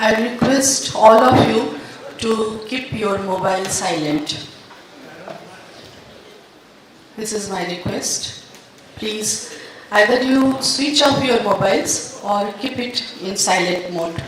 I request all of you to keep your mobile silent. This is my request. Please, either you switch off your mobiles or keep it in silent mode.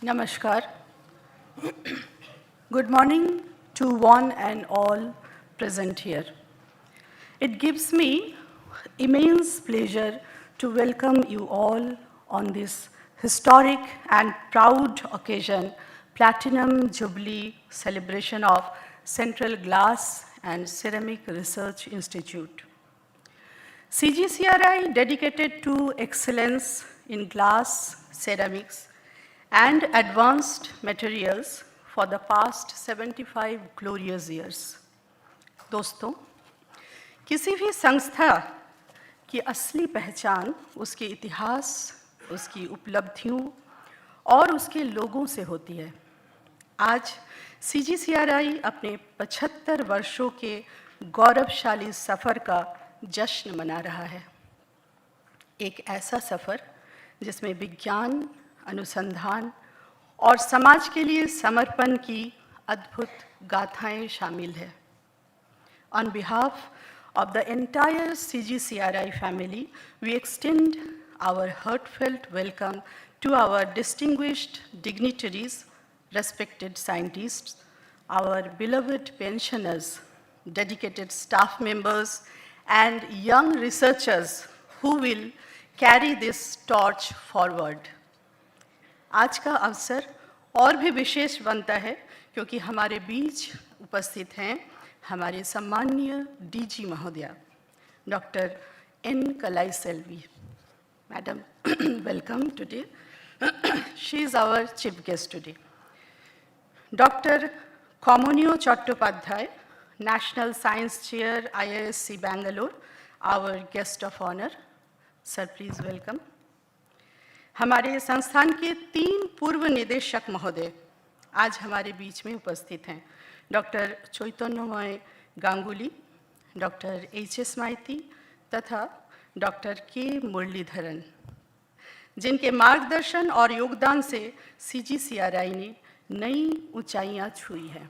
Namaskar. Good morning to one and all present here. It gives me immense pleasure to welcome you all on this historic and proud occasion, Platinum Jubilee celebration of Central Glass and Ceramic Research Institute. CGCRI dedicated to excellence in glass, ceramics, and advanced materials for the past 75 glorious years. दोस्तों, किसी भी संस्था की असली पहचान उसके इतिहास, उसकी उपलब्धियों और उसके लोगों से होती है। आज CGCRI अपने 75 वर्षों के गौरवशाली सफ़र का जश्न मना रहा है। एक ऐसा सफ़र जिसमें विज्ञान, अनुसंधान और समाज के लिए समर्पण की अद्भुत गाथाएं शामिल हैं। On behalf of the entire CGCRI family, we extend our heartfelt welcome to our distinguished dignitaries, respected scientists, our beloved pensioners, dedicated staff members, and young researchers who will carry this torch forward. आज का अवसर और भी विशेष बनता है क्योंकि हमारे बीच उपस्थित हैं हमारे सम्माननीय डीजी महोदया doctor N Kalai Selvi madam welcome today she is our chief guest today doctor Kamanio Chattopadhyay national science chair IISc Bangalore our guest of honour sir please welcome हमारे संस्थान के 3 पूर्व निदेशक महोदय आज हमारे बीच में उपस्थित हैं डॉक्टर चैतन्यमय गांगुली, डॉक्टर HS माइती तथा डॉक्टर के मुरलीधरन जिनके मार्गदर्शन और योगदान से CGCRI ने नई ऊंचाइयां छुई हैं।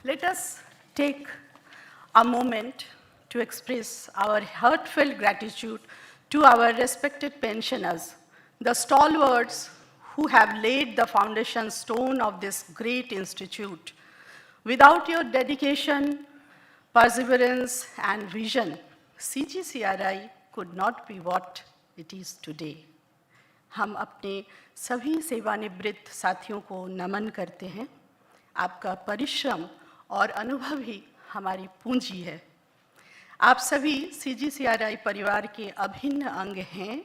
Let us take a moment to express our heartfelt gratitude to our respected pensioners, the stalwarts who have laid the foundation stone of this great institute. Without your dedication, perseverance, and vision, CGCRI could not be what it is today. हम अपने सभी सेवानिवृत्त साथियों को नमन करते हैं। आपका परिश्रम और अनुभव ही हमारी पूंजी है। आप सभी CGCRI परिवार के अभिन्न अंग हैं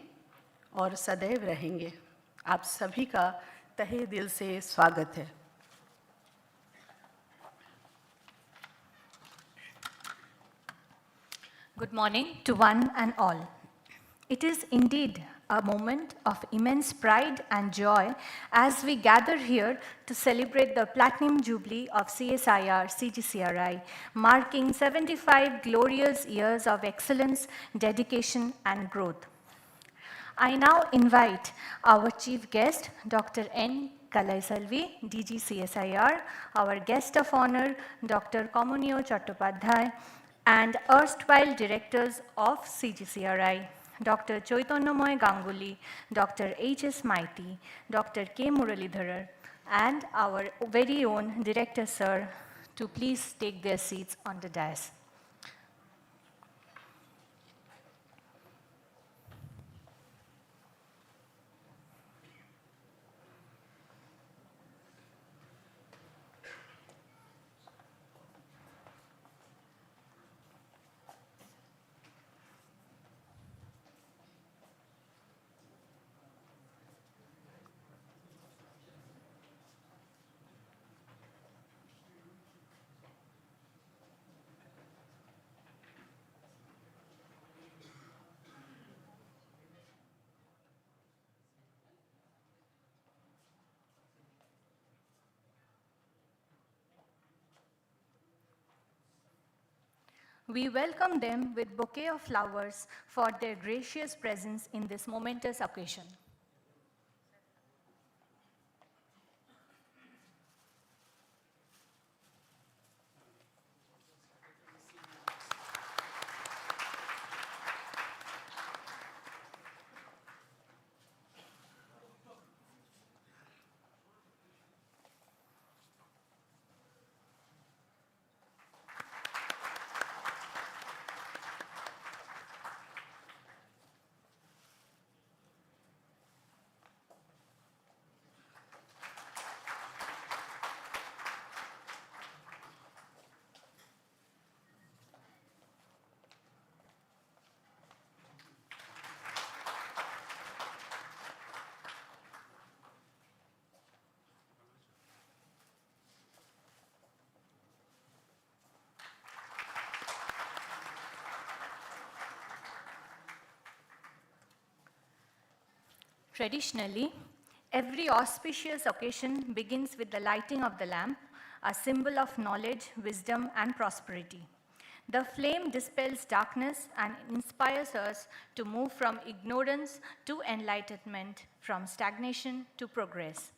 और सदैव रहेंगे। आप सभी का तहे दिल से स्वागत है। Good morning to one and all. It is indeed a moment of immense pride and joy as we gather here to celebrate the Platinum Jubilee of CSIR-CGCRI, marking 75 glorious years of excellence, dedication, and growth. I now invite our chief guest, Dr. N. Kalaisalvi, DG CSIR, our guest of honor, Dr. Komunio Chattopadhyay, and erstwhile directors of CGCRI, Dr. Chaitanyamay Ganguly, Dr. HS Maiti, Dr. K. Muralidharan, and our very own director, sir, to please take their seats on the dais. We welcome them with bouquet of flowers for their gracious presence in this momentous occasion. Traditionally, every auspicious occasion begins with the lighting of the lamp, a symbol of knowledge, wisdom, and prosperity. The flame dispels darkness and inspires us to move from ignorance to enlightenment, from stagnation to progress.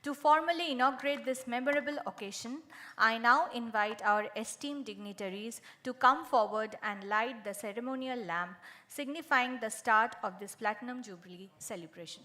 To formally inaugurate this memorable occasion, I now invite our esteemed dignitaries to come forward and light the ceremonial lamp, signifying the start of this Platinum Jubilee celebration.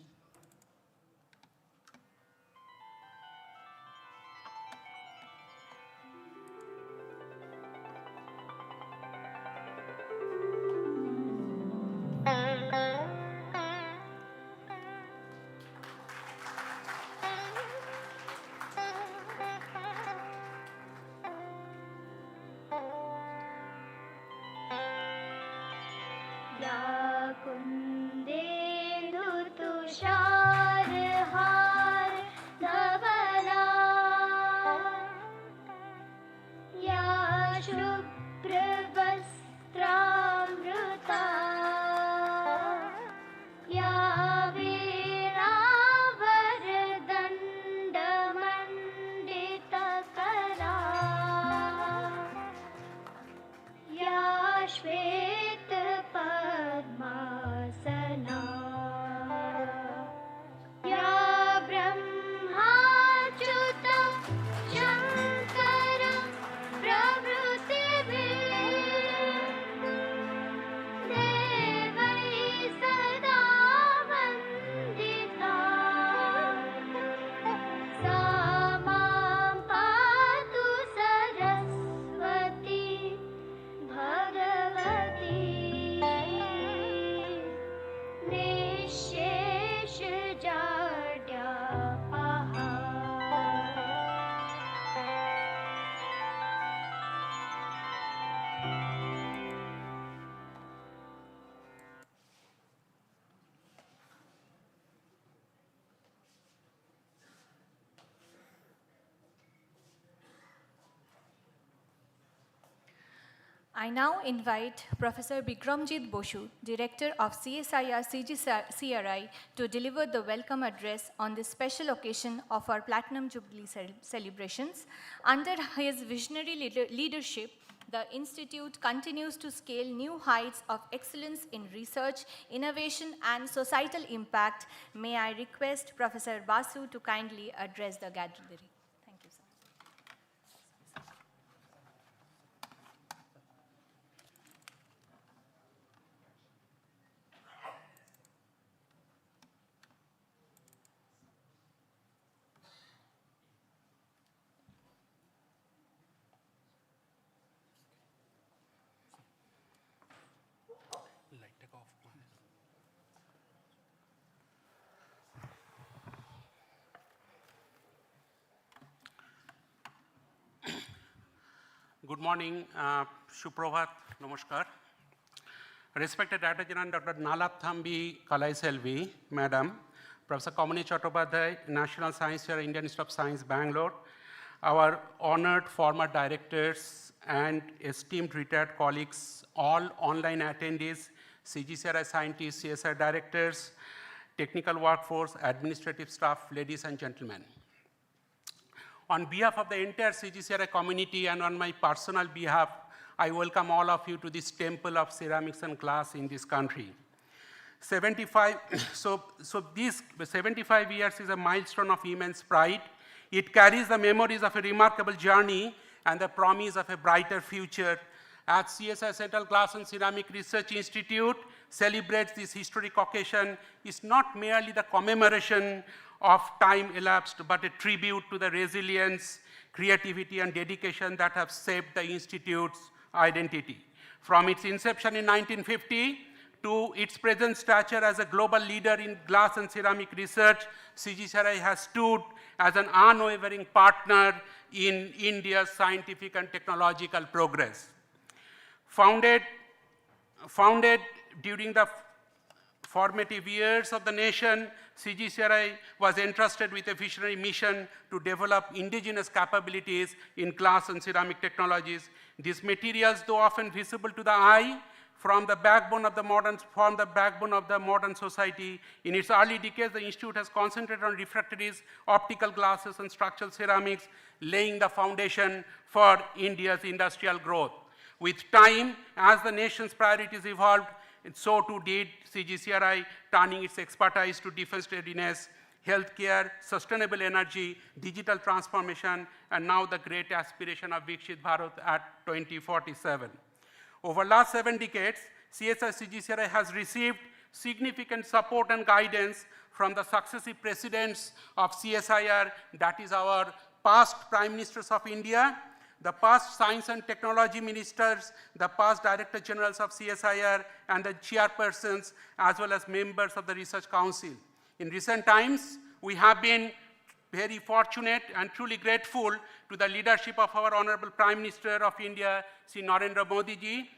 I now invite Professor Bikramjit Bosu, Director of CSIR-CGCRI, to deliver the welcome address on this special occasion of our Platinum Jubilee celebrations. Under his visionary leadership, the Institute continues to scale new heights of excellence in research, innovation, and societal impact. May I request Professor Basu to kindly address the gathering. Thank you, sir. Good morning, Shuprabhat, Namaskar. Respected Director General Dr. Nalap Thambi Kalai Selvi, Madam, Professor Kamini Chattopadhyay, National Science Fair, Indian Institute of Science, Bangalore, our honored former directors and esteemed retired colleagues, all online attendees, CGCRI scientists, CSIR directors, technical workforce, administrative staff, ladies and gentlemen. On behalf of the entire CGCRI community and on my personal behalf, I welcome all of you to this temple of ceramics and glass in this country. 75 years is a milestone of immense pride. It carries the memories of a remarkable journey and the promise of a brighter future. As CSIR-Central Glass and Ceramic Research Institute celebrates this historic occasion, is not merely the commemoration of time elapsed, but a tribute to the resilience, creativity, and dedication that have shaped the Institute's identity. From its inception in 1950 to its present stature as a global leader in glass and ceramic research, CGCRI has stood as an unwavering partner in India's scientific and technological progress. Founded during the formative years of the nation, CGCRI was entrusted with a visionary mission to develop indigenous capabilities in glass and ceramic technologies. These materials, though often visible to the eye, form the backbone of the modern society. In its early decades, the institute has concentrated on refractories, optical glasses, and structural ceramics, laying the foundation for India's industrial growth. With time, as the nation's priorities evolved, so too did CGCRI, turning its expertise to defense readiness, healthcare, sustainable energy, digital transformation, and now the great aspiration of Viksit Bharat at 2047. Over the last 7 decades, CSIR-CGCRI has received significant support and guidance from the successive presidents of CSIR, that is our past Prime Ministers of India, the past Science and Technology Ministers, the past Director Generals of CSIR, and the chairpersons, as well as members of the Research Council. In recent times, we have been very fortunate and truly grateful to the leadership of our Honorable Prime Minister of India, Sri Narendra Modi ji,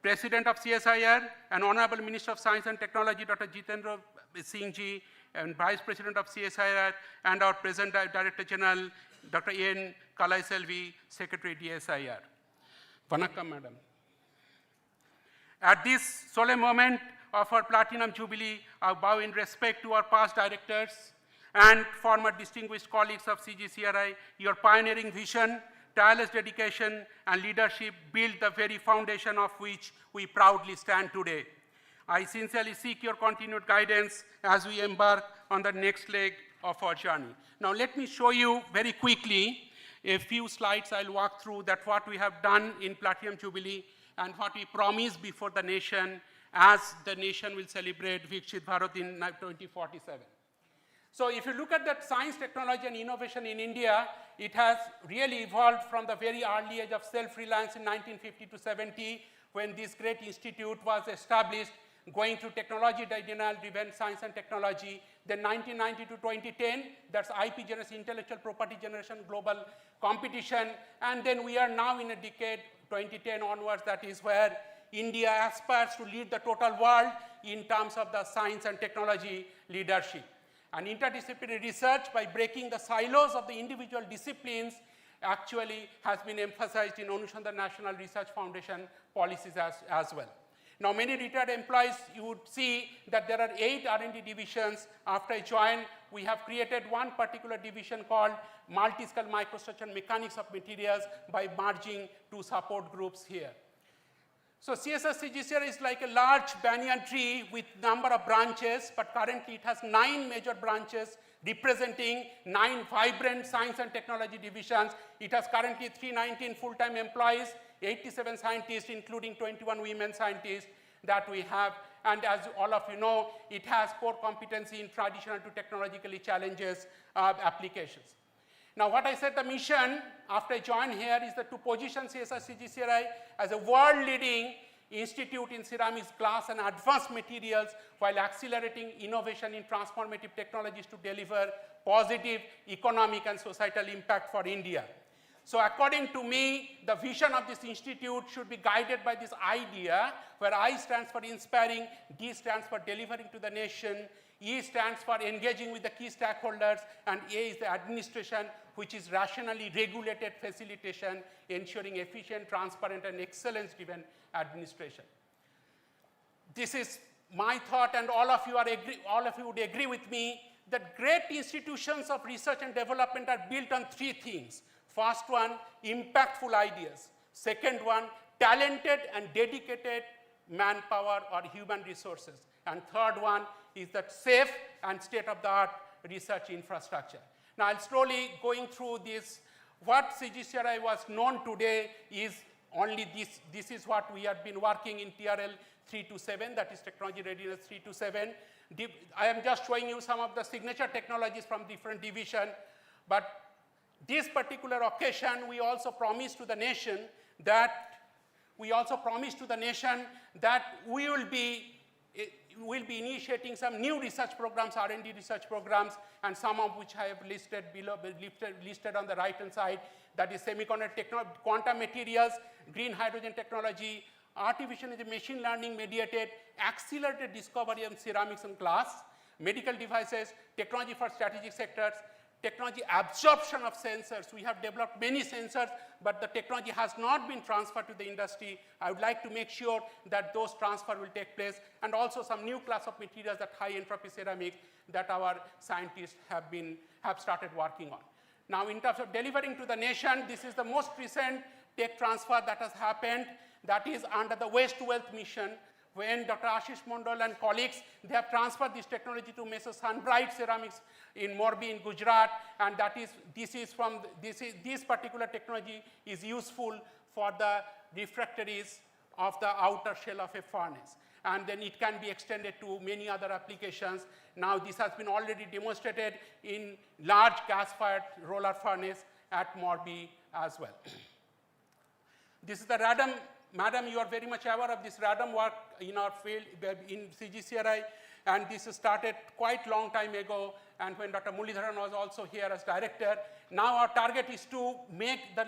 President of CSIR, and Honorable Minister of Science and Technology, Dr. Jitendra Singh ji, and Vice President of CSIR, and our present Director General, Dr. N. Kalai Selvi, Secretary DSIR. Vanakkam, Madam. At this solemn moment of our Platinum Jubilee, I bow in respect to our past directors and former distinguished colleagues of CGCRI. Your pioneering vision, tireless dedication, and leadership built the very foundation of which we proudly stand today. I sincerely seek your continued guidance as we embark on the next leg of our journey. Now let me show you very quickly a few slides I'll walk through that what we have done in Platinum Jubilee and what we promised before the nation as the nation will celebrate Viksit Bharat in 2047. So if you look at that science, technology, and innovation in India, it has really evolved from the very early age of self-reliance in 1950 to 70, when this great institute was established, going through technology-driven science and technology. Then 1990 to 2010, that's IP generation, intellectual property generation, global competition. And then we are now in a decade, 2010 onwards, that is where India aspires to lead the total world in terms of the science and technology leadership. And interdisciplinary research, by breaking the silos of the individual disciplines, actually has been emphasized in Anushandhan National Research Foundation policies as well. Now, many retired employees, you would see that there are 8 R&D divisions. After I joined, we have created one particular division called Multi-Scale Microstructure and Mechanics of Materials by merging 2 support groups here. So CSIR-CGCRI is like a large banyan tree with number of branches, but currently it has 9 major branches representing 9 vibrant science and technology divisions. It has currently 319 full-time employees, 87 scientists, including 21 women scientists that we have. And as all of you know, it has core competency in traditional to technologically challenges applications. Now, what I said the mission after I joined here is that to position CSIR-CGCRI as a world-leading institute in ceramics, glass, and advanced materials while accelerating innovation in transformative technologies to deliver positive economic and societal impact for India. So according to me, the vision of this institute should be guided by this idea, where I stands for inspiring, D stands for delivering to the nation, E stands for engaging with the key stakeholders, and A is the administration, which is rationally regulated facilitation, ensuring efficient, transparent, and excellence-driven administration. This is my thought, and all of you would agree with me that great institutions of research and development are built on 3 things. First one, impactful ideas. Second one, talented and dedicated manpower or human resources. And third one is that safe and state-of-the-art research infrastructure. Now, I'll slowly going through this. What CGCRI was known today is only this. This is what we have been working in TRL 327, that is Technology Readiness 327. I am just showing you some of the signature technologies from different divisions, but this particular occasion, we also promised to the nation that we will be initiating some new research programs, R&D research programs, and some of which I have listed below, listed on the right-hand side. That is semiconductor, quantum materials, green hydrogen technology, artificial and machine learning mediated, accelerated discovery of ceramics and glass, medical devices, technology for strategic sectors, technology absorption of sensors. We have developed many sensors, but the technology has not been transferred to the industry. I would like to make sure that those transfer will take place, and also some new class of materials that high entropy ceramics that our scientists have started working on. Now, in terms of delivering to the nation, this is the most recent tech transfer that has happened, that is under the Waste to Wealth mission, when Dr. Ashish Mondal and colleagues, they have transferred this technology to Messrs. Sunbright Ceramics in Morbi in Gujarat, and this particular technology is useful for the refractories of the outer shell of a furnace. And then it can be extended to many other applications. Now, this has been already demonstrated in large gas-fired roller furnace at Morbi as well. This is the radom. Madam, you are very much aware of this radom work in our field in CGCRI, and this started quite long time ago, and when Dr. Mulidharan was also here as director. Now our target is to make the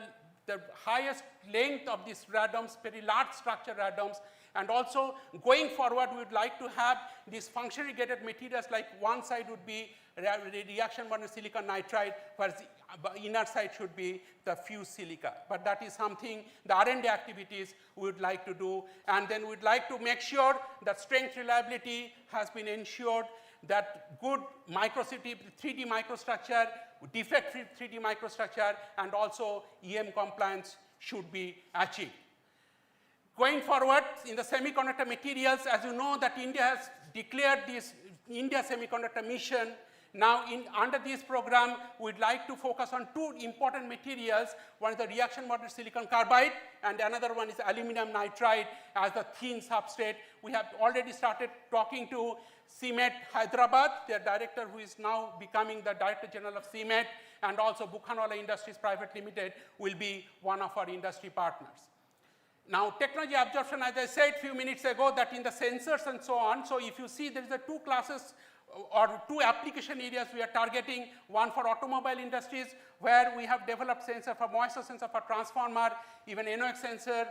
highest length of these radoms, very large structure radoms, and also going forward we would like to have these functionally gated materials, like one side would be reaction bonded silicon nitride, whereas the inner side should be the fused silica. But that is something, the R&D activities we would like to do, and then we would like to make sure that strength reliability has been ensured, that good 3D microstructure, defect-free 3D microstructure, and also EM compliance should be achieved. Going forward, in the semiconductor materials, as you know that India has declared this India Semiconductor Mission. Now, under this program, we'd like to focus on two important materials. One is the reaction bonded silicon carbide, and another one is aluminum nitride as the thin substrate. We have already started talking to CMET Hyderabad, their director, who is now becoming the Director General of CMET, and also Bukhanwala Industries Private Limited will be one of our industry partners. Now, technology absorption, as I said a few minutes ago, that in the sensors and so on. So if you see, there is a two classes or two application areas we are targeting. One for automobile industries, where we have developed sensor for moisture sensor for transformer, even NOx sensor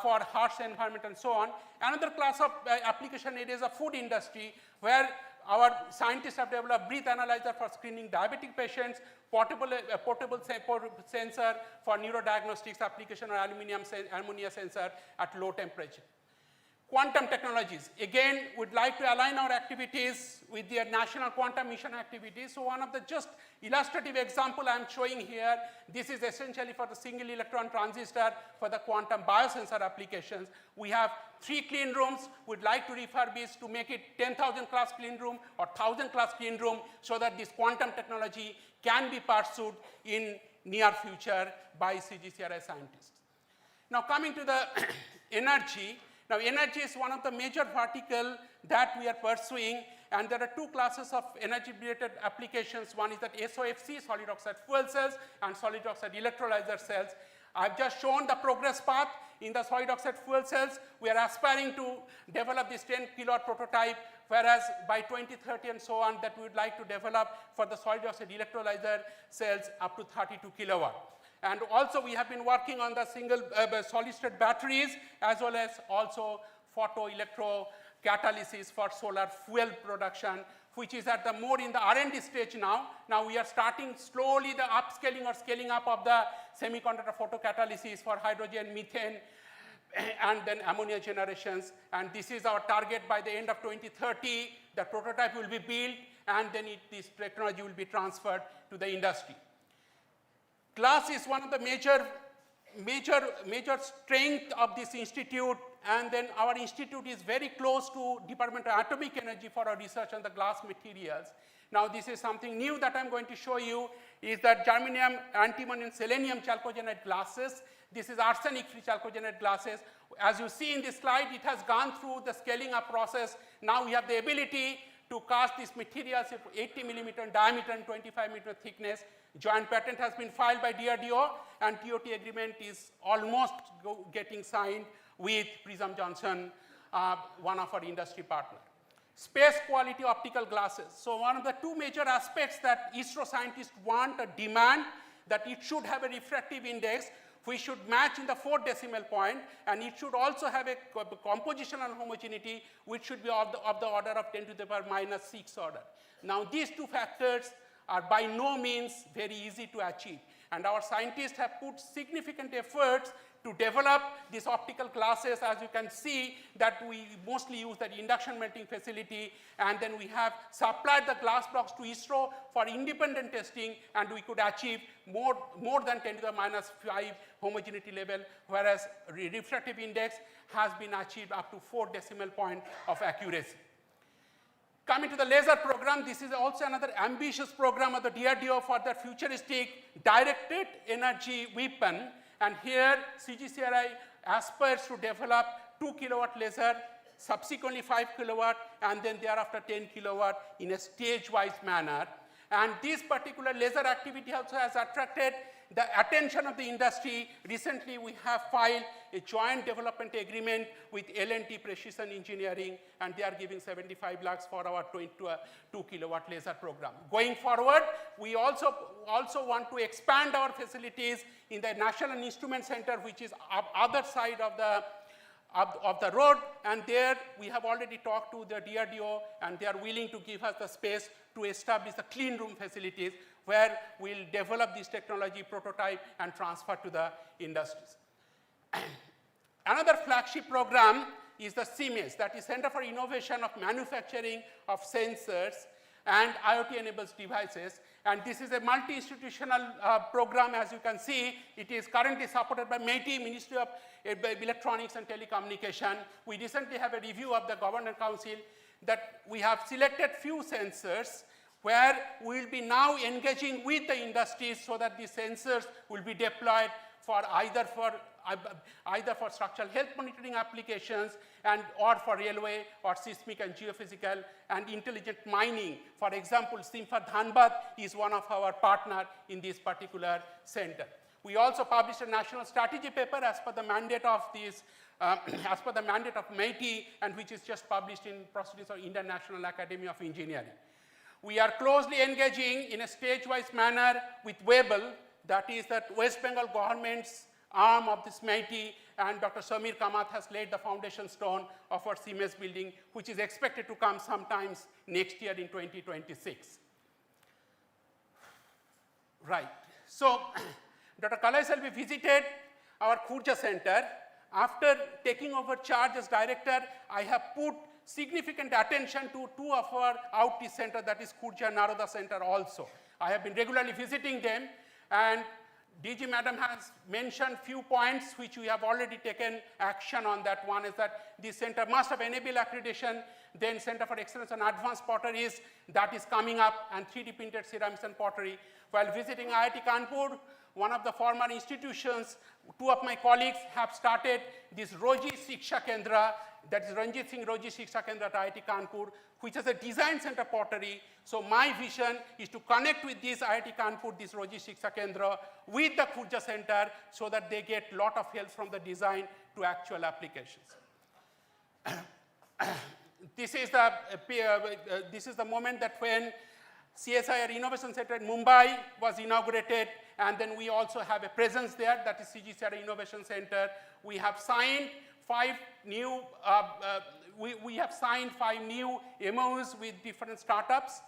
for harsh environment and so on. Another class of application areas of food industry, where our scientists have developed breath analyzer for screening diabetic patients, portable sensor for neurodiagnostics application, or ammonia sensor at low temperature. Quantum technologies, again, would like to align our activities with the national quantum mission activities. So one of the just illustrative example I'm showing here, this is essentially for the single electron transistor for the quantum biosensor applications. We have 3 clean rooms. We'd like to refurbish to make it 10,000 class clean room or 1,000 class clean room, so that this quantum technology can be pursued in near future by CGCRI scientists. Now, coming to the energy. Now, energy is one of the major vertical that we are pursuing, and there are two classes of energy-related applications. One is that SOFC, solid oxide fuel cells, and solid oxide electrolyzer cells. I've just shown the progress path in the solid oxide fuel cells. We are aspiring to develop this 10 kilowatt prototype, whereas by 2030 and so on, that we would like to develop for the solid oxide electrolyzer cells up to 32 kilowatt. And also we have been working on the single solid state batteries, as well as also photoelectrocatalysis for solar fuel production, which is at the more in the R&D stage now. Now we are starting slowly the upscaling or scaling up of the semiconductor photocatalysis for hydrogen, methane, and then ammonia generations. And this is our target by the end of 2030. The prototype will be built, and then this technology will be transferred to the industry. Glass is one of the major strength of this institute, and then our institute is very close to Department of Atomic Energy for our research on the glass materials. Now, this is something new that I'm going to show you, is that germanium, antimony, and selenium chalcogenide glasses. This is arsenic-free chalcogenide glasses. As you see in this slide, it has gone through the scaling up process. Now we have the ability to cast these materials of 80 millimeter in diameter and 25 millimeter thickness. Joint patent has been filed by DRDO, and TOT agreement is almost getting signed with Prism Johnson, one of our industry partners. Space quality optical glasses. So one of the two major aspects that ISRO scientists want or demand, that it should have a refractive index, which should match in the 4th decimal point, and it should also have a compositional homogeneity, which should be of the order of 10 to the power minus 6 order. Now, these two factors are by no means very easy to achieve. And our scientists have put significant efforts to develop these optical glasses. As you can see, that we mostly use the induction melting facility, and then we have supplied the glass blocks to ISRO for independent testing, and we could achieve more than 10 to the minus 5 homogeneity level, whereas refractive index has been achieved up to 4 decimal point of accuracy. Coming to the laser program, this is also another ambitious program of the DRDO for the futuristic directed energy weapon. And here CGCRI aspires to develop 2 kilowatt laser, subsequently 5 kilowatt, and then thereafter 10 kilowatt in a stage-wise manner. And this particular laser activity also has attracted the attention of the industry. Recently, we have filed a joint development agreement with L&T Precision Engineering, and they are giving 75 lakhs for our 2 kilowatt laser program. Going forward, we also want to expand our facilities in the National Instrument Center, which is other side of the road, and there we have already talked to the DRDO, and they are willing to give us the space to establish the clean room facilities where we'll develop this technology, prototype, and transfer to the industries. Another flagship program is the CMAS, that is Center for Innovation of Manufacturing of Sensors and IoT-enabled devices. And this is a multi-institutional program. As you can see, it is currently supported by MeitY, Ministry of Electronics and Telecommunication. We recently have a review of the Governor Council that we have selected few sensors where we will be now engaging with the industries so that these sensors will be deployed for either for structural health monitoring applications or for railway or seismic and geophysical and intelligent mining. For example, Simfa Dhanbad is one of our partners in this particular center. We also published a national strategy paper as per the mandate of this, as per the mandate of MeitY, and which is just published in Proceedings of Indian National Academy of Engineering. We are closely engaging in a stage-wise manner with WEBL, that is that West Bengal government's arm of this MeitY, and Dr. Samir Kamath has laid the foundation stone of our CMS building, which is expected to come sometimes next year in 2026. Right. So, Dr. Kalaiselvi visited our Khurja center. After taking over charge as director, I have put significant attention to 2 of our outreach centers, that is Khurja Naroda Center also. I have been regularly visiting them, and DG Madam has mentioned few points which we have already taken action on. That one is that this center must have enabled accreditation, then Center for Excellence on Advanced Potteries, that is coming up, and 3D printed ceramics and pottery. While visiting IIT Kanpur, one of the former institutions, 2 of my colleagues have started this Roji Shiksha Kendra, that is Ranjit Singh Roji Shiksha Kendra at IIT Kanpur, which is a design center pottery. So my vision is to connect with this IIT Kanpur, this Roji Shiksha Kendra, with the Khurja Center so that they get lot of help from the design to actual applications. This is the moment that when CSIR Innovation Center in Mumbai was inaugurated, and then we also have a presence there, that is CGCRI Innovation Center. We have signed 5 new MOUs with different startups,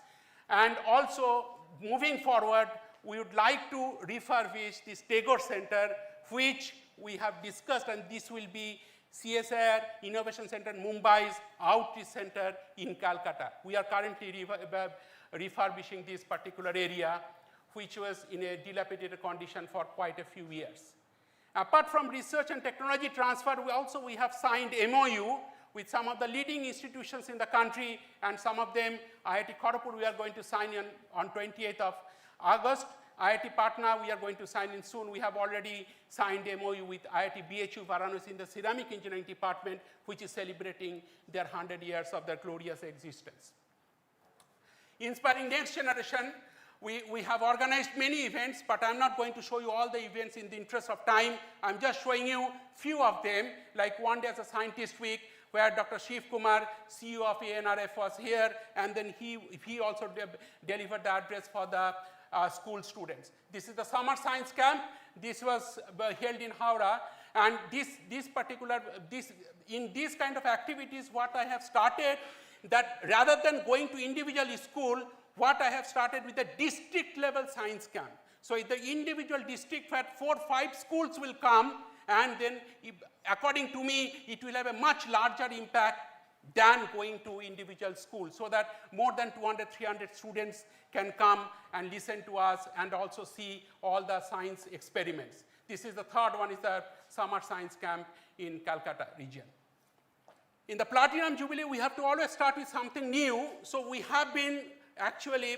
and also moving forward, we would like to refurbish this Tagore Center, which we have discussed, and this will be CSIR Innovation Center Mumbai's outreach center in Calcutta. We are currently refurbishing this particular area, which was in a dilapidated condition for quite a few years. Apart from research and technology transfer, we have signed MOU with some of the leading institutions in the country, and some of them, IIT Kharagpur, we are going to sign in on 28th of August. IIT Patna, we are going to sign in soon. We have already signed MOU with IIT BHU Varanasi in the ceramic engineering department, which is celebrating their 100 years of their glorious existence. Inspiring next generation, we have organized many events, but I'm not going to show you all the events in the interest of time. I'm just showing you few of them, like one day as a scientist week, where Dr. Shiv Kumar, CEO of ANRF, was here, and then he also delivered the address for the school students. This is the summer science camp. This was held in Howrah, and in these kind of activities, what I have started, that rather than going to individual school, what I have started with the district level science camp. So the individual district where 4 or 5 schools will come, and then according to me, it will have a much larger impact than going to individual schools, so that more than 200, 300 students can come and listen to us and also see all the science experiments. This is the third one, is the summer science camp in Calcutta region. In the Platinum Jubilee, we have to always start with something new. So we have been actually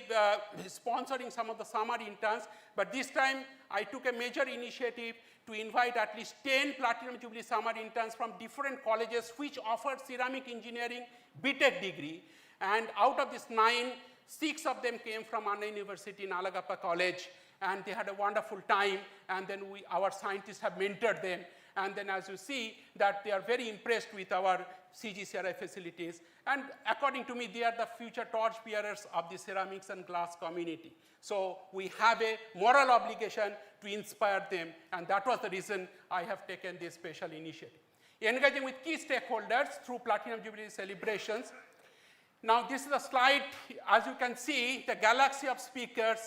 sponsoring some of the summer interns, but this time I took a major initiative to invite at least 10 Platinum Jubilee summer interns from different colleges which offer ceramic engineering BTech degree. And out of this 9, 6 of them came from Anna University in Alagappa College, and they had a wonderful time, and then our scientists have mentored them. And then as you see that they are very impressed with our CGCRI facilities. And according to me, they are the future torch bearers of the ceramics and glass community. So we have a moral obligation to inspire them, and that was the reason I have taken this special initiative. Engaging with key stakeholders through Platinum Jubilee celebrations. Now this is a slide. As you can see, the galaxy of speakers,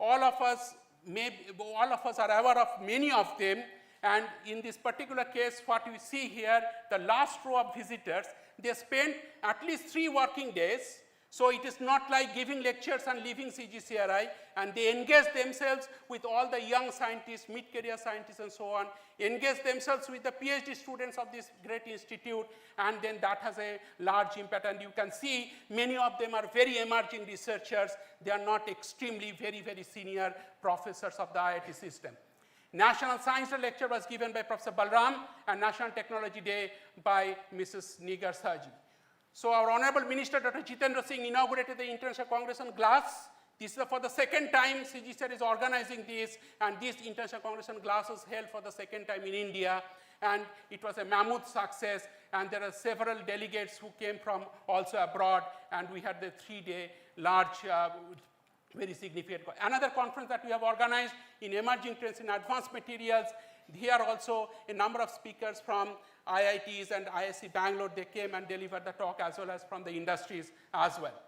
all of us are aware of many of them. And in this particular case, what you see here, the last row of visitors, they spend at least 3 working days. So it is not like giving lectures and leaving CGCRI, and they engage themselves with all the young scientists, mid-career scientists and so on, engage themselves with the PhD students of this great institute, and then that has a large impact. And you can see many of them are very emerging researchers. They are not extremely very, very senior professors of the IIT system. National Science Day lecture was given by Professor Balram, and National Technology Day by Mrs. Nigar Saji. So our Honorable Minister, Dr. Jitendra Singh, inaugurated the International Congress on Glass. This is for the second time CGCRI is organizing this, and this International Congress on Glass was held for the second time in India, and it was a mammoth success, and there are several delegates who came from also abroad, and we had the 3-day large very significant. Another conference that we have organized in emerging trends in advanced materials. Here also a number of speakers from IITs and ISC Bangalore, they came and delivered the talk, as well as from the industries as well.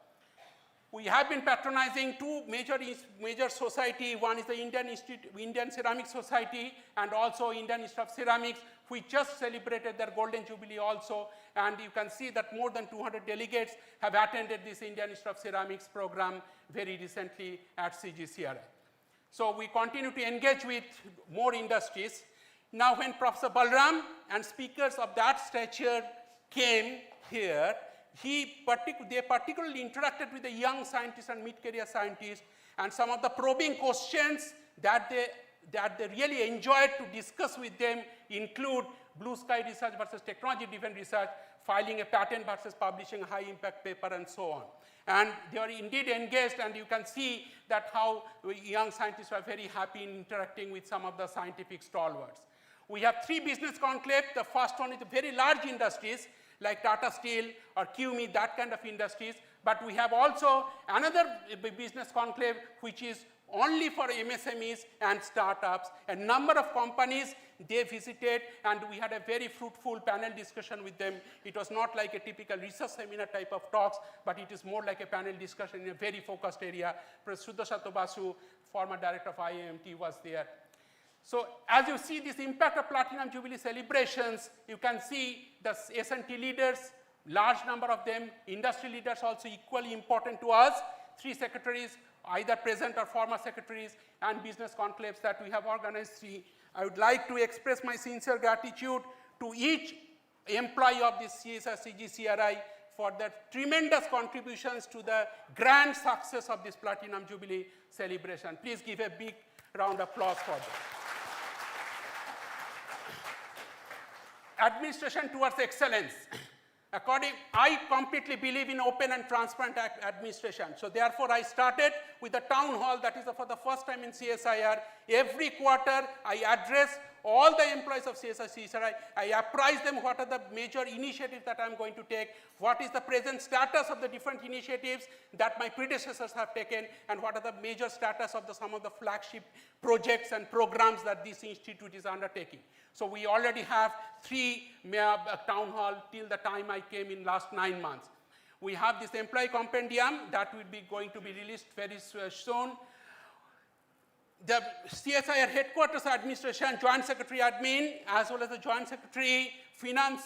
We have been patronizing 2 major society. One is the Indian Ceramic Society, and also Indian Institute of Ceramics, which just celebrated their Golden Jubilee also. And you can see that more than 200 delegates have attended this Indian Institute of Ceramics program very recently at CGCRI. So we continue to engage with more industries. Now when Professor Balram and speakers of that stature came here, they particularly interacted with the young scientists and mid-career scientists, and some of the probing questions that they really enjoyed to discuss with them include blue sky research versus technology-driven research, filing a patent versus publishing a high-impact paper, and so on. And they are indeed engaged, and you can see that how young scientists are very happy in interacting with some of the scientific stalwarts. We have 3 business conclaves. The first one is the very large industries, like Tata Steel or QME, that kind of industries. But we have also another business conclave, which is only for MSMEs and startups. A number of companies they visited, and we had a very fruitful panel discussion with them. It was not like a typical research seminar type of talks, but it is more like a panel discussion in a very focused area. Professor Sudarshan Basu, former director of IAMT, was there. So as you see this impact of Platinum Jubilee celebrations, you can see the S&T leaders, large number of them, industry leaders also equally important to us, 3 secretaries, either present or former secretaries, and business conclaves that we have organized 3. I would like to express my sincere gratitude to each employee of this CSIR-CGCRI for their tremendous contributions to the grand success of this Platinum Jubilee celebration. Please give a big round of applause for them. Administration towards excellence. I completely believe in open and transparent administration. So therefore, I started with the town hall. That is for the first time in CSIR. Every quarter, I address all the employees of CSIR-CGCRI. I apprise them what are the major initiatives that I'm going to take, what is the present status of the different initiatives that my predecessors have taken, and what are the major status of some of the flagship projects and programs that this institute is undertaking. So we already have 3 town hall till the time I came in last 9 months. We have this employee compendium that will be going to be released very soon. The CSIR headquarters administration, Joint Secretary Admin, as well as the Joint Secretary Finance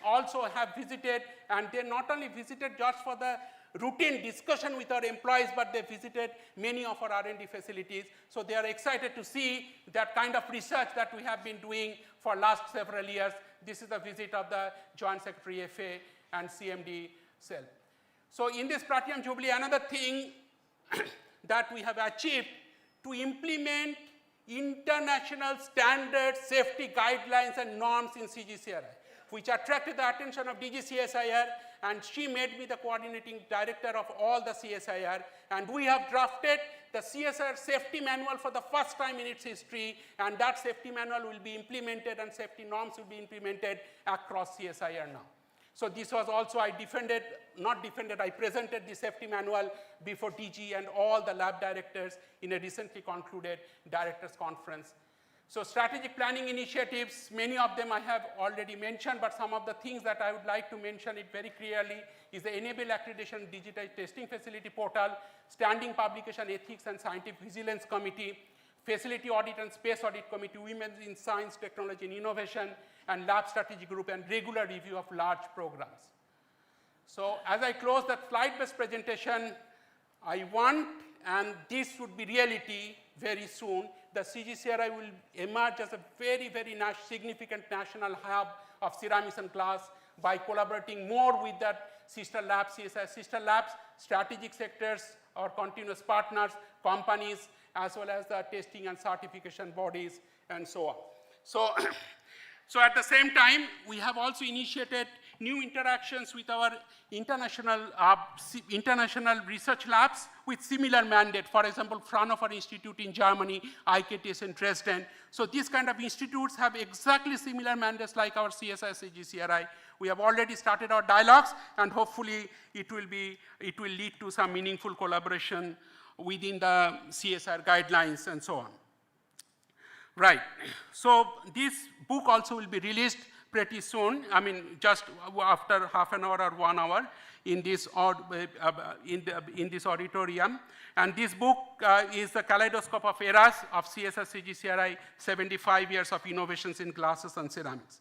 also have visited, and they not only visited just for the routine discussion with our employees, but they visited many of our R&D facilities. So they are excited to see that kind of research that we have been doing for last several years. This is the visit of the Joint Secretary FA and CMD cell. So in this Platinum Jubilee, another thing that we have achieved to implement international standard safety guidelines and norms in CGCRI, which attracted the attention of DG CSIR, and she made me the coordinating director of all the CSIR, and we have drafted the CSIR safety manual for the first time in its history, and that safety manual will be implemented and safety norms will be implemented across CSIR now. So this was also, I presented the safety manual before DG and all the lab directors in a recently concluded directors conference. So strategic planning initiatives, many of them I have already mentioned, but some of the things that I would like to mention it very clearly is the Enable Accreditation Digital Testing Facility Portal, Standing Publication Ethics and Scientific Vigilance Committee, Facility Audit and Space Audit Committee, Women in Science, Technology and Innovation, and Lab Strategy Group, and regular review of large programs. So as I close that slide-based presentation, I want, and this would be reality very soon, the CGCRI will emerge as a very, very significant national hub of ceramics and glass by collaborating more with that sister labs, CSIR sister labs, strategic sectors, or continuous partners, companies, as well as the testing and certification bodies, and so on. So at the same time, we have also initiated new interactions with our international research labs with similar mandate. For example, Fraunhofer Institute in Germany, IKTS in Dresden. So these kind of institutes have exactly similar mandates like our CSIR-CGCRI. We have already started our dialogues, and hopefully it will lead to some meaningful collaboration within the CSIR guidelines and so on. Right, so this book also will be released pretty soon, I mean just after half an hour or 1 hour in this auditorium. And this book is the kaleidoscope of eras of CSIR-CGCRI, 75 years of innovations in glasses and ceramics.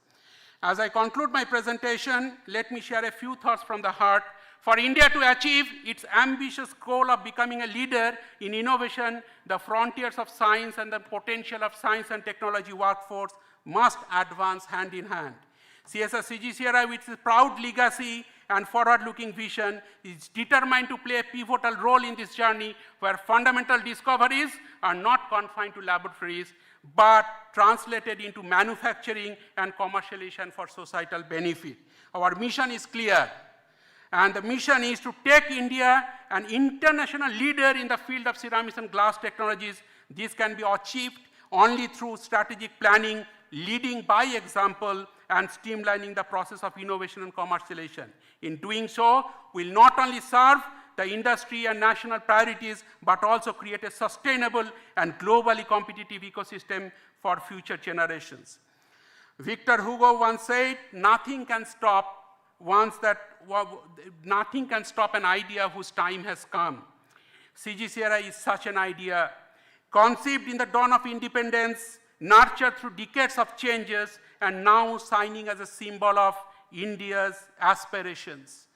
As I conclude my presentation, let me share a few thoughts from the heart. For India to achieve its ambitious goal of becoming a leader in innovation, the frontiers of science and the potential of science and technology workforce must advance hand in hand. CSIR-CGCRI, with its proud legacy and forward-looking vision, is determined to play a pivotal role in this journey where fundamental discoveries are not confined to laboratories, but translated into manufacturing and commercialization for societal benefit. Our mission is clear. And the mission is to take India an international leader in the field of ceramics and glass technologies. This can be achieved only through strategic planning, leading by example, and streamlining the process of innovation and commercialization. In doing so, we'll not only serve the industry and national priorities, but also create a sustainable and globally competitive ecosystem for future generations. Victor Hugo once said, nothing can stop an idea whose time has come. CGCRI is such an idea, conceived in the dawn of independence, nurtured through decades of changes, and now shining as a symbol of India's aspirations.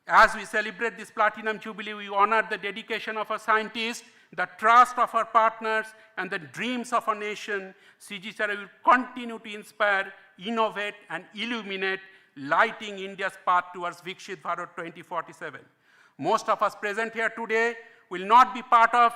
As we celebrate this Platinum Jubilee, we honor the dedication of our scientists, the trust of our partners, and the dreams of our nation. CGCRI will continue to inspire, innovate, and illuminate, lighting India's path towards Vikshit Bharat 2047. Most of us present here today will not be part of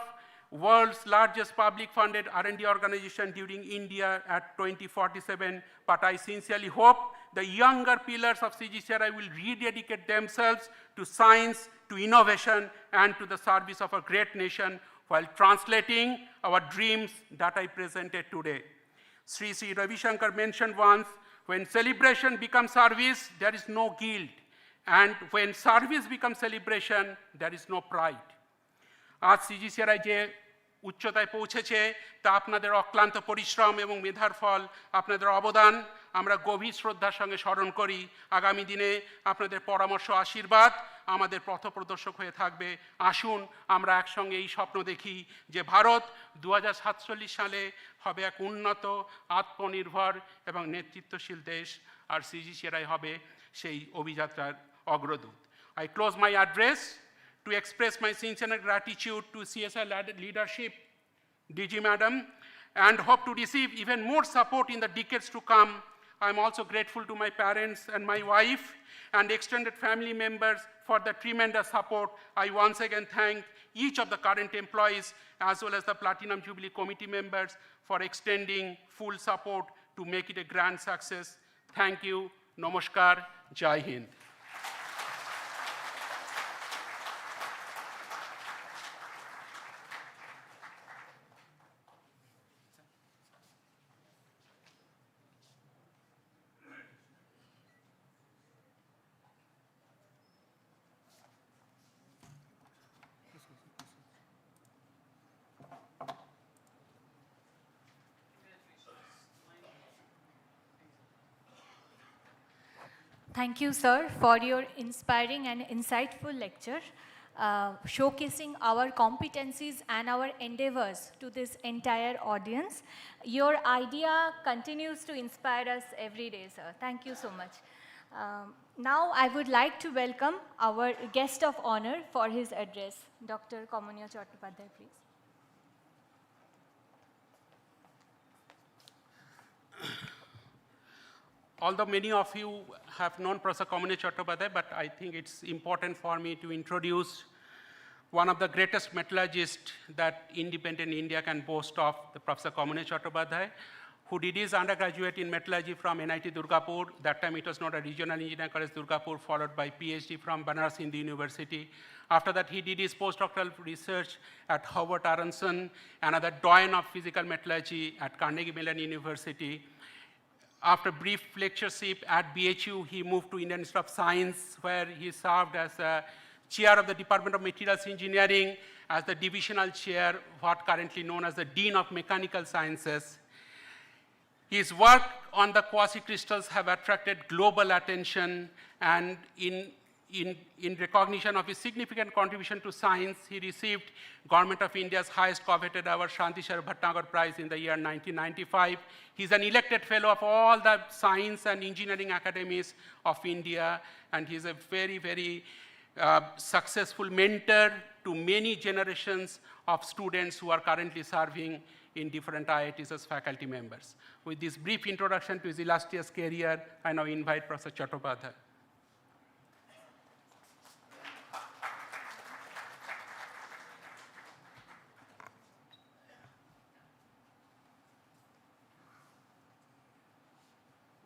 world's largest public-funded R&D organization during India at 2047, but I sincerely hope the younger pillars of CGCRI will rededicate themselves to science, to innovation, and to the service of a great nation while translating our dreams that I presented today. Sri Ravi Shankar mentioned once, when celebration becomes service, there is no guilt. And when service becomes celebration, there is no pride. আজ CGCRI যে উচ্চতায় পৌঁছেছে তা আপনাদের অক্লান্ত পরিশ্রম এবং মেধার ফল, আপনাদের অবদান আমরা গভীর শ্রদ্ধার সঙ্গে স্মরণ করি। আগামী দিনে আপনাদের পরামর্শ আশীর্বাদ আমাদের পথপ্রদর্শক হয়ে থাকবে। আসুন আমরা একসঙ্গে এই স্বপ্ন দেখি যে ভারত 2047 সালে হবে এক উন্নত, আত্মনির্ভর এবং নেতৃত্বশীল দেশ, আর CGCRI হবে সেই অভিযাত্রার অগ্রদূত। I close my address to express my sincere gratitude to CSIR leadership, DG Madam, and hope to receive even more support in the decades to come. I'm also grateful to my parents and my wife and extended family members for the tremendous support. I once again thank each of the current employees as well as the Platinum Jubilee Committee members for extending full support to make it a grand success. Thank you. Namaskar. Jai Hind. Thank you, sir, for your inspiring and insightful lecture, showcasing our competencies and our endeavors to this entire audience. Your idea continues to inspire us every day, sir. Thank you so much. Now, I would like to welcome our guest of honor for his address, Dr. Komunio Chattopadhyay, please. Although many of you have known Professor Komunio Chattopadhyay, but I think it's important for me to introduce one of the greatest metallurgists that independent India can boast of, the Professor Komunio Chattopadhyay, who did his undergraduate in metallurgy from NIT Durgapur. That time it was not a regional engineering college, Durgapur, followed by PhD from Banaras Hindu University. After that, he did his postdoctoral research at Howard Aronson, another doyen of physical metallurgy at Carnegie Mellon University. After brief lectureship at BHU, he moved to Indian Institute of Science, where he served as a chair of the Department of Materials Engineering, as the divisional chair, what currently known as the Dean of Mechanical Sciences. His work on the quasicrystals have attracted global attention, and in recognition of his significant contribution to science, he received Government of India's highest coveted award, Shanti Shar Bhatnagar Prize in the year 1995. He's an elected fellow of all the science and engineering academies of India, and he's a very, very successful mentor to many generations of students who are currently serving in different IITs as faculty members. With this brief introduction to his illustrious career, I now invite Professor Chattopadhyay.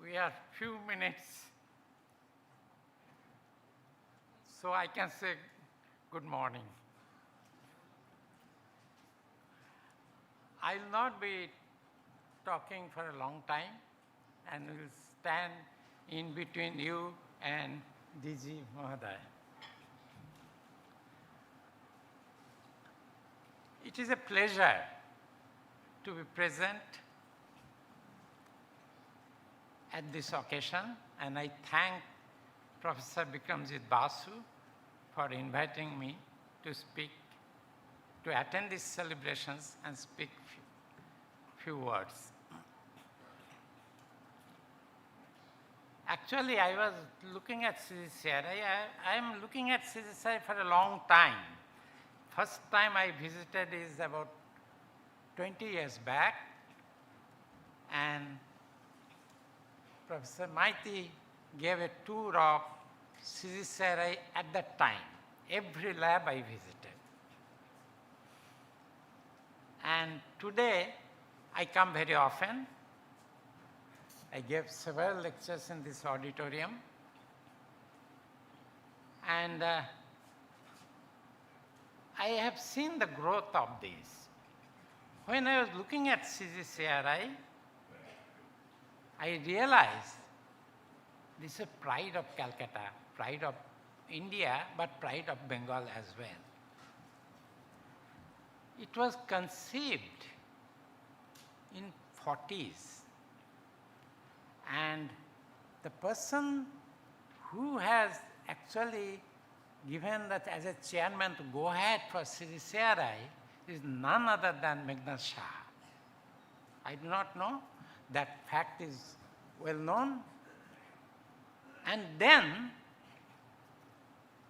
We are few minutes, so I can say good morning. I will not be talking for a long time, and will stand in between you and DG Mahoday. It is a pleasure to be present at this occasion, and I thank Professor Bikramjit Basu for inviting me to speak, to attend these celebrations and speak few words. Actually, I was looking at CSIR. I am looking at CSIR for a long time. First time I visited is about 20 years back, and Professor Maiti gave a tour of CSIR at that time. Every lab I visited. And today, I come very often. I gave several lectures in this auditorium. And I have seen the growth of this. When I was looking at CGCRI, I realized this is a pride of Calcutta, pride of India, but pride of Bengal as well. It was conceived in 40s, And the person who has actually given that as a chairman to go ahead for CSIR-CGCRI is none other than Meghna Shah. I do not know, that fact is well known. And then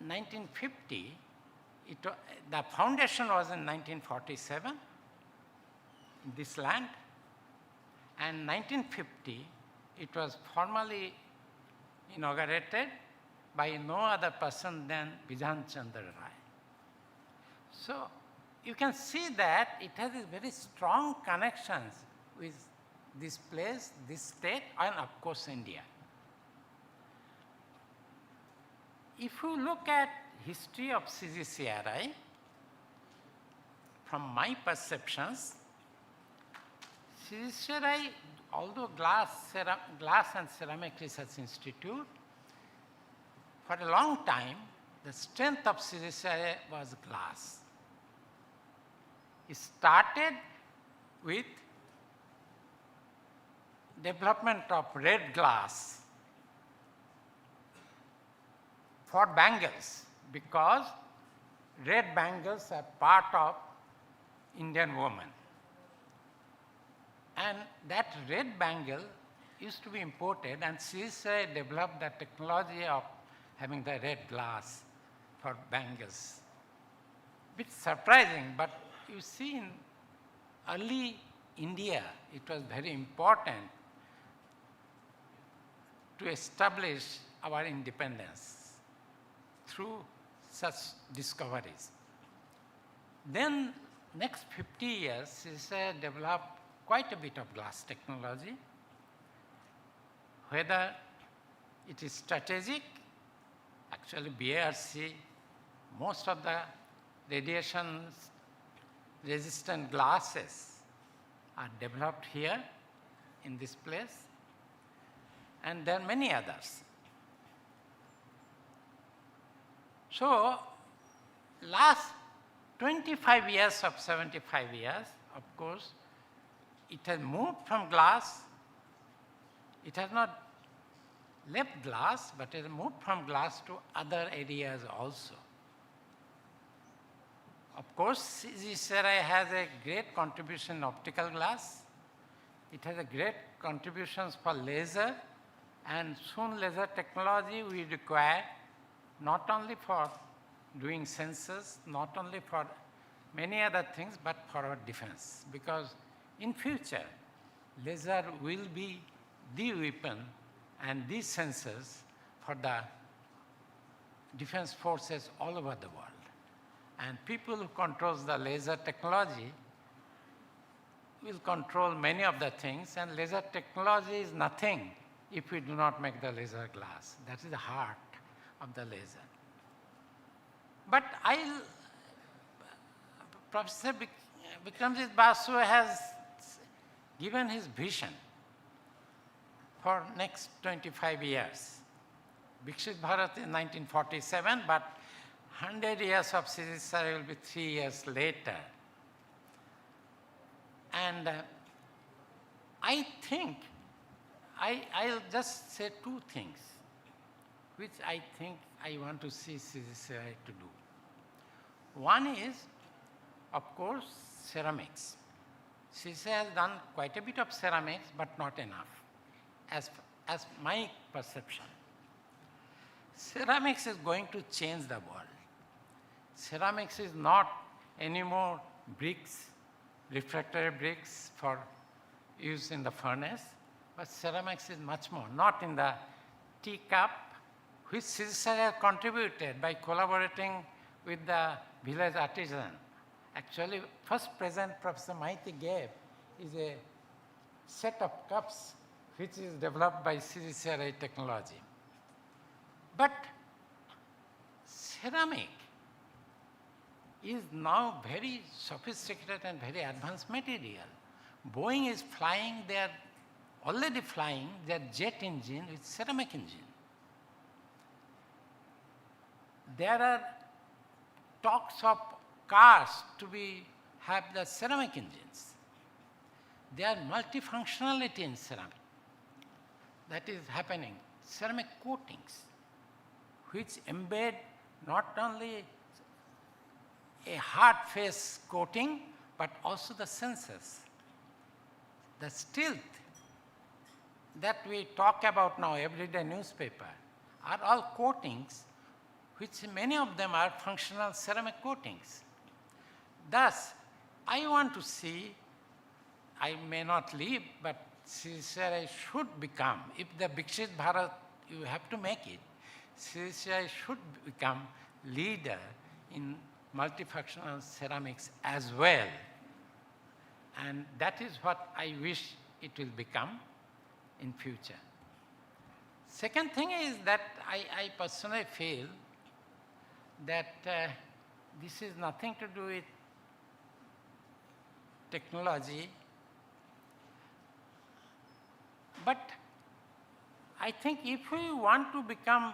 1950, the foundation was in 1947 in this land, and 1950 it was formally inaugurated by no other person than Bidhan Chandra Rai. So you can see that it has very strong connections with this place, this state, and of course India. If you look at history of CGCRI, from my perceptions, CGCRI, although glass and ceramic research institute, for a long time, the strength of CSIR was glass. It started with development of red glass for bangles, because red bangles are part of Indian woman. And that red bangle used to be imported, and CSIR developed the technology of having the red glass for bangles. Bit surprising, but you see in early India, it was very important to establish our independence through such discoveries. Then next 50 years, CSIR developed quite a bit of glass technology, whether it is strategic. Actually, BARC, most of the radiation resistant glasses are developed here in this place, and there are many others. So last 25 years of 75 years, of course, it has moved from glass. It has not left glass, but it has moved from glass to other areas also. Of course, CSIR has a great contribution in optical glass. It has a great contributions for laser, and soon laser technology we require not only for doing sensors, not only for many other things, but for our defense. Because in future, laser will be the weapon and these sensors for the defense forces all over the world. And people who control the laser technology will control many of the things, and laser technology is nothing if we do not make the laser glass. That is the heart of the laser. But Professor Bikramjit Basu has given his vision for next 25 years. Viksit Bharat in 1947, but 100 years of CSIR will be 3 years later. And I think, I'll just say two things, which I think I want to see CSIR to do. One is, of course, ceramics. CSIR has done quite a bit of ceramics, but not enough, as my perception. Ceramics is going to change the world. Ceramics is not anymore bricks, refractory bricks for use in the furnace, but ceramics is much more, not in the teacup, which CSIR contributed by collaborating with the village artisan. Actually, first present Professor Maiti gave is a set of cups which is developed by CSIR technology. But ceramic is now very sophisticated and very advanced material. Boeing is flying, they are already flying their jet engine with ceramic engine. There are talks of cars to have the ceramic engines. There are multifunctionality in ceramic. that is happening, ceramic coatings, which embed not only a hard face coating, but also the sensors. The stealth that we talk about now, everyday newspaper, are all coatings, which many of them are functional ceramic coatings. Thus, I want to see, I may not leave, but CSIR should become, if the Viksit Bharat, you have to make it, CSIR should become leader in multifunctional ceramics as well. And that is what I wish it will become in future. Second thing is that I personally feel that this is nothing to do with technology, but I think if we want to become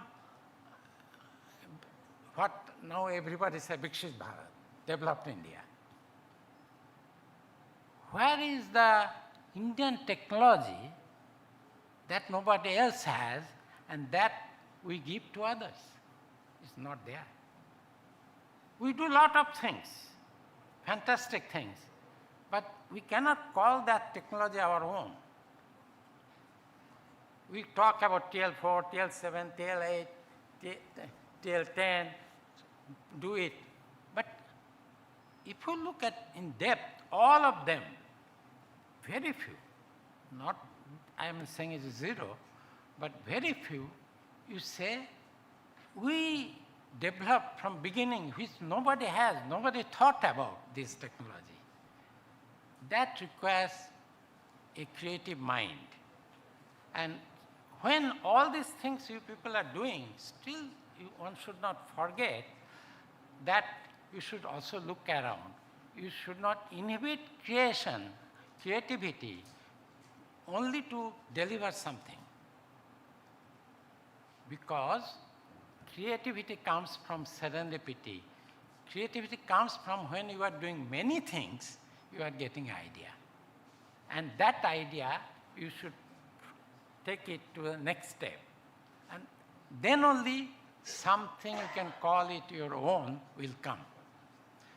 what now everybody says, Viksit Bharat, developed India, where is the Indian technology that nobody else has and that we give to others? It's not there. We do a lot of things, fantastic things, but we cannot call that technology our own. We talk about TL4, TL7, TL8, TL10, do it. But if you look at in depth, all of them, very few, not I am saying it is zero, but very few, you say, we developed from beginning, which nobody has, nobody thought about this technology. That requires a creative mind. And when all these things you people are doing, still one should not forget that you should also look around. You should not inhibit creativity, only to deliver something. Because creativity comes from serendipity. Creativity comes from when you are doing many things, you are getting idea. And that idea, you should take it to the next step. And then only something you can call it your own will come.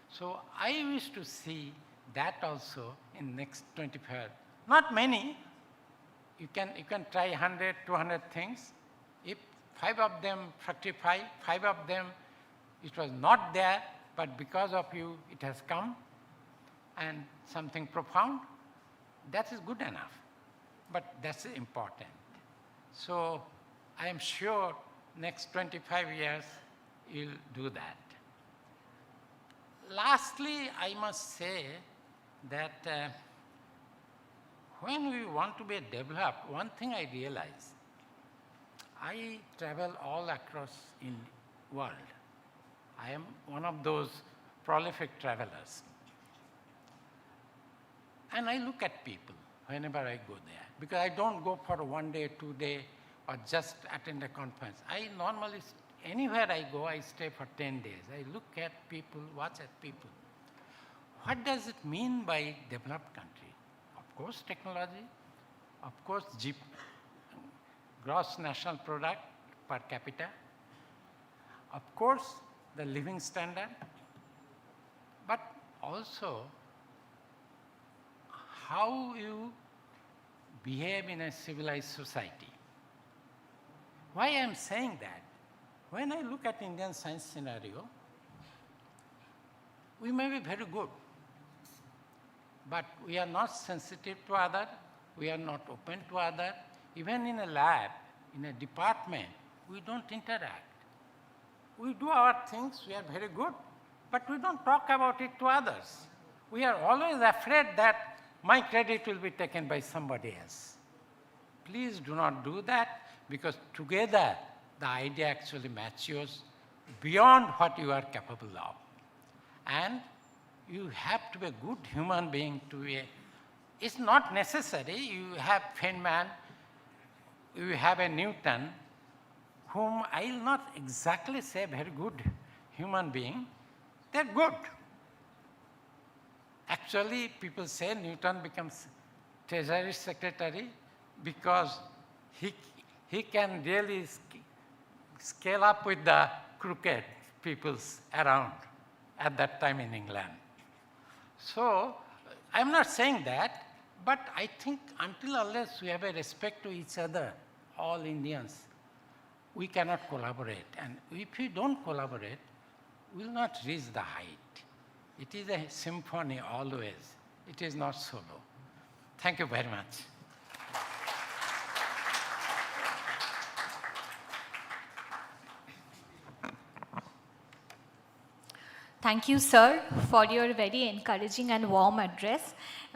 So I wish to see that also in next 25. Not many. You can try 100, 200 things. If 5 of them fructify, 5 of them it was not there, but because of you it has come, and something profound, that is good enough. But that's important. So I am sure next 25 years you'll do that. Lastly, I must say that when we want to be developed, one thing I realize, I travel all across in world. I am one of those prolific travelers. And I look at people whenever I go there, because I don't go for 1 day, 2 day, or just attend a conference. I normally, anywhere I go, I stay for 10 days. I look at people, watch at people. What does it mean by developed country? Of course, technology. Of course, gross national product per capita. Of course, the living standard. But also, how you behave in a civilized society. Why I am saying that? When I look at Indian science scenario, we may be very good, but we are not sensitive to other, we are not open to other. Even in a lab, in a department, we don't interact. We do our things, we are very good, but we don't talk about it to others. We are always afraid that my credit will be taken by somebody else. Please do not do that, because together the idea actually matures beyond what you are capable of. And you have to be a good human being to be it's not necessary. You have Feynman, you have a Newton, whom I will not exactly say very good human being. They're good. Actually, people say Newton becomes Treasury Secretary because he can really scale up with the crooked peoples around at that time in England. So I'm not saying that, but I think until unless we have a respect to each other, all Indians, we cannot collaborate. And if we don't collaborate, we will not reach the height. It is a symphony always. It is not solo. Thank you very much. Thank you, sir, for your very encouraging and warm address.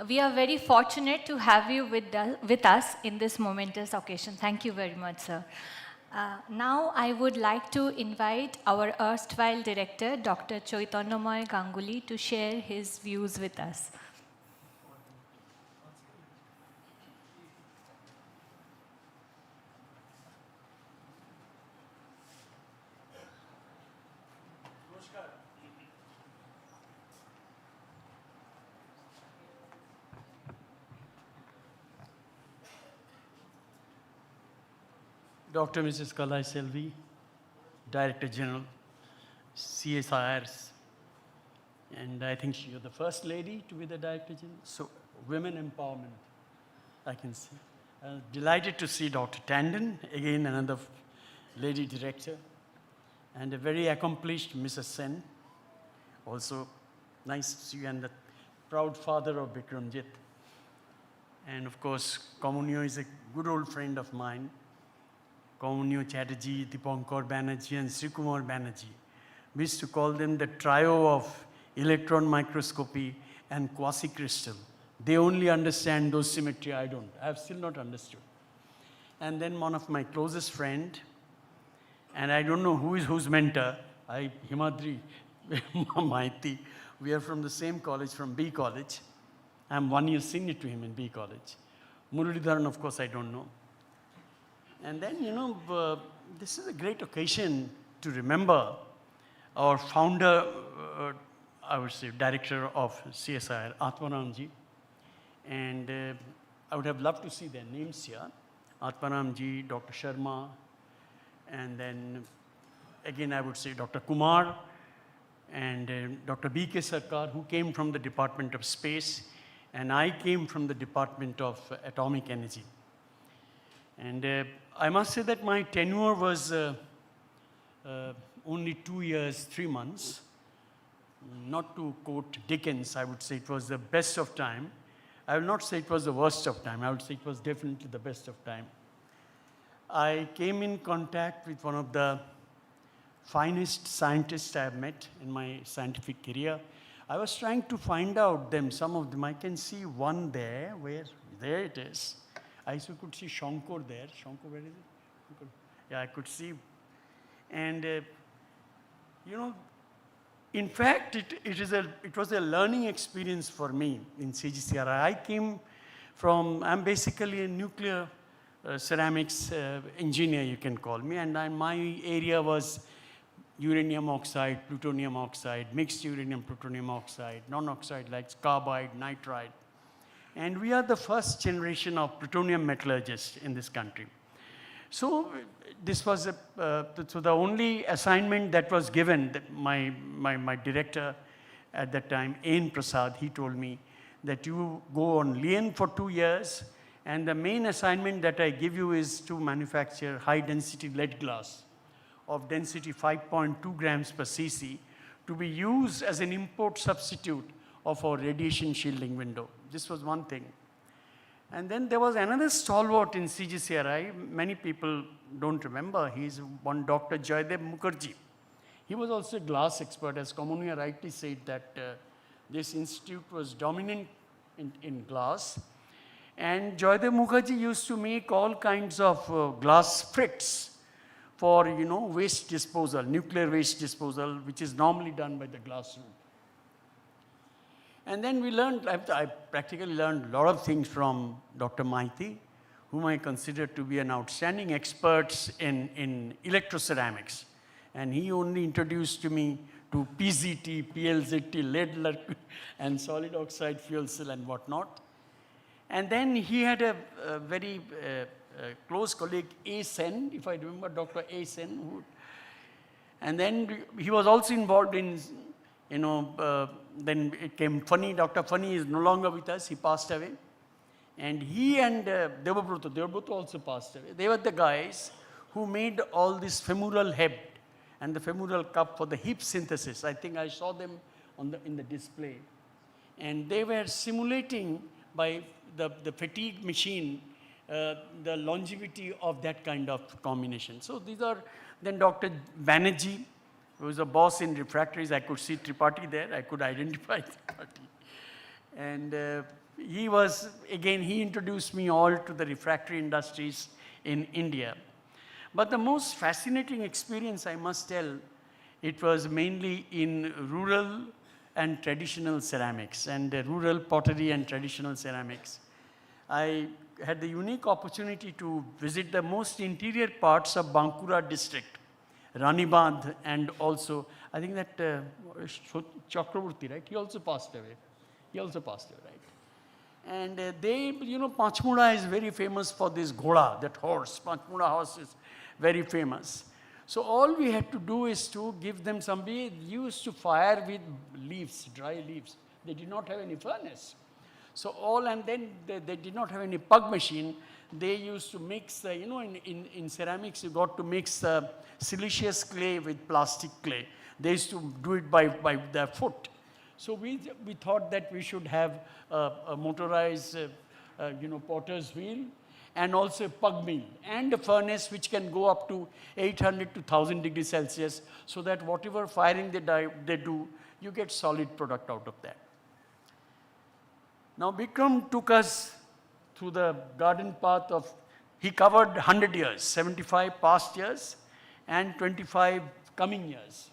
We are very fortunate to have you with us in this momentous occasion. Thank you very much, sir. Now, I would like to invite our erstwhile director, Dr. Chaitanyamay Ganguly, to share his views with us. Dr. Mrs. Kalai Selvi, Director General, CSIRs, and I think you're the first lady to be the Director General. So, women empowerment, I can see. Delighted to see Dr. Tandon, again another lady director, and a very accomplished Mrs. Sen. Also, nice to see you, and the proud father of Bikramjit. And of course, Komunyo is a good old friend of mine. Komunyo Chatterjee, Dipankar Banerjee, and Srikumar Banerjee. We used to call them the trio of electron microscopy and quasi-crystal. They only understand those symmetry, I don't. I have still not understood. And then one of my closest friend, and I don't know who is whose mentor, Himadri Maiti. We are from the same college, from B College. I'm 1 year senior to him in B College. Muralidharan, of course, I don't know. And then, this is a great occasion to remember our founder, I would say, director of CSIR, Atmaramji. And I would have loved to see their names here. Atmaramji, Dr. Sharma, and then again I would say Dr. Kumar, and Dr. B.K. Sarkar, who came from the Department of Space, and I came from the Department of Atomic Energy. And I must say that my tenure was only 2 years, 3 months. Not to quote Dickens, I would say it was the best of time. I will not say it was the worst of time. I would say it was definitely the best of time. I came in contact with one of the finest scientists I have met in my scientific career. I was trying to find out them, some of them. I can see one there, there it is. I also could see Shankar there. Shankar, where is it? Yeah, I could see. And, in fact, it was a learning experience for me in CGCRI. I came from, I'm basically a nuclear ceramics engineer, you can call me, and my area was uranium oxide, plutonium oxide, mixed uranium plutonium oxide, non-oxide like carbide, nitride. And we are the first generation of plutonium metallurgists in this country. So this was so the only assignment that was given, that my director at that time, Ain Prasad, he told me that you go on Lien for 2 years, and the main assignment that I give you is to manufacture high density lead glass of density 5.2 grams per cc to be used as an import substitute of our radiation shielding window. This was one thing. And then there was another stalwart in CGCRI, many people don't remember. He's one Dr. Joydev Mukherjee. He was also a glass expert, as Komunia rightly said that this institute was dominant in glass. And Joydev Mukherjee used to make all kinds of glass frits for, waste disposal, nuclear waste disposal, which is normally done by the glass room. And then we learned, I practically learned a lot of things from Dr. Maiti, whom I consider to be an outstanding expert in electroceramics. And he only introduced to me to PZT, PLZT, lead, and solid oxide fuel cell and whatnot. And then he had a very close colleague A. Sen, if I remember Dr. A. Sen, and then he was also involved in, then it came Funny. Dr. Funny is no longer with us, he passed away. And he and Devabruta also passed away. They were the guys who made all this femoral head and the femoral cup for the hip synthesis. I think I saw them in the display. And they were simulating by the fatigue machine the longevity of that kind of combination. So these are, then Dr. Banerjee, who was a boss in refractories. I could see Tripathi there, I could identify Tripathi. And he was, again, he introduced me all to the refractory industries in India. But the most fascinating experience, I must tell, it was mainly in rural and traditional ceramics, and rural pottery and traditional ceramics. I had the unique opportunity to visit the most interior parts of Bankura district, Ranibandh, and also, I think that Chakraborty, right? He also passed away. Right? And they, Panchmura is very famous for this ghoda, that horse. Panchmura horse is very famous. So all we had to do is to give them somebody used to fire with leaves, dry leaves. They did not have any furnace. So and then they did not have any pug machine. They used to mix, in ceramics you got to mix siliceous clay with plastic clay. They used to do it by their foot. So we thought that we should have a motorized, potter's wheel, and also a pug mill, and a furnace which can go up to 800 to 1000 degrees Celsius, so that whatever firing they do, you get solid product out of that. Now Bikram took us through the garden path of, he covered 100 years, 75 past years and 25 coming years,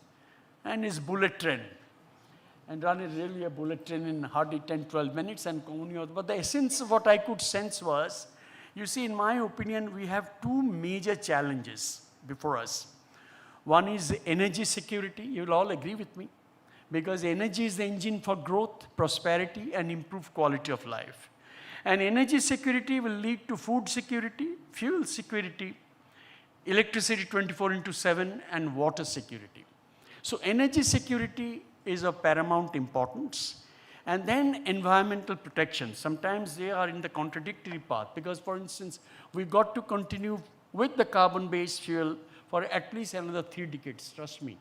and his bullet train. And run really a bullet train in hardly 10-12 minutes and community. But the essence of what I could sense was, you see, in my opinion, we have two major challenges before us. One is energy security. You'll all agree with me, because energy is the engine for growth, prosperity, and improved quality of life. And energy security will lead to food security, fuel security, electricity 24/7, and water security. So energy security is of paramount importance. And then environmental protection. Sometimes they are in the contradictory path, because for instance, we've got to continue with the carbon-based fuel for at least another 3 decades, trust me.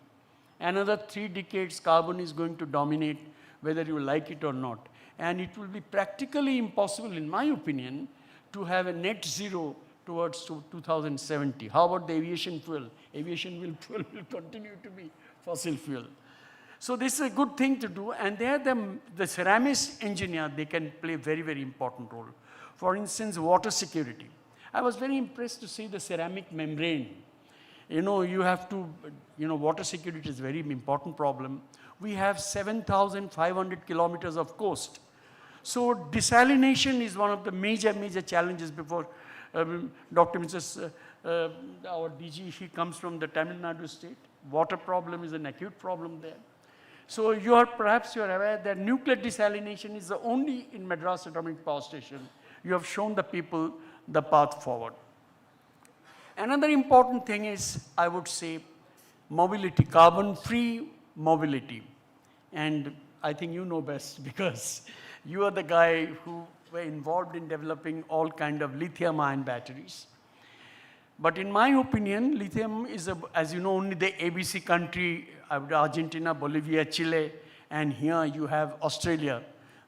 Another 3 decades, carbon is going to dominate whether you like it or not. And it will be practically impossible, in my opinion, to have a net zero towards 2070. How about the aviation fuel? Aviation fuel will continue to be fossil fuel. So this is a good thing to do, and there the ceramics engineer, they can play a very, very important role. For instance, water security. I was very impressed to see the ceramic membrane. You have to, water security is a very important problem. We have 7,500 kilometers of coast. So desalination is one of the major, major challenges before Dr. Mrs. Our DG, he comes from the Tamil Nadu state. Water problem is an acute problem there. So perhaps you are aware that nuclear desalination is the only in Madras Atomic Power Station. You have shown the people the path forward. Another important thing is, I would say, mobility, carbon-free mobility. And I think you know best, because you are the guy who were involved in developing all kind of lithium-ion batteries. But in my opinion, lithium is, as you know, only the ABC country, Argentina, Bolivia, Chile, and here you have Australia.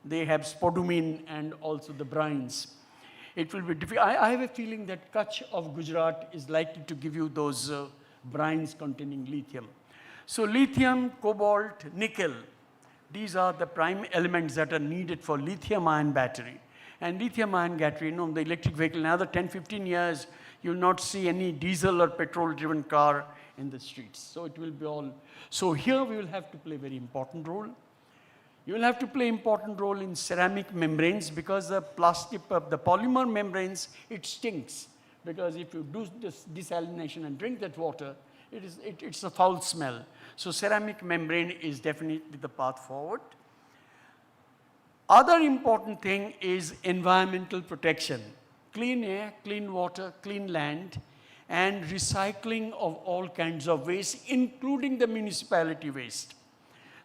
They have spodumene and also the brines. It will be difficult. I have a feeling that Kutch of Gujarat is likely to give you those brines containing lithium. So lithium, cobalt, nickel, these are the prime elements that are needed for lithium-ion battery. And lithium-ion battery, the electric vehicle, in another 10, 15 years, you'll not see any diesel or petrol-driven car in the streets. So it will be all. So here we will have to play a very important role. You will have to play an important role in ceramic membranes, because the polymer membranes, it stinks. Because if you do this desalination and drink that water, it's a foul smell. So ceramic membrane is definitely the path forward. Other important thing is environmental protection. clean air, clean water, clean land, and recycling of all kinds of waste, including the municipality waste.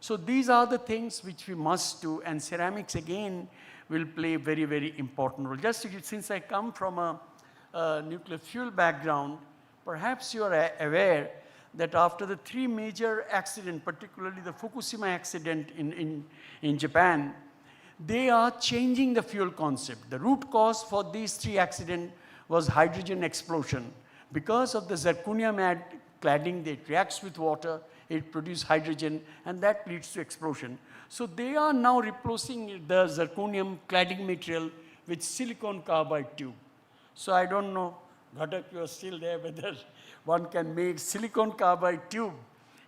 So these are the things which we must do, and ceramics again will play a very, very important role. Just since I come from a nuclear fuel background, perhaps you are aware that after the 3 major accidents, particularly the Fukushima accident in Japan, they are changing the fuel concept. The root cause for these 3 accidents was hydrogen explosion. Because of the zirconium cladding, it reacts with water, it produces hydrogen, and that leads to explosion. So they are now replacing the zirconium cladding material with silicon carbide tube. So I don't know, Ghatak, you are still there, whether one can make silicon carbide tube,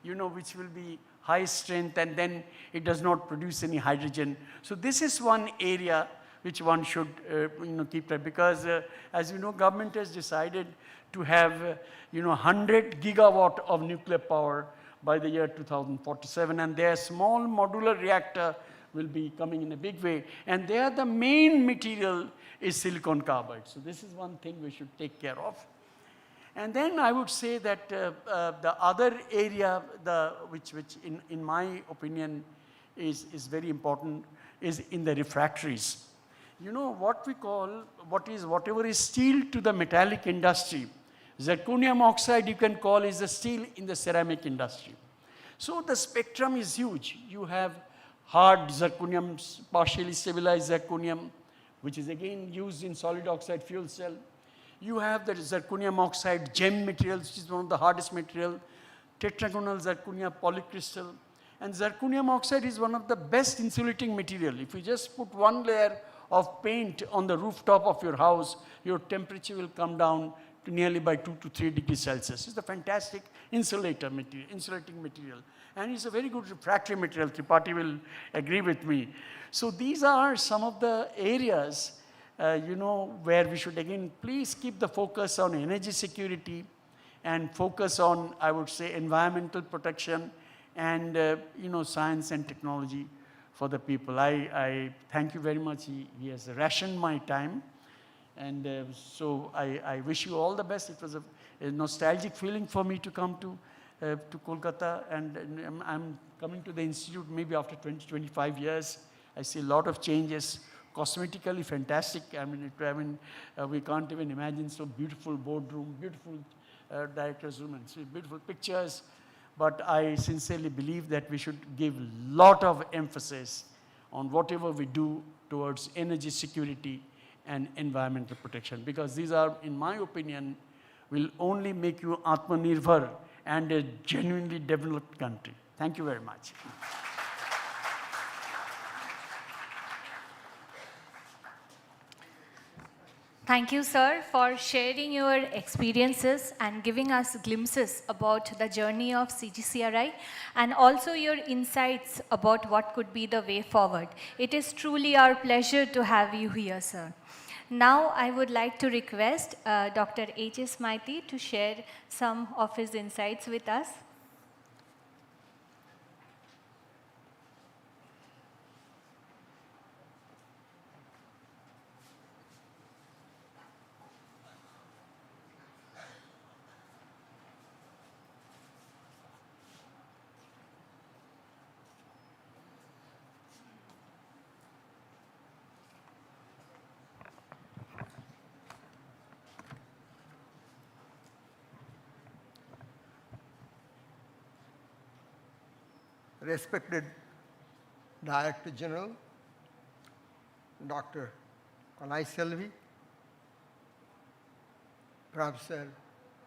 which will be high strength, and then it does not produce any hydrogen. So this is one area which one should keep that, because as you know, government has decided to have 100 gigawatt of nuclear power by the year 2047, and their small modular reactor will be coming in a big way, and there the main material is silicon carbide. So this is one thing we should take care of. And then I would say that the other area which in my opinion is very important is in the refractories. What we call, whatever is steel to the metallic industry, zirconium oxide you can call is the steel in the ceramic industry. So the spectrum is huge. You have hard zirconium, partially stabilized zirconium, which is again used in solid oxide fuel cell. You have the zirconium oxide gem material, which is one of the hardest material, tetragonal zirconia polycrystal. And zirconium oxide is one of the best insulating material. If you just put one layer of paint on the rooftop of your house, your temperature will come down to nearly by 2 to 3 degrees Celsius. It's a fantastic insulating material. And it's a very good refractory material. Tripathi will agree with me. So these are some of the areas where we should again please keep the focus on energy security and focus on, I would say, environmental protection and science and technology for the people. I thank you very much. He has rationed my time. And so I wish you all the best. It was a nostalgic feeling for me to come to Kolkata, and I'm coming to the institute maybe after 20-25 years. I see a lot of changes, cosmetically fantastic. We can't even imagine so beautiful boardroom, beautiful director's room, and so beautiful pictures. But I sincerely believe that we should give a lot of emphasis on whatever we do towards energy security and environmental protection, because these are, in my opinion, will only make you Atmanirbhar and a genuinely developed country. Thank you very much. Thank you, sir, for sharing your experiences and giving us glimpses about the journey of CGCRI and also your insights about what could be the way forward. It is truly our pleasure to have you here, sir. Now, I would like to request Dr. H.S. Maiti to share some of his insights with us. Respected Director General, Dr. Kanai Selvi, Professor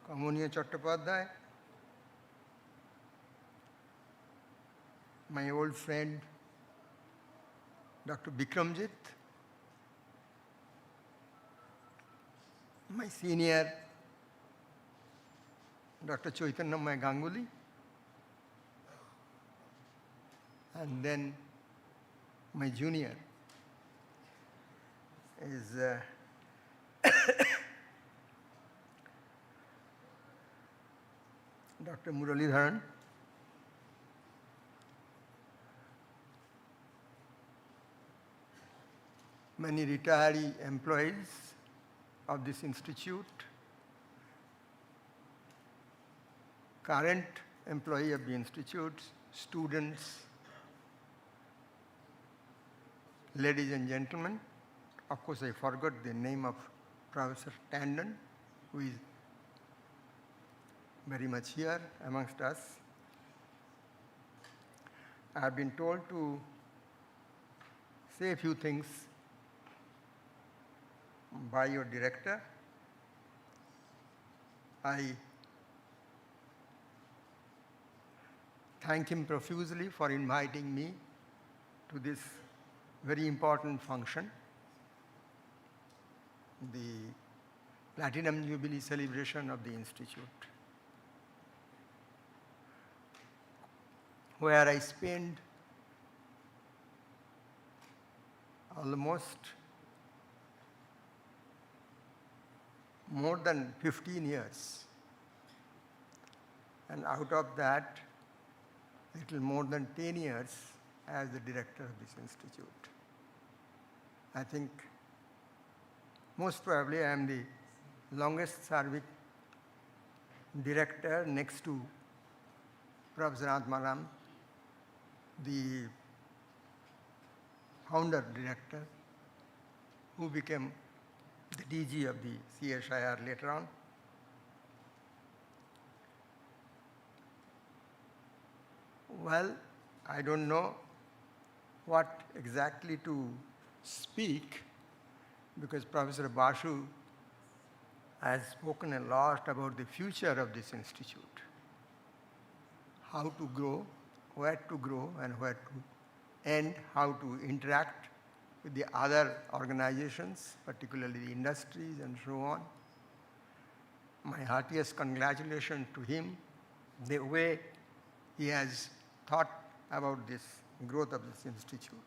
Kamunia Chattopadhyay, my old friend Dr. Bikramjit, my senior Dr. Chaitanyamay Ganguly, and then my junior is Dr. Muralidharan. Many retiree employees, of this institute, current employee of the institute, students, ladies and gentlemen. Of course, I forgot the name of Professor Tandon, who is very much here amongst us. I have been told to say a few things by your director. I thank him profusely for inviting me to this very important function, the Platinum Jubilee celebration of the Institute, where I spent almost more than 15 years, and out of that, little more than 10 years as the director of this institute. I think most probably I am the longest serving director next to Professor Atmaram, the founder director, who became the DG of the CSIR later on. Well, I don't know what exactly to speak, because Professor Basu has spoken a lot about the future of this institute, how to grow, and where to end, how to interact with the other organizations, particularly the industries and so on. My heartiest congratulations to him, the way he has thought about this growth of this institute.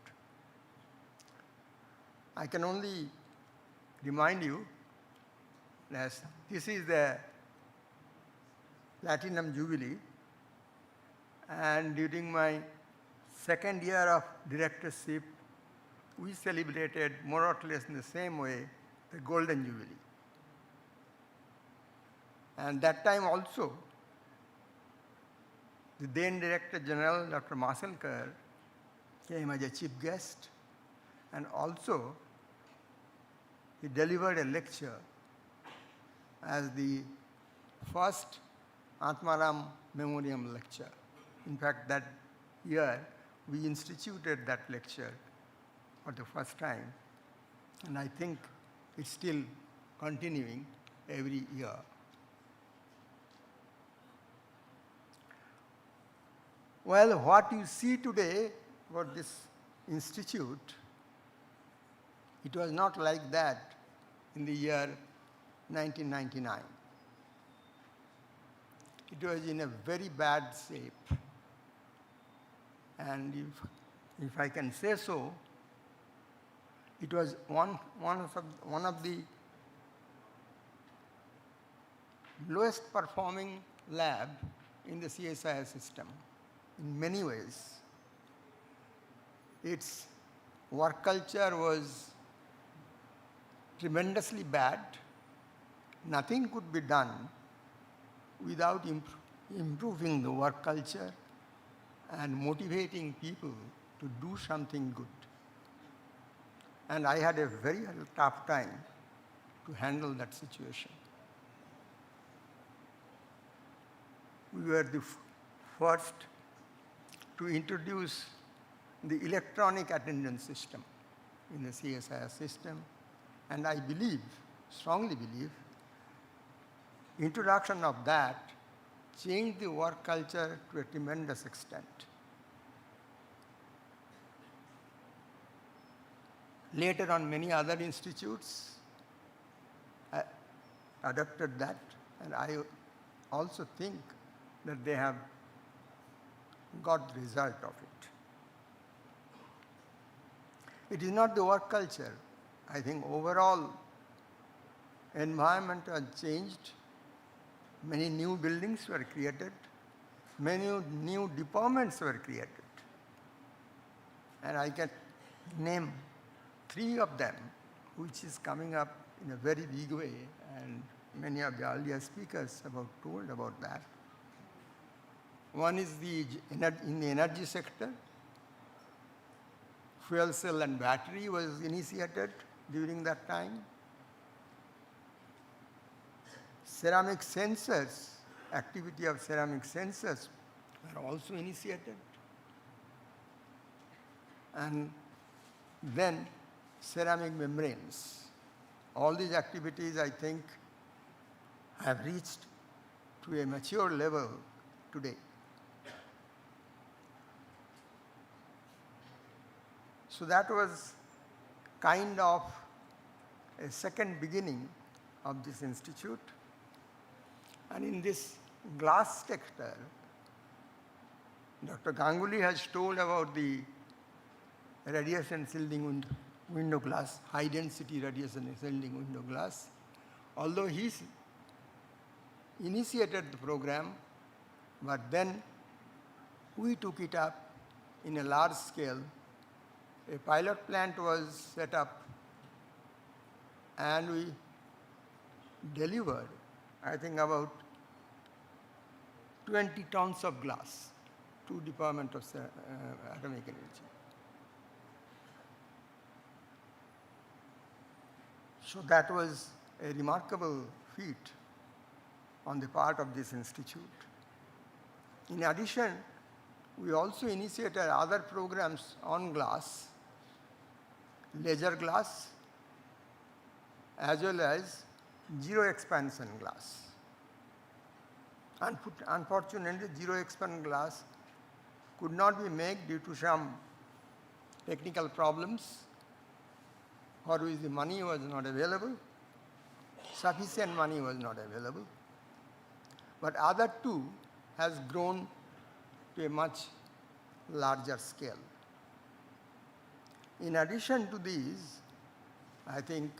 I can only remind you that this is the Platinum Jubilee, and during my second year of directorship, we celebrated more or less in the same way the Golden Jubilee. And that time also, the then Director General, Dr. Maselkar, came as a chief guest, and also he delivered a lecture as the first Atmaram Memoriam lecture. In fact, that year we instituted that lecture for the first time, and I think it's still continuing every year. Well, what you see today about this institute, it was not like that in the year 1999. It was in a very bad shape. And if I can say so, it was one of the lowest performing lab in the CSIR system in many ways. Its work culture was tremendously bad. Nothing could be done without improving the work culture and motivating people to do something good. And I had a very tough time to handle that situation. We were the first to introduce the electronic attendance system in the CSIR system, and I believe, strongly believe, introduction of that changed the work culture to a tremendous extent. Later on, many other institutes adopted that, and I also think that they have got the result of it. It is not the work culture. I think overall environment has changed. Many new buildings were created. Many new departments were created. And I can name 3 of them, which is coming up in a very big way, and many of the earlier speakers have told about that. One is in the energy sector. Fuel cell and battery was initiated during that time. Ceramic sensors, activity of ceramic sensors were also initiated. And then ceramic membranes. All these activities, I think, have reached to a mature level today. So that was kind of a second beginning of this institute. And in this glass sector, Dr. Ganguly has told about the radiation shielding window glass, high density radiation shielding window glass. Although he initiated the program, but then we took it up in a large scale. A pilot plant was set up and we delivered, I think, about 20 tons of glass to Department of Atomic Energy. So that was a remarkable feat on the part of this institute. In addition, we also initiated other programs on glass, laser glass, as well as zero expansion glass. Unfortunately, zero expansion glass could not be made due to some technical problems, for which the money was not available, sufficient money was not available. But other two has grown to a much larger scale. In addition to these, I think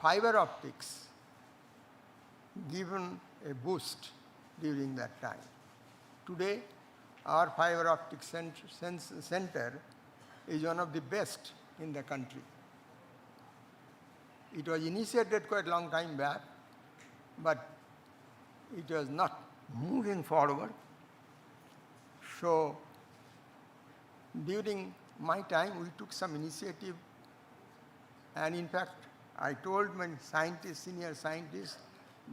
fiber optics given a boost during that time. Today, our fiber optic center is one of the best in the country. It was initiated quite a long time back, but it was not moving forward. So during my time, we took some initiative, and in fact, I told my scientists, senior scientists,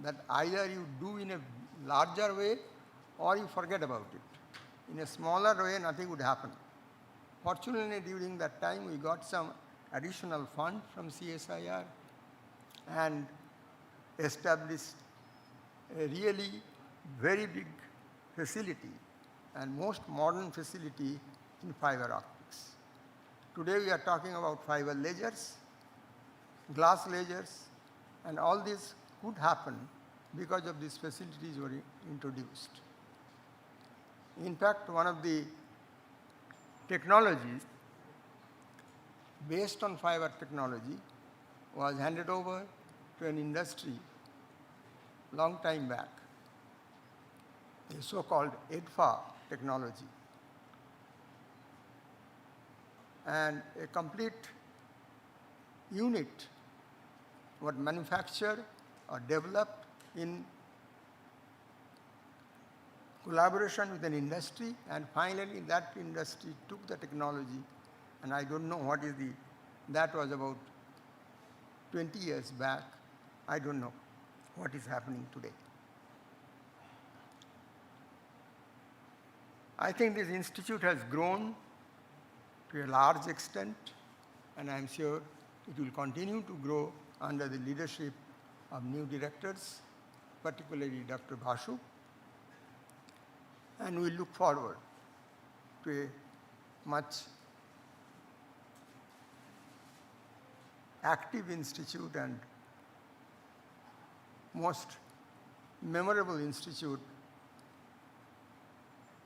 that either you do in a larger way or you forget about it. In a smaller way, nothing would happen. Fortunately, during that time, we got some additional fund from CSIR and established a really very big facility and most modern facility in fiber optics. Today we are talking about fiber lasers, glass lasers, and all this could happen because of these facilities were introduced. In fact, one of the technologies based on fiber technology was handed over to an industry long time back, a so-called EDFA technology. And a complete unit was manufactured or developed in collaboration with an industry, and finally that industry took the technology, and I don't know what is that was about 20 years back. I don't know what is happening today. I think this institute has grown to a large extent, and I am sure it will continue to grow under the leadership of new directors, particularly Dr. Basu. And we look forward to a much active institute and most memorable institute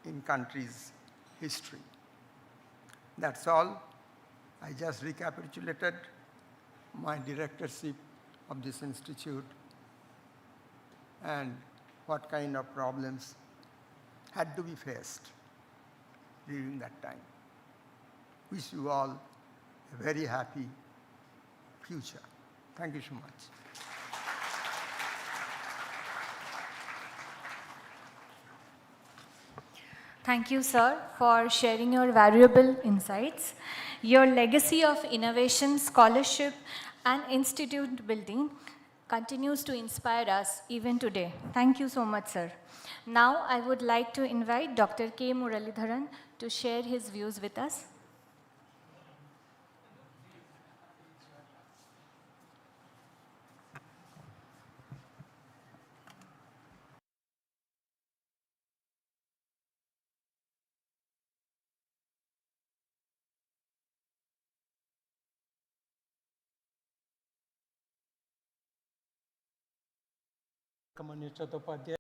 in country's history. That's all. I just recapitulated my directorship of this institute and what kind of problems had to be faced during that time. Wish you all a very happy future. Thank you so much. Thank you, sir, for sharing your valuable insights. Your legacy of innovation, scholarship, and institute building continues to inspire us even today. Thank you so much, sir. Now, I would like to invite Dr. K. Muralidharan to share his views with us. Kamanya Chattopadhyay.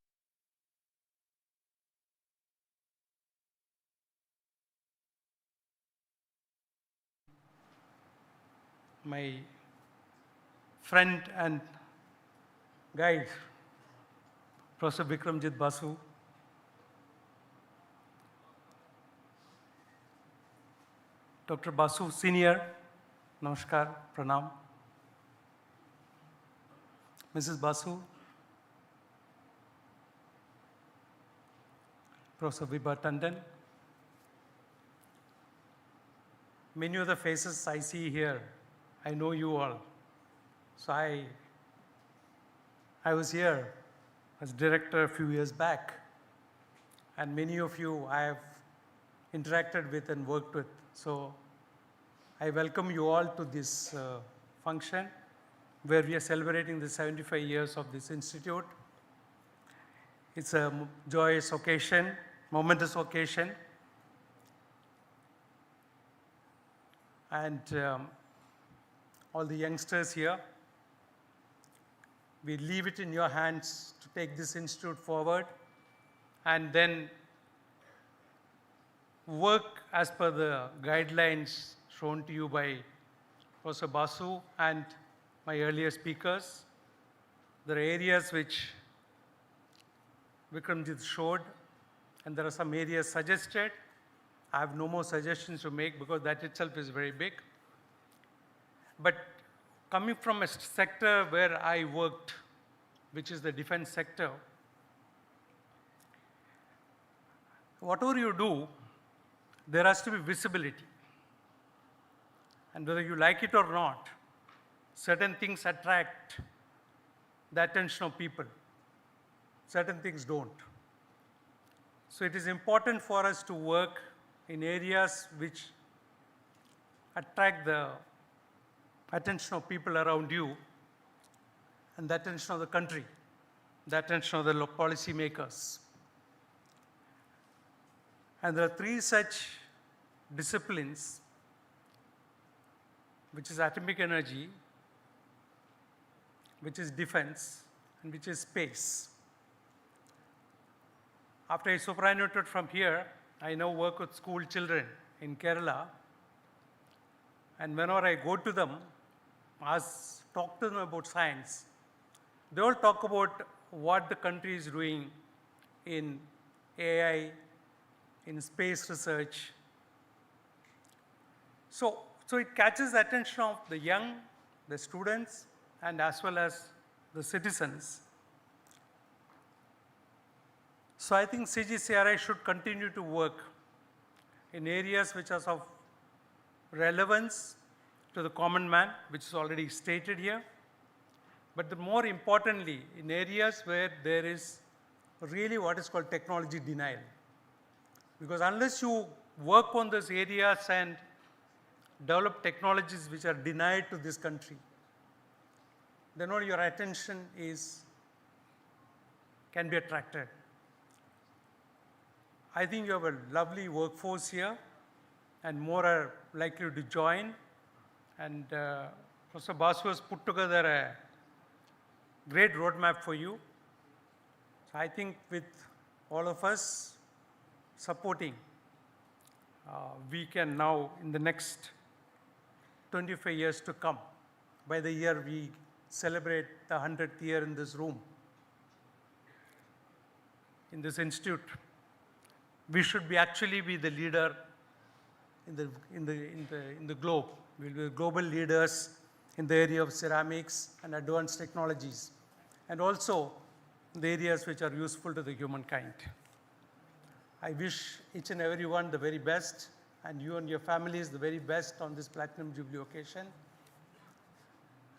My friend and guide, Professor Vikramjit Basu, Dr. Basu Senior, Namaskar, Pranam. Mrs. Basu, Professor Vibha Tandon. Many of the faces I see here, I know you all. So I was here as director a few years back, and many of you I have interacted with and worked with. So I welcome you all to this function where we are celebrating the 75 years of this institute. It's a joyous occasion, momentous occasion. And all the youngsters here, we leave it in your hands to take this institute forward and then work as per the guidelines shown to you by Professor Basu and my earlier speakers. There are areas which Vikramjit showed, and there are some areas suggested. I have no more suggestions to make because that itself is very big. But coming from a sector where I worked, which is the defense sector, whatever you do, there has to be visibility. And whether you like it or not, certain things attract the attention of people. Certain things don't. So it is important for us to work in areas which attract the attention of people around you and the attention of the country, the attention of the policy makers. And there are three such disciplines, which is atomic energy, which is defense, and which is space. After I superannuated from here, I now work with school children in Kerala. And whenever I go to them, talk to them about science, they all talk about what the country is doing in AI, in space research. So it catches the attention of the young, the students, and as well as the citizens. So I think CGCRI should continue to work in areas which are of relevance to the common man, which is already stated here. But more importantly, in areas where there is really what is called technology denial. Because unless you work on those areas and develop technologies which are denied to this country, then all your attention can be attracted. I think you have a lovely workforce here, and more are likely to join. And Professor Basu has put together a great roadmap for you. So I think with all of us supporting, we can now, in the next 25 years to come, by the year we celebrate the 100th year in this room, in this institute, we should actually be the leader in the globe. We'll be global leaders in the area of ceramics and advanced technologies, and also the areas which are useful to the humankind. I wish each and every one the very best, and you and your families the very best on this Platinum Jubilee occasion.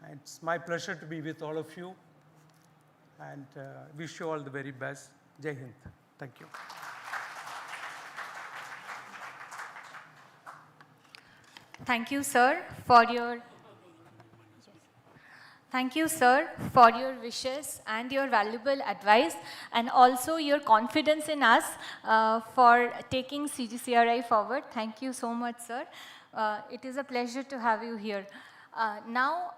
And it's my pleasure to be with all of you, and wish you all the very best. Jai Hind. Thank you. Thank you, sir, for your Thank you, sir, for your wishes and your valuable advice, and also your confidence in us for taking CGCRI forward. Thank you so much, sir. It is a pleasure to have you here. Now,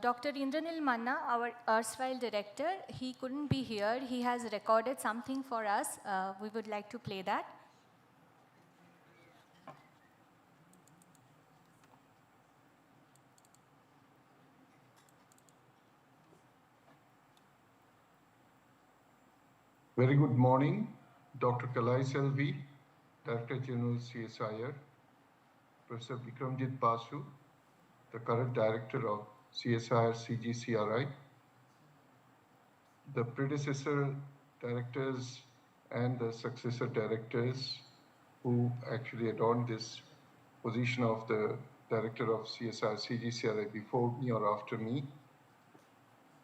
Dr. Indranil Manna, our erstwhile director, he couldn't be here. He has recorded something for us. We would like to play that. Very good morning, Dr. Kalai Selvi, Director General CSIR, Professor Vikramjit Basu, the current Director of CSIR-CGCRI, the predecessor directors and the successor directors who actually adorned this position of the Director of CSIR-CGCRI before me or after me,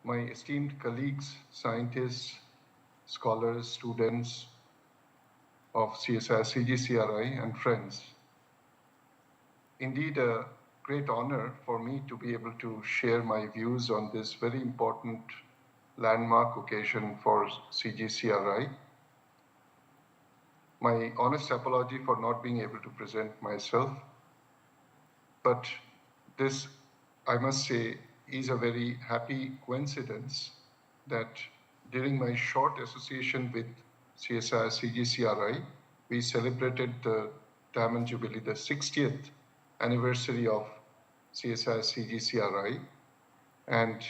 my esteemed colleagues, scientists, scholars, students of CSIR-CGCRI, and friends. Indeed, a great honor for me to be able to share my views on this very important landmark occasion for CGCRI. My honest apology for not being able to present myself, but this, I must say, is a very happy coincidence that during my short association with CSIR-CGCRI, we celebrated the Diamond Jubilee, the 60th anniversary of CSIR-CGCRI. And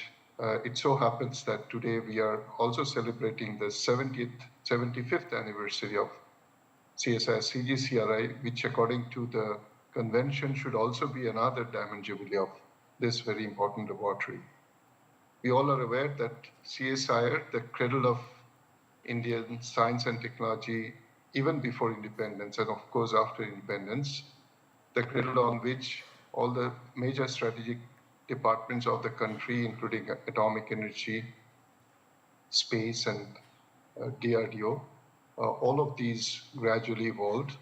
it so happens that today we are also celebrating the 75th anniversary of CSIR-CGCRI, which according to the convention should also be another Diamond Jubilee of this very important laboratory. We all are aware that CSIR, the cradle of Indian science and technology, even before independence and of course after independence, the cradle on which all the major strategic departments of the country, including atomic energy, space, and DRDO, all of these gradually evolved.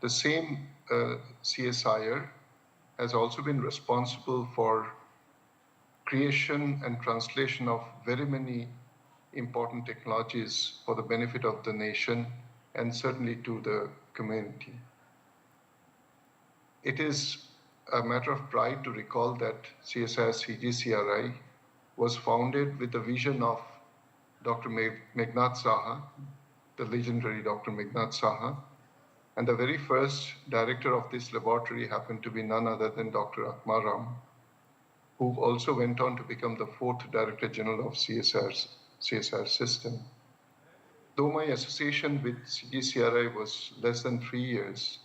The same CSIR has also been responsible for creation and translation of very many important technologies for the benefit of the nation and certainly to the community. It is a matter of pride to recall that CSIR-CGCRI was founded with the vision of Dr. Meghnad Saha, the legendary Dr. Meghnad Saha, and the very first director of this laboratory happened to be none other than Dr. Atmaram, who also went on to become the fourth Director General of CSIR system. Though my association with CGCRI was less than 3 years,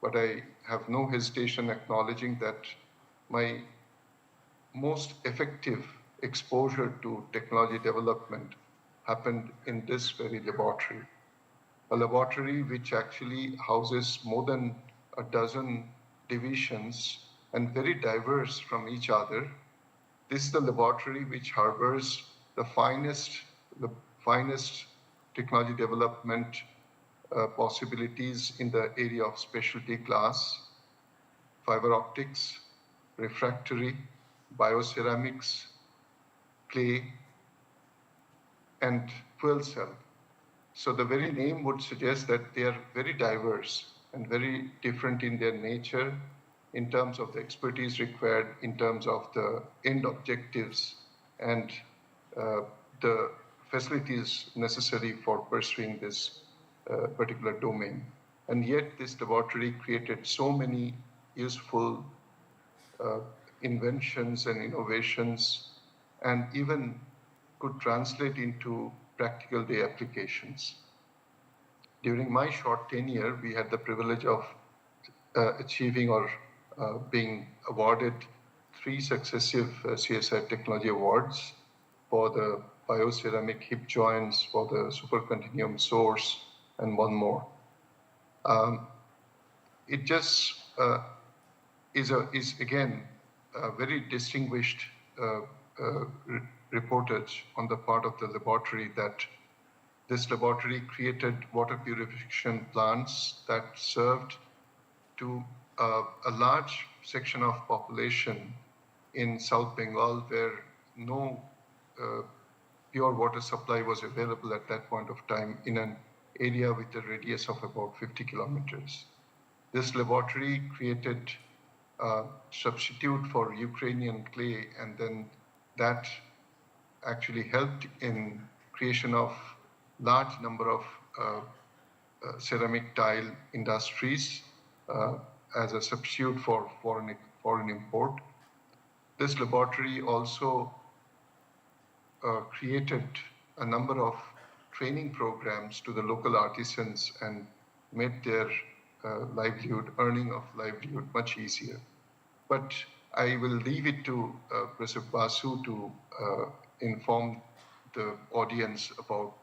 but I have no hesitation acknowledging that my most effective exposure to technology development happened in this very laboratory. A laboratory which actually houses more than a dozen divisions and very diverse from each other. This is the laboratory which harbors the finest technology development possibilities in the area of specialty glass, fiber optics, refractory, bioceramics, clay, and fuel cell. So the very name would suggest that they are very diverse and very different in their nature, in terms of the expertise required, in terms of the end objectives, and the facilities necessary for pursuing this particular domain. And yet this laboratory created so many useful inventions and innovations, and even could translate into practical day applications. During my short tenure, we had the privilege of achieving or being awarded 3 successive CSIR Technology Awards for the bioceramic hip joints, for the supercontinuum source, and one more. It just is again a very distinguished reportage on the part of the laboratory that this laboratory created water purification plants that served to a large section of population in South Bengal where no pure water supply was available at that point of time in an area with a radius of about 50 kilometers. This laboratory created a substitute for Ukrainian clay, and then that actually helped in creation of large number of ceramic tile industries as a substitute for foreign import. This laboratory also created a number of training programs to the local artisans and made their earning of livelihood much easier. But I will leave it to Professor Basu to inform the audience about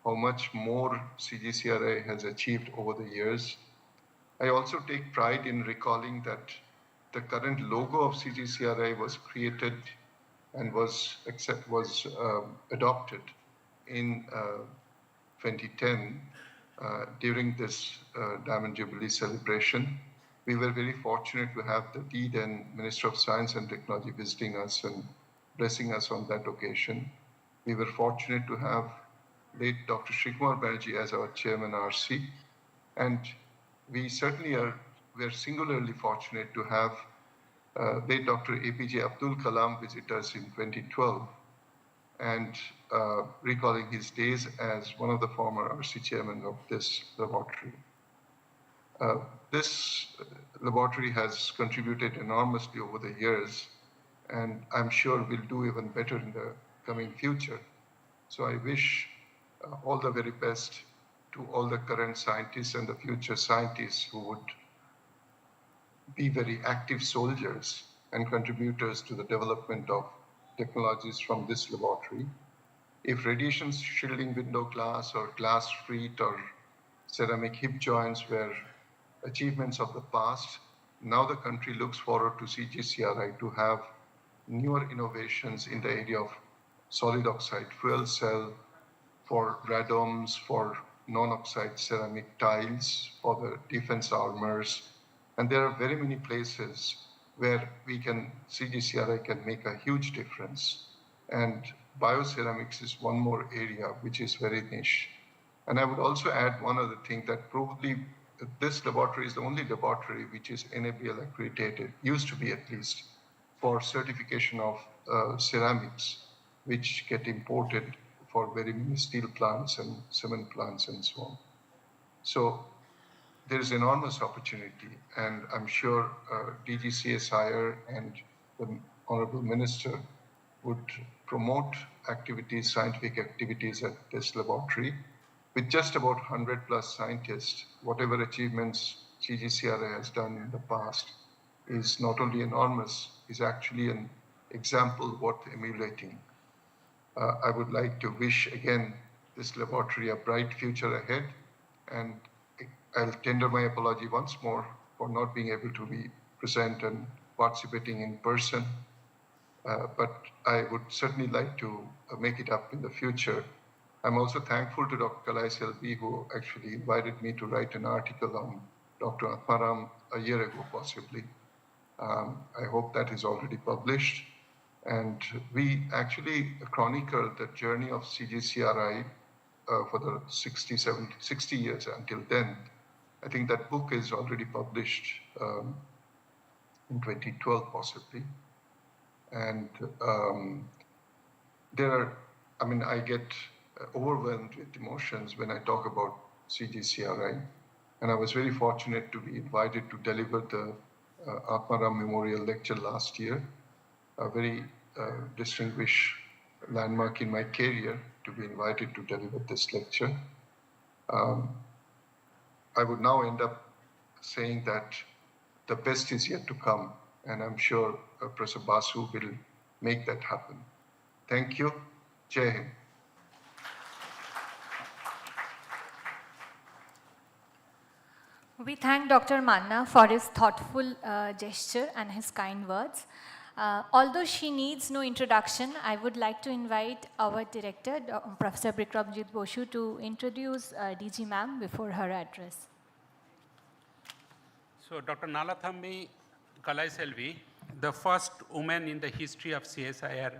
how much more CGCRI has achieved over the years. I also take pride in recalling that the current logo of CGCRI was created and was adopted in 2010 during this Diamond Jubilee celebration. We were very fortunate to have the Dean and Minister of Science and Technology visiting us and blessing us on that occasion. We were fortunate to have late Dr. Srikumar Banerjee as our chairman RC, and we certainly we're singularly fortunate to have late Dr. APJ Abdul Kalam visit us in 2012 and recalling his days as one of the former RC chairmen of this laboratory. This laboratory has contributed enormously over the years, and I'm sure we'll do even better in the coming future. So I wish all the very best to all the current scientists and the future scientists who would be very active soldiers and contributors to the development of technologies from this laboratory. If radiation shielding window glass or glass sheet or ceramic hip joints were achievements of the past, now the country looks forward to CGCRI to have newer innovations in the area of solid oxide fuel cell, for radomes, for non-oxide ceramic tiles, for the defense armors. And there are very many places where CGCRI can make a huge difference. And bioceramics is one more area which is very niche. And I would also add one other thing, that probably this laboratory is the only laboratory which is NABL accredited, used to be at least, for certification of ceramics, which get imported for very many steel plants and cement plants and so on. So there is enormous opportunity, and I'm sure DG CSIR and the Honorable Minister would promote activities, scientific activities at this laboratory. With just about 100 plus scientists, whatever achievements CGCRI has done in the past is not only enormous, is actually an example worth emulating. I would like to wish again this laboratory a bright future ahead, and I'll tender my apology once more for not being able to be present and participating in person. But I would certainly like to make it up in the future. I'm also thankful to Dr. Kalai Selvi, who actually invited me to write an article on Dr. Atmaram a year ago, possibly. I hope that is already published. And we actually chronicled the journey of CGCRI for the 60 years until then. I think that book is already published in 2012, possibly. And I get overwhelmed with emotions when I talk about CGCRI. And I was very fortunate to be invited to deliver the Atmaram Memorial Lecture last year, a very distinguished landmark in my career to be invited to deliver this lecture. I would now end up saying that the best is yet to come, and I'm sure Professor Basu will make that happen. Thank you. Jai Hind. We thank Dr. Manna for his thoughtful gesture and his kind words. Although she needs no introduction, I would like to invite our director, Professor Bikramjit Bosu, to introduce DG ma'am before her address. So Dr. Nalathambi Kalaiselvi, the first woman in the history of CSIR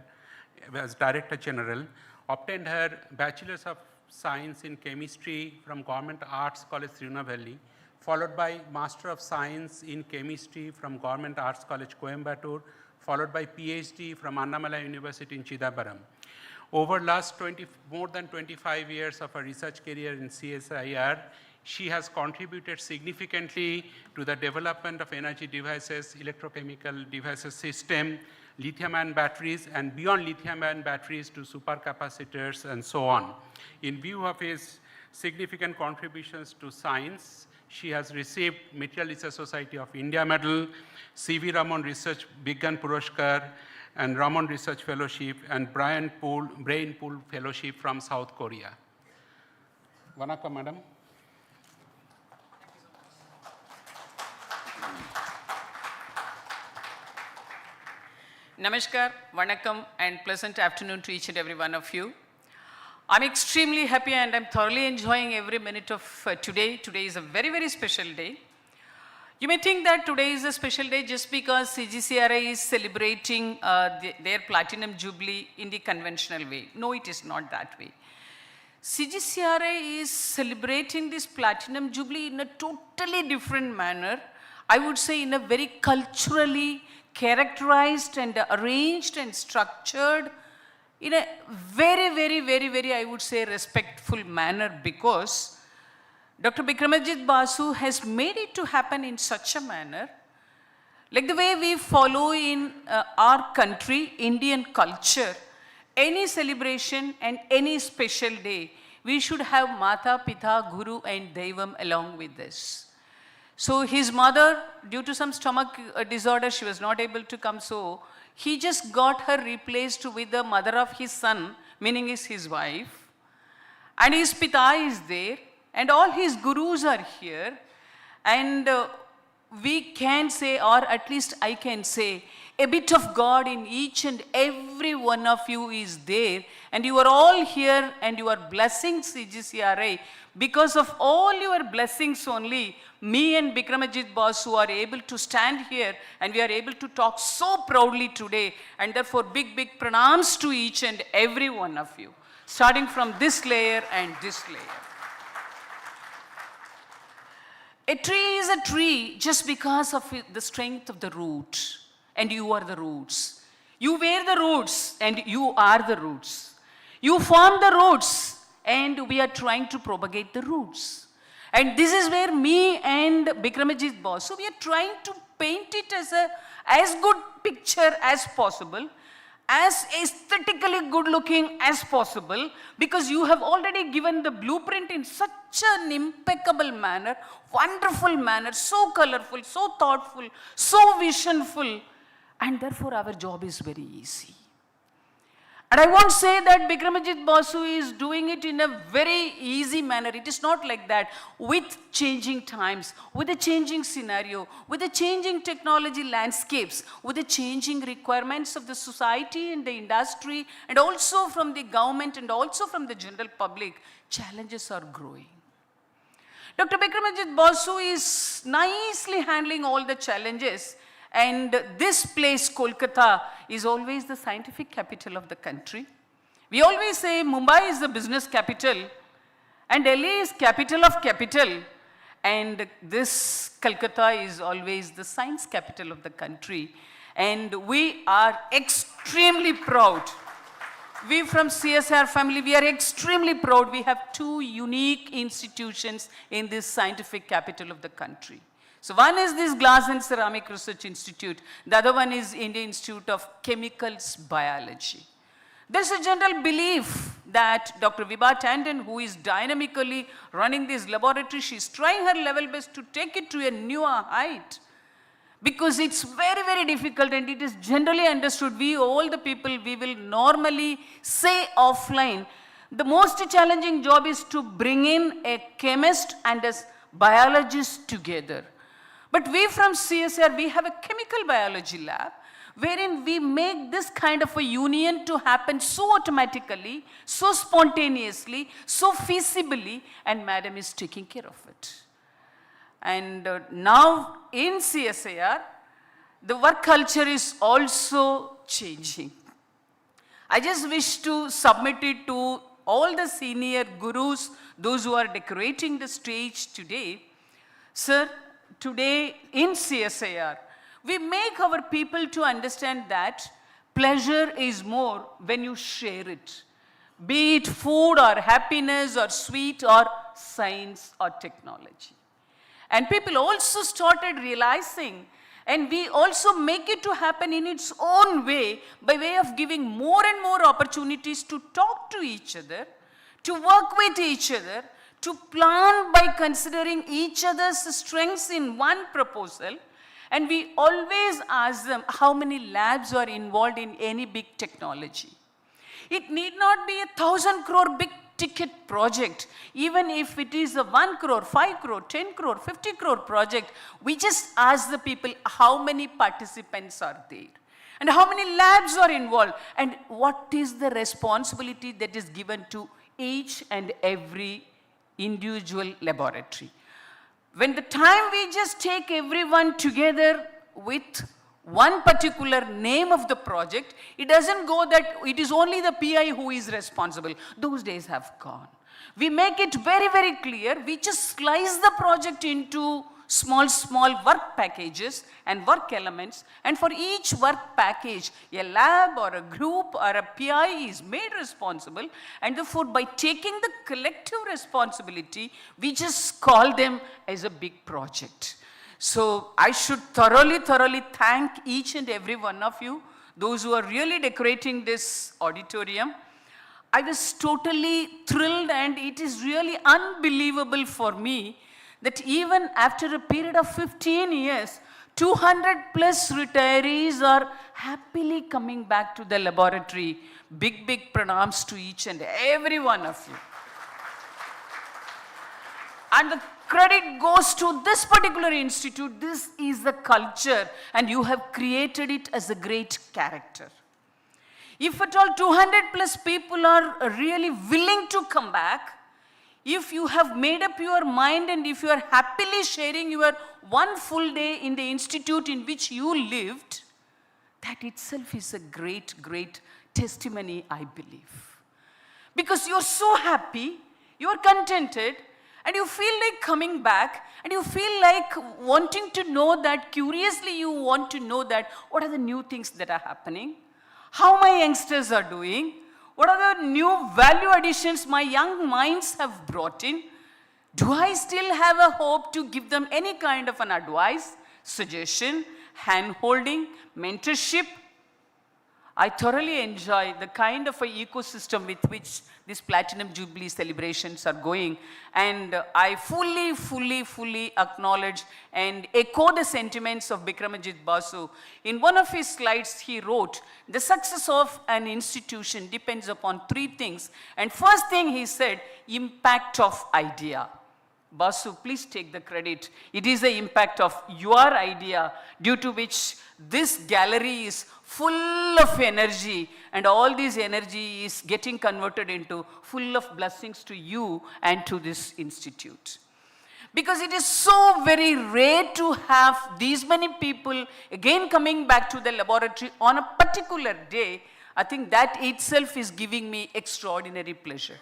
as Director General, obtained her Bachelor's of Science in Chemistry from Government Arts College, Tirunelveli, followed by Master of Science in Chemistry from Government Arts College, Coimbatore, followed by PhD from Annamalai University in Chidambaram. Over last more than 25 years of her research career in CSIR, she has contributed significantly to the development of energy devices, electrochemical devices system, lithium-ion batteries, and beyond lithium-ion batteries to supercapacitors and so on. In view of his significant contributions to science, she has received Material Research Society of India Medal, C.V. Raman Research Bigyan Puraskar, and Raman Research Fellowship, and Brain Pool Fellowship from South Korea. Vanakkam, madam. Namaskar, Vanakkam, and pleasant afternoon to each and every one of you. I'm extremely happy and I'm thoroughly enjoying every minute of today. Today is a very, very special day. You may think that today is a special day just because CGCRI is celebrating their Platinum Jubilee in the conventional way. No, it is not that way. CGCRI is celebrating this Platinum Jubilee in a totally different manner. I would say in a very culturally characterized and arranged and structured in a very, I would say, respectful manner, because Dr. Bikramjit Basu has made it to happen in such a manner, like the way we follow in our country, Indian culture, any celebration and any special day, we should have Mata, Pita, Guru and Daivam along with this. So his mother, due to some stomach disorder, she was not able to come, so he just got her replaced with the mother of his son, meaning is his wife. And his Pita is there, and all his gurus are here. And we can say, or at least I can say, a bit of God in each and every one of you is there. And you are all here and you are blessing CGCRI. Because of all your blessings only, me and Bikramjit Basu are able to stand here and we are able to talk so proudly today. And therefore, big pranams to each and every one of you, starting from this layer and this layer. A tree is a tree just because of the strength of the root. And you are the roots. You wear the roots and you are the roots. You form the roots and we are trying to propagate the roots. And this is where me and Bikramjit Basu, we are trying to paint it as good picture as possible, as aesthetically good looking as possible, because you have already given the blueprint in such an impeccable manner, wonderful manner, so colorful, so thoughtful, so visionful, and therefore our job is very easy. And I won't say that Bikramjit Basu is doing it in a very easy manner. It is not like that. With changing times, with the changing scenario, with the changing technology landscapes, with the changing requirements of the society and the industry, and also from the government and also from the general public, challenges are growing. Dr. Bikramjit Basu is nicely handling all the challenges. And this place, Kolkata, is always the scientific capital of the country. We always say Mumbai is the business capital and Delhi is capital of capital. And this Kolkata is always the science capital of the country. And we are extremely proud. We from CSIR family, we are extremely proud. We have two unique institutions in this scientific capital of the country. So one is this Glass and Ceramic Research Institute. The other one is Indian Institute of Chemicals Biology. There's a general belief that Dr. Vibha Tandon, who is dynamically running this laboratory, she's trying her level best to take it to a newer height. Because it's very, very difficult and it is generally understood. We, all the people, we will normally say offline, the most challenging job is to bring in a chemist and a biologist together. But we from CSIR, we have a chemical biology lab wherein we make this kind of a union to happen so automatically, so spontaneously, so feasibly, and madam is taking care of it. And now in CSIR, the work culture is also changing. I just wish to submit it to all the senior gurus, those who are decorating the stage today. Sir, today in CSIR, we make our people to understand that pleasure is more when you share it. Be it food or happiness or sweet or science or technology. And people also started realizing, and we also make it to happen in its own way by way of giving more and more opportunities to talk to each other, to work with each other, to plan by considering each other's strengths in one proposal. And we always ask them how many labs are involved in any big technology. It need not be 1,000 crore big ticket project. Even if it is a 1 crore, 5 crore, 10 crore, 50 crore project, we just ask the people how many participants are there and how many labs are involved and what is the responsibility that is given to each and every individual laboratory. When the time we just take everyone together with one particular name of the project, it doesn't go that it is only the PI who is responsible. Those days have gone. We make it very, very clear. We just slice the project into small, small work packages and work elements. And for each work package, a lab or a group or a PI is made responsible. And therefore, by taking the collective responsibility, we just call them as a big project. So I should thoroughly thank each and every one of you, those who are really decorating this auditorium. I was totally thrilled, and it is really unbelievable for me that even after a period of 15 years, 200 plus retirees are happily coming back to the laboratory. Big, big pranams to each and every one of you. And the credit goes to this particular institute. This is the culture, and you have created it as a great character. If at all 200 plus people are really willing to come back, if you have made up your mind and if you are happily sharing your one full day in the institute in which you lived, that itself is a great, great testimony, I believe. Because you're so happy, you're contented, and you feel like coming back, and you feel like wanting to know that, curiously you want to know that, what are the new things that are happening? How my youngsters are doing? What are the new value additions my young minds have brought in? Do I still have a hope to give them any kind of an advice, suggestion, hand-holding, mentorship? I thoroughly enjoy the kind of an ecosystem with which these Platinum Jubilee celebrations are going, and I fully acknowledge and echo the sentiments of Bikramajit Basu. In one of his slides, he wrote, the success of an institution depends upon three things, and first thing he said, impact of idea. Basu, please take the credit. It is the impact of your idea due to which this gallery is full of energy, and all this energy is getting converted into full of blessings to you and to this institute. Because it is so very rare to have these many people again coming back to the laboratory on a particular day. I think that itself is giving me extraordinary pleasure.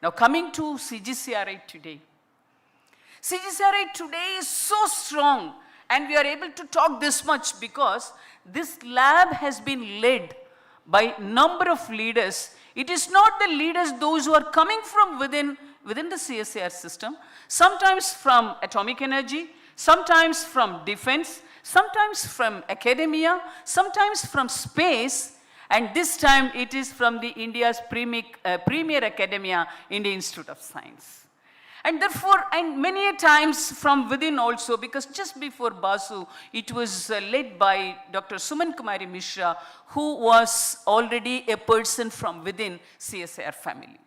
Now coming to CGCRI today. CGCRI today is so strong, and we are able to talk this much because this lab has been led by number of leaders. It is not the leaders, those who are coming from within the CSIR system, sometimes from atomic energy, sometimes from defense, sometimes from academia, sometimes from space, and this time it is from the India's premier academia, Indian Institute of Science. And therefore, and many a times from within also, because just before Basu, it was led by Dr. Suman Kumari Mishra, who was already a person from within CSIR family.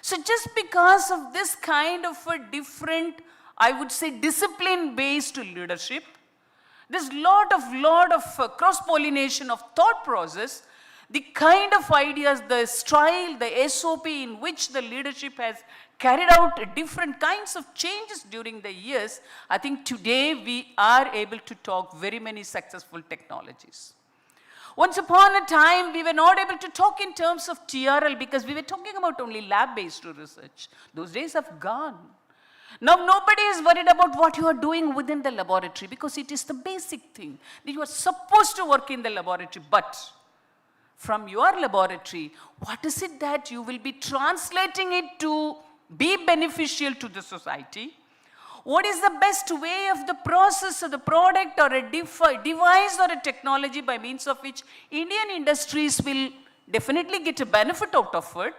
So just because of this kind of a different, I would say, discipline-based leadership, this lot of cross-pollination of thought process, the kind of ideas, the style, the SOP in which the leadership has carried out different kinds of changes during the years, I think today we are able to talk very many successful technologies. Once upon a time, we were not able to talk in terms of TRL because we were talking about only lab-based research. Those days have gone. Now nobody is worried about what you are doing within the laboratory because it is the basic thing that you are supposed to work in the laboratory. But from your laboratory, what is it that you will be translating it to be beneficial to the society? What is the best way of the process or the product or a device or a technology by means of which Indian industries will definitely get a benefit out of it?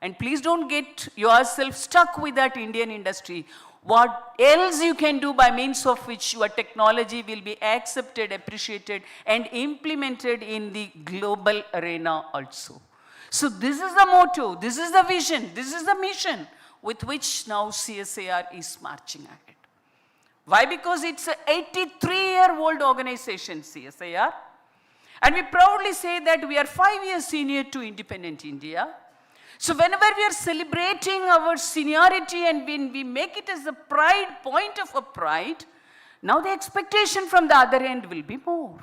And please don't get yourself stuck with that Indian industry. What else you can do by means of which your technology will be accepted, appreciated, and implemented in the global arena also. So this is the motto, this is the vision, this is the mission with which now CSIR is marching ahead. Why? Because it's an 83-year-old organization, CSIR. And we proudly say that we are 5 years senior to independent India. So whenever we are celebrating our seniority and when we make it as a pride, point of a pride, now the expectation from the other end will be more.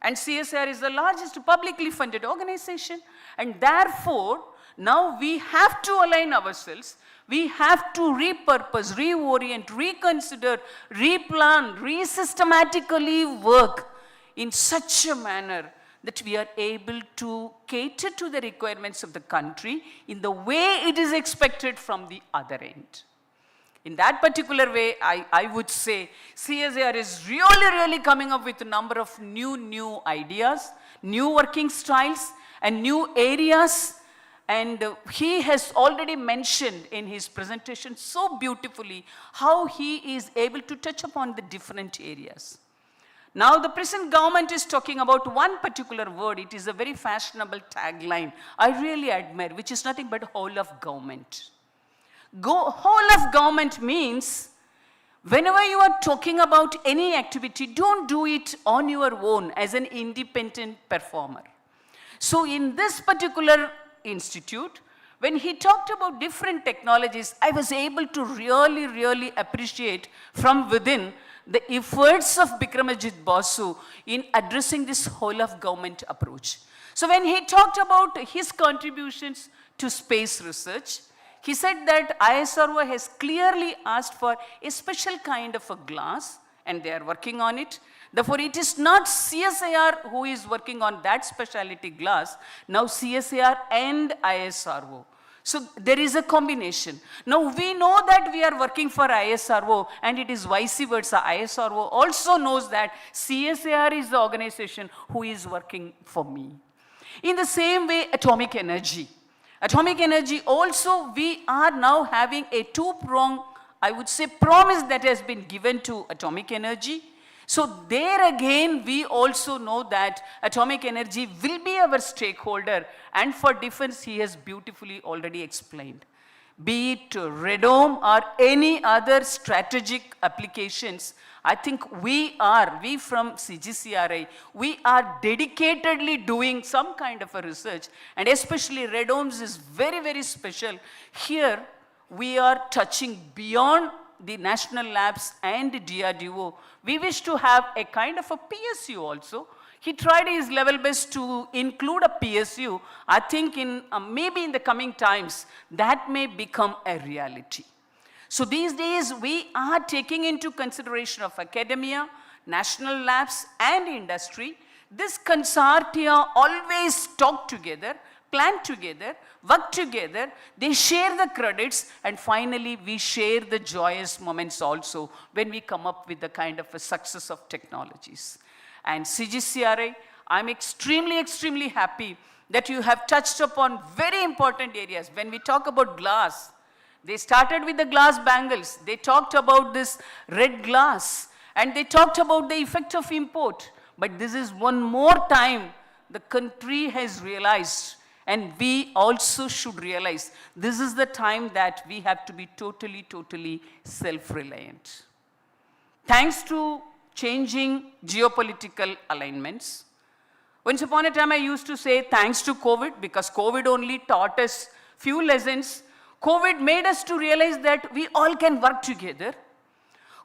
And CSIR is the largest publicly funded organization, and therefore, now we have to align ourselves, we have to repurpose, reorient, reconsider, replan, re-systematically work in such a manner that we are able to cater to the requirements of the country in the way it is expected from the other end. In that particular way, I would say CSIR is really coming up with a number of new ideas, new working styles, and new areas. And he has already mentioned in his presentation so beautifully how he is able to touch upon the different areas. Now the present government is talking about one particular word. It is a very fashionable tagline I really admire, which is nothing but whole of government. Whole of government means whenever you are talking about any activity, don't do it on your own as an independent performer. So in this particular institute, when he talked about different technologies, I was able to really appreciate from within the efforts of Bikramajit Basu in addressing this whole of government approach. So when he talked about his contributions to space research, he said that ISRO has clearly asked for a special kind of a glass and they are working on it. Therefore, it is not CSIR who is working on that specialty glass, now CSIR and ISRO. So there is a combination. Now we know that we are working for ISRO and it is vice versa. ISRO also knows that CSIR is the organization who is working for me. In the same way, atomic energy. Atomic energy also, we are now having a two-pronged, I would say, promise that has been given to atomic energy. So there again, we also know that atomic energy will be our stakeholder, and for defense, he has beautifully already explained. Be it radome or any other strategic applications, I think we from CGCRI, we are dedicatedly doing some kind of a research, and especially radomes is very special. Here, we are touching beyond the national labs and DRDO. We wish to have a kind of a PSU also. He tried his level best to include a PSU. I think in maybe in the coming times, that may become a reality. So these days, we are taking into consideration of academia, national labs, and industry. This consortia always talk together, plan together, work together, they share the credits, and finally we share the joyous moments also when we come up with the kind of a success of technologies. And CGCRI, I'm extremely happy that you have touched upon very important areas. When we talk about glass, They started with the glass bangles. They talked about this red glass. And they talked about the effect of import. But this is one more time the country has realized, and we also should realize, this is the time that we have to be totally self-reliant. Thanks to changing geopolitical alignments. Once upon a time I used to say thanks to COVID, because COVID only taught us few lessons. COVID made us to realize that we all can work together.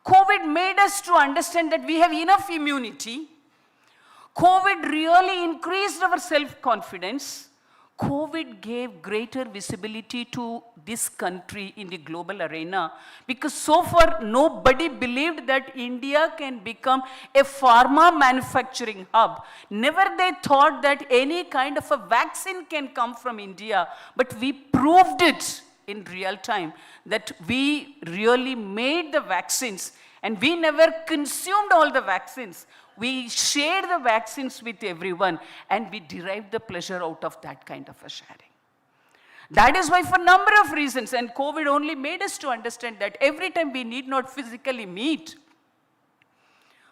COVID made us to understand that we have enough immunity. COVID really increased our self-confidence. COVID gave greater visibility to this country in the global arena, because so far nobody believed that India can become a pharma manufacturing hub. Never they thought that any kind of a vaccine can come from India, but we proved it in real time that we really made the vaccines, and we never consumed all the vaccines. We shared the vaccines with everyone, and we derived the pleasure out of that kind of a sharing. That is why, for a number of reasons, and COVID only made us to understand that every time we need not physically meet,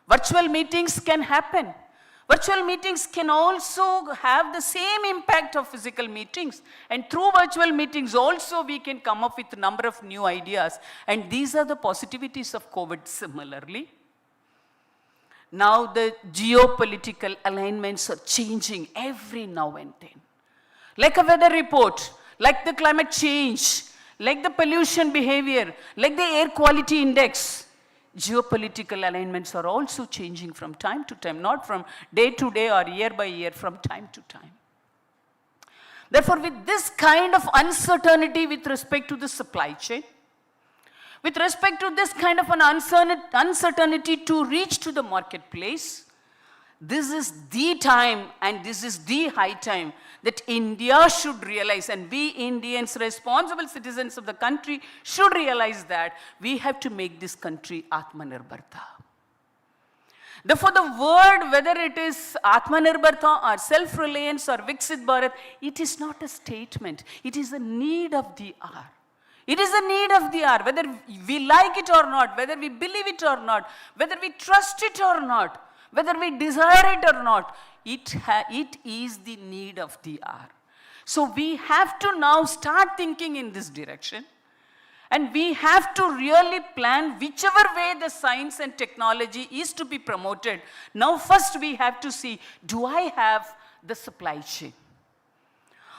virtual meetings can happen. Virtual meetings can also have the same impact of physical meetings. And through virtual meetings also we can come up with a number of new ideas. And these are the positivities of COVID similarly. Now the geopolitical alignments are changing every now and then. Like a weather report, like the climate change, like the pollution behavior, like the air quality index. Geopolitical alignments are also changing from time to time, not from day to day or year by year, from time to time. Therefore, with this kind of uncertainty with respect to the supply chain, with respect to this kind of an uncertainty to reach to the marketplace, this is the time and this is the high time that India should realize, and we Indians, responsible citizens of the country, should realize that we have to make this country Atmanirbharta. Therefore, the word, whether it is Atmanirbharta or self-reliance or Viksit Bharat, it is not a statement. It is a need of the hour. It is a need of the hour, whether we like it or not, whether we believe it or not, whether we trust it or not, whether we desire it or not, it is the need of the hour. So we have to now start thinking in this direction, and we have to really plan whichever way the science and technology is to be promoted. Now first we have to see, do I have the supply chain?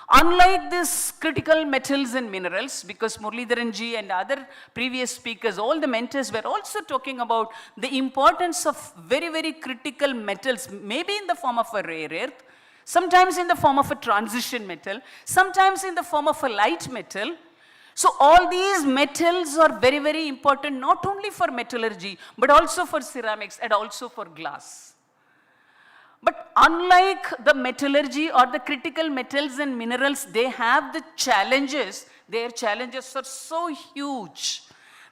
Unlike this critical metals and minerals, because Muralidharan ji and other previous speakers, all the mentors were also talking about the importance of very, very critical metals, maybe in the form of a rare earth, sometimes in the form of a transition metal, sometimes in the form of a light metal. So all these metals are very, very important, not only for metallurgy, but also for ceramics and also for glass. But unlike the metallurgy or the critical metals and minerals, they have the challenges. Their challenges are so huge.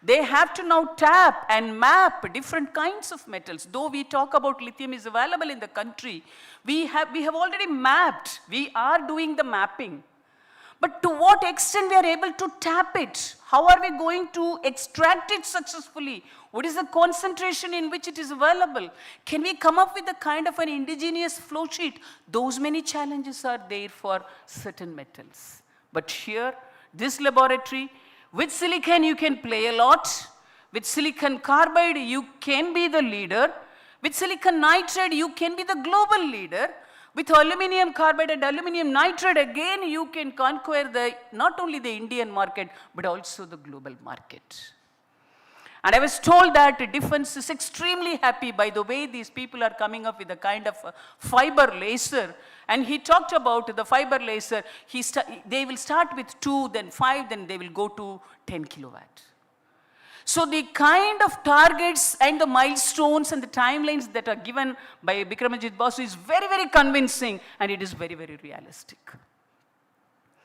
They have to now tap and map different kinds of metals. Though we talk about lithium is available in the country, we have already mapped. We are doing the mapping. But to what extent we are able to tap it? How are we going to extract it successfully? What is the concentration in which it is available? Can we come up with a kind of an indigenous flow sheet? Those many challenges are there for certain metals. But here, this laboratory, with silicon you can play a lot. With silicon carbide you can be the leader. With silicon nitride you can be the global leader. With aluminum carbide and aluminum nitride, again, you can conquer not only the Indian market, but also the global market. And I was told that defense is extremely happy by the way these people are coming up with a kind of a fiber laser. And he talked about the fiber laser. They will start with 2, then 5, then they will go to 10 kilowatt. So the kind of targets and the milestones and the timelines that are given by Bikramajit Basu is very, very convincing, and it is very, very realistic.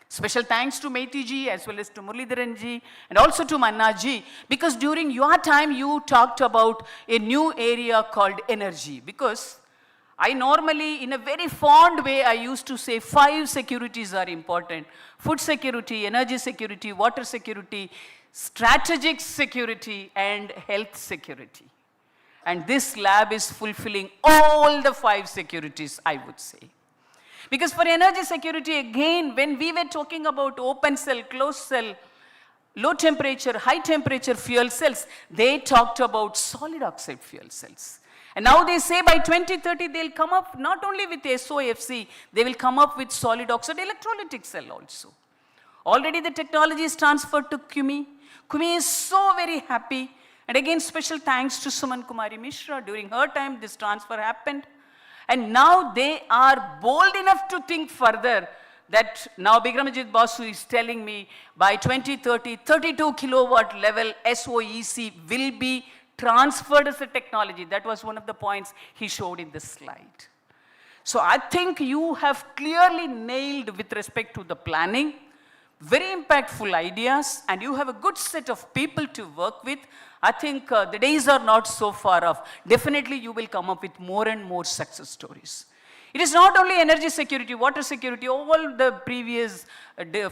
Special thanks to Meiti ji as well as to Muralidharan ji and also to Manna ji, because during your time you talked about a new area called energy. Because I normally, in a very fond way, I used to say 5 securities are important. Food security, energy security, water security. strategic security, and health security. And this lab is fulfilling all the 5 securities, I would say. Because for energy security, again, when we were talking about open cell, closed cell, low temperature, high temperature fuel cells, they talked about solid oxide fuel cells. And now they say by 2030, they'll come up not only with SOFC, they will come up with solid oxide electrolytic cell also. Already the technology is transferred to CUMI. CUMI is so very happy. And again, special thanks to Suman Kumari Mishra. During her time, this transfer happened. And now they are bold enough to think further that now Bikramjit Basu is telling me by 2030, 32 kilowatt level SOEC will be transferred as a technology. That was one of the points he showed in this slide. So I think you have clearly nailed with respect to the planning, very impactful ideas, and you have a good set of people to work with. I think the days are not so far off. Definitely you will come up with more and more success stories. It is not only energy security, water security, all the previous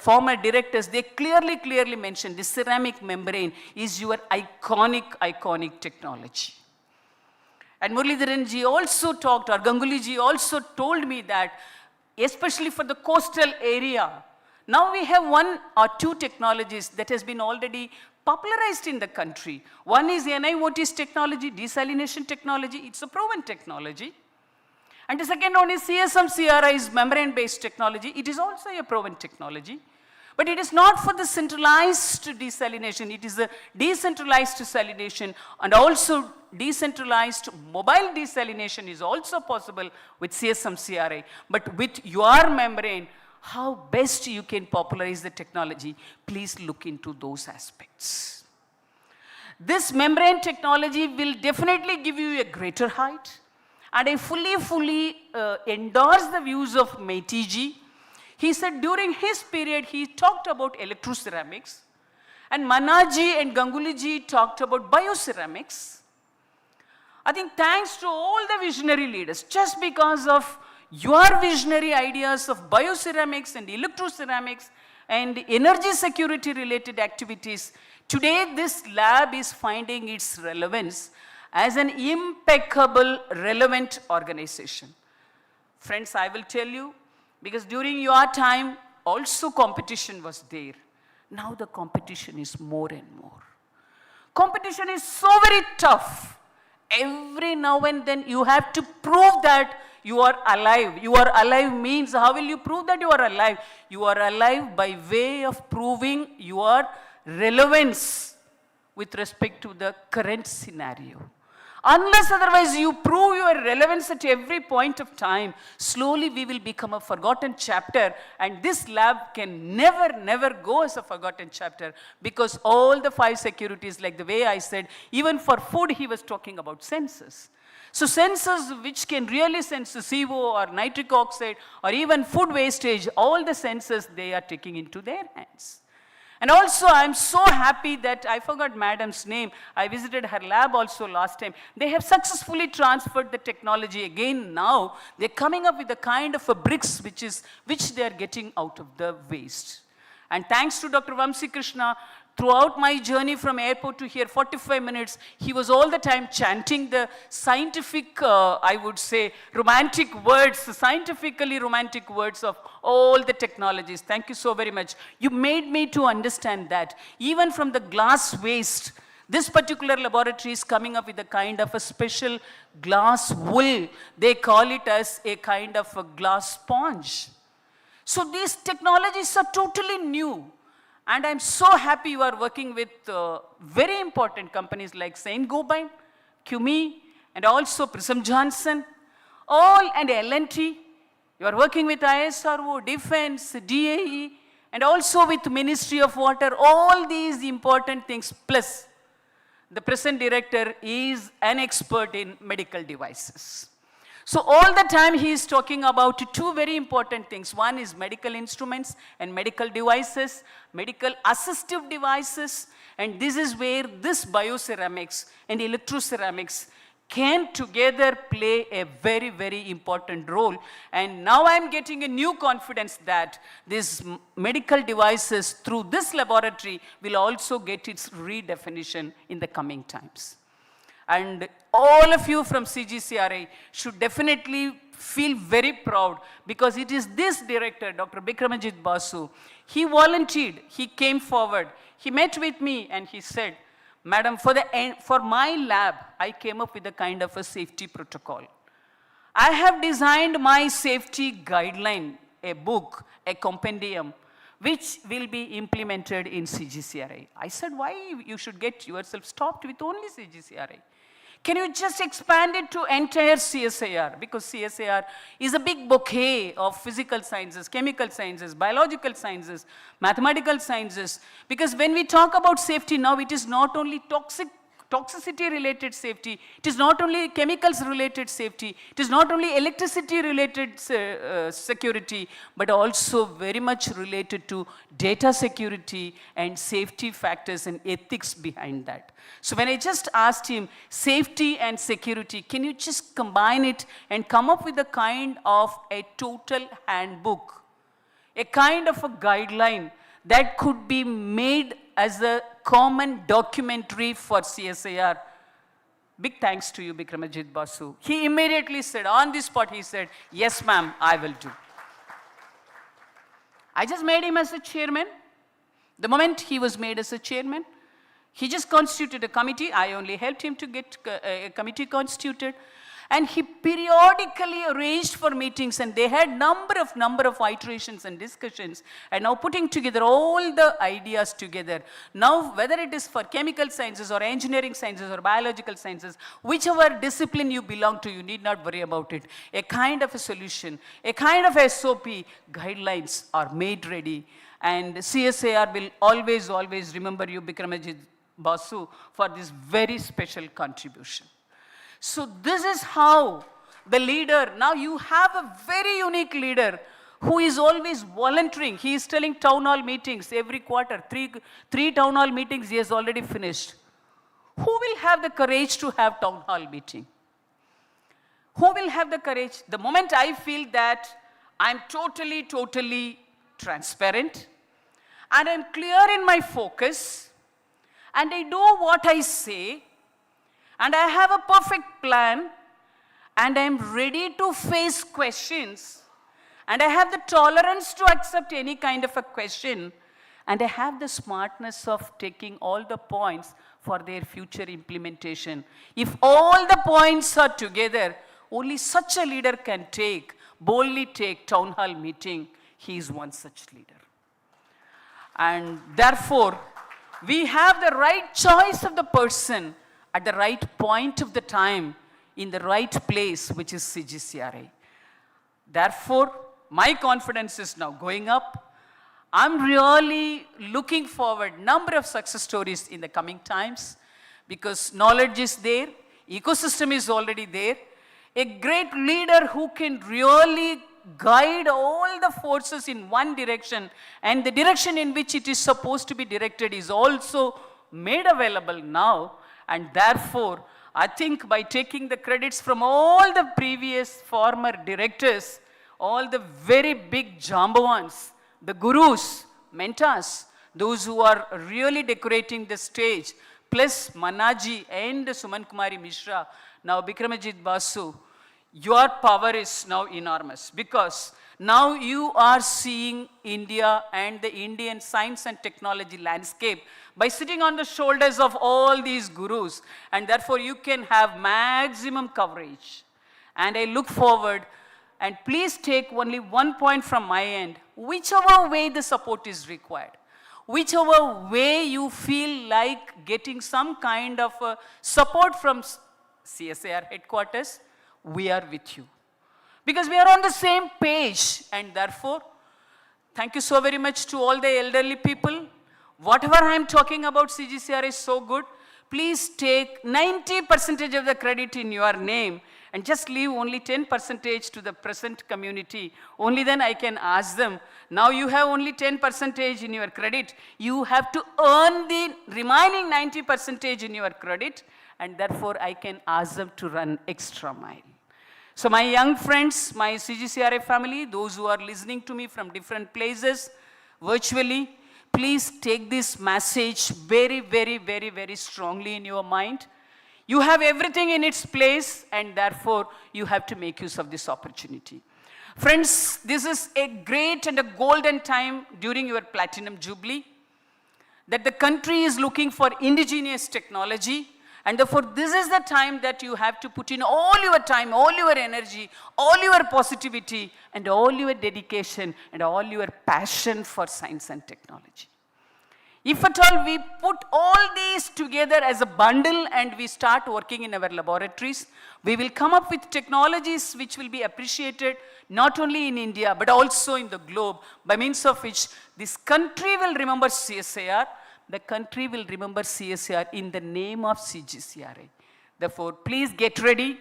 former directors, they clearly mentioned the ceramic membrane is your iconic technology. And Muralidharan ji also talked, or Ganguly ji also told me that, especially for the coastal area, now we have 1 or 2 technologies that has been already popularized in the country. One is NIOT's technology, desalination technology, it's a proven technology. And the second one is CSIR-CGCRI's membrane-based technology. It is also a proven technology. But it is not for the centralized desalination. It is a decentralized desalination, and also decentralized mobile desalination is also possible with CSIR-CGCRI. But with your membrane, how best you can popularize the technology, please look into those aspects. This membrane technology will definitely give you a greater height. And I fully endorse the views of Meiti ji. He said during his period, he talked about electroceramics. And Manaji and Ganguly ji talked about bioceramics. I think thanks to all the visionary leaders, just because of your visionary ideas of bioceramics and electroceramics and energy security related activities, today this lab is finding its relevance as an impeccable, relevant organization. Friends, I will tell you, because during your time, also competition was there. Now the competition is more and more. Competition is so very tough. Every now and then you have to prove that you are alive. You are alive means, how will you prove that you are alive? You are alive by way of proving your relevance with respect to the current scenario. Unless otherwise you prove your relevance at every point of time, slowly we will become a forgotten chapter, and this lab can never go as a forgotten chapter, because all the 5 securities, like the way I said, even for food he was talking about sensors. So sensors which can really sense CO or nitric oxide or even food wastage, all the sensors they are taking into their hands. And also, I'm so happy that I forgot madam's name. I visited her lab also last time. They have successfully transferred the technology again now. They're coming up with a kind of a bricks which they are getting out of the waste. And thanks to Dr. Vamsi Krishna, throughout my journey from airport to here, 45 minutes, he was all the time chanting the scientific, I would say, romantic words, scientifically romantic words of all the technologies. Thank you so very much. You made me to understand that even from the glass waste, this particular laboratory is coming up with a kind of a special glass wool. They call it as a kind of a glass sponge. So these technologies are totally new. And I'm so happy you are working with very important companies like Saint-Gobain, CUMI, and also Prism Johnson, all and L&T. You are working with ISRO, Defense, DAE, and also with Ministry of Water, all these important things. Plus, the present director is an expert in medical devices. So all the time he is talking about 2 very important things. One is medical instruments and medical devices, medical assistive devices, and this is where this bioceramics and electroceramics can together play a very, very important role. And now I'm getting a new confidence that these medical devices through this laboratory will also get its redefinition in the coming times. And all of you from CGCRI should definitely feel very proud, because it is this director, Dr. Bikramajit Basu, he volunteered, he came forward, he met with me and he said, Madam, for my lab, I came up with a kind of a safety protocol. I have designed my safety guideline, a book, a compendium, which will be implemented in CGCRI. I said, why you should get yourself stopped with only CGCRI? Can you just expand it to entire CSIR? Because CSIR is a big bouquet of physical sciences, chemical sciences, biological sciences, mathematical sciences. Because when we talk about safety now, it is not only toxicity related safety, it is not only chemicals related safety, it is not only electricity related security, but also very much related to data security and safety factors and ethics behind that. So when I just asked him, safety and security, can you just combine it and come up with a kind of a total handbook, a kind of a guideline that could be made as a common documentary for CSIR? Big thanks to you, Bikramajit Basu. He immediately said, on the spot, he said, yes, ma'am, I will do. I just made him as a chairman. The moment he was made as a chairman, he just constituted a committee. I only helped him to get a committee constituted. And he periodically arranged for meetings, and they had number of iterations and discussions, and now putting together all the ideas together. Now, whether it is for chemical sciences or engineering sciences or biological sciences, whichever discipline you belong to, you need not worry about it. A kind of a solution, a kind of SOP guidelines are made ready, and CSIR will always, always remember you, Bikramajit Basu, for this very special contribution. So this is how the leader, now you have a very unique leader who is always volunteering. He is telling town hall meetings every quarter, three town hall meetings he has already finished. Who will have the courage to have town hall meeting? Who will have the courage? The moment I feel that I'm totally transparent, and I'm clear in my focus, and I do what I say, and I have a perfect plan, and I am ready to face questions, and I have the tolerance to accept any kind of a question, and I have the smartness of taking all the points for their future implementation. If all the points are together, only such a leader can boldly take town hall meeting. He is one such leader. And therefore, we have the right choice of the person at the right point of the time, in the right place, which is CGCRI. Therefore, my confidence is now going up. I'm really looking forward number of success stories in the coming times, because knowledge is there, ecosystem is already there. A great leader who can really guide all the forces in one direction, and the direction in which it is supposed to be directed is also made available now. And therefore, I think by taking the credits from all the previous former directors, all the very big jambawans, the gurus, mentors, those who are really decorating the stage, plus Manaji and Suman Kumari Mishra, now Bikramajit Basu, your power is now enormous, because now you are seeing India and the Indian science and technology landscape by sitting on the shoulders of all these gurus, and therefore you can have maximum coverage. And I look forward, and please take only one point from my end, whichever way the support is required, whichever way you feel like getting some kind of support from CSIR headquarters, we are with you. Because we are on the same page, and therefore, thank you so very much to all the elderly people. Whatever I am talking about CGCR is so good. Please take 90% of the credit in your name, and just leave only 10% to the present community. Only then I can ask them, now you have only 10% in your credit. You have to earn the remaining 90% in your credit, and therefore I can ask them to run extra mile. So my young friends, my CGCRI family, those who are listening to me from different places, virtually, please take this message very, very, very, very strongly in your mind. You have everything in its place, and therefore you have to make use of this opportunity. Friends, this is a great and a golden time during your Platinum Jubilee, that the country is looking for indigenous technology, and therefore this is the time that you have to put in all your time, all your energy, all your positivity, and all your dedication, and all your passion for science and technology. If at all we put all these together as a bundle and we start working in our laboratories, we will come up with technologies which will be appreciated not only in India but also in the globe, by means of which this country will remember CSIR, the country will remember CSIR in the name of CGCRI. Therefore, please get ready.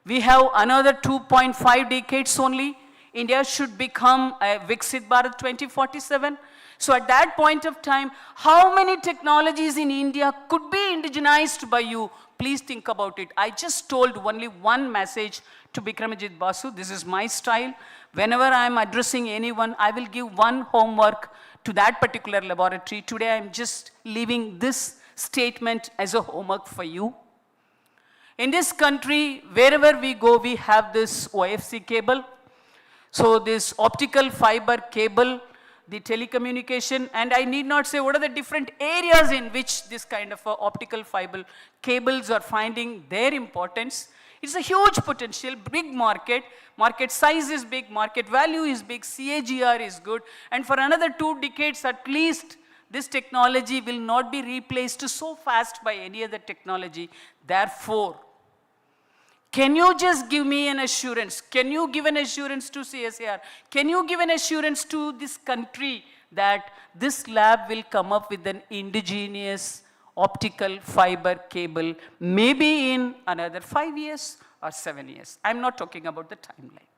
We have another 2.5 decades only. India should become a Viksit Bharat 2047. So at that point of time, how many technologies in India could be indigenized by you? Please think about it. I just told only one message to Bikramajit Basu. This is my style. Whenever I am addressing anyone, I will give one homework to that particular laboratory. Today I am just leaving this statement as a homework for you. In this country, wherever we go, we have this OFC cable. So this optical fiber cable, the telecommunication, and I need not say what are the different areas in which this kind of optical fiber cables are finding their importance. It's a huge potential, big market. Market size is big, market value is big, CAGR is good, and for another 2 decades at least, this technology will not be replaced so fast by any other technology. Therefore, can you just give me an assurance? Can you give an assurance to CSIR? Can you give an assurance to this country that this lab will come up with an indigenous optical fiber cable, maybe in another 5 years or 7 years? I'm not talking about the timeline.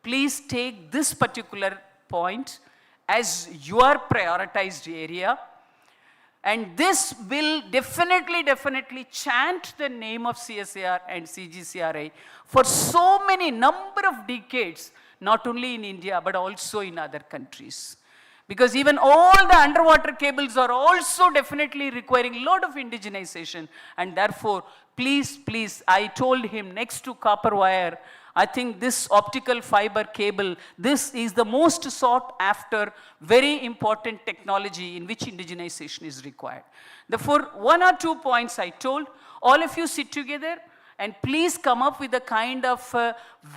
Please take this particular point as your prioritized area, and this will definitely chant the name of CSIR and CGCRI for so many number of decades, not only in India, but also in other countries. Because even all the underwater cables are also definitely requiring a lot of indigenization, and therefore, please, I told him next to copper wire, I think this optical fiber cable, this is the most sought after, very important technology in which indigenization is required. Therefore, 1 or 2 points I told, all of you sit together and please come up with a kind of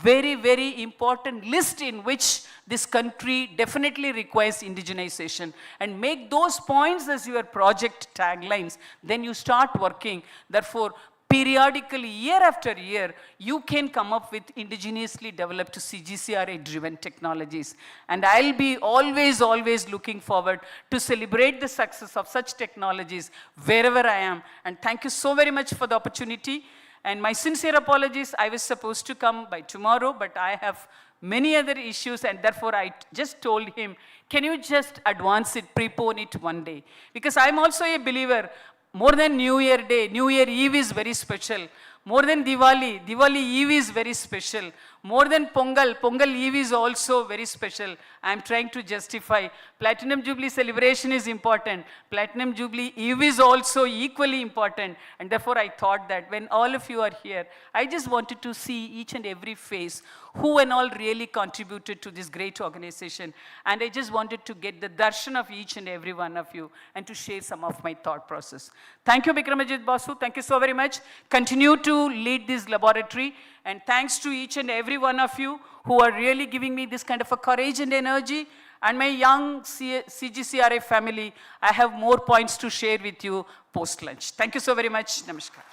very important list in which this country definitely requires indigenization, and make those points as your project taglines. Then you start working. Therefore, periodically, year after year, you can come up with indigenously developed CGCRI-driven technologies. And I'll be always looking forward to celebrate the success of such technologies wherever I am. And thank you so very much for the opportunity. And my sincere apologies, I was supposed to come by tomorrow, but I have many other issues, and therefore I just told him, can you just advance it, prepone it one day? Because I'm also a believer, more than New Year Day, New Year Eve is very special. More than Diwali, Diwali Eve is very special. More than Pongal, Pongal Eve is also very special. I am trying to justify. Platinum Jubilee celebration is important. Platinum Jubilee Eve is also equally important. And therefore I thought that when all of you are here, I just wanted to see each and every face, who and all really contributed to this great organization. And I just wanted to get the darshan of each and every one of you and to share some of my thought process. Thank you, Bikramajit Basu. Thank you so very much. Continue to lead this laboratory. And thanks to each and every one of you who are really giving me this kind of a courage and energy. And my young CGCRI family, I have more points to share with you post-lunch. Thank you so very much. Namaskar.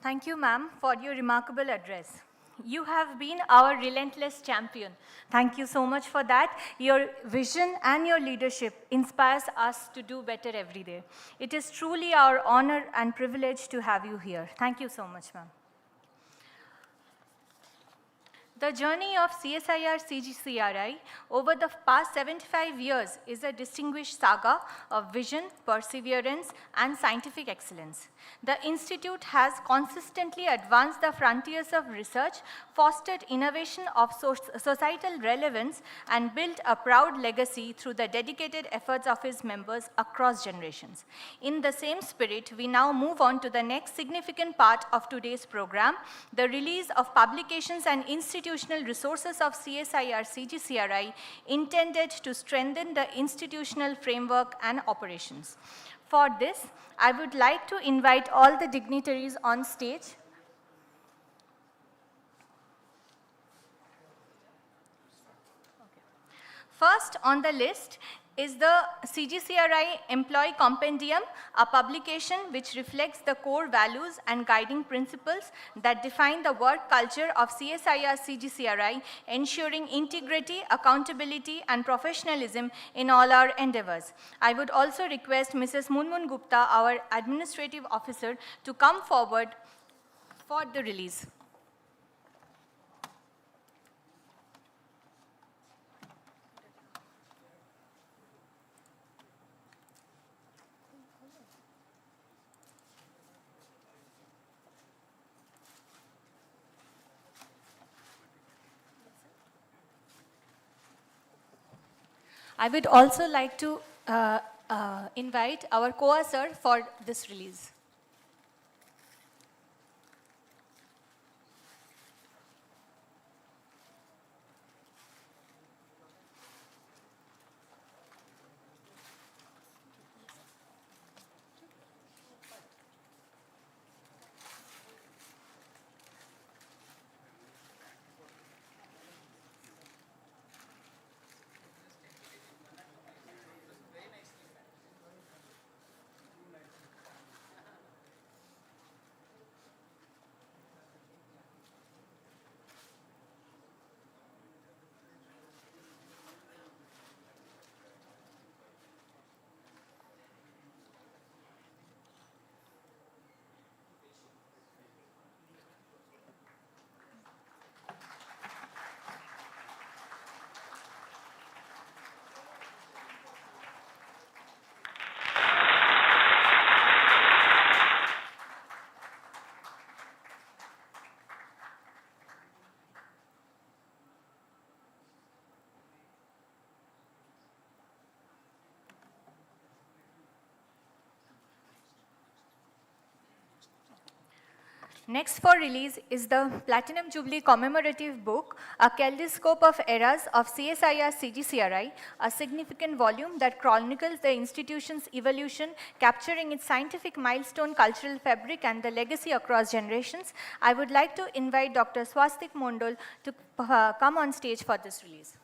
Thank you, ma'am, for your remarkable address. You have been our relentless champion. Thank you so much for that. Your vision and your leadership inspires us to do better every day. It is truly our honor and privilege to have you here. Thank you so much, ma'am. The journey of CSIR-CGCRI over the past 75 years is a distinguished saga of vision, perseverance, and scientific excellence. The Institute has consistently advanced the frontiers of research, fostered innovation of societal relevance, and built a proud legacy through the dedicated efforts of its members across generations. In the same spirit, we now move on to the next significant part of today's program, the release of publications and institutional resources of CSIR-CGCRI intended to strengthen the institutional framework and operations. For this, I would like to invite all the dignitaries on stage. First on the list is the CGCRI Employee Compendium, a publication which reflects the core values and guiding principles that define the work culture of CSIR-CGCRI, ensuring integrity, accountability, and professionalism in all our endeavors. I would also request Mrs. Munmun Gupta, our Administrative Officer, to come forward for the release. I would also like to invite our COA sir for this release. Next for release is the Platinum Jubilee commemorative book, A Kaleidoscope of Eras of CSIR-CGCRI, a significant volume that chronicles the institution's evolution, capturing its scientific milestone, cultural fabric, and the legacy across generations. I would like to invite Dr. Swastik Mondol to come on stage for this release.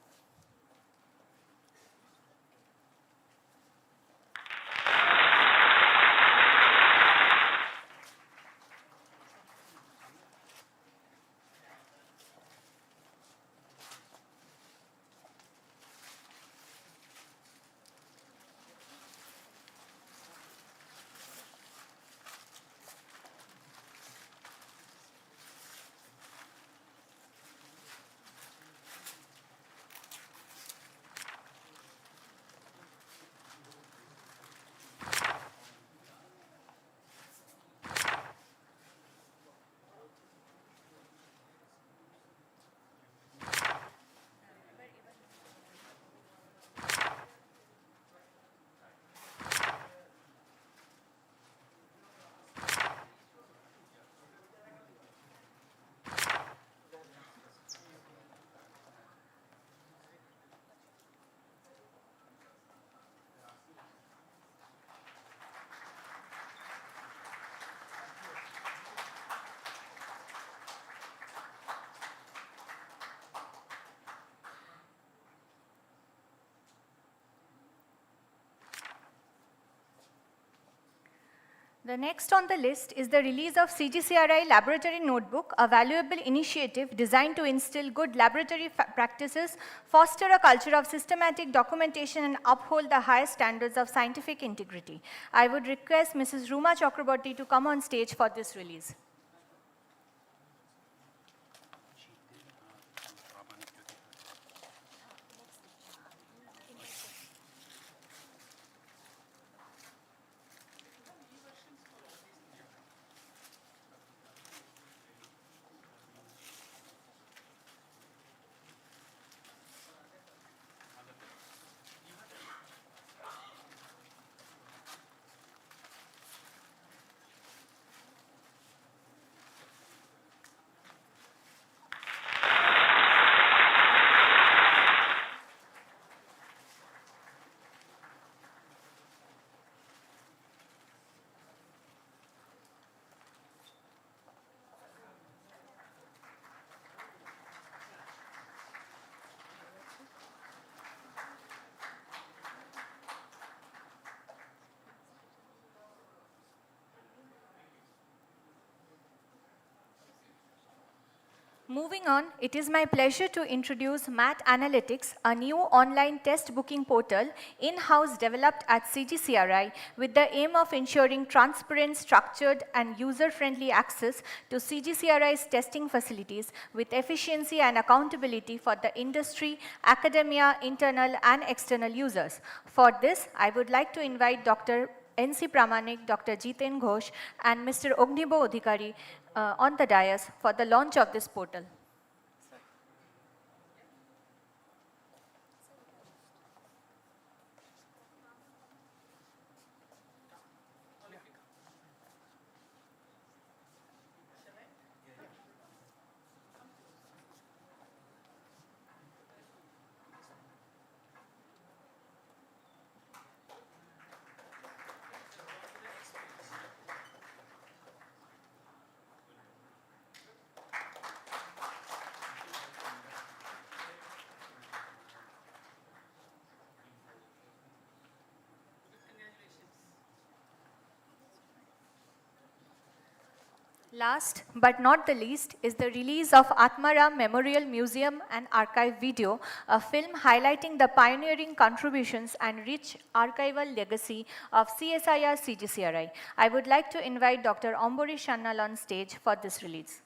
The next on the list is the release of CGCRI Laboratory Notebook, a valuable initiative designed to instill good laboratory practices, foster a culture of systematic documentation, and uphold the highest standards of scientific integrity. I would request Mrs. Ruma Chakraborty to come on stage for this release. Moving on, it is my pleasure to introduce Mat Analytics, a new online test booking portal in-house developed at CGCRI with the aim of ensuring transparent, structured, and user-friendly access to CGCRI's testing facilities with efficiency and accountability for the industry, academia, internal, and external users. For this, I would like to invite Dr. N.C. Pramanik, Dr. Jiten Ghosh, and Mr. Ognibo Odhikari on the dais for the launch of this portal. Last but not the least is the release of Atmaram Memorial Museum and Archive video, a film highlighting the pioneering contributions and rich archival legacy of CSIR-CGCRI. I would like to invite Dr. Ombori Shannal on stage for this release.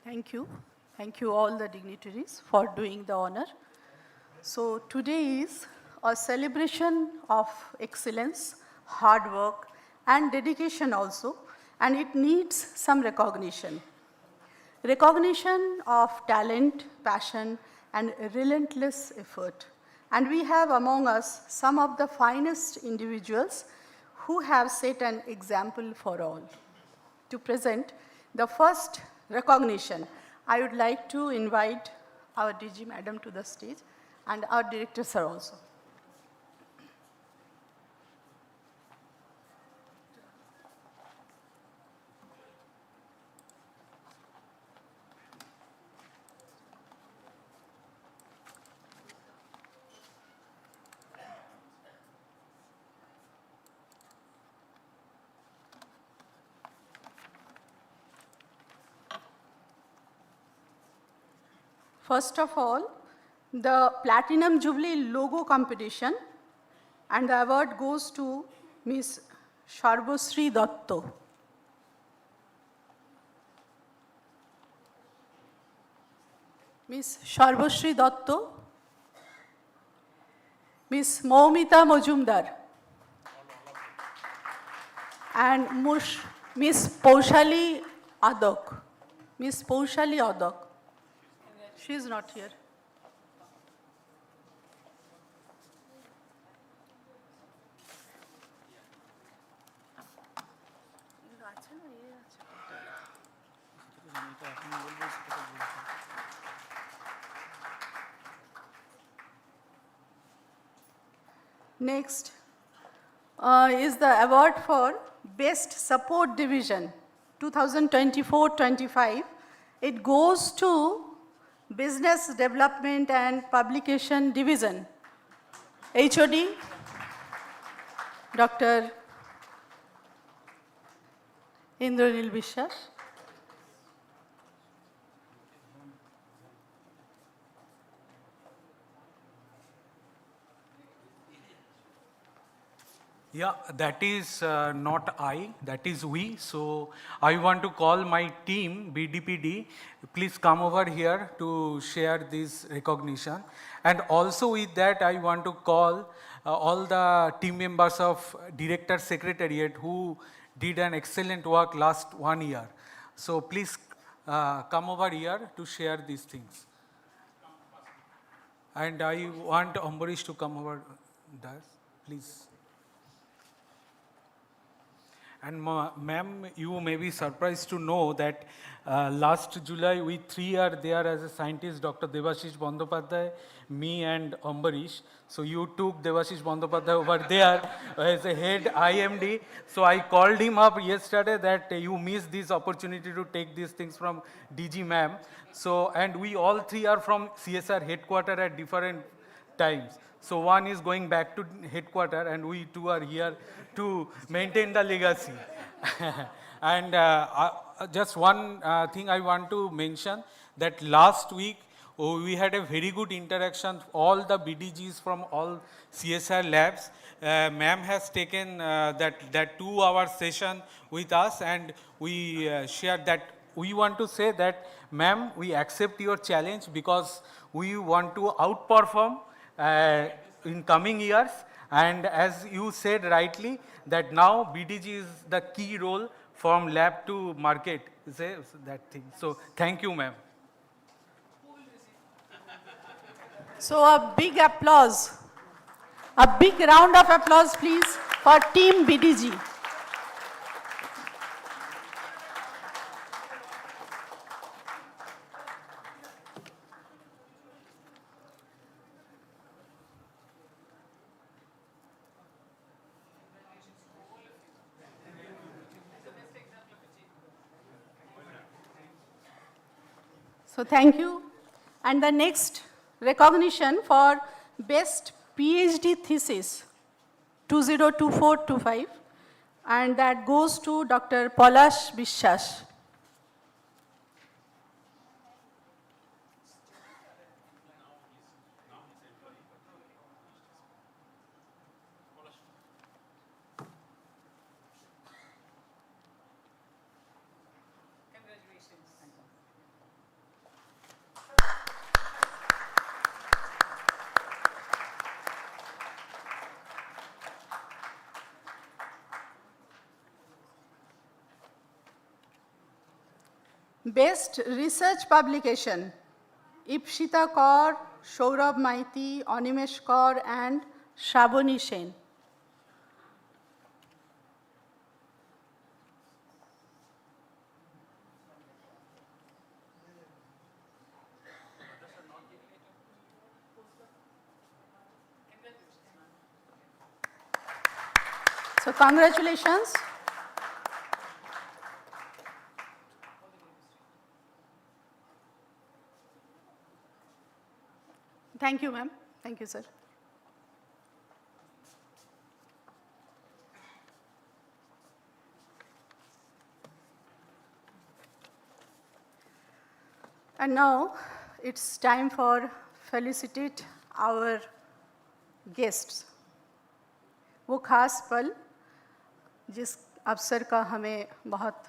Thank you. Thank you all the dignitaries for doing the honor. So today is a celebration of excellence, hard work, and dedication also, and it needs some recognition. Recognition of talent, passion, and relentless effort. And we have among us some of the finest individuals who have set an example for all. To present the first recognition, I would like to invite our DG Madam to the stage, and our Director Sir also. First of all, the Platinum Jubilee logo competition And the award goes to Ms. Sharboshree Datto. Ms. Sharboshree Datto, Ms. Moumita Mojumdar, and Ms. Paushali Adok. Ms. Paushali Adok. She is not here. Next is the award for Best Support Division 2024-25. It goes to Business Development and Publication Division. HOD, Dr. Indranil Bishwas. Yeah, that is not I, that is we. So I want to call my team, BDPD, please come over here to share this recognition. And also with that, I want to call all the team members of Director Secretariat who did an excellent work last 1 year. So please come over here to share these things. And I want Ambarish to come over there, please. And ma'am, you may be surprised to know that last July we 3 are there as a scientist, Dr. Debashish Bandyopadhyay, me and Ambarish. So you took Debashish Bandyopadhyay over there as a head IMD. So I called him up yesterday that you missed this opportunity to take these things from DG ma'am. So, and we all 3 are from CSR headquarters at different times. So one is going back to headquarters and we 2 are here to maintain the legacy. And just one thing I want to mention, that last week we had a very good interaction, all the BDGs from all CSR labs. Ma'am has taken that 2-hour session with us, and we shared that. We want to say that, ma'am, we accept your challenge because we want to outperform in coming years. And as you said rightly, that now BDG is the key role from lab to market, say that thing. So thank you, ma'am. So a big applause, a big round of applause please for Team BDG. So thank you. And the next recognition for Best PhD Thesis 2024-25, and that goes to Dr. Palash Bishwas. Best Research Publication, Ipshita Kaur, Saurabh Maiti, Animesh Kaur and Shabani Sen. So congratulations. Thank you, ma'am. Thank you, sir. And now it's time for felicitate our guests. वो खास पल जिस अवसर का हमें बहुत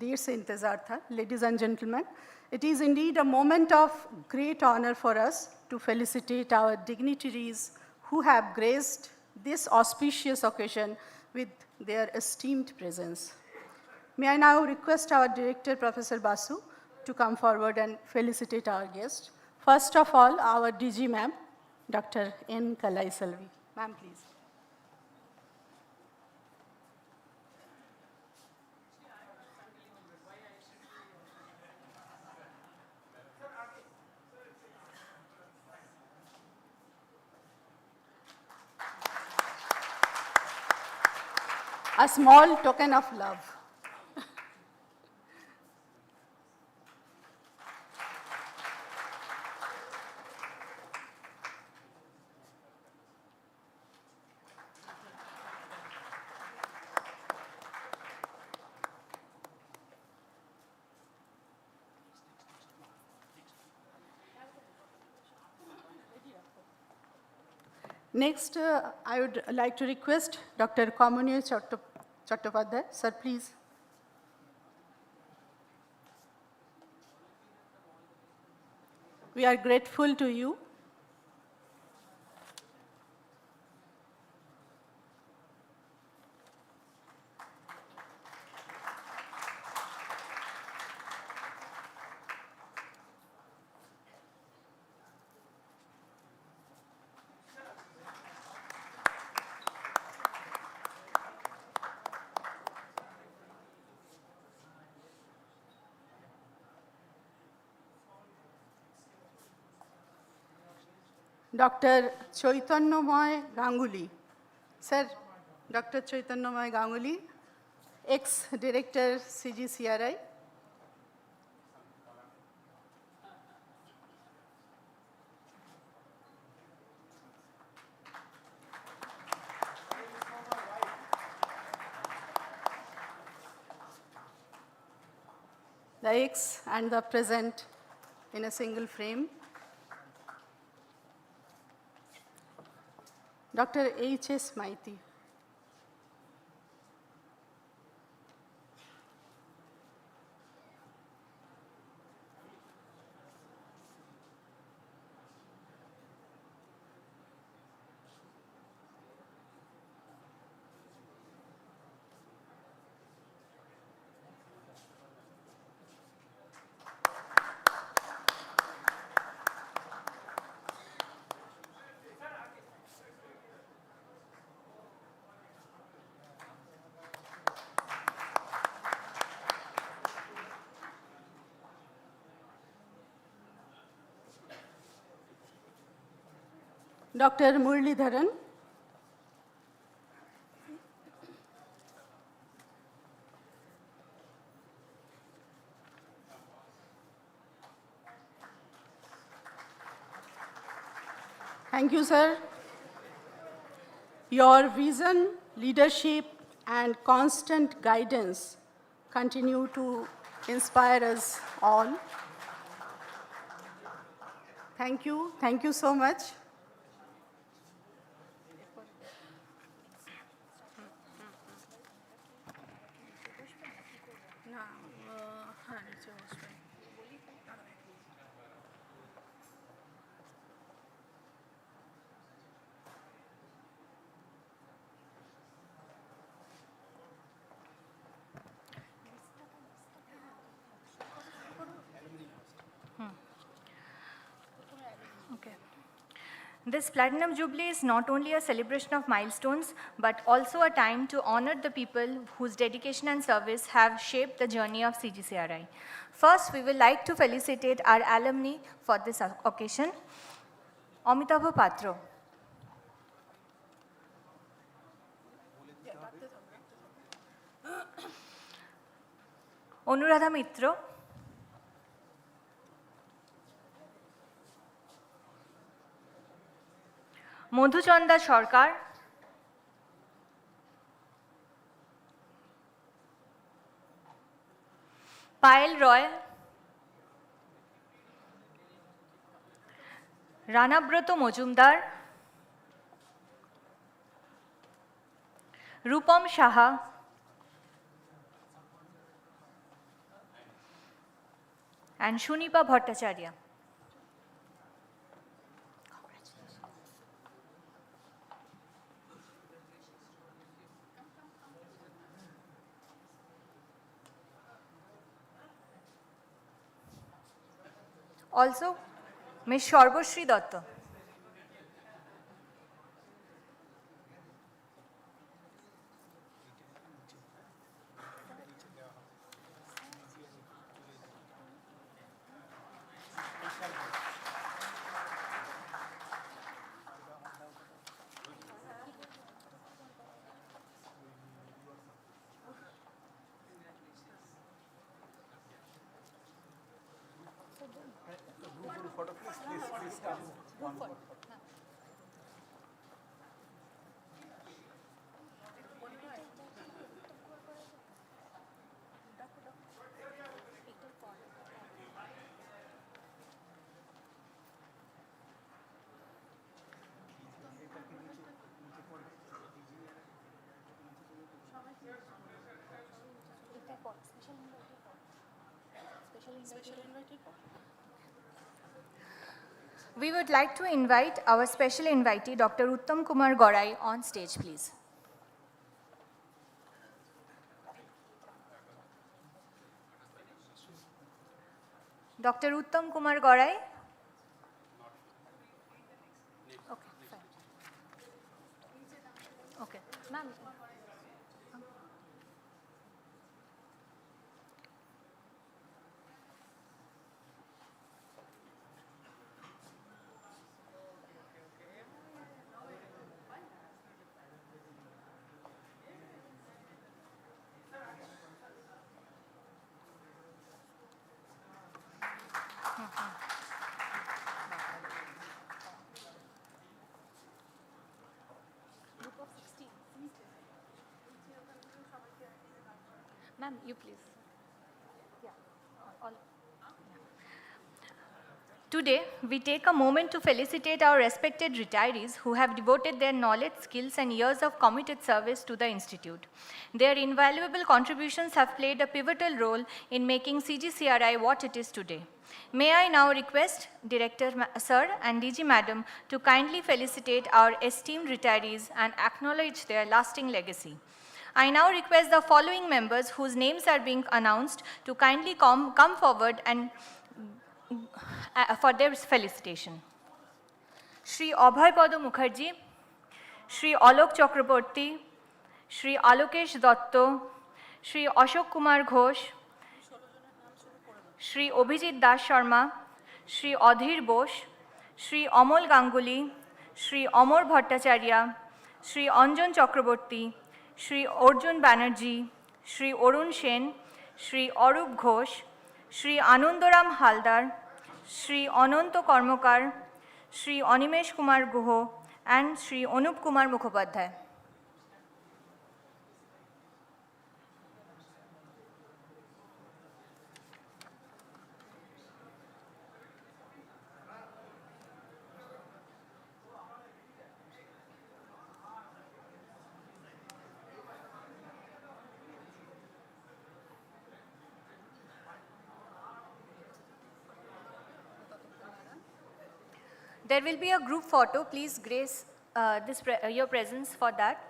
देर से इंतज़ार था. Ladies and gentlemen, it is indeed a moment of great honor for us to felicitate our dignitaries who have graced this auspicious occasion with their esteemed presence. May I now request our director, Professor Basu, to come forward and felicitate our guest. First of all, our DG ma'am, Dr. N. Kalai Salvi. Ma'am, please. A small token of love. Next, I would like to request Dr. Kamunyo Chattopadhyay. Sir, please. We are grateful to you. Dr. Chaitanyamoy Ganguly. Sir, Dr. Chaitanyamoy Ganguly, ex-director CGCRI. The ex and the present in a single frame. Dr. H.S. Maiti. Dr. Muralidharan. Thank you, sir. Your vision, leadership, and constant guidance continue to inspire us all. Thank you. Thank you so much. Okay. This Platinum Jubilee is not only a celebration of milestones, but also a time to honor the people whose dedication and service have shaped the journey of CGCRI. First, we would like to felicitate our alumni for this occasion. Amitabh Patro. Anuradha Mitra. Madhuchanda Sarkar, Payel Roy, রানাব্রত Majumdar, Rupam Shaha, and Shunipa Bhattacharya. Also, Ms. Sharbashri Datta. We would like to invite our special invitee, Dr. Uttam Kumar Gorai, on stage, please. Dr. Uttam Kumar Gorai. Okay, fine. Okay, ma'am. Ma'am, you please. Yeah. Today, we take a moment to felicitate our respected retirees who have devoted their knowledge, skills, and years of committed service to the Institute. Their invaluable contributions have played a pivotal role in making CGCRI what it is today. May I now request Director Sir and DG Madam to kindly felicitate our esteemed retirees and acknowledge their lasting legacy. I now request the following members whose names are being announced to kindly come forward and for their felicitation. Shri Abhay Pada Mukherjee, Shri Alok Chakraborty, Shri Alokesh Datta, Shri Ashok Kumar Ghosh, Shri Abhijit Das Sharma, Shri Adhir Bose, Shri Amol Ganguly, Shri Amor Bhattacharya, Shri Anjan Chakraborty, Shri Arjun Banerjee, Shri Arun Sen, Shri Arup Ghosh, Shri Anandaram Haldar, Shri Ananto Karmakar, Shri Animesh Kumar Guho, and Shri Anup Kumar Mukhopadhyay. There will be a group photo. Please grace your presence for that.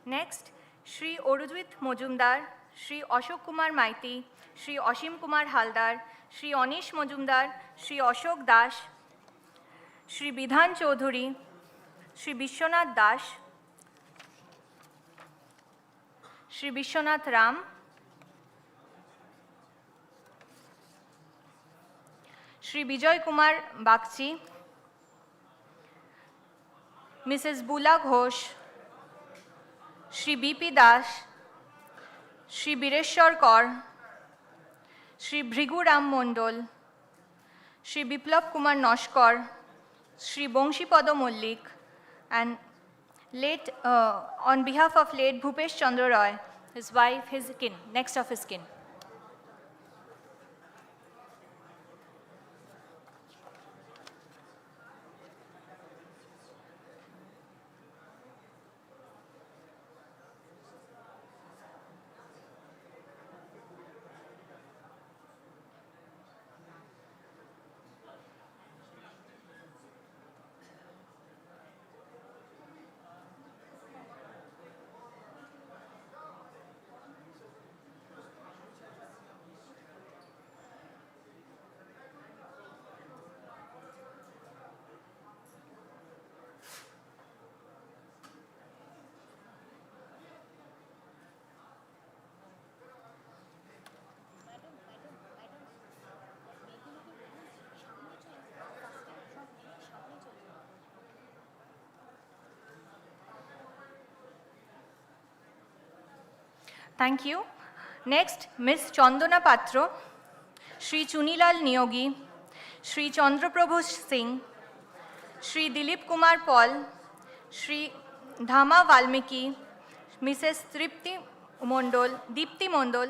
Next, Shri Orujit Mojumdar, Shri Ashok Kumar Maiti, Shri Ashim Kumar Haldar, Shri Anish Mojumdar, Shri Ashok Das, Shri Bidhan Chaudhuri, Shri Vishwanath Das, Shri Vishwanath Ram, Shri Bijoy Kumar Bakchi, Mrs. Bula Ghosh, Shri B.P. Das, Shri Bireshwar Kaur, Shri Bhrigu Ram Mondol, Shri Biplab Kumar Noshkar, Shri Bongshi Pada Mollik, and on behalf of late Bhupesh Chandra Roy, his wife, his kin, next of his kin. Thank you. Next, Ms. Chandana Patro, Shri Chunilal Niyogi, Shri Chandraprabhu Singh, Shri Dilip Kumar Paul, Shri Dhama Valmiki, Mrs. Deepti Mondol,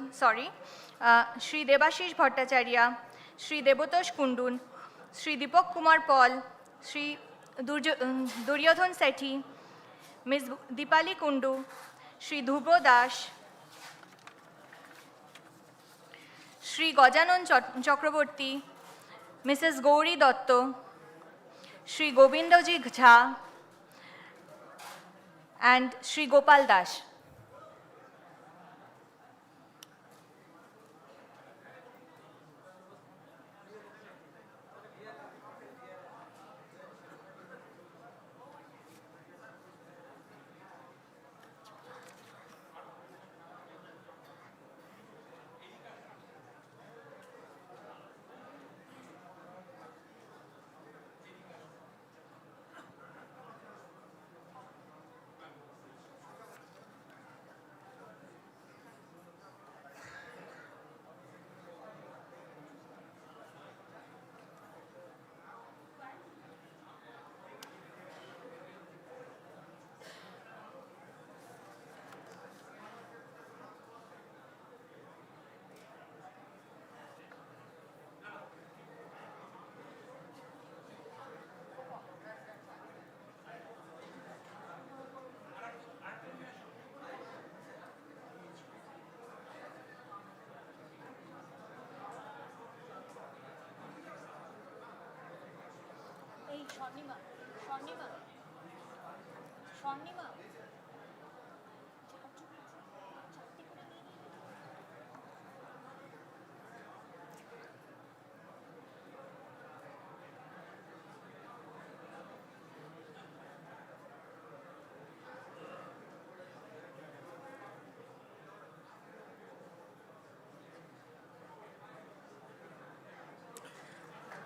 Shri Debashish Bhattacharya, Shri Debotosh Kundun, Shri Deepak Kumar Paul, Shri Duryodhan Sethi, Ms. Dipali Kundu, Shri Dhubro Das, Shri Gajanan Chakraborty, Mrs. Gauri Dotto, Shri Govindaji Jha, and Shri Gopal Das.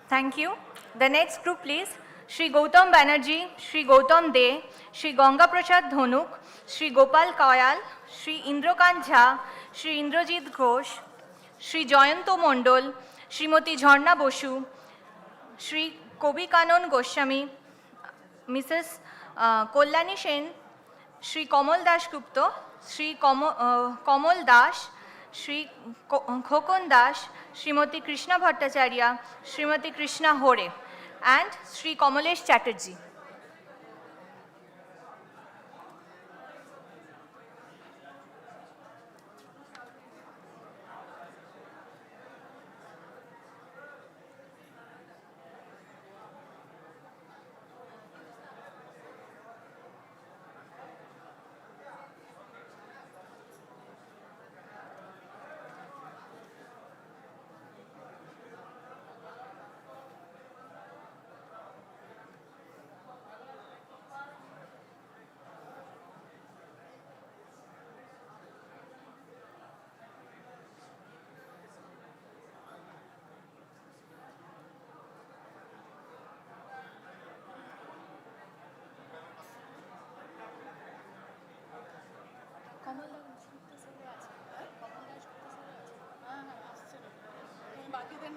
Thank you. The next group, please. Shri Gautam Banerjee, Shri Gautam De, Shri Ganga Prasad Dhonuk, Shri Gopal Kayal, Shri Indrakant Jha, Shri Indrajit Ghosh, Shri Jayanto Mondol, Srimati Jharna Bosu, Shri Kobi Kanon Goswami, Mrs. Kollani Sen, Shri Kamal Das Gupta, Shri Kamal Das, Shri Khokon Das, Srimati Krishna Bhattacharya, Srimati Krishna Hore, and Shri Kamalesh Chatterjee.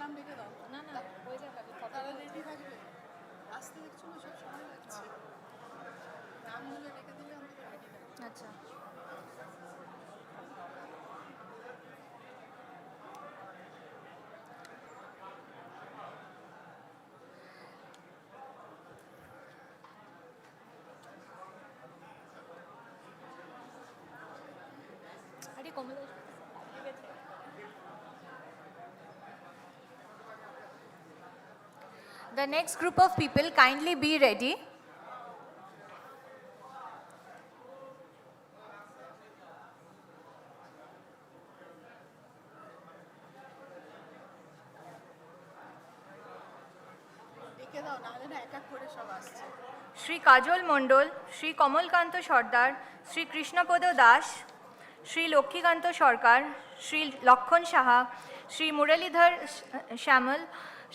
নাম লিখে দাও। না না হয়ে যাবে, তারা ready থাকবে। আসতে দেখছো না সব সময় লাগছে, নামগুলো রেখে দিলে অন্তত রেডি থাকবে। আচ্ছা। আরে কমল The next group of people kindly be ready. লিখে দাও, নাহলে না এক এক করে সব আসছে। শ্রী কাজল মণ্ডল, শ্রী কমলকান্ত সর্দার, শ্রী কৃষ্ণপদ দাস, শ্রী লক্ষ্মীকান্ত সরকার, শ্রী লক্ষণ সাহা, শ্রী মুরলীধর শ্যামল,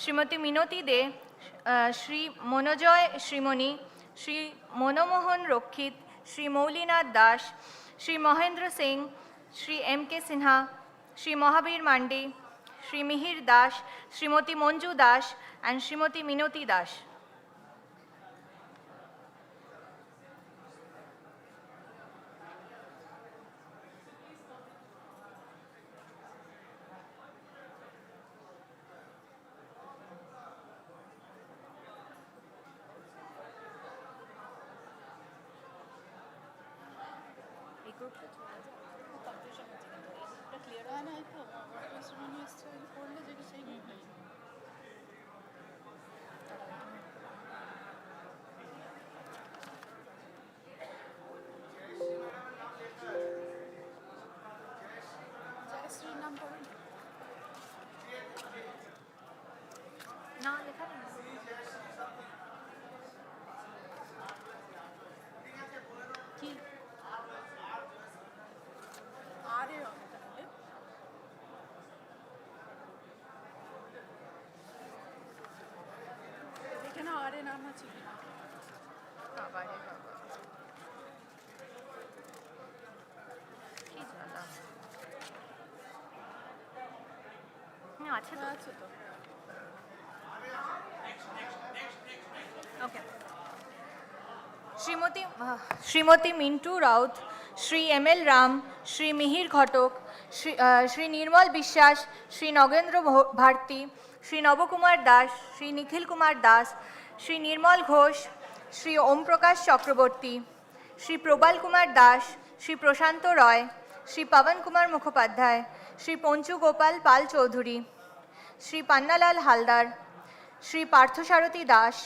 শ্রীমতী মিনতি দে, Shri Manojoy শ্রীমণি, Shri Manmohan Rakshit, Shri Moulinath Das, Shri Mahendra Singh, Shri M K Sinha, Shri Mahabir Mandi, Shri Mihir Das, Shrimati Manju Das, and Shrimati Minati Das. Clear হয় না তো, শ্রেণী এসছে পড়লে যেটা সেই নেই। জয়শ্রীর নাম পড়ুন। না লেখা নেই। কি আরে তাহলে দেখে না আরে নাম আছে কিনা। বাবা রে বাবা, কি জ্বালা। আছে তো, আছে তো। ওকে। শ্রীমতী মিন্টু রাউত, শ্রী এম এল রাম, শ্রী মিহির ঘটক, শ্রী নির্মল বিশ্বাস, শ্রী নগেন্দ্র ভারতী, শ্রী নবকুমার দাস, শ্রী নিখিল কুমার দাস, শ্রী নির্মল ঘোষ, শ্রী ওম প্রকাশ চক্রবর্তী, শ্রী প্রবাল কুমার দাস, শ্রী প্রশান্ত রয়, শ্রী পবন কুমার মুখোপাধ্যায়, শ্রী পঞ্চু গোপাল পাল Chowdhury, Shri Pannalal Haldar, Shri Parthasarathi Das,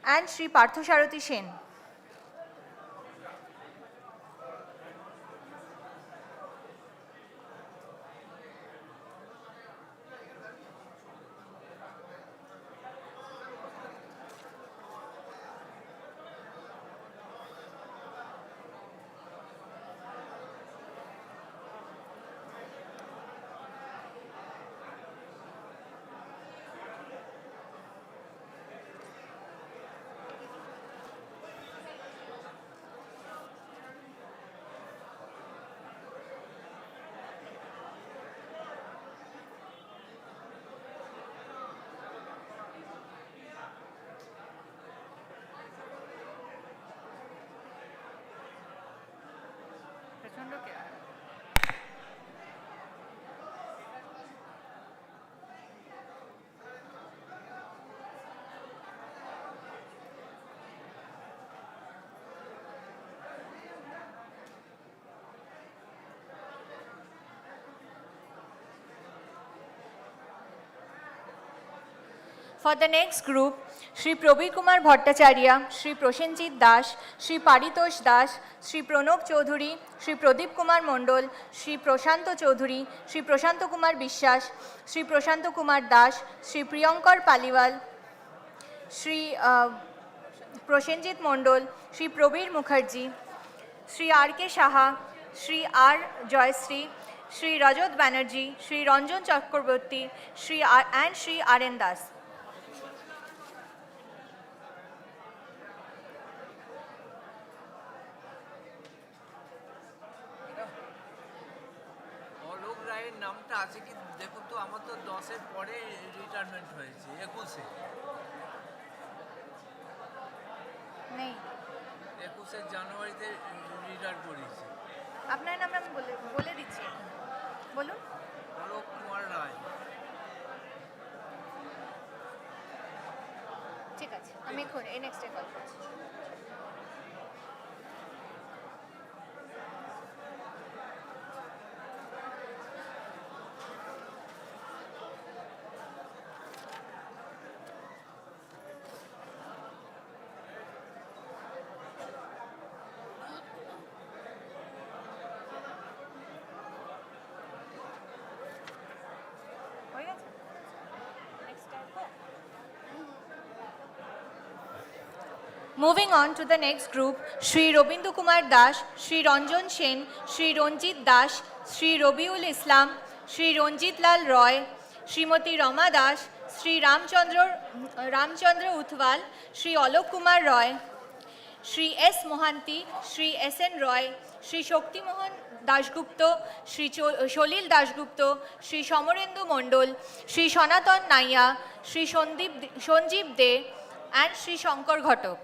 and Sri Parthasarathi Sen. For the next group, Sri Prabir Kumar Bhattacharya, Sri Prosenjit Das, Sri Paritosh Das, Sri Pranab Chaudhuri, Sri Pradeep Kumar Mondol, Sri Prashanto Chaudhuri, Sri Prashanto Kumar Bishwas, Sri Prashanto Kumar Das, Sri Priyankar Paliwal, Sri Prosenjit Mondol, Sri Prabir Mukherjee, Sri R.K. Saha, Sri R. Joyasree, Sri Rajat Banerjee, Sri Ranjan Chakraborty, and Sri R.N. Das. অলক রায়ের নামটা আছে কি দেখুন তো, আমার তো 10-এর পরে retirement হয়েছে, 21-এ নেই। 21শে জানুয়ারিতে রিটায়ার করেছি। আপনার নাম আমি বলে দিচ্ছি, বলুন। অলোক কুমার রায়। ঠিক আছে, আমি এখন নেক্সটে কল করছি। হয়ে গেছে? Next time go. Moving on to the next group, Shri Robindu Kumar Das, Shri Ranjan Sen, Shri Ranjit Das, Shri Robiul Islam, Shri Ranjit Lal Roy, Srimati Rama Das, Shri Ramchandra Uthwal, Shri Alok Kumar Roy, Shri S. Mohanty, Shri S.N. Roy, Shri Shakti Mohan Dasgupta, Shri Sholil Dasgupta, Shri Shomorendu Mondol, Shri Sanatan Naiya, Shri Sanjeev De, and Shri Shankar Ghatak.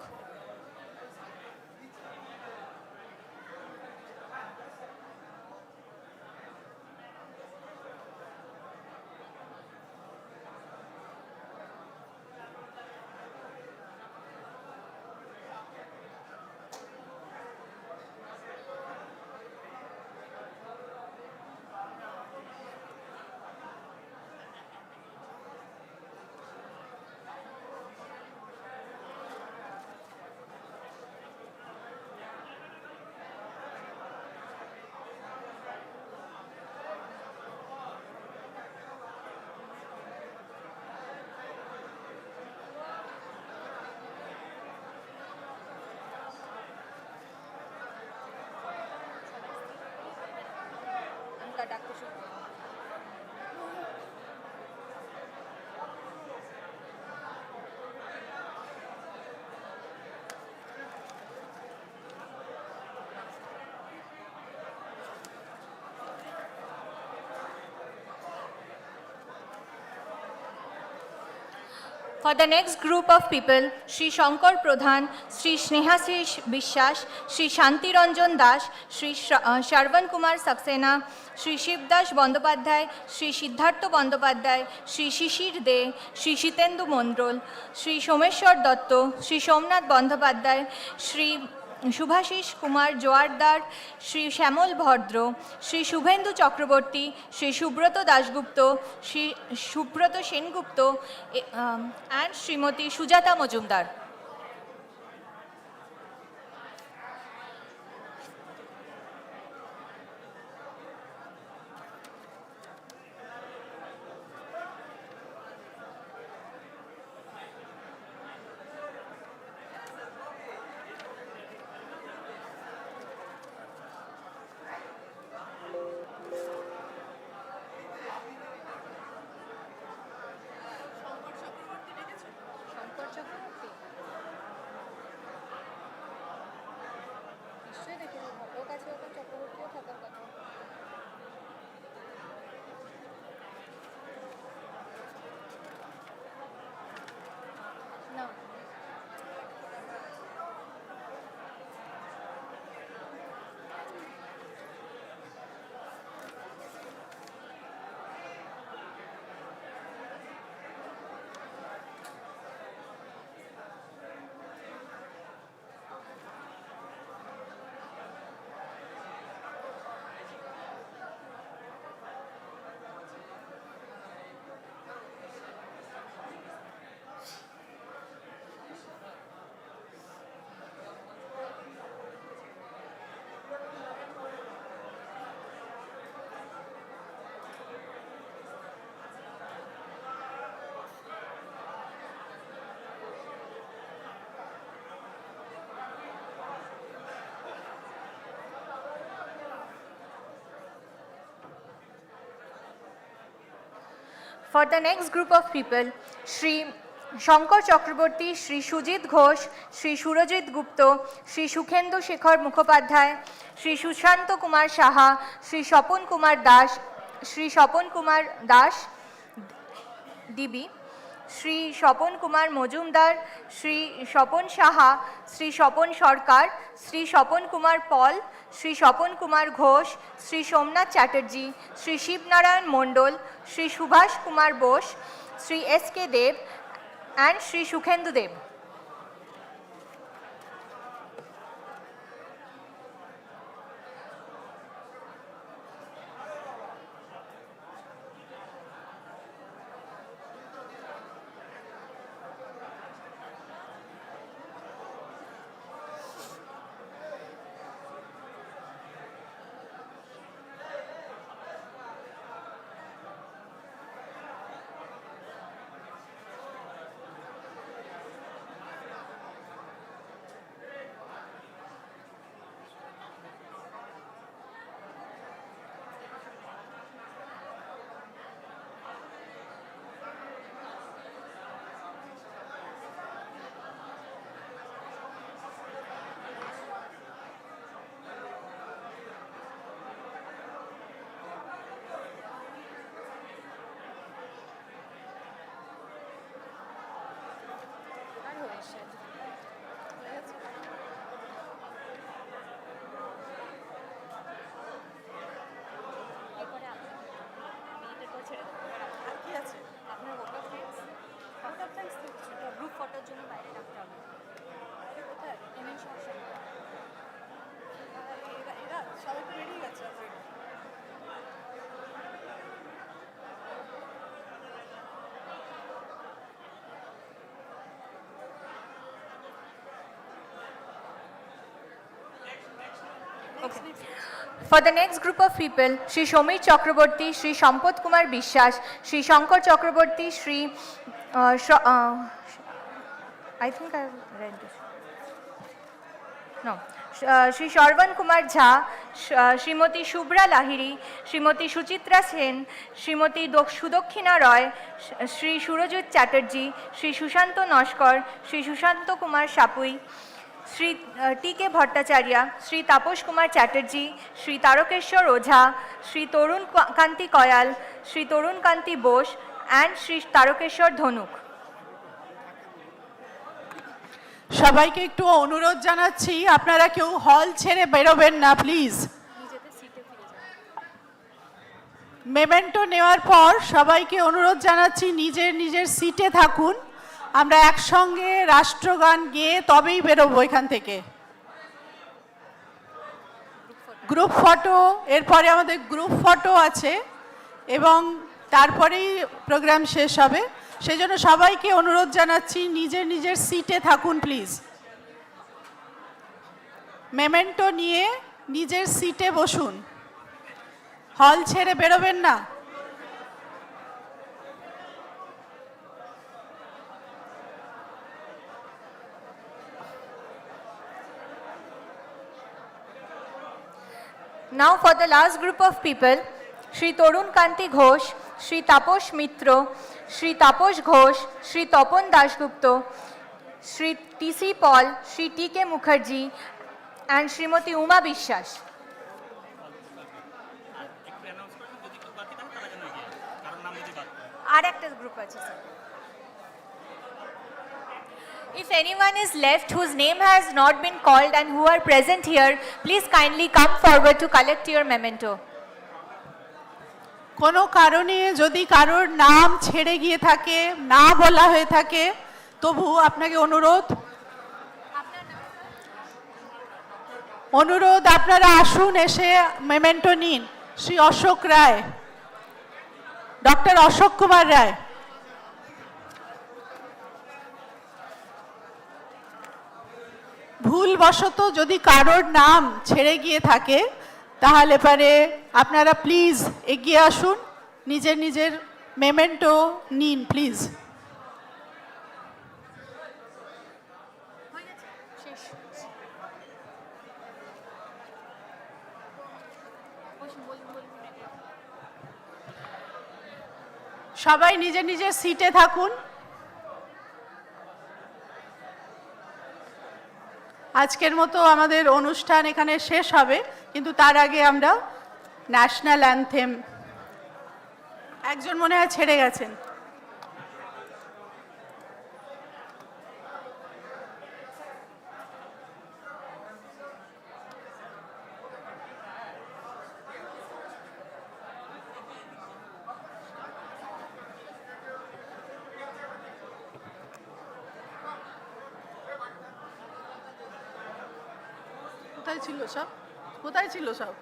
For the next group of people, Shri Shankar Pradhan, Shri Snehashish Bishwas, Shri Shanti Ranjan Das, Shri Sharvan Kumar Saxena, Shri Shivdas Bandopadhyay, Shri Siddhartha Bandopadhyay, Shri Shishir De, Shri Shitendu Mondol, Shri Someshwar Datto, Shri Somnath Bandopadhyay, Shri Shubhashish Kumar Joardar, Shri Shamol Bhadro, Shri Shubhendu Chakraborty, Shri Subroto Dasgupta, Shri Subroto Sengupta, and Srimati Sujata Majumdar. For the next group of people, Shri Shankar Chakraborty, Shri Sujit Ghosh, Shri Surajit Gupta, Shri Shukhendu Shekhar Mukhopadhyay, Shri Sushant Kumar Saha, Shri Shapun Kumar Das, Shri Swapan Kumar Das DB, Shri Swapan Kumar Majumdar, Shri Swapan Saha, Shri Swapan Sarkar, Shri Swapan Kumar Pal, Shri Swapan Kumar Ghosh, Shri Somnath Chatterjee, Shri Shibnarayan Mondal, Shri Subhash Kumar Bose, Shri S K. Dev and Shri Sukhendu Dev. For the next group of people, Shri Shomir Chakraborty, Shri Sampath Kumar Bishwas, Shri Shankar Chakraborty, Shri I think I read this. No. Shri Sharvan Kumar Jha, Srimati Shubhra Lahiri, Srimati Suchitra Sen, Srimati Sudokshina Roy, Shri Surojit Chatterjee, Shri Shushanto Noshkar, Shri Shushanto Kumar Shapui, Shri T.K. Bhattacharya, Shri Taposh Kumar Chatterjee, Shri Tarokeshwar Ojha, Shri Torun Kanti Koyal, Shri Torun Kanti Bose, and Shri Tarokeshwar Dhanuk. সবাইকে একটু অনুরোধ জানাচ্ছি, আপনারা কেউ হল ছেড়ে বেরোবেন না প্লিজ। মেমেন্টো নেওয়ার পর সবাইকে অনুরোধ জানাচ্ছি নিজের নিজের সিটে থাকুন। আমরা একসঙ্গে রাষ্ট্রগান গেয়ে তবেই বেরোবো এখান থেকে। গ্রুপ ফটো, এরপরে আমাদের গ্রুপ ফটো আছে এবং তারপরেই প্রোগ্রাম শেষ হবে। সেই জন্য সবাইকে অনুরোধ জানাচ্ছি নিজের নিজের সিটে থাকুন প্লিজ। মেমেন্টো নিয়ে নিজের সিটে বসুন, হল ছেড়ে বেরোবেন না। Now for the last group of people, Shri Torun Kanti Ghosh, Shri Taposh Mitro, Shri Taposh Ghosh, Shri Tapan Dasgupta, Shri T.C. Paul, Shri T.K. Mukherjee, and Srimati Uma Bishwas. Our actors group ache sir. If anyone is left whose name has not been called and who are present here, please kindly come forward to collect your memento. কোনো কারণে যদি কারোর নাম ছেড়ে গিয়ে থাকে, না বলা হয়ে থাকে, তবু আপনাকে অনুরোধ আপনারা আসুন, এসে মেমেন্টো নিন। শ্রী অশোক রায়, ডক্টর অশোক কুমার রায়। ভুলবশত যদি কারোর নাম ছেড়ে গিয়ে থাকে তাহলে পরে আপনারা প্লিজ এগিয়ে আসুন, নিজের নিজের মেমেন্টো নিন প্লিজ। সবাই নিজের নিজের সিটে থাকুন। আজকের মতো আমাদের অনুষ্ঠান এখানে শেষ হবে, কিন্তু তার আগে আমরা ন্যাশনাল অ্যানথেম একজন মনে হয় ছেড়ে গেছেন। কোথায় ছিল সব? কোথায় ছিল সব?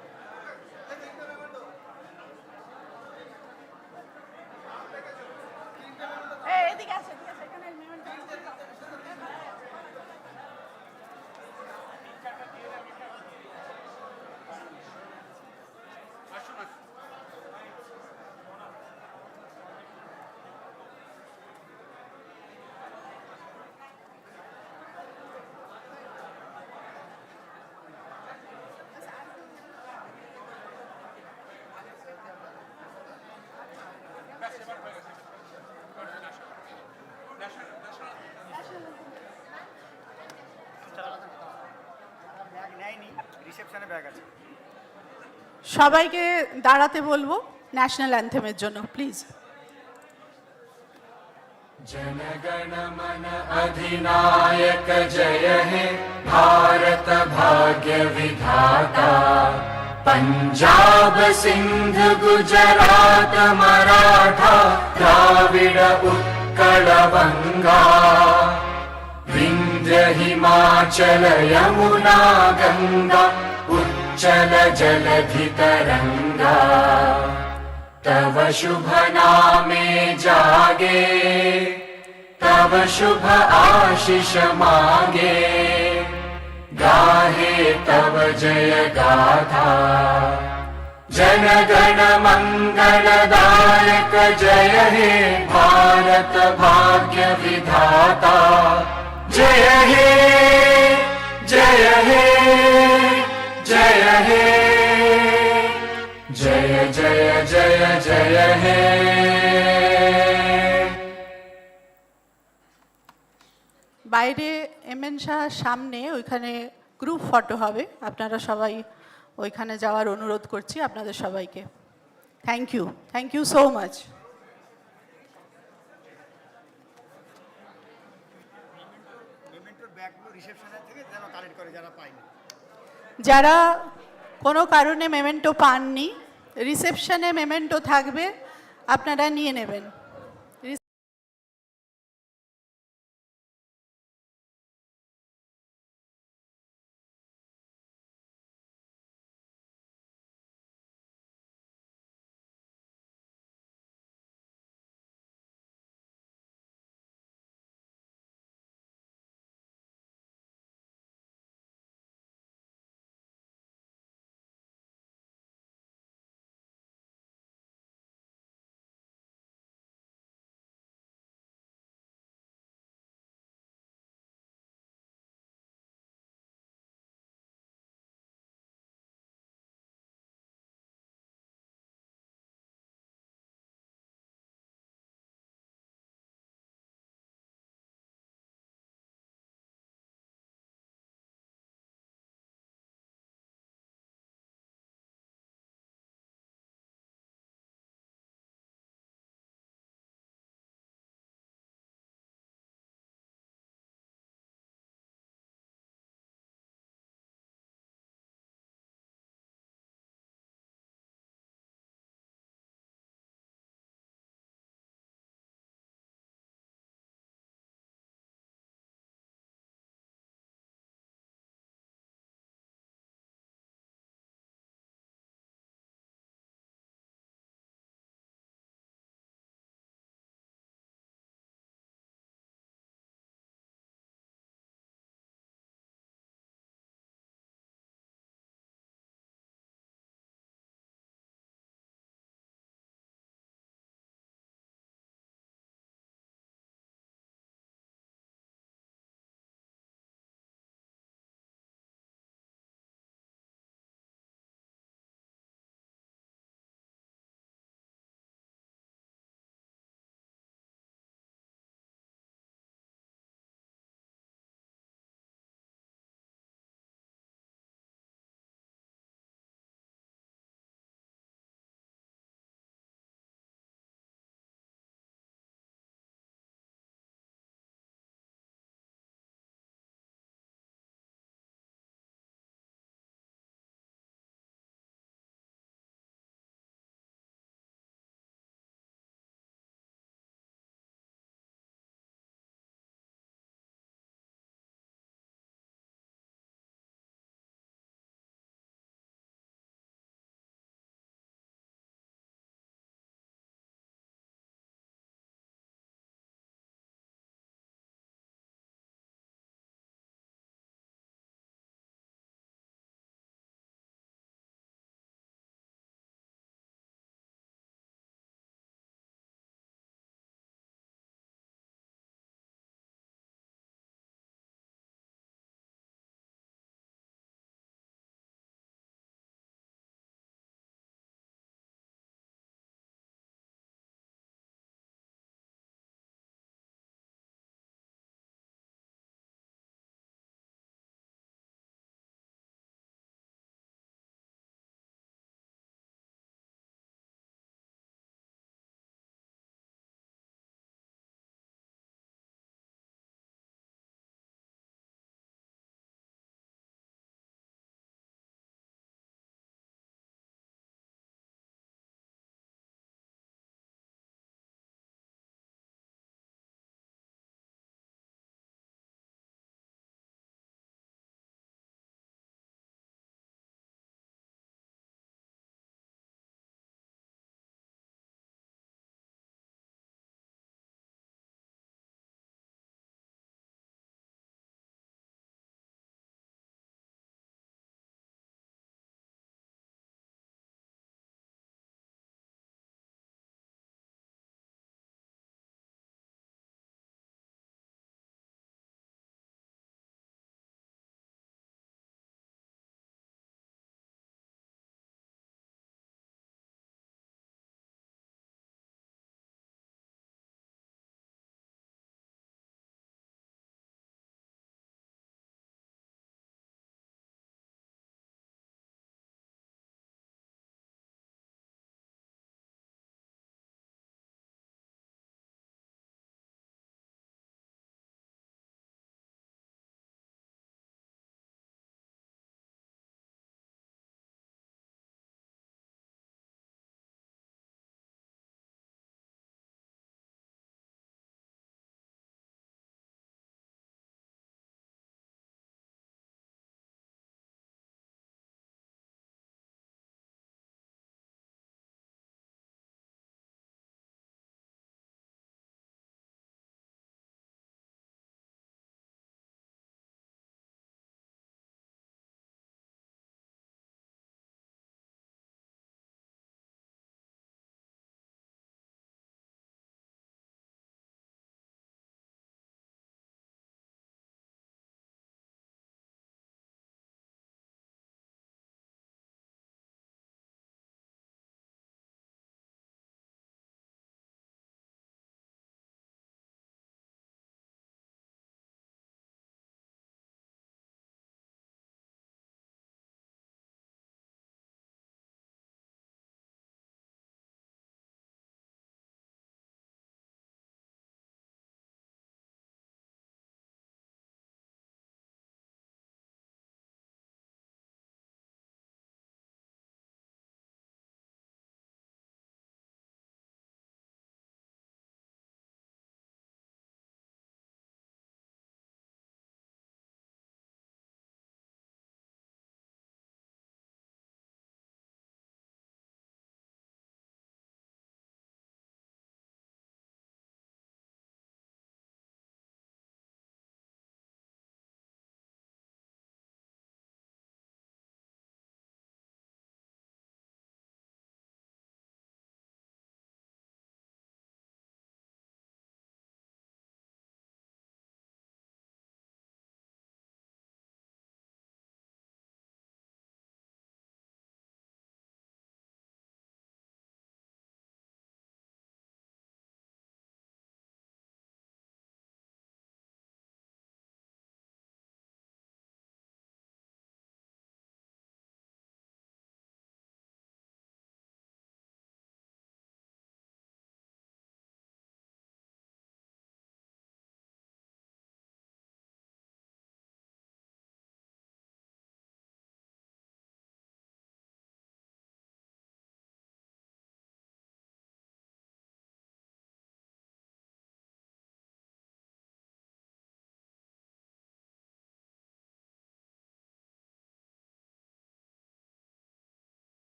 এদিকে আসো, এদিকে আসো, এখানে মেমেন্টো আছে। সবাইকে দাঁড়াতে বলবো ন্যাশনাল অ্যান্থেমের জন্য, প্লিজ। जनगण मन अधिनायक जय हे भारत भाग्य विधाता पंजाब सिंध गुजरात मराठा द्राविड उत्कल बंगा विंध्य हिमाचल यमुना गंगा उच्चल जलधि तरंगा तव शुभ नामे जागे तव शुभ आशीष मांगे गाहे तव जय गाथा जन गण मंगलदायक जय हे भारत भाग्य विधाता जय हे जय हे जय हे जय जय जय जय हे বাইরে এমএন সাহার সামনে ওইখানে গ্রুপ ফটো হবে, আপনারা সবাই ওইখানে যাওয়ার অনুরোধ করছি আপনাদের সবাইকে। Thank you so much. যারা কোনো কারণে মেমেন্টো পাননি, রিসেপশনে মেমেন্টো থাকবে, আপনারা নিয়ে নেবেন।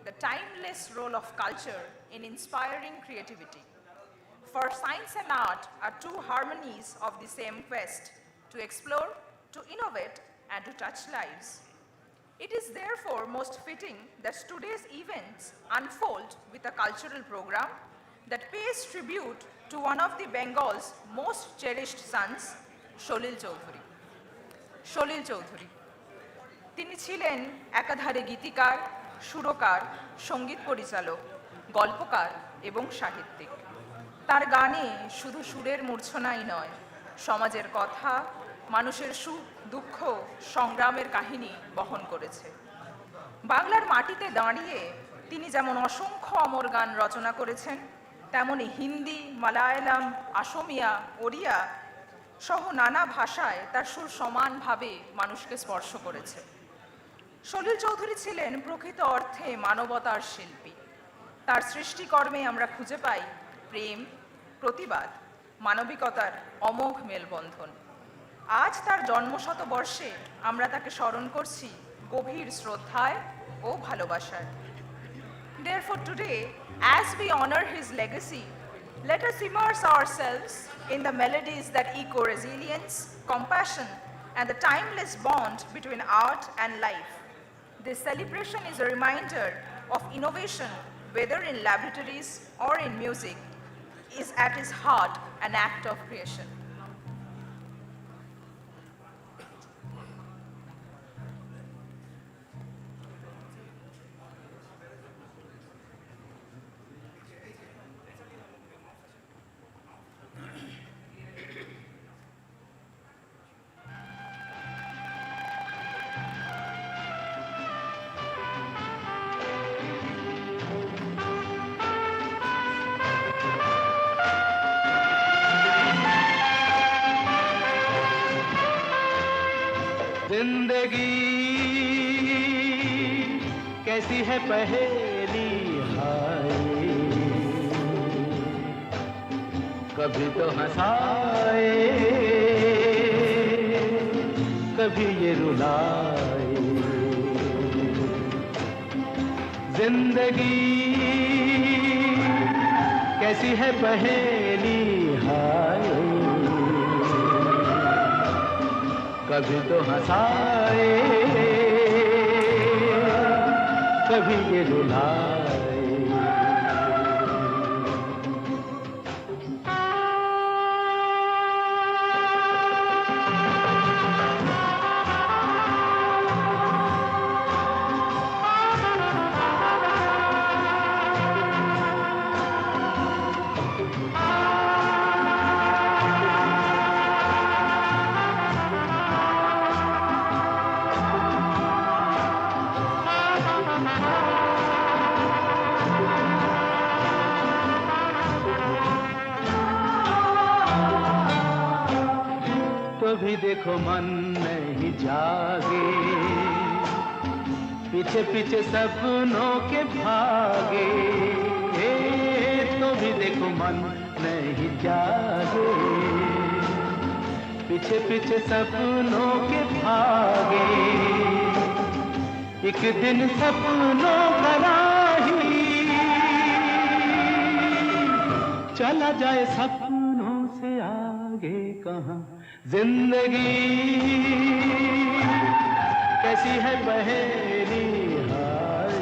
the timeless role of culture in inspiring creativity. For science and art are two harmonies of the same quest to explore, to innovate, and to touch lives. It is therefore most fitting that today's events unfold with a cultural program that pays tribute to one of the Bengal's most cherished sons, Sholil Choudhury. Sholil Choudhury. তিনি ছিলেন একাধারে গীতিকার, সুরকার, সঙ্গীত পরিচালক, গল্পকার এবং সাহিত্যিক। তার গানে শুধু সুরের মূর্ছনাই নয়, সমাজের কথা, মানুষের সুখ, দুঃখ, সংগ্রামের কাহিনী বহন করেছে। বাংলার মাটিতে দাঁড়িয়ে তিনি যেমন অসংখ্য অমর গান রচনা করেছেন, তেমনি হিন্দি, মালায়ালাম, আসমিয়া, ওড়িয়া সহ নানা ভাষায় তার সুর সমানভাবে মানুষকে স্পর্শ করেছে। সলিল চৌধুরী ছিলেন প্রকৃত অর্থে মানবতার শিল্পী। তার সৃষ্টিকর্মে আমরা খুঁজে পাই প্রেম, প্রতিবাদ, মানবিকতার অমোঘ মেলবন্ধন। আজ তার জন্মশতবর্ষে আমরা তাকে স্মরণ করছি গভীর শ্রদ্ধায় ও ভালোবাসায়। Therefore today, as we honor his legacy, let us immerse ourselves in the melodies that echo resilience, compassion, and the timeless bond between art and life. This celebration is a reminder of innovation, whether in laboratories or in music, is at its heart an act of creation. जिंदगी कैसी है पहेली हाय, कभी तो हंसाए कभी ये रुलाए। जिंदगी कैसी है पहेली हाय, कभी तो हंसाए कभी ये रुलाए। कभी देखो मन नहीं जागे, पीछे पीछे सपनों के भागे। तो भी देखो मन नहीं जागे, पीछे पीछे सपनों के भागे। एक दिन सपनों का राही चला जाए सपनों से आगे कहाँ। जिंदगी कैसी है पहेली हाय,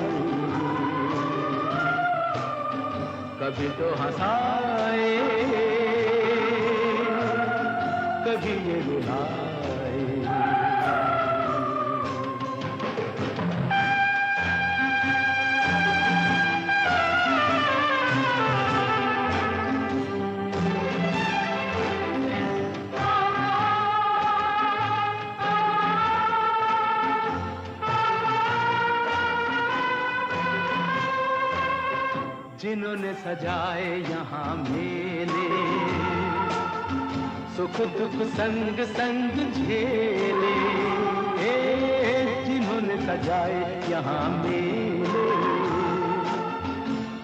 कभी तो हंसाए कभी ये रुलाए। जिन्होंने सजाए यहाँ मेले, सुख दुख संग संग झेले। जिन्होंने सजाए यहाँ मेले,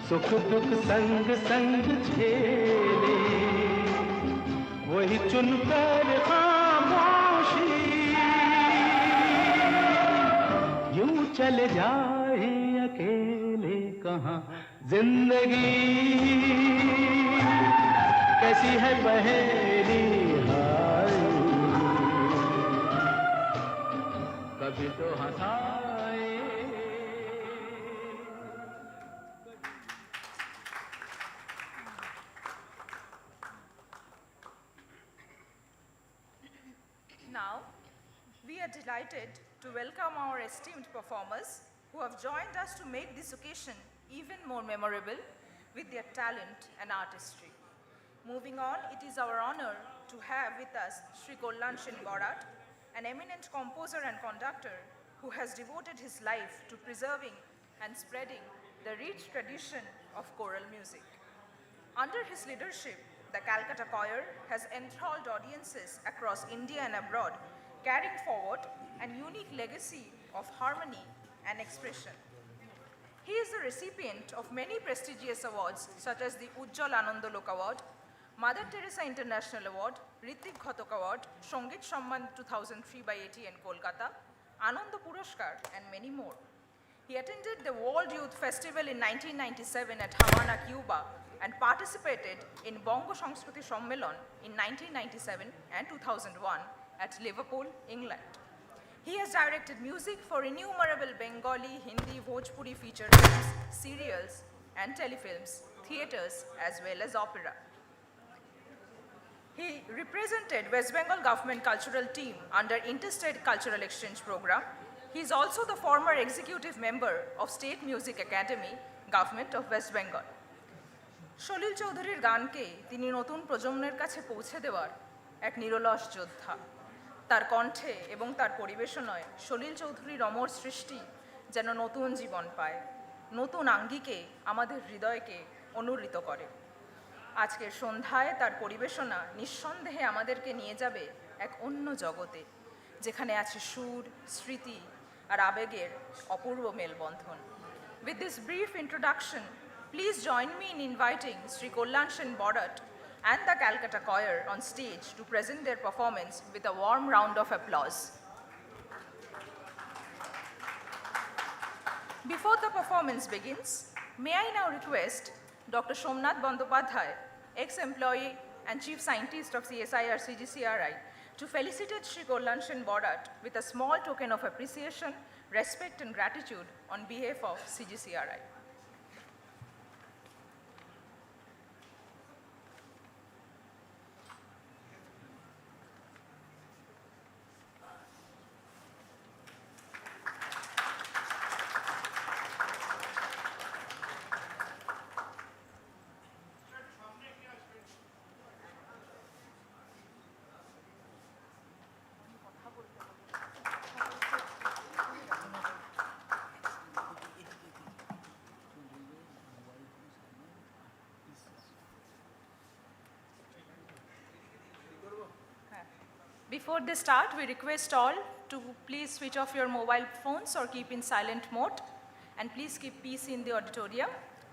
सुख दुख संग संग झेले। वही चुनकर खामोशी यूं चले जाए अकेले। कहाँ जिंदगी कैसी है पहेली हाय कभी तो हंसाए Now, we are delighted to welcome our esteemed performers who have joined us to make this occasion even more memorable with their talent and artistry. Moving on, it is our honor to have with us Sri Kallanshen Borat, an eminent composer and conductor who has devoted his life to preserving and spreading the rich tradition of choral music. Under his leadership, the Calcutta Choir has enthralled audiences across India and abroad, carrying forward an unique legacy of harmony and expression. He is the recipient of many prestigious awards such as the Ujjwal Anandolok Award, Mother Teresa International Award, Ritik Ghatak Award, Songit Samman 2003 by ATN Kolkata, Ananda Puraskar, and many more. He attended the World Youth Festival in 1997 at Havana, Cuba, and participated in Bongo Sanskruti Sammelon in 1997 and 2001 at Liverpool, England. He has directed music for innumerable Bengali, Hindi, Bhojpuri feature films, serials, and telefilms, theatres, as well as opera. He represented West Bengal Government Cultural Team under Interstate Cultural Exchange Program. He is also the former executive member of State Music Academy, Government of West Bengal. সলিল চৌধুরীর গানকে তিনি নতুন প্রজন্মের কাছে পৌঁছে দেওয়ার এক নিরলস যোদ্ধা। তার কণ্ঠে এবং তার পরিবেশনায় সলিল চৌধুরীর অমর সৃষ্টি যেন নতুন জীবন পায়, নতুন আঙ্গিকে আমাদের হৃদয়কে অনুরিত করে। আজকের সন্ধ্যায় তার পরিবেশনা নিঃসন্দেহে আমাদেরকে নিয়ে যাবে এক অন্য জগতে, যেখানে আছে সুর, স্মৃতি আর আবেগের অপূর্ব মেলবন্ধন। With this brief introduction, please join me in inviting Sri Kallanshen Borat and the Calcutta Choir on stage to present their performance with a warm round of applause. Before the performance begins, may I now request Dr. Somnath Bandyopadhyay, ex-employee and chief scientist of CSIR-CGCRI, to felicitate Sri Kallanshen Borat with a small token of appreciation, respect and gratitude on behalf of CGCRI. Before they start, we request all to please switch off your mobile phones or keep in silent mode, and please keep peace in the auditorium.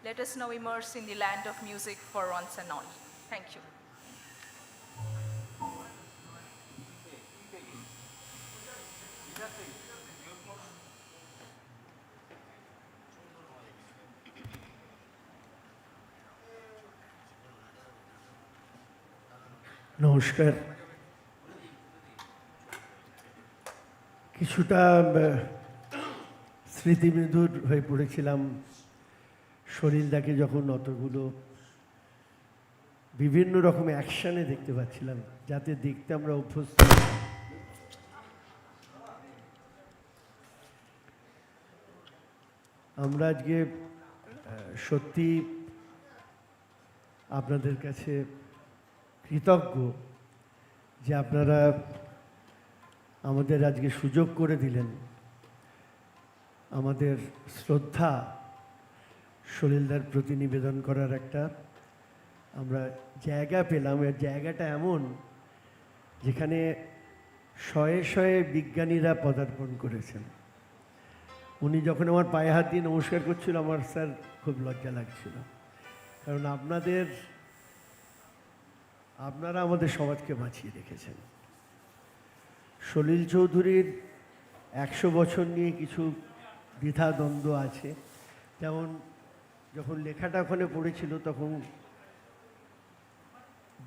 Let us now immerse in the land of music for once and all. Thank you. নমস্কার। কিছুটা স্মৃতিমধুর হয়ে পড়েছিলাম সলিলদাকে যখন অতগুলো বিভিন্ন রকম অ্যাকশানে দেখতে পাচ্ছিলাম, যাতে দেখতে আমরা অভ্যস্ত। আমরা আজকে সত্যি আপনাদের কাছে কৃতজ্ঞ যে আপনারা আমাদের আজকে সুযোগ করে দিলেন আমাদের শ্রদ্ধা সলিলদার প্রতি নিবেদন করার একটা আমরা জায়গা পেলাম। এর জায়গাটা এমন যেখানে শয়ে শয়ে বিজ্ঞানীরা পদার্পণ করেছেন। উনি যখন আমার পায়ে হাত দিয়ে নমস্কার করছিল, আমার স্যার খুব লজ্জা লাগছিল, কারণ আপনারা আমাদের সমাজকে বাঁচিয়ে রেখেছেন। সলিল চৌধুরীর 100 বছর নিয়ে কিছু দ্বিধাদ্বন্দ্ব আছে, যেমন যখন লেখাটা ওখানে পড়েছিল তখন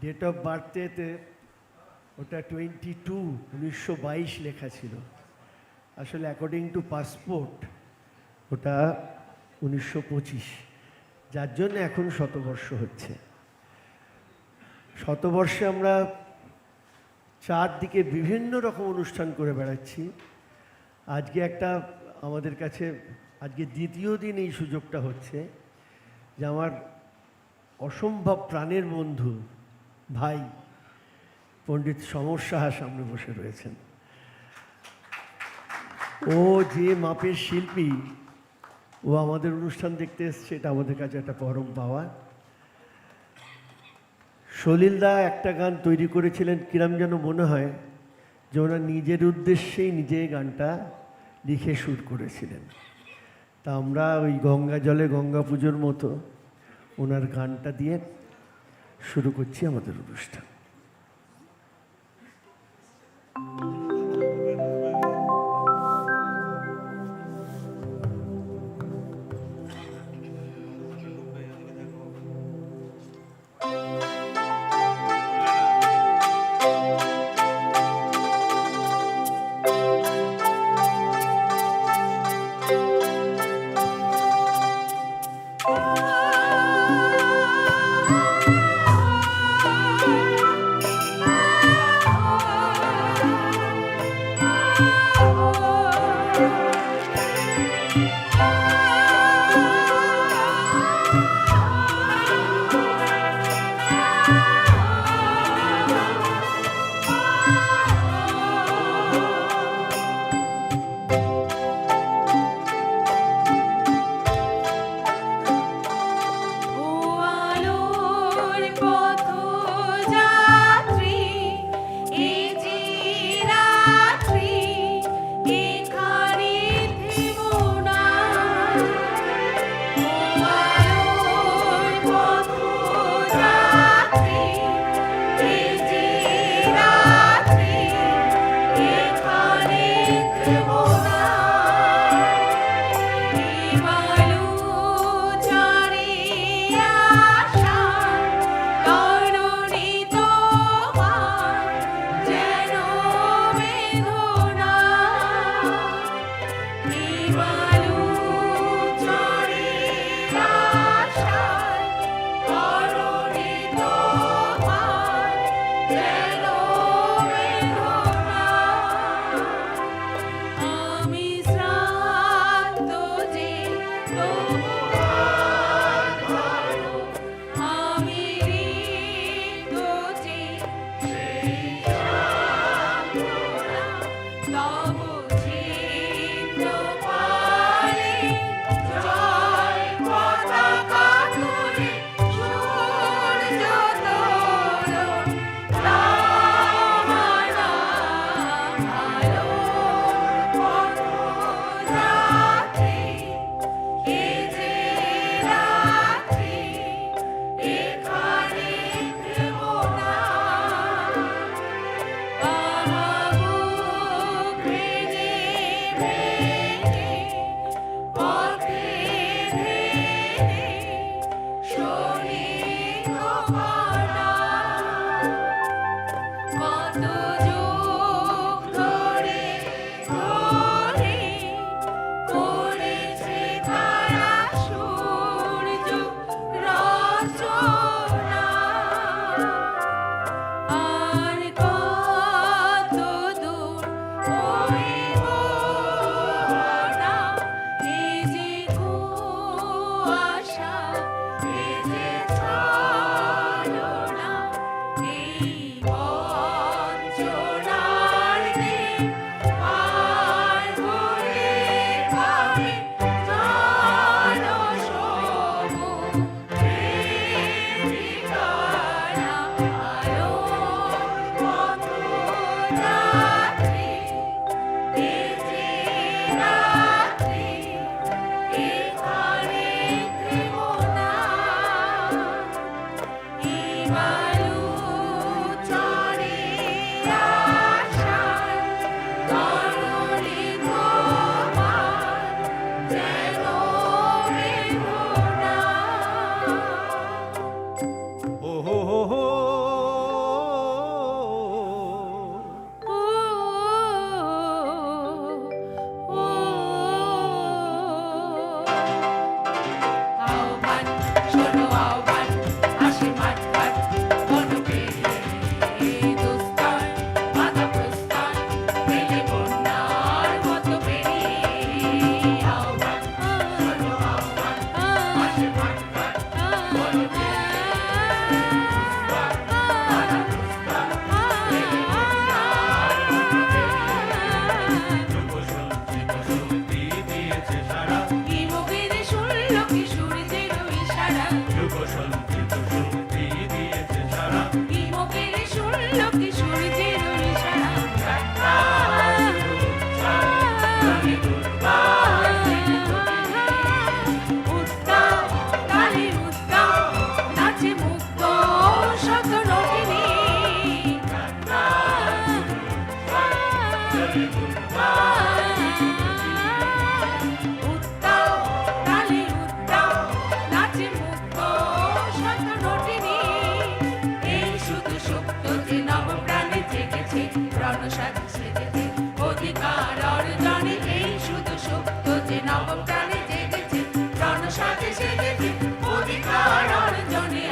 ডেট অফ বার্থেতে ওটা 1922 লেখা ছিল। আসলে অ্যাকর্ডিং টু পাসপোর্ট ওটা 1925, যার জন্য এখন শতবর্ষ হচ্ছে। শতবর্ষে আমরা চারদিকে বিভিন্ন রকম অনুষ্ঠান করে বেড়াচ্ছি। আজকে একটা আমাদের কাছে আজকে দ্বিতীয় দিন এই সুযোগটা হচ্ছে যে আমার অসম্ভব প্রাণের বন্ধু ভাই পণ্ডিত সমর সাহা সামনে বসে রয়েছেন। ও যে মাপের শিল্পী, ও আমাদের অনুষ্ঠান দেখতে এসছে, এটা আমাদের কাছে একটা পরম পাওয়া। সলিলদা একটা গান তৈরি করেছিলেন, কিরম যেন মনে হয় যে ওনার নিজের উদ্দেশ্যেই নিজে গানটা লিখে সুর করেছিলেন। তা আমরা ওই গঙ্গা জলে গঙ্গা পুজোর মতো ওনার গানটা দিয়ে শুরু করছি আমাদের অনুষ্ঠান। সঞ্চিত শক্তি দিয়েছে সারা ইমকের সুরলোকে সূর্যের ইশারা উত্তাপ কালে উত্তাপ নাচে মুক্ত শত রটিনী উত্তাপ কালে উত্তাপ নাচে মুক্ত শত রটিনী এই শুধু সুপ্ত যে নবপ্রাণে জেগেছে রণসাগর সেজেছে অধিকার অর্জনে এই শুধু সুপ্ত যে নবপ্রাণে জেগেছে রণসাগর সেজেছে অধিকার অর্জনে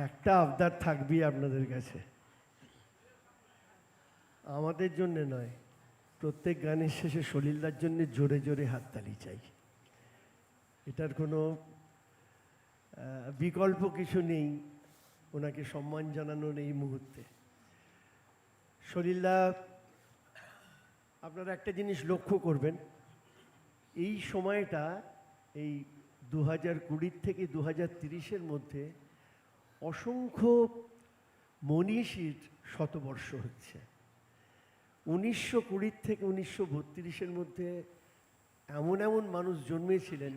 একটা আবদার থাকবেই আপনাদের কাছে, আমাদের জন্য নয়, প্রত্যেক গানের শেষে সলিলদার জন্য জোরে জোরে হাততালি চাই। এটার কোনো বিকল্প কিছু নেই, ওনাকে সম্মান জানানোর এই মুহূর্তে। সলিলদা, আপনারা একটা জিনিস লক্ষ্য করবেন, এই সময়টা এই 2020 থেকে 2030-এর মধ্যে অসংখ্য মনীষীর শতবর্ষ হচ্ছে। 1920 থেকে 1932-এর মধ্যে এমন এমন মানুষ জন্মেছিলেন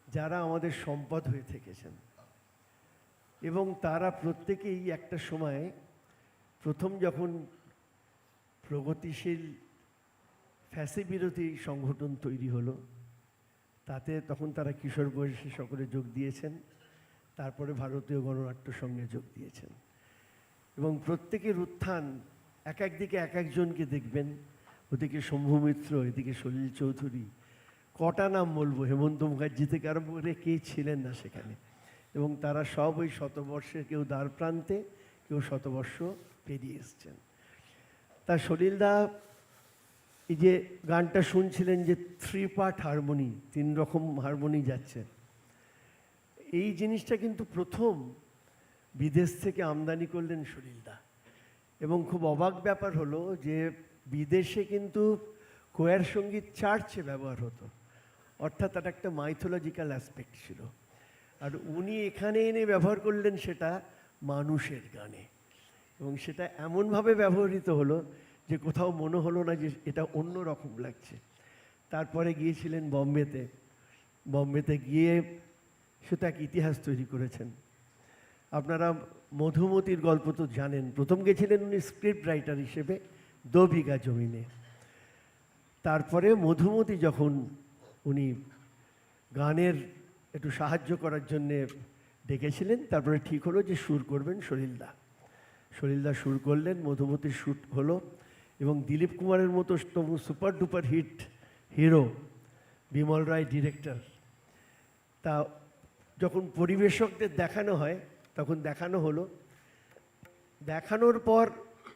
যারা আমাদের সম্পদ হয়ে থেকেছেন, এবং তারা প্রত্যেকেই একটা সময় প্রথম যখন প্রগতিশীল ফ্যাসিবিরোধী সংগঠন তৈরি হলো, তাতে তখন তারা কিশোর বয়সে সকলে যোগ দিয়েছেন, তারপরে ভারতীয় গণনাট্য সঙ্গে যোগ দিয়েছেন, এবং প্রত্যেকের উত্থান এক একদিকে এক একজনকে দেখবেন, ওদিকে শম্ভু মিত্র, এদিকে সলিল চৌধুরী, কটা নাম বলবো, হেমন্ত মুখার্জি থেকে আরম্ভ করে কে ছিলেন না সেখানে, এবং তারা সব ওই শতবর্ষের কেউ দ্বার প্রান্তে, কেউ শতবর্ষ পেরিয়ে এসছেন। তা সলিলদা, এই যে গানটা শুনছিলেন যে 3 পার্ট হারমোনি, 3 রকম হারমোনি যাচ্ছে, এই জিনিসটা কিন্তু প্রথম বিদেশ থেকে আমদানি করলেন সলিলদা। এবং খুব অবাক ব্যাপার হলো যে বিদেশে কিন্তু কোয়ার সঙ্গীত চার্চে ব্যবহার হতো, অর্থাৎ তার একটা মাইথোলজিক্যাল অ্যাসপেক্ট ছিল, আর উনি এখানে এনে ব্যবহার করলেন সেটা মানুষের গানে, এবং সেটা এমনভাবে ব্যবহৃত হলো যে কোথাও মনে হলো না যে এটা অন্য রকম লাগছে। তারপরে গিয়েছিলেন বম্বেতে গিয়ে সেটা এক ইতিহাস তৈরি করেছেন। আপনারা মধুমতির গল্প তো জানেন, প্রথম গেছিলেন উনি স্ক্রিপ্ট রাইটার হিসেবে 2 বিঘা জমিনে, তারপরে মধুমতি যখন উনি গানের একটু সাহায্য করার জন্যে ডেকেছিলেন, তারপরে ঠিক হলো যে সুর করবেন সলিলদা সুর করলেন, মধুমতির শ্যুট হলো, এবং দিলীপ কুমারের মতো super duper hit hero Bimal Roy director. তা যখন পরিবেশকদের দেখানো হয় তখন দেখানো হলো, দেখানোর পর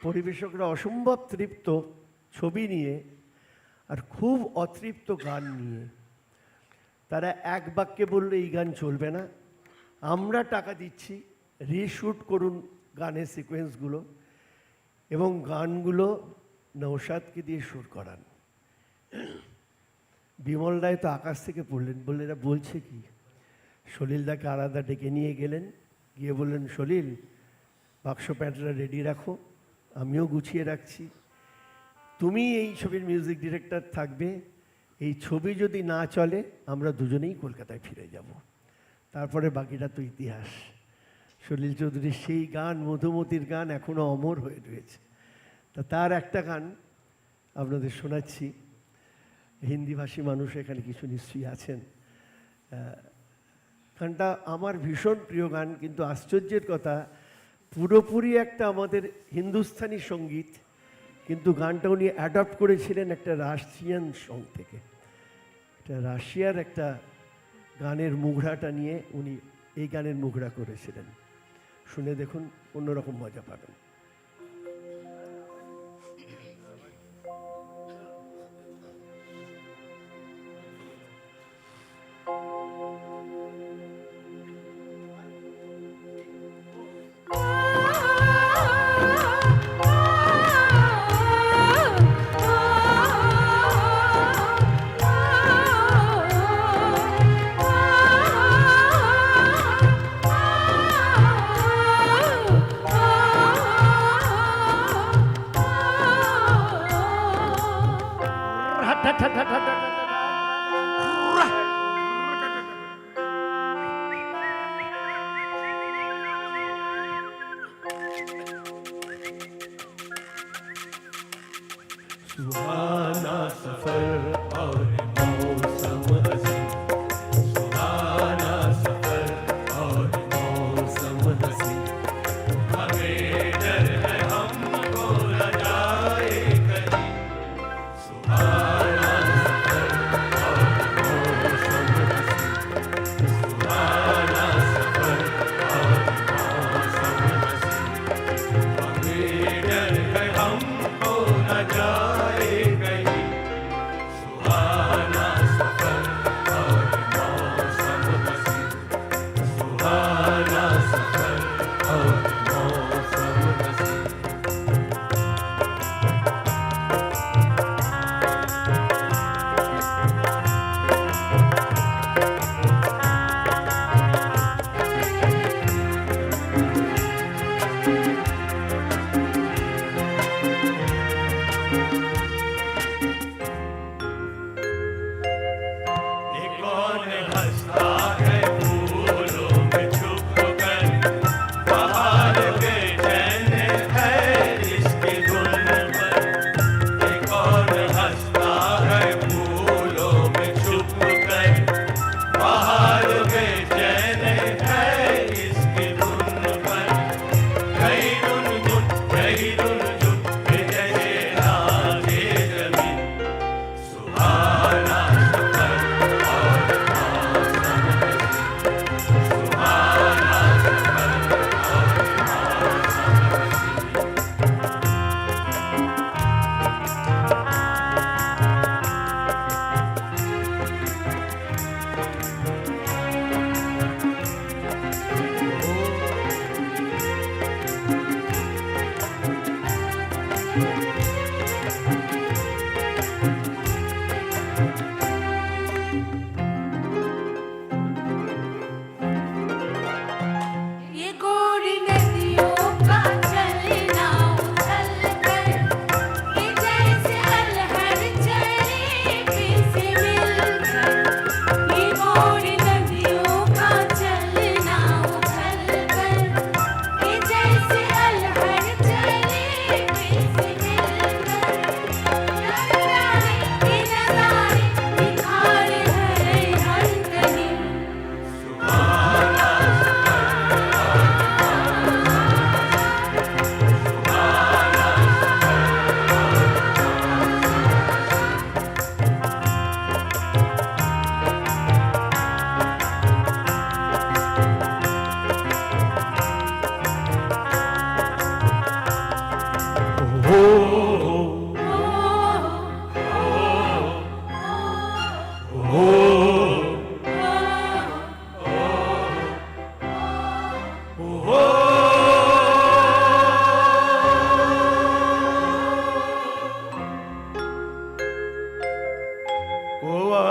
পরিবেশকরা অসম্ভব তৃপ্ত ছবি নিয়ে আর খুব অতৃপ্ত গান নিয়ে। তারা এক বাক্যে বললো এই গান চলবে না, আমরা টাকা দিচ্ছি, রিশুট করুন গানের সিকোয়েন্সগুলো, এবং গানগুলো নৌশাদকে দিয়ে সুর করান। বিমল রায় তো আকাশ থেকে পড়লেন, বললেন এরা বলছে কি। সলিলদাকে আলাদা ডেকে নিয়ে গেলেন, গিয়ে বললেন সলিল, বাক্স প্যান্টরা রেডি রাখো, আমিও গুছিয়ে রাখছি, তুমি এই ছবির মিউজিক ডিরেক্টর থাকবে, এই ছবি যদি না চলে আমরা দুজনেই কলকাতায় ফিরে যাব। তারপরে বাকিটা তো ইতিহাস। সলিল চৌধুরীর সেই গান, মধুমতির গান, এখনও অমর হয়ে রয়েছে। তা তার একটা গান আপনাদের শোনাচ্ছি, হিন্দিভাষী মানুষ এখানে কিছু নিশ্চয়ই আছেন। গানটা আমার ভীষণ প্রিয় গান, কিন্তু আশ্চর্যের কথা পুরোপুরি একটা আমাদের হিন্দুস্তানি সঙ্গীত, কিন্তু গানটা উনি অ্যাডপ্ট করেছিলেন একটা রাশিয়ান সং থেকে। এটা রাশিয়ার একটা গানের মুখড়াটা নিয়ে উনি এই গানের মুখড়া করেছিলেন। শুনে দেখুন, অন্যরকম মজা পাবেন। सुहाना सफर और मौसम हसी, सुहाना सफर और मौसम हसी, हमें डर है हमको न जाए कहीं, सुहाना सफर और मौसम हसी, सुहाना सफर और मौसम हसी, हमें डर है हमको न जाए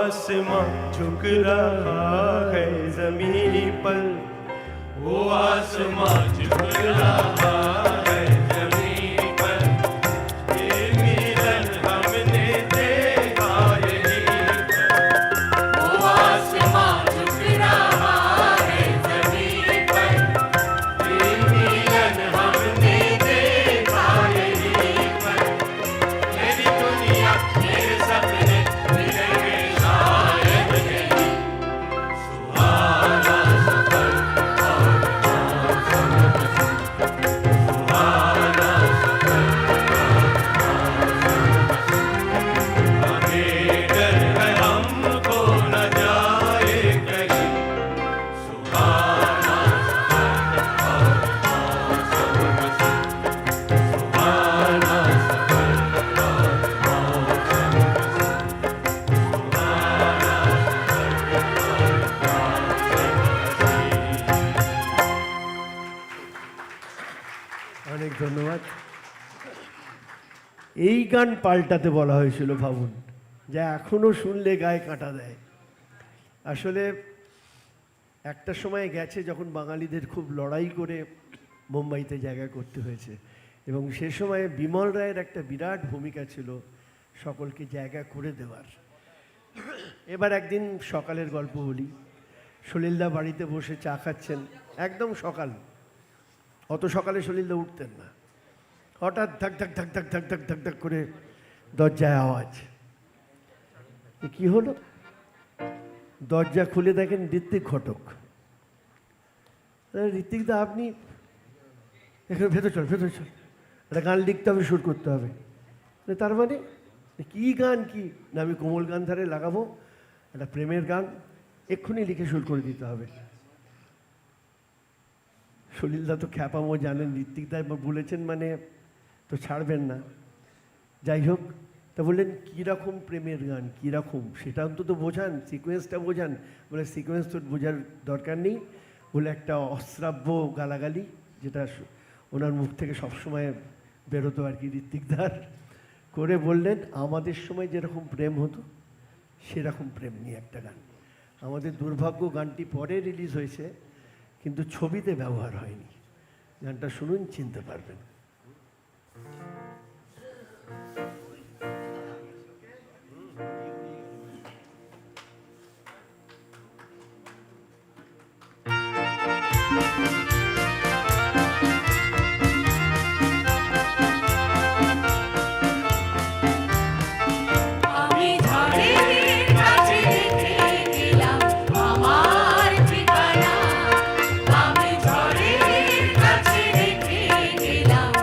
आसमां झुक रहा है जमीन पर, वो आसमां झुक रहा है जमीन पर, ये मिलन हमने देखा यहीं पर, वो आसमां झुक रहा है जमीन पर, ये मिलन हमने देखा यहीं पर, मेरी दुनिया मेरे सपने मिलेंगे शायद यहीं, सुहाना অনেক ধন্যবাদ। এই গান পাল্টাতে বলা হয়েছিল, ভাবুন, যা এখনো শুনলে গায়ে কাঁটা দেয়। আসলে একটা সময় গেছে যখন বাঙালিদের খুব লড়াই করে মুম্বাইতে জায়গা করতে হয়েছে, এবং সে সময় বিমল রায়ের একটা বিরাট ভূমিকা ছিল সকলকে জায়গা করে দেওয়ার। এবার একদিন সকালের গল্প বলি। সলিলদা বাড়িতে বসে চা খাচ্ছেন, একদম সকাল, অত সকালে সলিলদা উঠতেন না। হঠাৎ ধাক ধাক ধাক ধাক ধাক ধাক ধাক ধাক করে দরজায় আওয়াজ। কি হলো? দরজা খুলে দেখেন ঋত্বিক ঘটক। ঋত্বিকদা, আপনি এখানে ভেতর চল, ভেতর চল, একটা গান লিখতে হবে, সুর করতে হবে। তার মানে কি গান? কি না, আমি কোমল গান ধারে লাগাবো, একটা প্রেমের গান, এক্ষুনি লিখে সুর করে দিতে হবে। সলিলদা তো খ্যাপামো জানেন, ঋত্বিকদা এবার বলেছেন মানে তো ছাড়বেন না। যাই হোক, তা বললেন কীরকম প্রেমের গান, কীরকম সেটা অন্তত বোঝান, সিকোয়েন্সটা বোঝান। বলে সিকোয়েন্স তো বোঝার দরকার নেই, বলে একটা অশ্রাব্য গালাগালি, যেটা ওনার মুখ থেকে সবসময় বেরোতো আর কি, ঋত্বিকদার, করে বললেন আমাদের সময় যেরকম প্রেম হতো সেরকম প্রেম নিয়ে একটা গান। আমাদের দুর্ভাগ্য গানটি পরে রিলিজ হয়েছে, কিন্তু ছবিতে ব্যবহার হয়নি। গানটা শুনুন, চিনতে পারবেন। আমি ঝড়ের কাছে রেখে গেলাম আমার ঠিকানা, আমি ঝড়ের কাছে রেখে গেলাম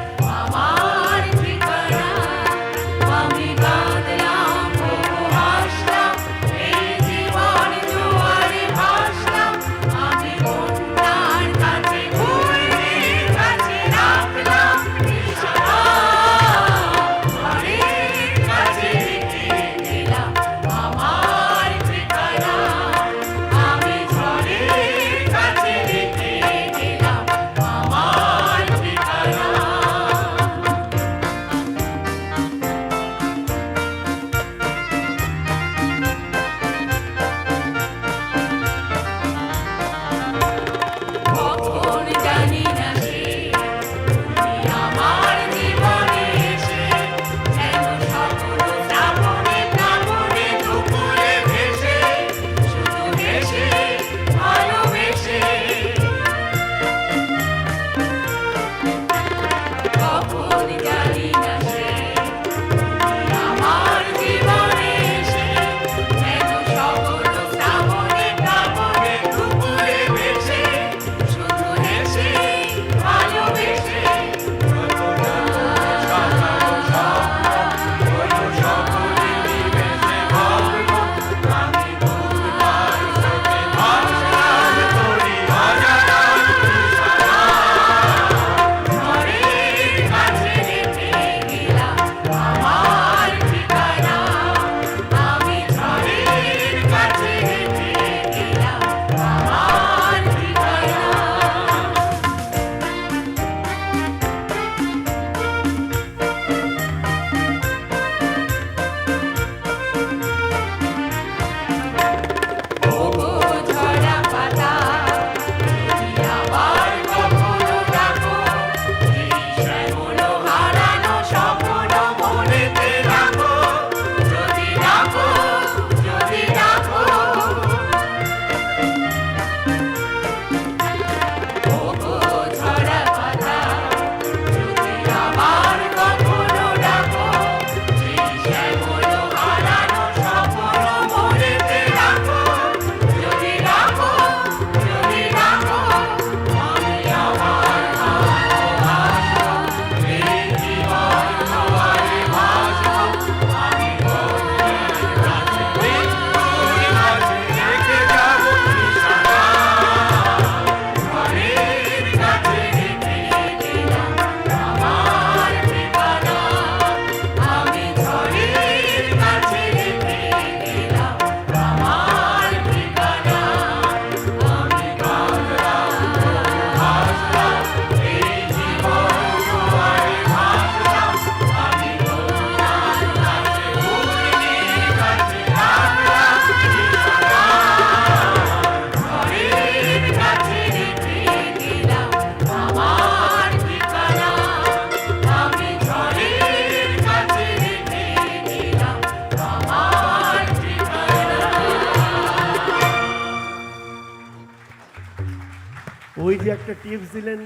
ওই যে একটা টিপস দিলেন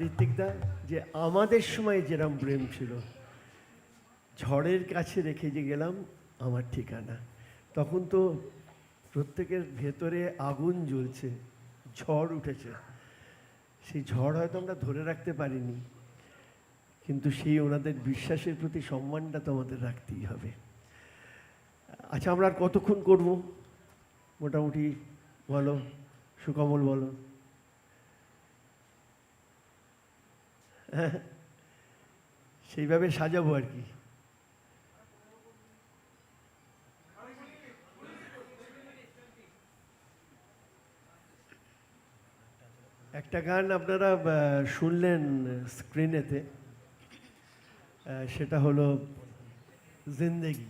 ঋত্বিকদা, যে আমাদের সময় যেরকম প্রেম ছিল, ঝড়ের কাছে রেখে যে গেলাম আমার ঠিকানা। তখন তো প্রত্যেকের ভেতরে আগুন জ্বলছে, ঝড় উঠেছে। সেই ঝড় হয়তো আমরা ধরে রাখতে পারিনি, কিন্তু সেই ওনাদের বিশ্বাসের প্রতি সম্মানটা তো আমাদের রাখতেই হবে। আচ্ছা, আমরা আর কতক্ষণ করব মোটামুটি বলো, সুকমল বলো। হ্যাঁ, সেইভাবে সাজাবো আর কি। একটা গান আপনারা শুনলেন স্ক্রিনেতে, সেটা হলো জিন্দেগি।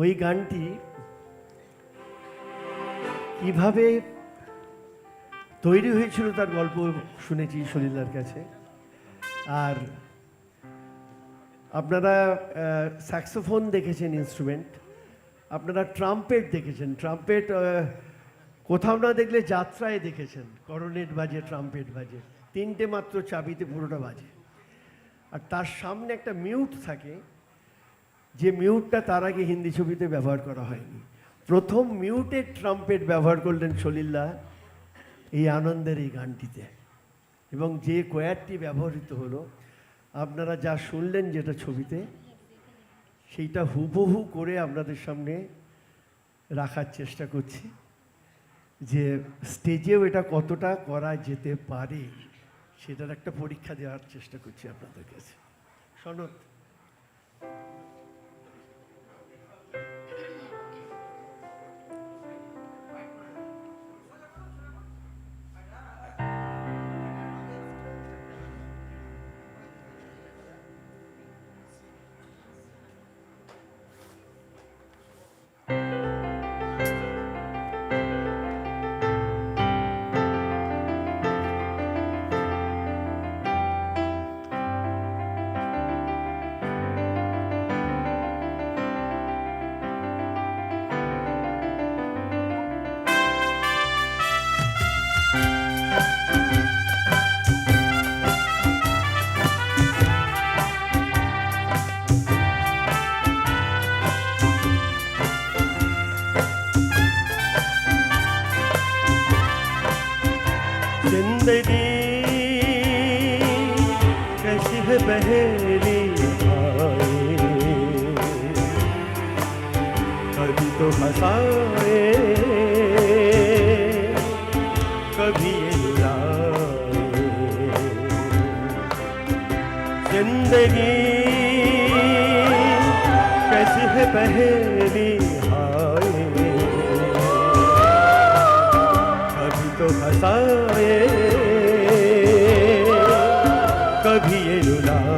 ওই গানটি কিভাবে তৈরি হয়েছিল তার গল্প শুনেছি সলিলার কাছে। আর আপনারা স্যাক্সোফোন দেখেছেন ইনস্ট্রুমেন্ট, আপনারা ট্রাম্পেট দেখেছেন। ট্রাম্পেট কোথাও না দেখলে যাত্রায় দেখেছেন, করনেট বাজে, ট্রাম্পেট বাজে, তিনটে মাত্র চাবিতে পুরোটা বাজে। আর তার সামনে একটা মিউট থাকে, যে মিউটটা তার আগে হিন্দি ছবিতে ব্যবহার করা হয়নি। প্রথম মিউটেড ট্রাম্পেট ব্যবহার করলেন সলিল্লা এই আনন্দের এই গানটিতে, এবং যে কোয়ারটি ব্যবহৃত হলো আপনারা যা শুনলেন যেটা ছবিতে, সেইটা হুবহু করে আপনাদের সামনে রাখার চেষ্টা করছি, যে স্টেজেও এটা কতটা করা যেতে পারে সেটার একটা পরীক্ষা দেওয়ার চেষ্টা করছি আপনাদের কাছে। সনদ, जिंदगी कैसी है बहेरी आए, कभी तो हंसाए, कभी ये रुलाए। जिंदगी कैसी है बहेरी आए, कभी तो हंसाए, कभी ये रुलाए।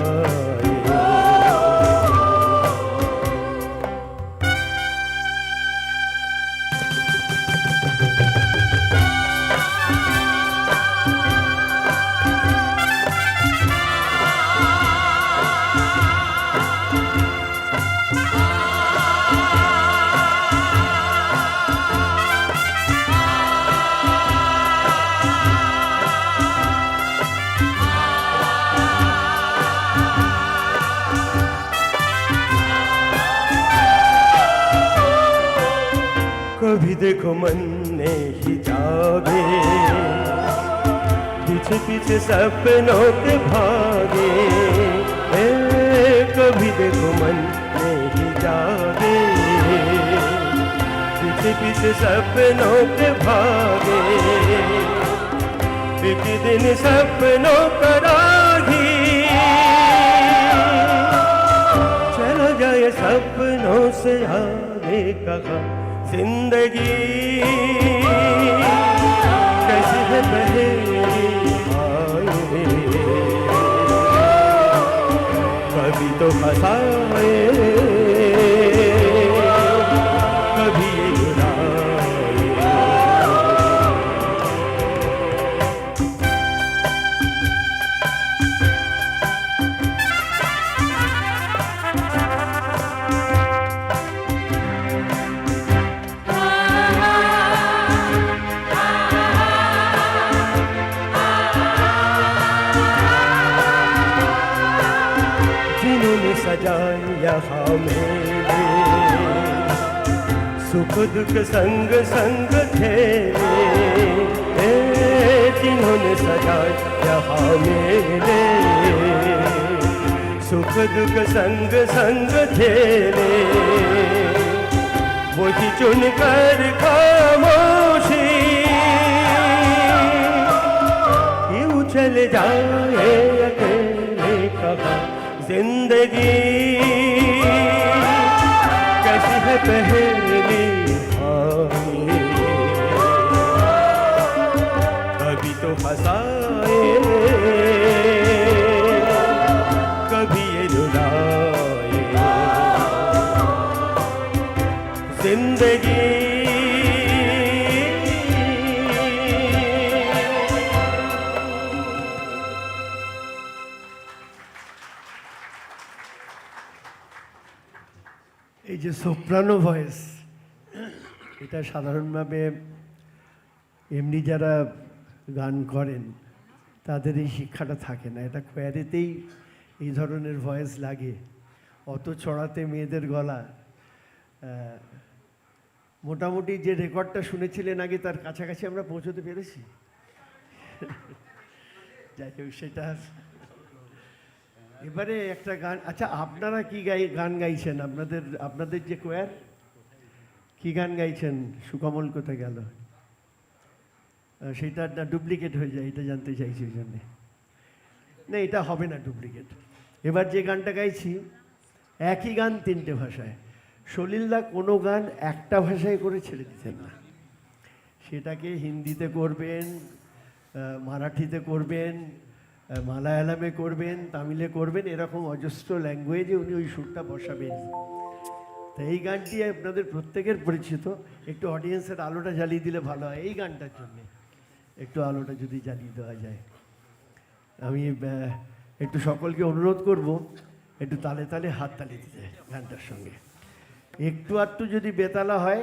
कभी देखो मन ने ही जागे, पीछे पीछे सपनों के भागे। कभी देखो मन ने ही जागे, पीछे पीछे सपनों के भागे। एक दिन सपनों का राही चला जाए सपनों से आगे कहाँ। जिंदगी कैसी है बहेरी आए, कभी तो हंसाए, कभी ये रुलाए। सजाए यहाँ मेले सुख दुख संग संग खेले जिन्होंने सजाए यहाँ मेले सुख दुख संग संग खेले वही चुनकर खामोशी यूं चले जाए अकेले कहाँ जिंदगी कैसी है पहली हाय कभी तो हंसाए कभी ये रुलाए जिंदगी এই যে সোপ্রানো ভয়েস এটা সাধারণভাবে এমনি যারা গান করেন তাদের এই শিক্ষাটা থাকে না এটা কোয়ারিতেই এই ধরনের ভয়েস লাগে অত চড়াতে মেয়েদের গলা মোটামুটি যে রেকর্ডটা শুনেছিলেন আগে তার কাছাকাছি আমরা পৌঁছতে পেরেছি যাই হোক সেটা এবারে একটা গান আচ্ছা আপনারা কি গান গাইছেন আপনাদের যে কোয়ার কি গান গাইছেন সুকমল কোথায় গেল সেটা না ডুপ্লিকেট হয়ে যায় এটা জানতে চাইছি ওই জন্যে না এটা হবে না ডুপ্লিকেট এবার যে গানটা গাইছি একই গান তিনটে ভাষায় সলিলদা কোনো গান একটা ভাষায় করে ছেড়ে দিতেন না সেটাকে হিন্দিতে করবেন মারাঠিতে করবেন মালায়ালামে করবেন তামিলে করবেন এরকম অজস্র ল্যাঙ্গুয়েজে উনি ওই সুরটা বসাবেন তো এই গানটি আপনাদের প্রত্যেকের পরিচিত একটু অডিয়েন্সের আলোটা জ্বালিয়ে দিলে ভালো হয় এই গানটার জন্যে একটু আলোটা যদি জ্বালিয়ে দেওয়া যায় আমি একটু সকলকে অনুরোধ করব একটু তালে তালে হাত তালি দিতে গানটার সঙ্গে একটু আধটু যদি বেতালা হয়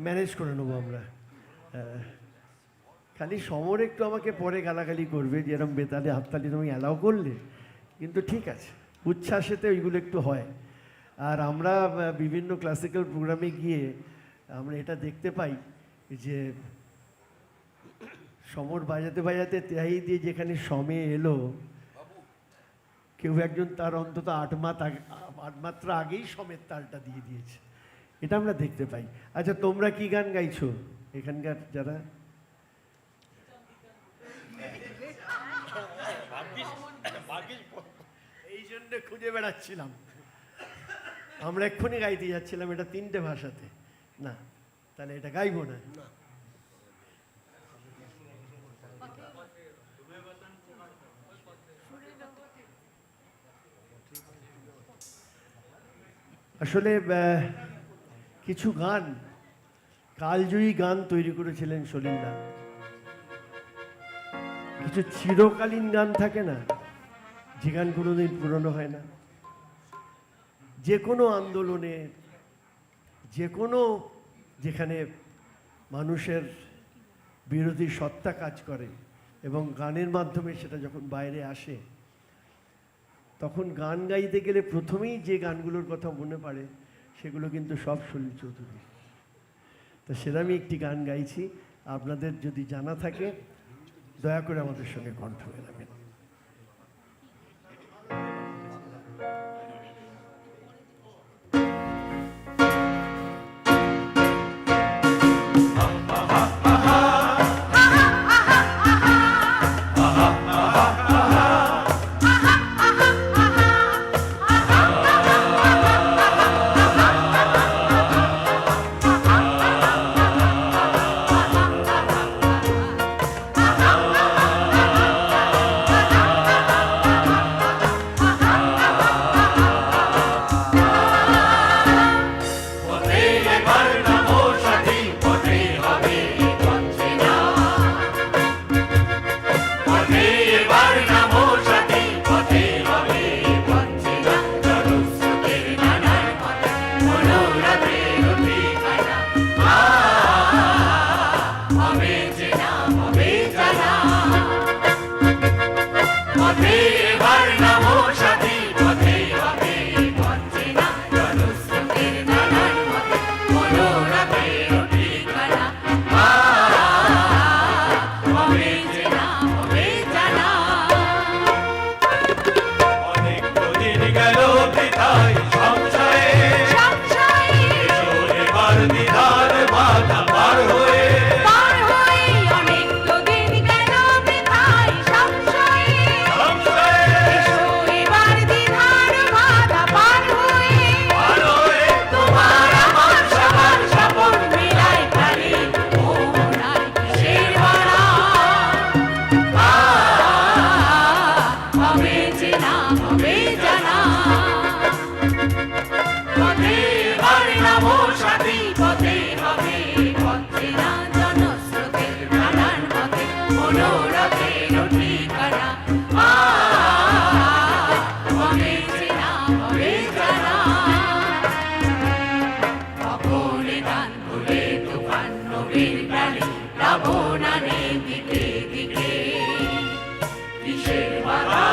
ম্যানেজ করে নেবো আমরা খালি সমর একটু আমাকে পরে গালাগালি করবে যে এরকম বেতালে হাততালি তুমি অ্যালাউ করলে কিন্তু ঠিক আছে উচ্ছ্বাসেতে ওইগুলো একটু হয় আর আমরা বিভিন্ন ক্লাসিক্যাল প্রোগ্রামে গিয়ে আমরা এটা দেখতে পাই যে সমর বাজাতে বাজাতে তেহাই দিয়ে যেখানে সমে এলো কেউ একজন তার অন্তত 8 মাত্রা আগেই সমেত তালটা দিয়ে দিয়েছে এটা আমরা দেখতে পাই আচ্ছা তোমরা কি গান গাইছো এখানকার যারা এই জন্য খুঁজে বেড়াচ্ছিলাম আমরা এক্ষুনি গাইতে যাচ্ছিলাম এটা 3টে ভাষাতে না তাহলে এটা গাইবো না আসলে কিছু গান কালজয়ী গান তৈরি করেছিলেন সলিলদা কিছু চিরকালীন গান থাকে না যে গান কোনোদিন পুরনো হয় না যে কোনো আন্দোলনে যে কোনো যেখানে মানুষের বিরোধী সত্তা কাজ করে এবং গানের মাধ্যমে সেটা যখন বাইরে আসে তখন গান গাইতে গেলে প্রথমেই যে গানগুলোর কথা মনে পড়ে সেগুলো কিন্তু সব সলিল চৌধুরী তো সেটা আমি একটি গান গাইছি আপনাদের যদি জানা থাকে দয়া করে আমাদের সঙ্গে কণ্ঠ মেলাবেন ha মনোরথের ঠিকানা হবে চেনা হবে জানা তখন গান ভুলে তুফান নবীর প্রাণী প্লাবনানে দিকে দিকে কিসের বাধা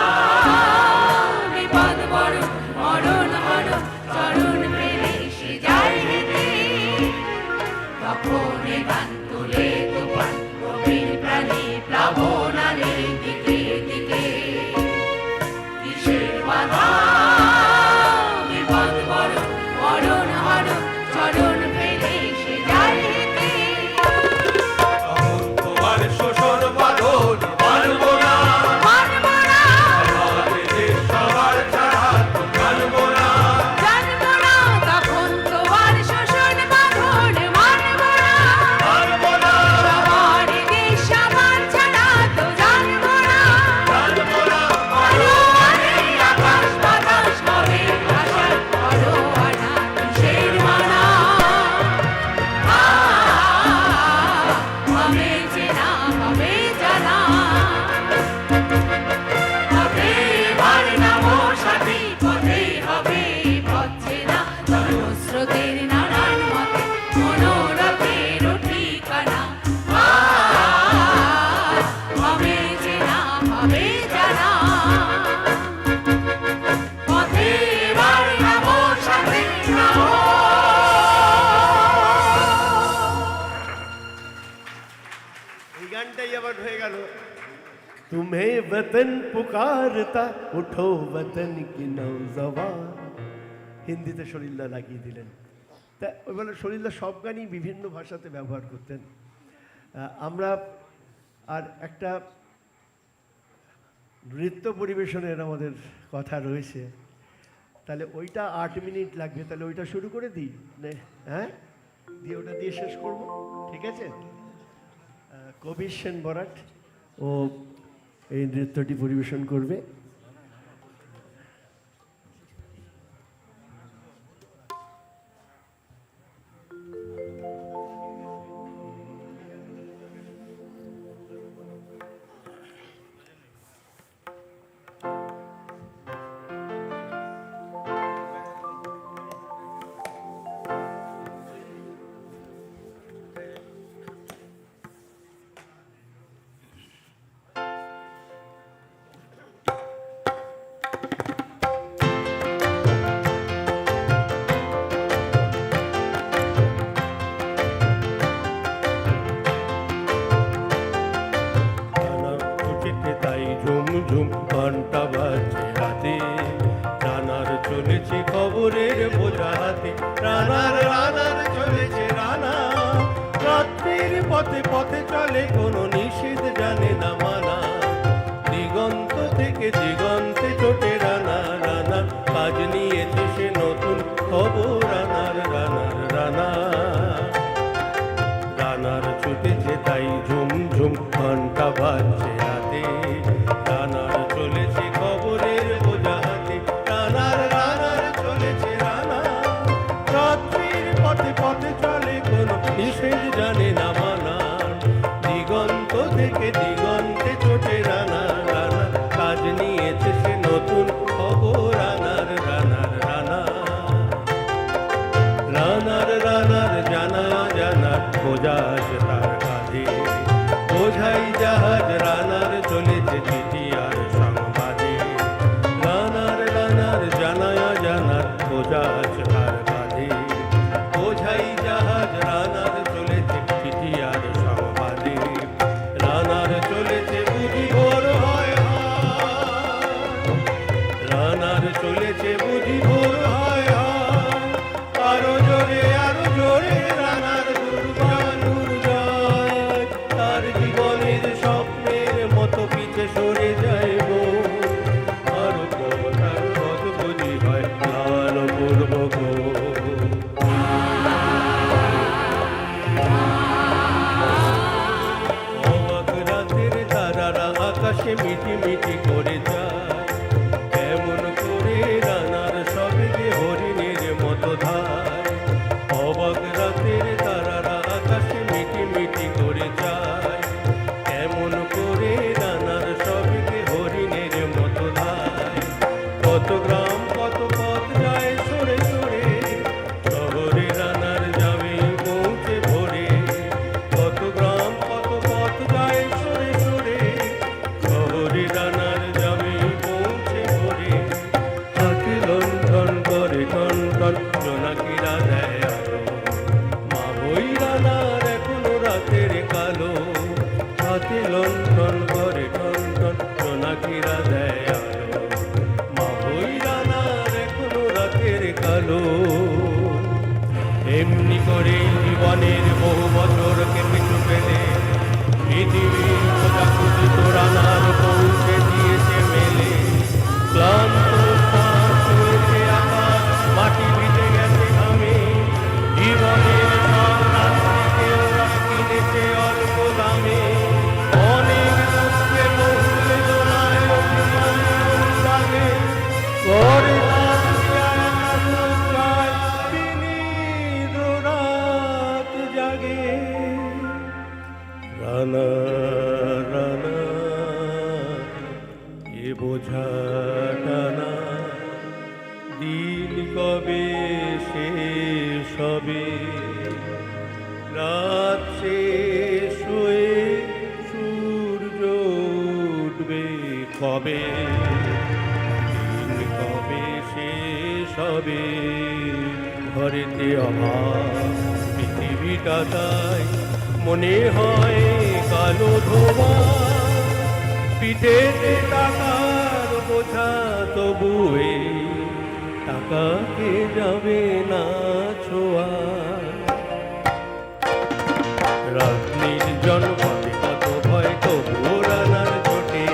বিপদ বড় মরণ হল চরণ পেলে সে যায় হেঁটে তখন গান তুলে তুফান নবীর প্রাণী প্লাবনানে দিকে দিকে কিসের বাধা বিপদ বড় মরণ হল চরণ পেলে সে যায় হেঁটে তোমার শোষণ বাঁধন মানব না মানব না আমাদের দেশ সবার ছাড়া তো জানব না জানব না তখন তোমার শোষণ বাঁধন মানব না মানব না সবার দেশ সবার ছাড়া তো জানব না জানব না পরোয়ানে আকাশ বাতাস হবে আশার পরোয়ানা কিসের মানা হবে চেনা হবে জানা হবে এবার নামো সাথী পথে হবে পথ চেনা জনস্রোতের নানান মতে মনোরথের ঠিকানা হবে চেনা হবে জানা পথে এবার নামো সাথী নামো এই গানটাই আবার হয়ে গেল तुम्हें वतन पुकारता उठो वतन की नौजवान হিন্দিতে শরীরদা লাগিয়ে দিলেন তা ওই বলে শরীরদা সব গানই বিভিন্ন ভাষাতে ব্যবহার করতেন আমরা আর একটা নৃত্য পরিবেশনের আমাদের কথা রয়েছে তাহলে ওইটা 8 মিনিট লাগবে তাহলে ওইটা শুরু করে দিই হ্যাঁ দিয়ে ওটা দিয়ে শেষ করব ঠিক আছে কবির সেন বরাট ও এই নৃত্যটি পরিবেশন করবে ঝুম ঘন্টা বাজছে রাতে রানার চলেছে খবরের বোঝা হাতে রানার রানার চলেছে রানা রাত্রির পথে পথে চলে কোনো নিষেধ জানে না মানা দিগন্ত থেকে দিগন্তে ছোটে রানা রানা কাজ নিয়েছে সে নতুন খবর রানার রানার রানা রানার ছুটেছে তাই ঝুম ঝুম ঘন্টা বাজছে রাতে রানার চলেছে খবরের বোঝা হাতে রানার রানার চলেছে রানা রাত্রির পথে পথে চলে কোনো নিষেধ জানে না মানা দিগন্ত থেকে দিগন্তে ছোটে রানা রানা কাজ নিয়েছে সে নতুন খবর রানার রানার রানা রানার রানার জানা জানার বোঝা আছে তার কাঁধে বোঝাই জাহাজ রানার চলেছে চিঠি আর সংবাদে রানার রানার জানা জানার বোঝা আছে তার কাঁধে বোঝাই জাহাজ রানার চলেছে চিঠি আর সংবাদে রানার চলেছে বুঝি ভোর হয় রানার চলেছে বুঝি ভোর হয় আরো জোরে রানার দুর্গান দুর্গায় তার জীবনের স্বপ্নের মতো পিছে সরে যাইব আরো কথার কত বুঝি হয় লাল পূর্ব গো অবাক রাতের তারারা আকাশে মিটি মিটি করে যায় এমন করে রানার সবে যে হরিণের মতো ধায় অবাক রাতের তারারা আকাশে মিটি মিটি করে যায় এমন করে জ্বলেছে লণ্ঠন ঘরে টন টন জোনাকিরা দেয় আলো মা হই রানার এখনো রাতের কালো এমনি করে জীবনের বহু বছরকে পিছু ফেলে পৃথিবীর খোঁজাখুঁজি রানার পৌঁছে দিয়েছে মেলে ক্লান্ত শ্বাস হয়েছে আকাশ মাটি ভিজে গেছে ঘামে জীবনের সব রাত্রিকে ওরা কিনেছে অল্প দামে অনেক দুঃখে বহুলে দোলায় অভিমানে অনুরাগে করে রাত জাগে রানা রানা এ বোঝা টানা দিন কবে শেষ হবে রাত শেষ হয়ে সূর্য উঠবে কবে দিন কবে শেষ হবে ঘরেতে অভাব পৃথিবীটা তাই মনে হয় কালো ধোয়া পিঠেতে টাকার বোঝা তবুয়ে টাকাকে যাবে না ছোঁয়া রাত নির্জন পথে কত ভয় তবুও রানার চোটে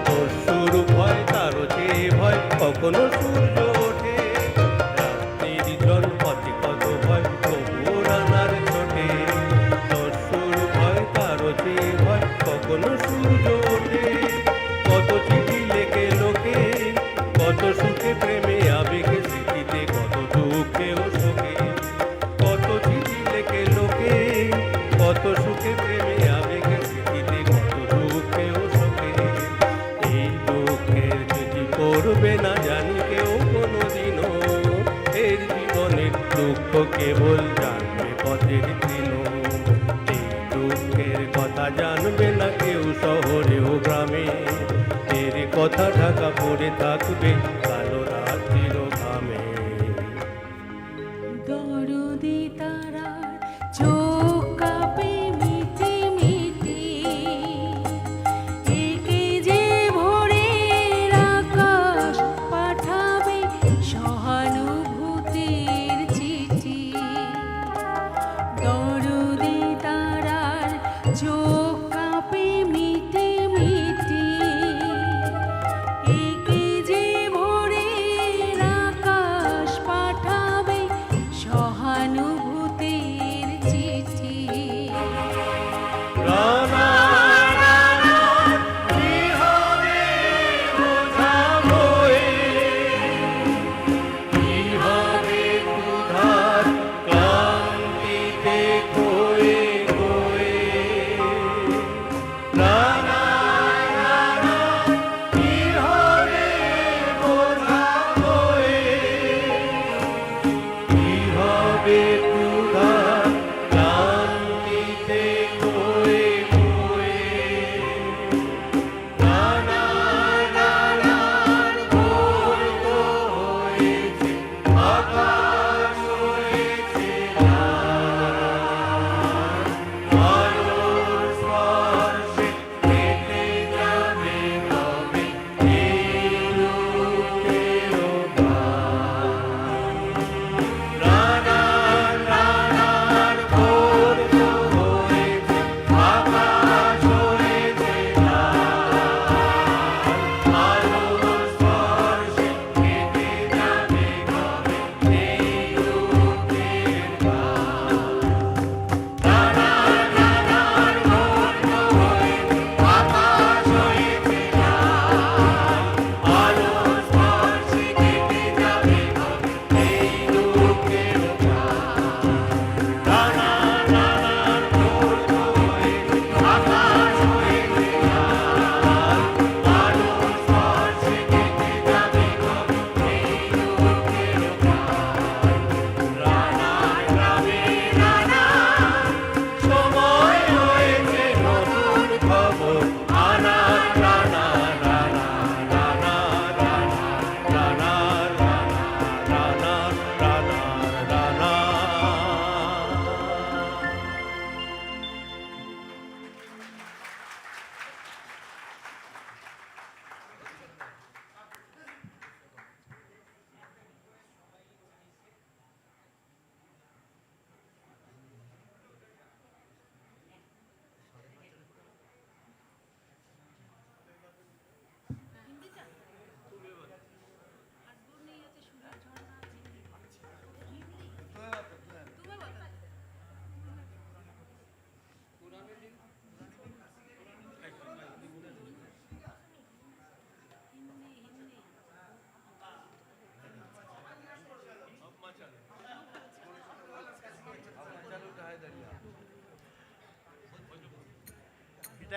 তোর শুরু ভয় তারও চেয়ে ভয় কখনো সূর্য ওঠে রাত নির্জন পথে কত ভয় তবুও রানার চোটে তোর শুরু ভয় তারও চেয়ে ভয় কখনো সূর্য ওঠে কত চিঠি লেখে লোকে কত সুখে প্রেমে আবেগে স্মৃতিতে কত দুঃখে ও শোকে কত চিঠি লেখে লোকে কত সুখে প্রেমে আবেগে স্মৃতিতে কত দুঃখে ও শোকে এই দুঃখের চিঠি করবে না জানি কেউ কোনোদিনও এর জীবনের দুঃখ কেবল জানবে পথের তৃণ এই দুঃখের কথা জানবে না কেউ শহরে ও গ্রামে এর কথা ঢাকা পড়ে থাকবে কালো রাত্রির ঘামে দরদি তারার চোখ কাঁপে মিটি মিটি একে যে ভোরের আকাশ পাঠাবে সহানুভূতির চিঠি দরদি তারার চোখ কাঁপে মিটি মিটি একে যে ভোরের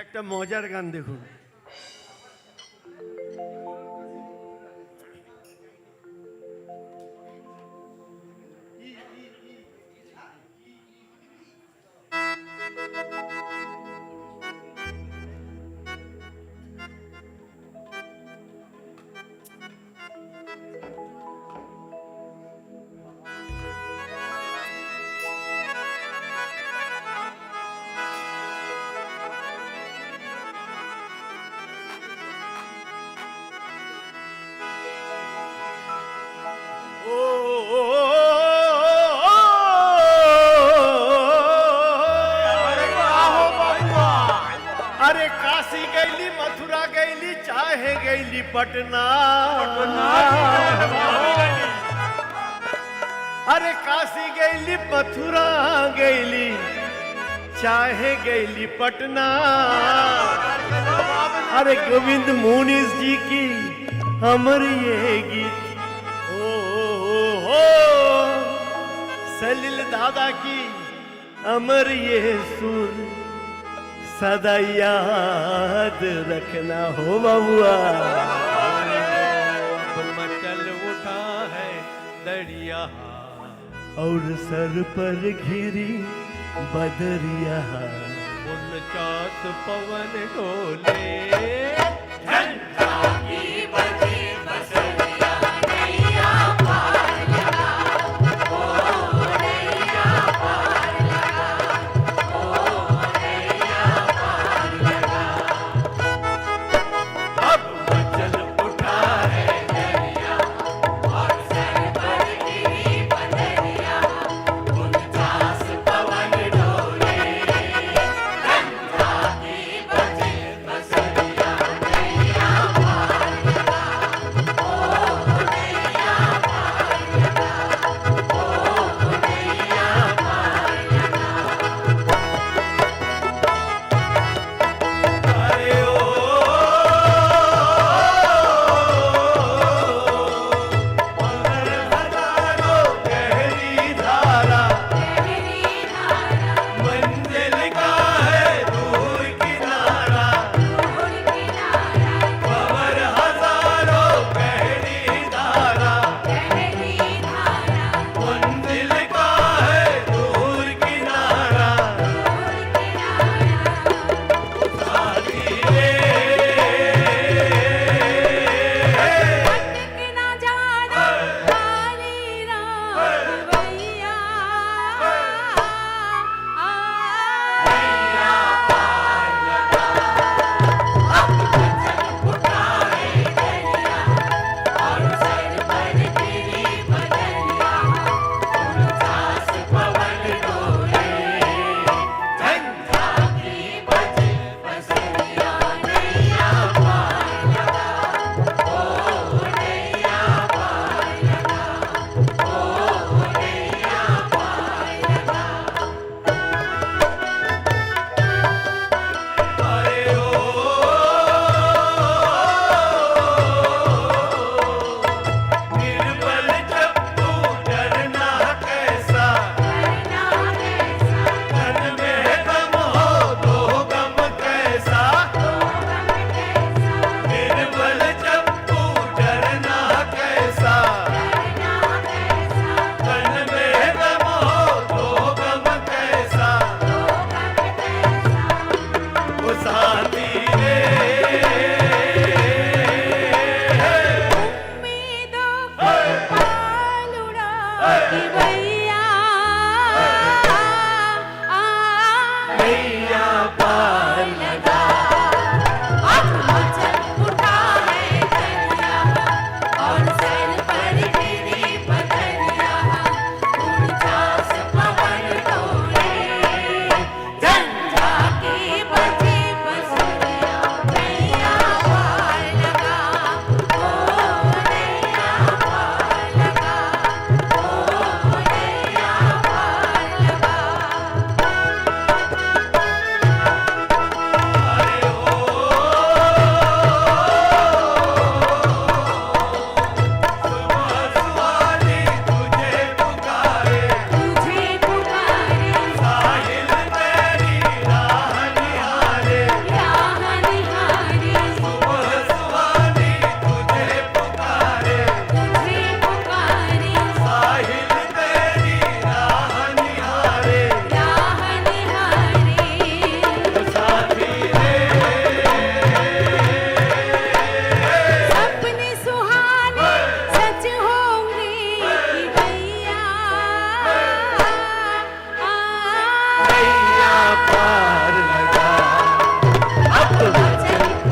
একটা মজার গান দেখুন। अरे काशी गैली मथुरा गैली चाहे गैली पटना अरे काशी गैली मथुरा गैली चाहे गैली पटना अरे गोविंद मुनीस जी की अमर ये गीत ओ सलील दादा की अमर ये सुर सदा याद रखना हो बबुआ मचल उठा है दरिया और सर पर घिरी बदरिया 49 पवन डोले झंडा की बजी बसरिया नैया पार लगा ओ नैया पार लगा ओ नैया पार लगा अब मचल उठा है दरिया और सर पर गिरी बदरिया 49 पवन डोले झंडा की बजी बसरिया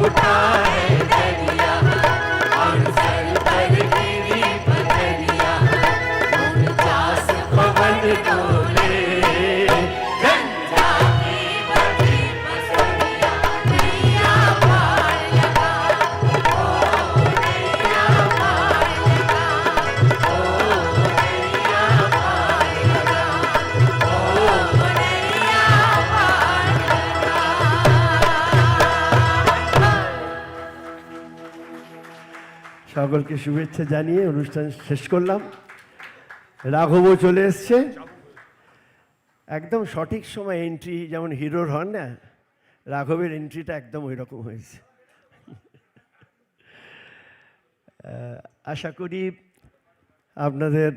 उठा है दरिया और सर पर गिरी पथरिया उनचास पवन डोले झंझा की बड़ी बसरिया नैया पार लगा ओ नैया पार लगा ओ नैया पार लगा ओ नैया पार लगा। সকলকে শুভেচ্ছা জানিয়ে অনুষ্ঠান শেষ করলাম। রাঘবও চলে এসছে, একদম সঠিক সময় এন্ট্রি, যেমন হিরোর হন না, রাঘবের এন্ট্রিটা একদম ওই রকম হয়েছে। আশা করি আপনাদের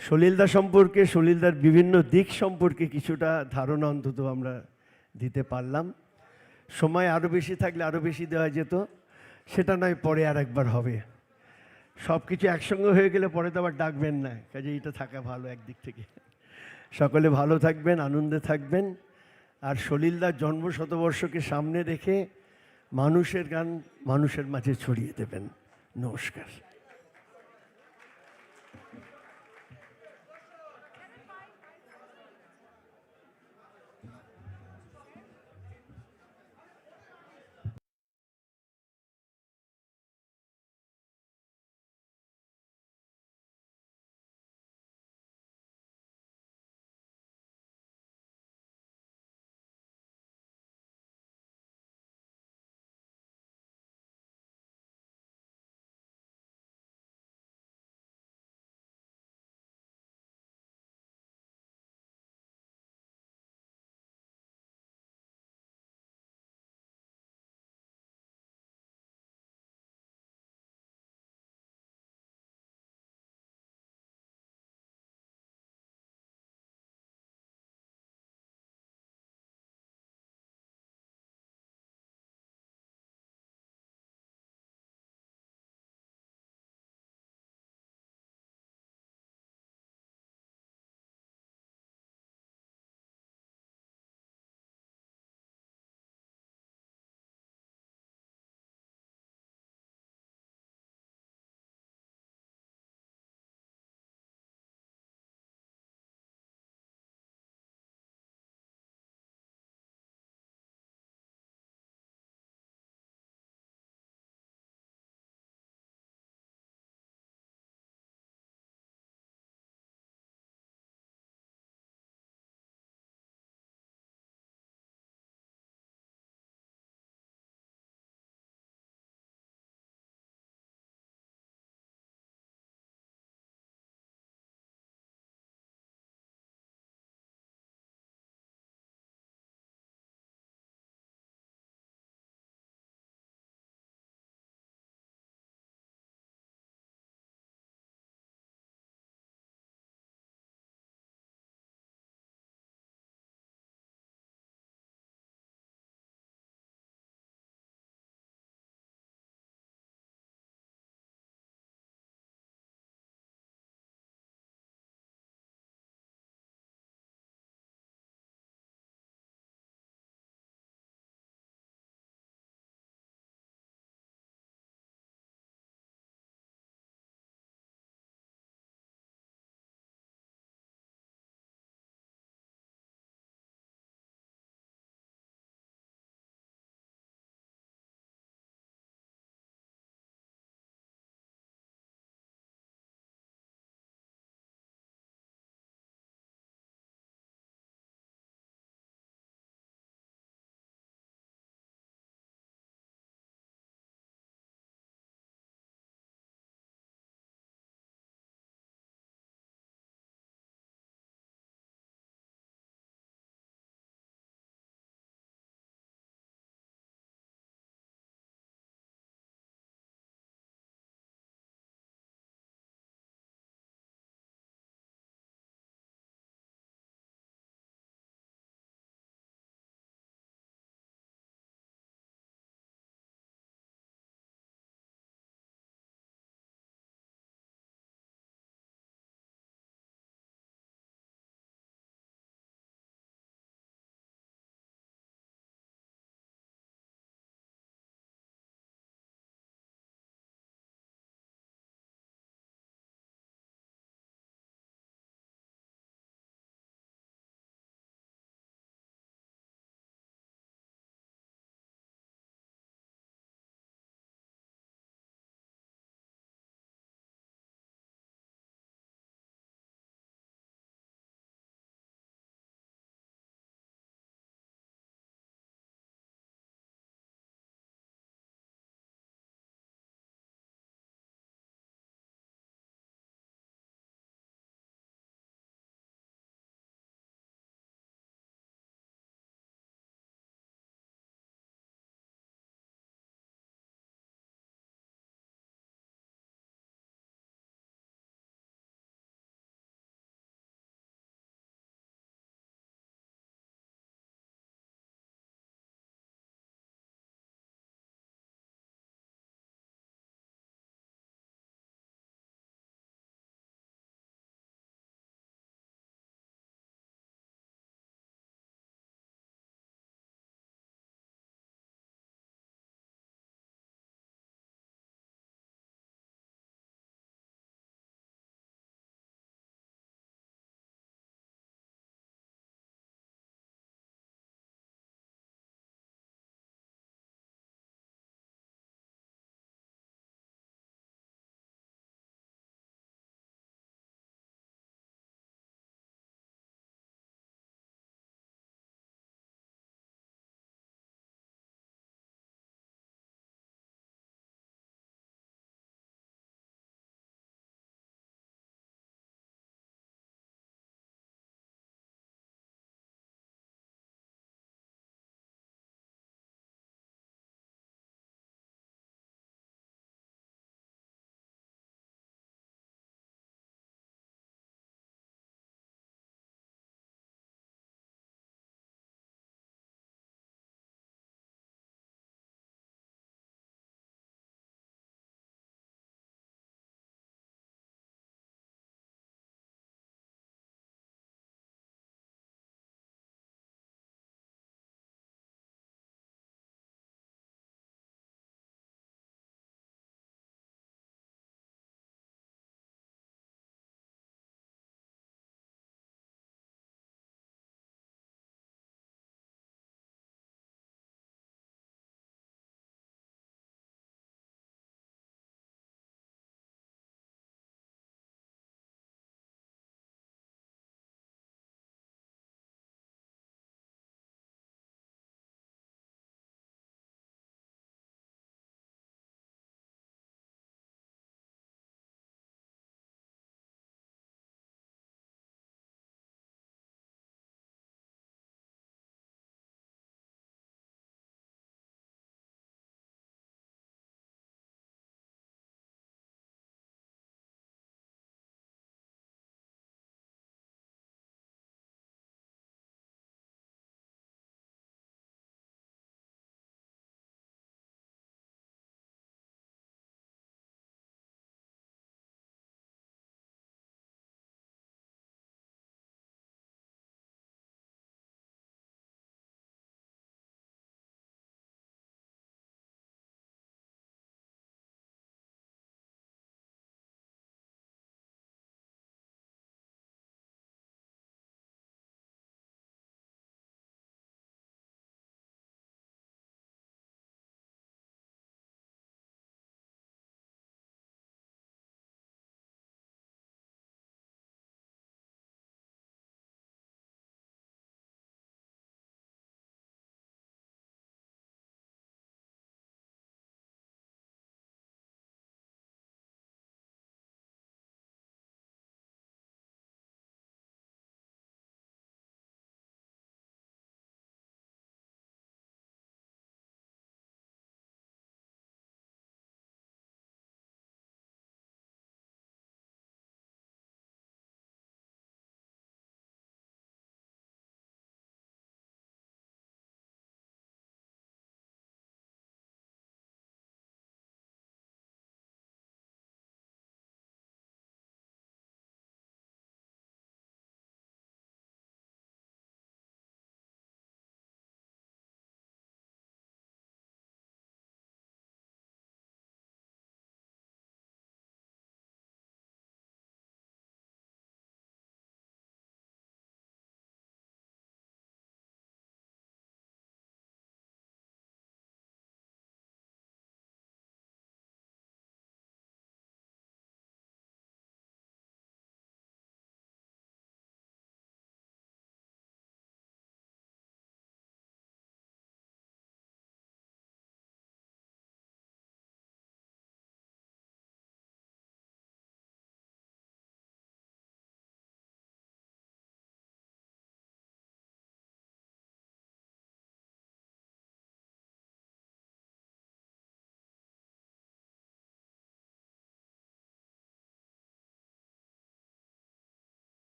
সলিলদা সম্পর্কে, সলিলদার বিভিন্ন দিক সম্পর্কে কিছুটা ধারণা অন্তত আমরা দিতে পারলাম। সময় আরও বেশি থাকলে আরও বেশি দেওয়া যেত, সেটা নয় পরে আর একবার হবে। সব কিছু একসঙ্গে হয়ে গেলে পরে তো আবার ডাকবেন না, কাজে এটা থাকা ভালো একদিক থেকে। সকলে ভালো থাকবেন, আনন্দে থাকবেন, আর সলিলদার জন্ম শতবর্ষকে সামনে রেখে মানুষের গান মানুষের মাঝে ছড়িয়ে দেবেন। নমস্কার।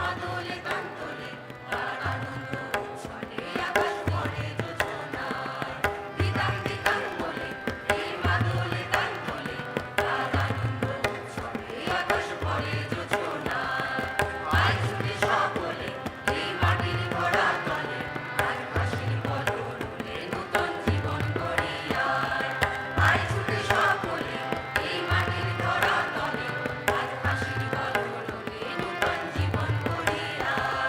মাদলে গান তোলে তার আনন্দ উচ্ছলে আকাশ ভরে যোজনায় দিদাং দিদাং বলে এই মাদলে গান তোলে তার আনন্দ উচ্ছলে আকাশ ভরে যোজনায় আয় ছুটে সকলে এই মাটির ঘোড়া তলে আর হাসির বদলে নতুন জীবন গড়িয়ায় আয় ছুটে সকলে এই মাটির ঘোড়া তলে আর হাসির বদলে নতুন জীবন গড়িয়ায়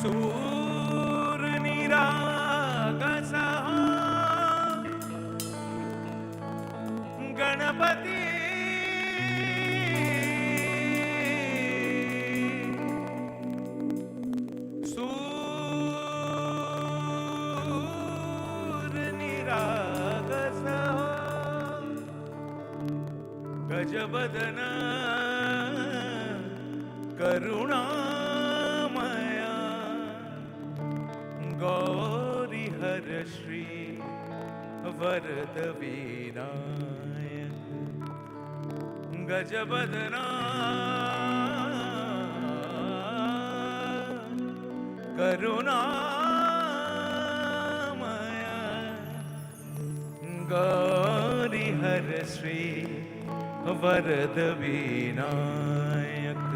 सूरनिरागसः गणपति सूरनिरागसः गजवदन करुणामया गौरीहर श्री वरद विनायक गजवदना करुणामया गौरीहर श्री वरद विनायक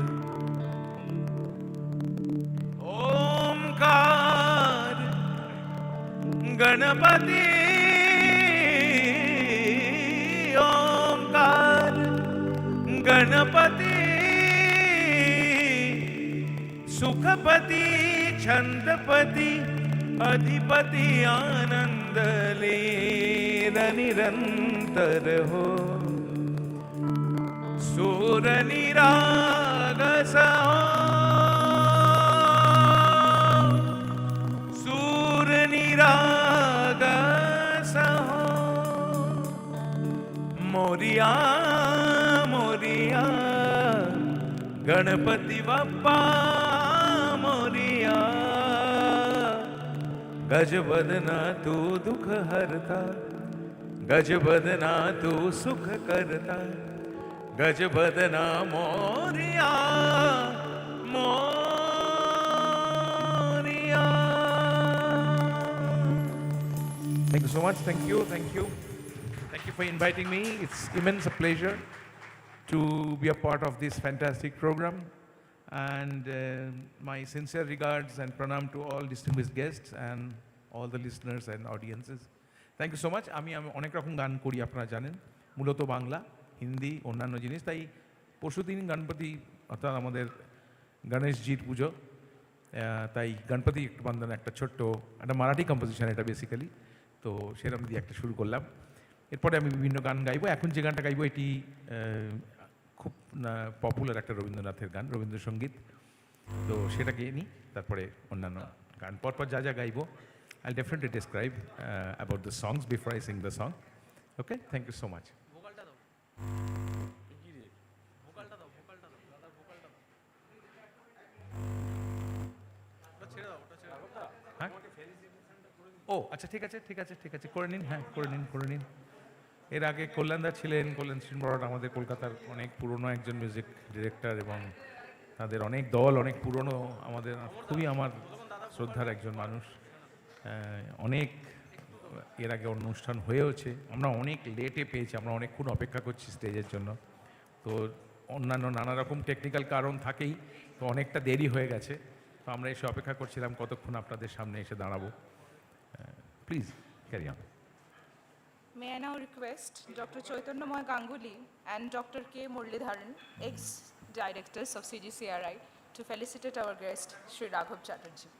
ओमकार गणपति ओमकार गणपति सुखपति छंदपति अधिपति आनंद लीन निरंतर हो सूर निरागस सूर निरागस मोरिया मोरिया गणपति बप्पा मोरिया गजवदना तू दुख हरता गजवदना तू सुख करता गजवदना Moriya Moriya Thank you so much. Thank you for inviting me. It's immense a pleasure to be a part of this fantastic program. And my sincere regards and pranam to all distinguished guests and all the listeners and audiences. Thank you so much. আমি অনেক রকম গান করি আপনারা জানেন, মূলত বাংলা, হিন্দি, অন্যান্য জিনিস। তাই পরশুদিন গণপতি অর্থাৎ আমাদের গণেশজির পুজো, তাই গণপতি একটু বন্দনা একটা ছোট্ট একটা মারাঠি কম্পোজিশন এটা বেসিক্যালি, তো সেরকম দিয়ে একটা শুরু করলাম। এরপরে আমি বিভিন্ন গান গাইবো। এখন যে গানটা গাইবো এটি খুব পপুলার একটা রবীন্দ্রনাথের গান, রবীন্দ্রসঙ্গীত, তো সেটা গেয়ে নিই, তারপরে অন্যান্য গান পরপর যা যা গাইবো I'll definitely describe about the songs before I sing the song. Okay, thank you so much. ও আচ্ছা, ঠিক আছে করে নিন, হ্যাঁ করে নিন। এর আগে কল্যাণদা ছিলেন, কল্যাণ সিং বড় আমাদের কলকাতার অনেক পুরনো একজন মিউজিক ডিরেক্টর, এবং তাদের অনেক দল, অনেক পুরনো, আমাদের খুবই আমার শ্রদ্ধার একজন মানুষ। অনেক এর আগে অনুষ্ঠান হয়েওছে, আমরা অনেক লেটে পেয়েছি, আমরা অনেকক্ষণ অপেক্ষা করছি স্টেজের জন্য, তো অন্যান্য নানা রকম টেকনিক্যাল কারণ থাকেই, তো অনেকটা দেরি হয়ে গেছে, তো আমরা এসে অপেক্ষা করছিলাম কতক্ষণ আপনাদের সামনে এসে দাঁড়াবো। Please carry on. May I now request Dr. Chaitanyamoy Ganguly and Dr. K. Muralidharan, ex-directors of CGCRI, to felicitate our guest, Sri Raghav Chatterjee.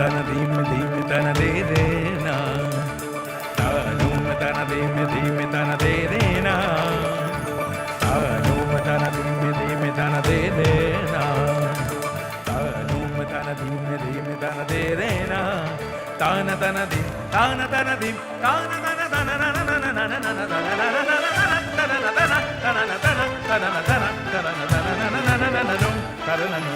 tana dim dim tana de de na ta dum tana dim dim tana de de na ta dum tana dim dim tana de de na ta dum tana dim dim tana de de na tana tana dim tana tana dim tana tana tana na na na na na na na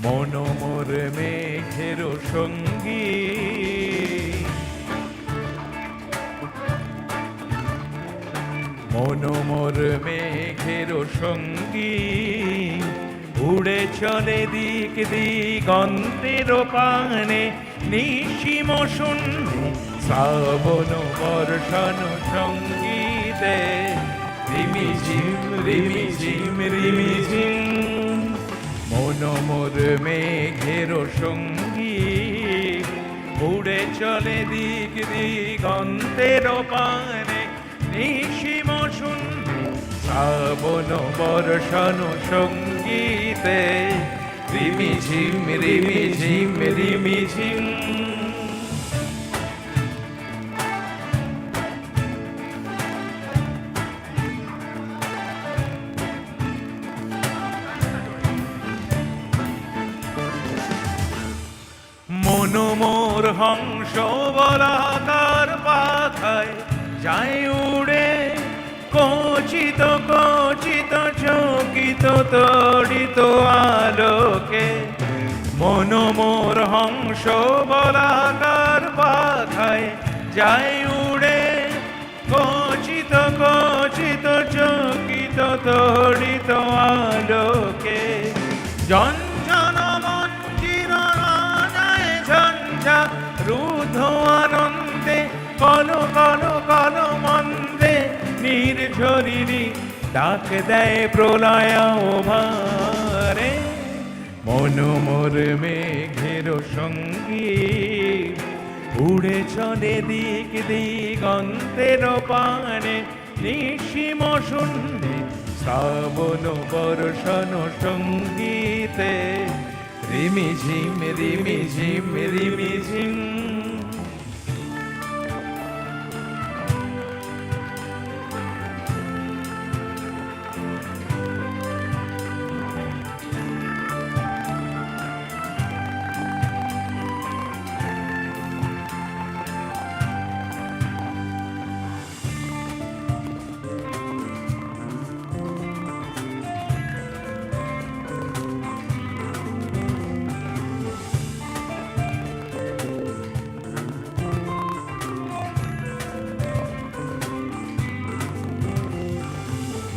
মনোমোর মেঘের সঙ্গী মনোমোর মেঘের সঙ্গী উড়ে চলে দিক দিগন্তের পানে নিশিম শূন্যে শ্রাবণ বর্ষণ সঙ্গীতে রিমি ঝিম রিমি ঝিম রিমি ঝিম মনোমোর মেঘের সঙ্গী উড়ে চলে দিক দিগন্তের পানে নিশিম শূন্যে শ্রাবণ বর্ষণ সঙ্গীতে রিমি ঝিম রিমি ঝিম রিমি ঝিম মনোমোর হংস বলাকার পাখায় যায় উড়ে কচিত কচিত চকিত তড়িত আলোকে মনোমোর হংস বলাকার পাখায় যায় উড়ে কচিত কচিত চকিত তড়িত আলোকে জঞ্জন মঞ্জির রাজায় ঝঞ্ঝা রুদ্ধ আনন্দে কল কল কল মন্দে নির্ঝরিণী ডাক দেয় প্রলয় ভারে মনোমোর মেঘের সঙ্গী উড়ে চলে দিক দিগন্তের পানে নিশিম শূন্যে শ্রাবণ বর্ষণ সঙ্গীতে রিমি ঝিম রিমি ঝিম রিমি ঝিম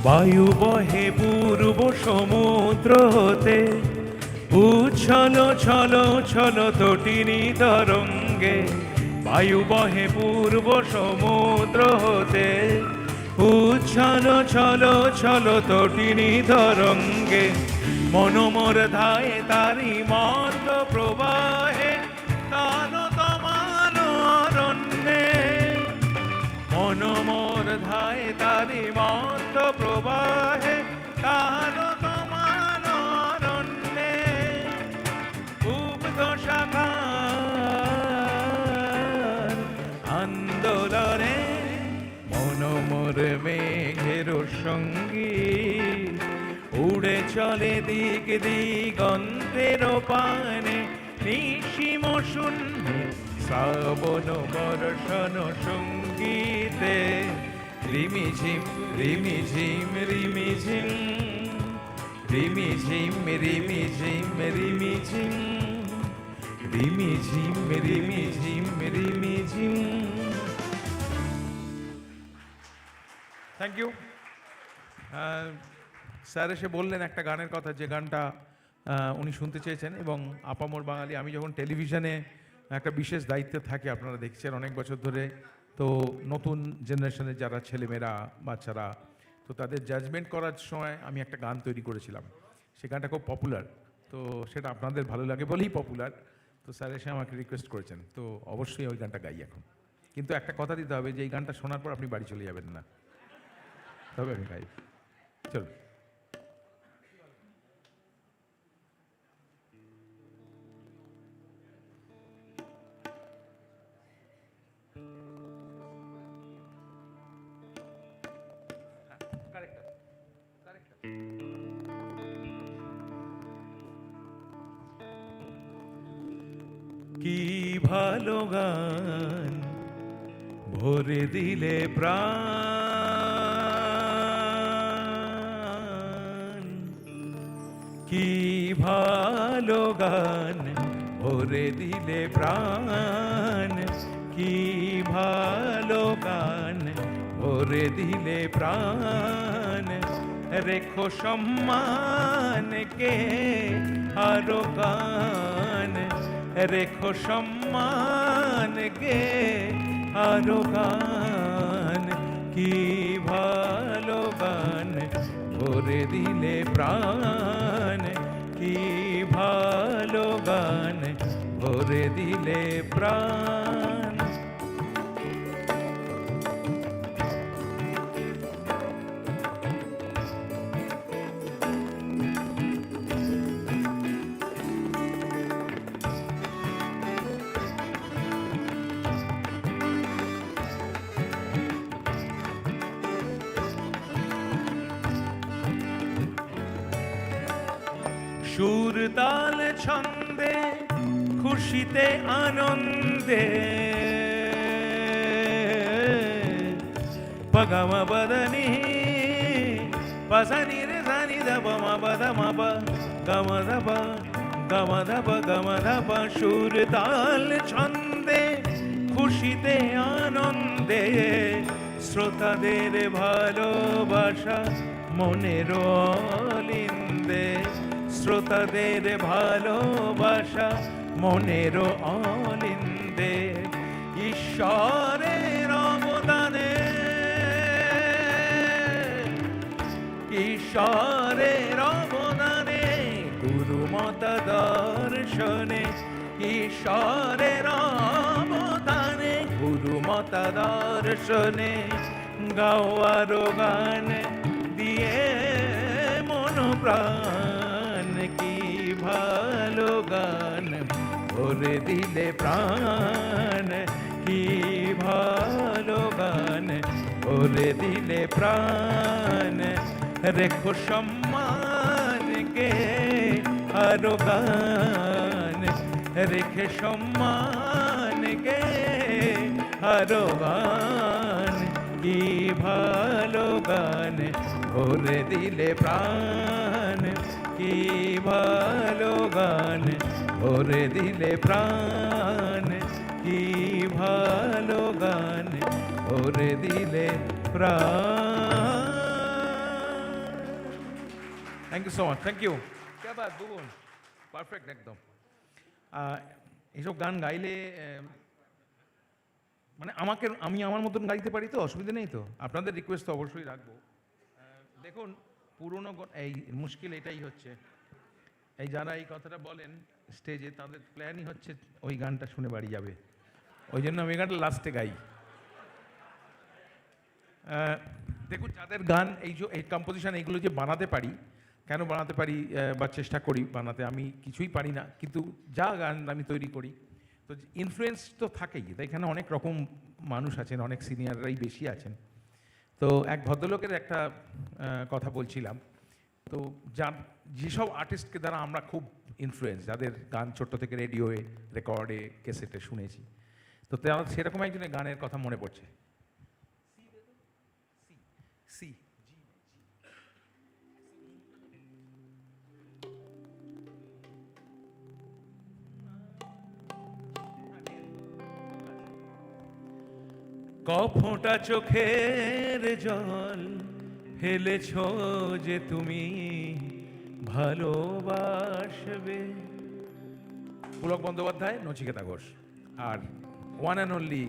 বায়ু বহে পূর্ব সমুদ্র হতে উচ্ছল ছল ছল তটিনী তরঙ্গে বায়ু বহে পূর্ব সমুদ্র হতে উচ্ছল ছল ছল তটিনী তরঙ্গে মনোমর ধায় তারি মন্দ প্রবাহে তান তমান অরণ্যে মনোমর ধায় তারি মন্দ প্রবাহে তান তমান অরণ্যে উগ্ধ শাখার আন্দোলনে মনোমর মেঘের সঙ্গী উড়ে চলে দিক দিগন্তের পানে নিশিম শূন্যে শ্রাবণ বর্ষণ সঙ্গীতে রিমি ঝিম রিমি ঝিম রিমি ঝিম রিমি ঝিম রিমি ঝিম রিমি ঝিম রিমি ঝিম রিমি ঝিম রিমি ঝিম। Thank you. স্যার এসে বললেন একটা গানের কথা, যে গানটা উনি শুনতে চেয়েছেন। এবং আপামর বাঙালি, আমি যখন টেলিভিশনে একটা বিশেষ দায়িত্বে থাকি, আপনারা দেখছেন অনেক বছর ধরে, তো নতুন জেনারেশনের যারা ছেলেমেয়েরা বাচ্চারা, তো তাদের জাজমেন্ট করার সময় আমি একটা গান তৈরি করেছিলাম। সে গানটা খুব পপুলার, তো সেটা আপনাদের ভালো লাগে বলেই পপুলার। তো স্যার এসে আমাকে রিকোয়েস্ট করেছেন, তো অবশ্যই ওই গানটা গাই এখন। কিন্তু একটা কথা দিতে হবে যে এই গানটা শোনার পর আপনি বাড়ি চলে যাবেন না, তবে আমি গাই। চলুন। কি ভালো গান ভরে দিলে প্রাণ, কি ভালো গান ভরে দিলে প্রাণ, কি ভালো গান ভরে দিলে প্রাণ, রেখো সম্মানকে আরো গান, রেখো সম্মানকে আরো গান, কি ভালো গান ভরে দিলে প্রাণ, কি ভালো গান ভরে দিলে প্রাণ। সুর তাল ছন্দে খুশিতে আনন্দে পগমা বদনি পসনি রে জানি দব মা বদ মা ব গম দব গম দব গম দব। সুর তাল ছন্দে খুশিতে আনন্দে শ্রোতাদের ভালোবাসা মনের অলিন্দে, শ্রোতাদের ভালোবাসা মনের অলিন্দে, ঈশ্বরের অবদানে, ঈশ্বরের অবদানে গুরুমতা দর্শনে, ঈশ্বরের অবদানে গুরুমতা দর্শনে, গাও আরো গান দিয়ে মন প্রাণ, কি ভালো গান ভরে দিলে প্রাণ, কি ভালো গান ভরে দিলে প্রাণ, রেখো সম্মানকে আরো গান, রেখে সম্মানকে আরো গান, কি ভালো গান ভরে দিলে প্রাণ, কি ভালো গান ভরে দিলে প্রাণ, কি ভালো গান ভরে দিলে প্রাণ। Thank you so much, thank you. কে বাত বুবন, পারফেক্ট একদম। এইসব গান গাইলে মানে আমি আমার মতন গাইতে পারি তো, অসুবিধা নেই তো? আপনাদের রিকোয়েস্ট তো অবশ্যই রাখবো। দেখুন পুরনো এই মুশকিল এটাই হচ্ছে, এই যারা এই কথাটা বলেন স্টেজে তাদের প্ল্যানই হচ্ছে ওই গানটা শুনে বাড়ি যাবে, ওই জন্য আমি গানটা লাস্টে গাই। দেখুন যাদের গান এই কম্পোজিশন এইগুলো যে বানাতে পারি, কেন বানাতে পারি বা চেষ্টা করি বানাতে, আমি কিছুই পারি না, কিন্তু যা গান আমি তৈরি করি তো ইনফ্লুয়েন্স তো থাকেই। এখানে অনেক রকম মানুষ আছেন, অনেক সিনিয়ররাই বেশি আছেন। তো এক ভদ্রলোকের একটা কথা বলছিলাম, তো যেসব আর্টিস্টকে দ্বারা আমরা খুব ইনফ্লুয়েন্স, যাদের গান ছোট্ট থেকে রেডিওয়ে, রেকর্ডে, ক্যাসেটে শুনেছি, তো সেরকম একজনের গানের কথা মনে পড়ছে। সি কফোঁটা চোখের জল ফেলেছ যে তুমি ভালোবাসবে। পুলক বন্দ্যোপাধ্যায়, নচিকেতা ঘোষ, আর ওয়ান অ্যান্ড অনলি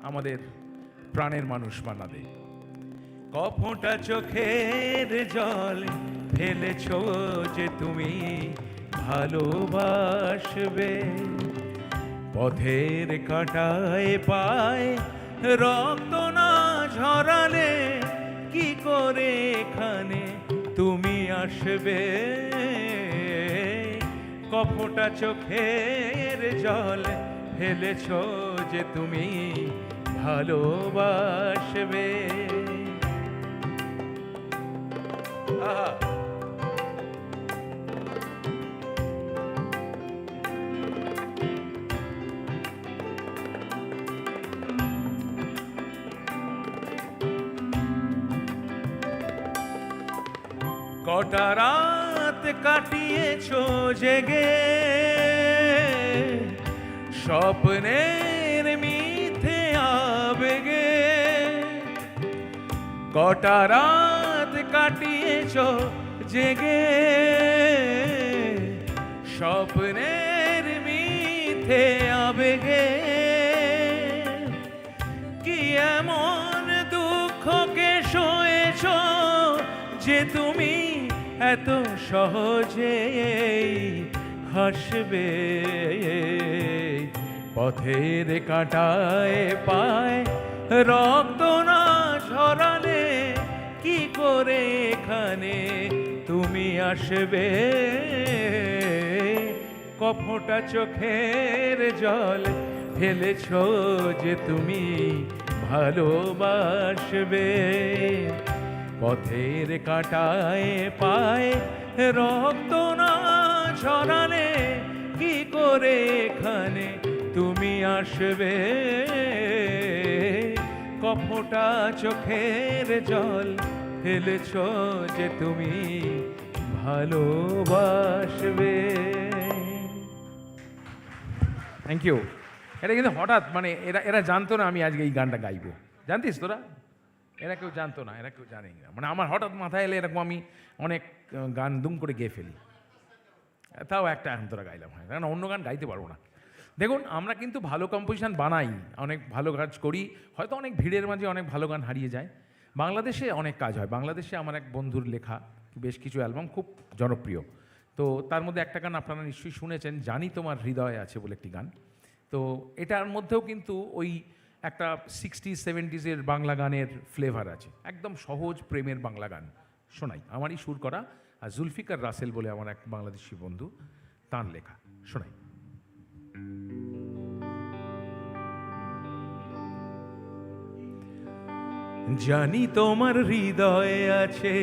আমাদের প্রাণের মানুষ মান্না দে। কফোঁটা চোখের জল ফেলেছ যে তুমি ভালোবাসবে, পথের কাঁটায় পায় রক্ত না ঝরালে কি করে এখানে তুমি আসবে। কফোঁটা চোখের জল ফেলেছ যে তুমি ভালোবাসবে। কটা রাত কাটিয়েছো জেগে স্বপ্নের মিথ্যে আবেগে কটা রাত কাটিয়েছো জেগে স্বপ্নের মিথ্যে আবেগে কি এমন দুঃখকে সয়েছ যে তুমি এত সহজে হাসবে পথের কাঁটায় পায় রক্ত না ঝরালে কি করে এখানে তুমি আসবে কফোঁটা চোখের জল ফেলেছ যে তুমি ভালোবাসবে পথের কাঁটায় পায় রক্ত না ঝরালে কি করে এখানে তুমি আসবে কফোঁটা চোখের জল ফেলেছ যে তুমি ভালোবাসবে। Thank you. এটা কিন্তু হঠাৎ মানে এরা জানতো না আমি আজকে এই গানটা গাইবো, জানতিস তোরা? এরা কেউ জানতো না, এরা কেউ জানেই না, মানে আমার হঠাৎ মাথায় এলে এরকম আমি অনেক গান দুম করে গেয়ে ফেলি, তাও একটা এখন তোরা গাইলাম, হয় কারণ অন্য গান গাইতে পারবো না। দেখুন আমরা কিন্তু ভালো কম্পোজিশন বানাই, অনেক ভালো কাজ করি, হয়তো অনেক ভিড়ের মাঝে অনেক ভালো গান হারিয়ে যায়। বাংলাদেশে অনেক কাজ হয়, বাংলাদেশে আমার এক বন্ধুর লেখা বেশ কিছু অ্যালবাম খুব জনপ্রিয়, তো তার মধ্যে একটা গান আপনারা নিশ্চয়ই শুনেছেন, জানি তোমার হৃদয় আছে বলে একটি গান। তো এটার মধ্যেও কিন্তু ওই একটা 60s-70s বাংলা গানের ফ্লেভার আছে, একদম সহজ প্রেমের বাংলা গান শোনাই, আমারই সুর করা, আর জুলফিকার রাসেল বলে আমার এক বাংলাদেশি বন্ধু, তার লেখা শোনাই। জানি তোমার হৃদয়ে আছে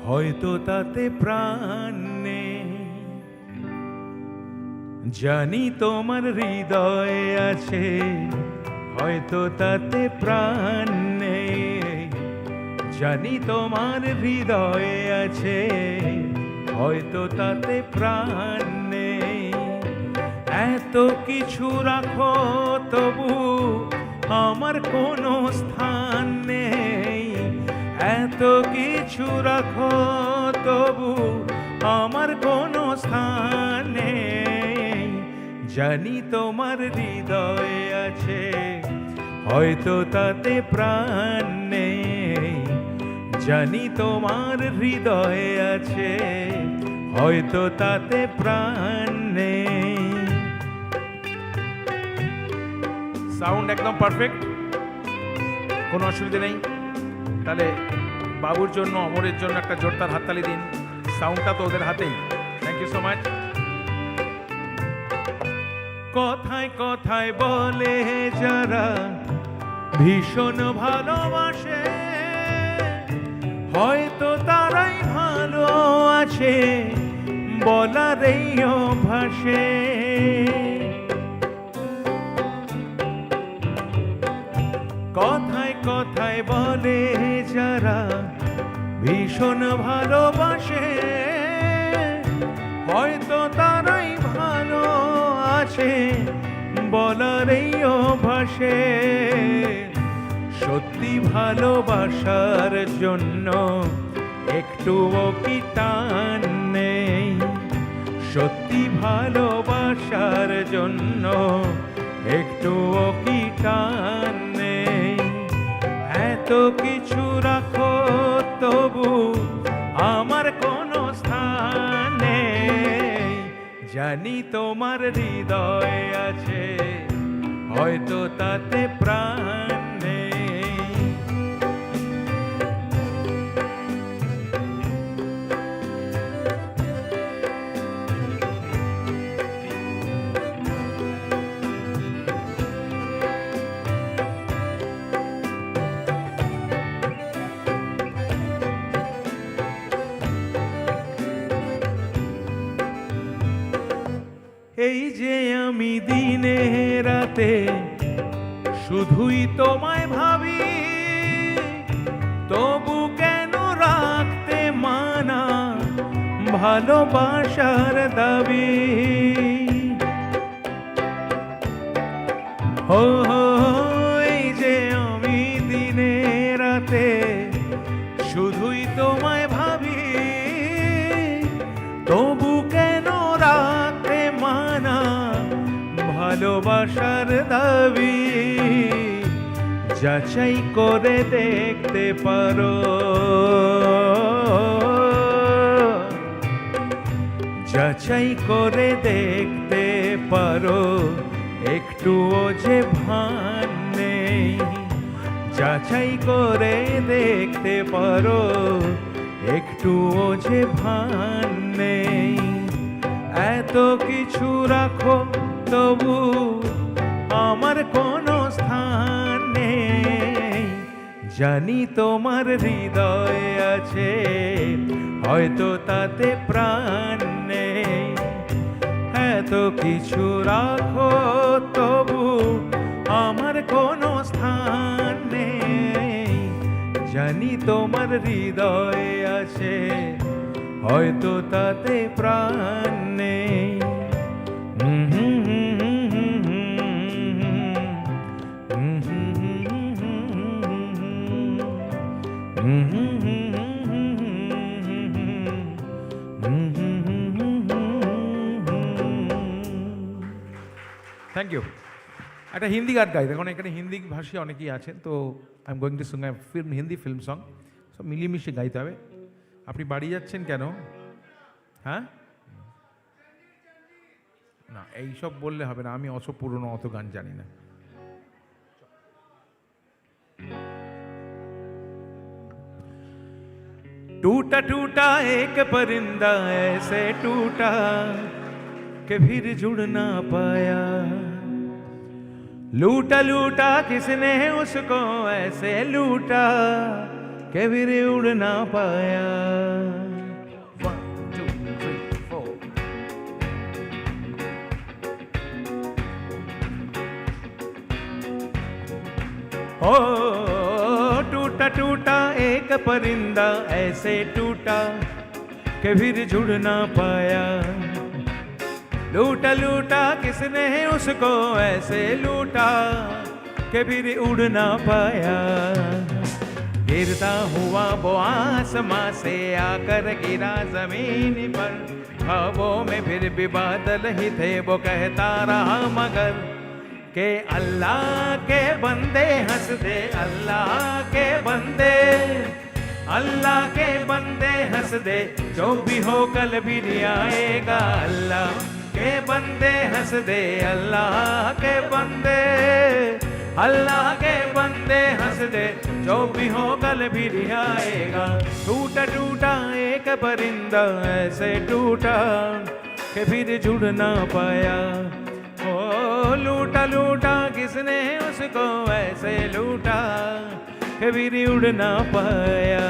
হয়তো তাতে প্রাণ নেই, জানি তোমার হৃদয়ে আছে হয়তো তাতে প্রাণ নেই, জানি তোমার হৃদয়ে আছে হয়তো তাতে প্রাণ নেই, এত কিছু রাখো তবু আমার কোনো স্থান নেই, এত কিছু রাখো তবু আমার কোনো স্থান নেই, জানি তোমার হৃদয়ে আছে হয়তো তাতে প্রাণ নেই, জানি তোমার হৃদয়ে আছে হয়তো তাতে প্রাণ নেই। সাউন্ড একদম পারফেক্ট, কোনো অসুবিধা নেই। তাহলে বাবুর জন্য, অমরের জন্য একটা জোরদার হাততালি দিন, সাউন্ডটা তো ওদের হাতেই। Thank you so much. কথায় কথায় বলে যারা ভীষণ ভালোবাসে হয়তো তারাই ভালো আছে বলার এই অভ্যাসে, কথায় কথায় বলে যারা ভীষণ ভালোবাসে হয়তো তারাই ভালো আছে বলার এই অভ্যাসে, সত্যি ভালোবাসার জন্য একটুও কি টান নেই, সত্যি ভালোবাসার জন্য একটুও কি টান নেই, এত কিছু রাখো তবু আমার কোনো স্থান নেই, জানি তোমার হৃদয় আছে হয়তো তাতে প্রাণ নেই। এই যে আমি দিনে রাতে শুধুই তোমায় ভাবি, তবু কেন রাখতে মা ভালোবাসার দাবি হো হো এই যে আমি দিনে রাতে শুধুই তোমায় ভাবি তবু কেন রাখতে মানা ভালোবাসার দাবি যাচাই করে দেখতে পারো যাচাই করে দেখতে পারো একটুও যে ভান নেই যাচাই করে দেখতে পারো একটুও যে ভান নেই এত কিছু রাখো তবু আমার কোনো স্থান নেই জানি তোমার হৃদয় আছে হয়তো তাতে প্রাণ নেই এত কিছু রাখো তবু আমার কোনো স্থান নেই জানি তোমার হৃদয় আছে হয়তো তাতে প্রাণ নেই থ্যাংক ইউ একটা হিন্দি গান গাই দেখুন এখানে হিন্দি ভাষী অনেকেই আছেন তো I am going to Singh film Hindi film song সব মিলিয়ে গাইতে হবে আপনি বাড়ি যাচ্ছেন কেন হ্যাঁ না এইসব বললে হবে না আমি অত পুরনো অত গান জানি না टूटा टूटा एक परिंदा ऐसे टूटा कि फिर जुड़ ना पाया लूटा लूटा किसने उसको ऐसे लूटा कि फिर उड़ ना पाया 1 2 3 4 ओ टूटा टूटा एक परिंदा ऐसे टूटा कि फिर जुड़ ना पाया लूटा लूटा किसने उसको ऐसे लूटा कि फिर उड़ ना पाया गिरता हुआ वो आसमां से आकर गिरा जमीन पर ख्वाबों में फिर भी बादल ही थे वो कहता रहा मगर के अल्लाह के बंदे हंस दे अल्लाह के बंदे हंस दे जो भी हो कल भी नहीं आएगा अल्लाह के बंदे हंस दे अल्लाह के बंदे हंस दे जो भी हो कल भी नहीं आएगा टूटा टूटा एक परिंदा ऐसे टूटा कि फिर जुड़ ना पाया ओ लूटा लूटा किसने उसको ऐसे लूटा कि फिर उड़ ना पाया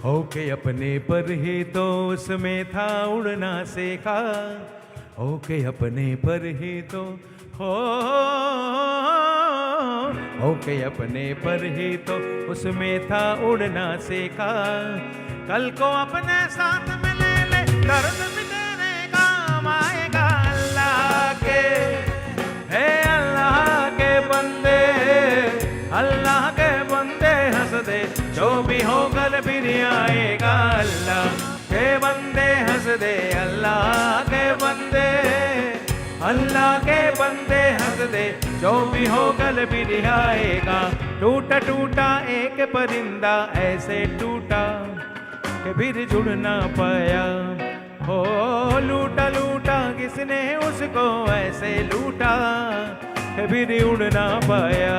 होके अपने पर ही तो उसमें था उड़ना सीखा होके अपने पर ही तो होके अपने पर ही तो उसमें था उड़ना सीखा कल को अपने साथ में ले ले दर्द भी तेरे काम आएगा अल्लाह के हे अल्लाह के बंदे हंस दे जो भी हो कल भी नहीं आएगा अल्लाह के बंदे हंस दे अल्लाह के बंदे हंस दे जो भी हो कल फिर आएगा। टूटा टूटा एक परिंदा ऐसे टूटा कि फिर जुड़ ना पाया। हो लूटा लूटा किसने उसको ऐसे लूटा कि फिर उड़ ना पाया।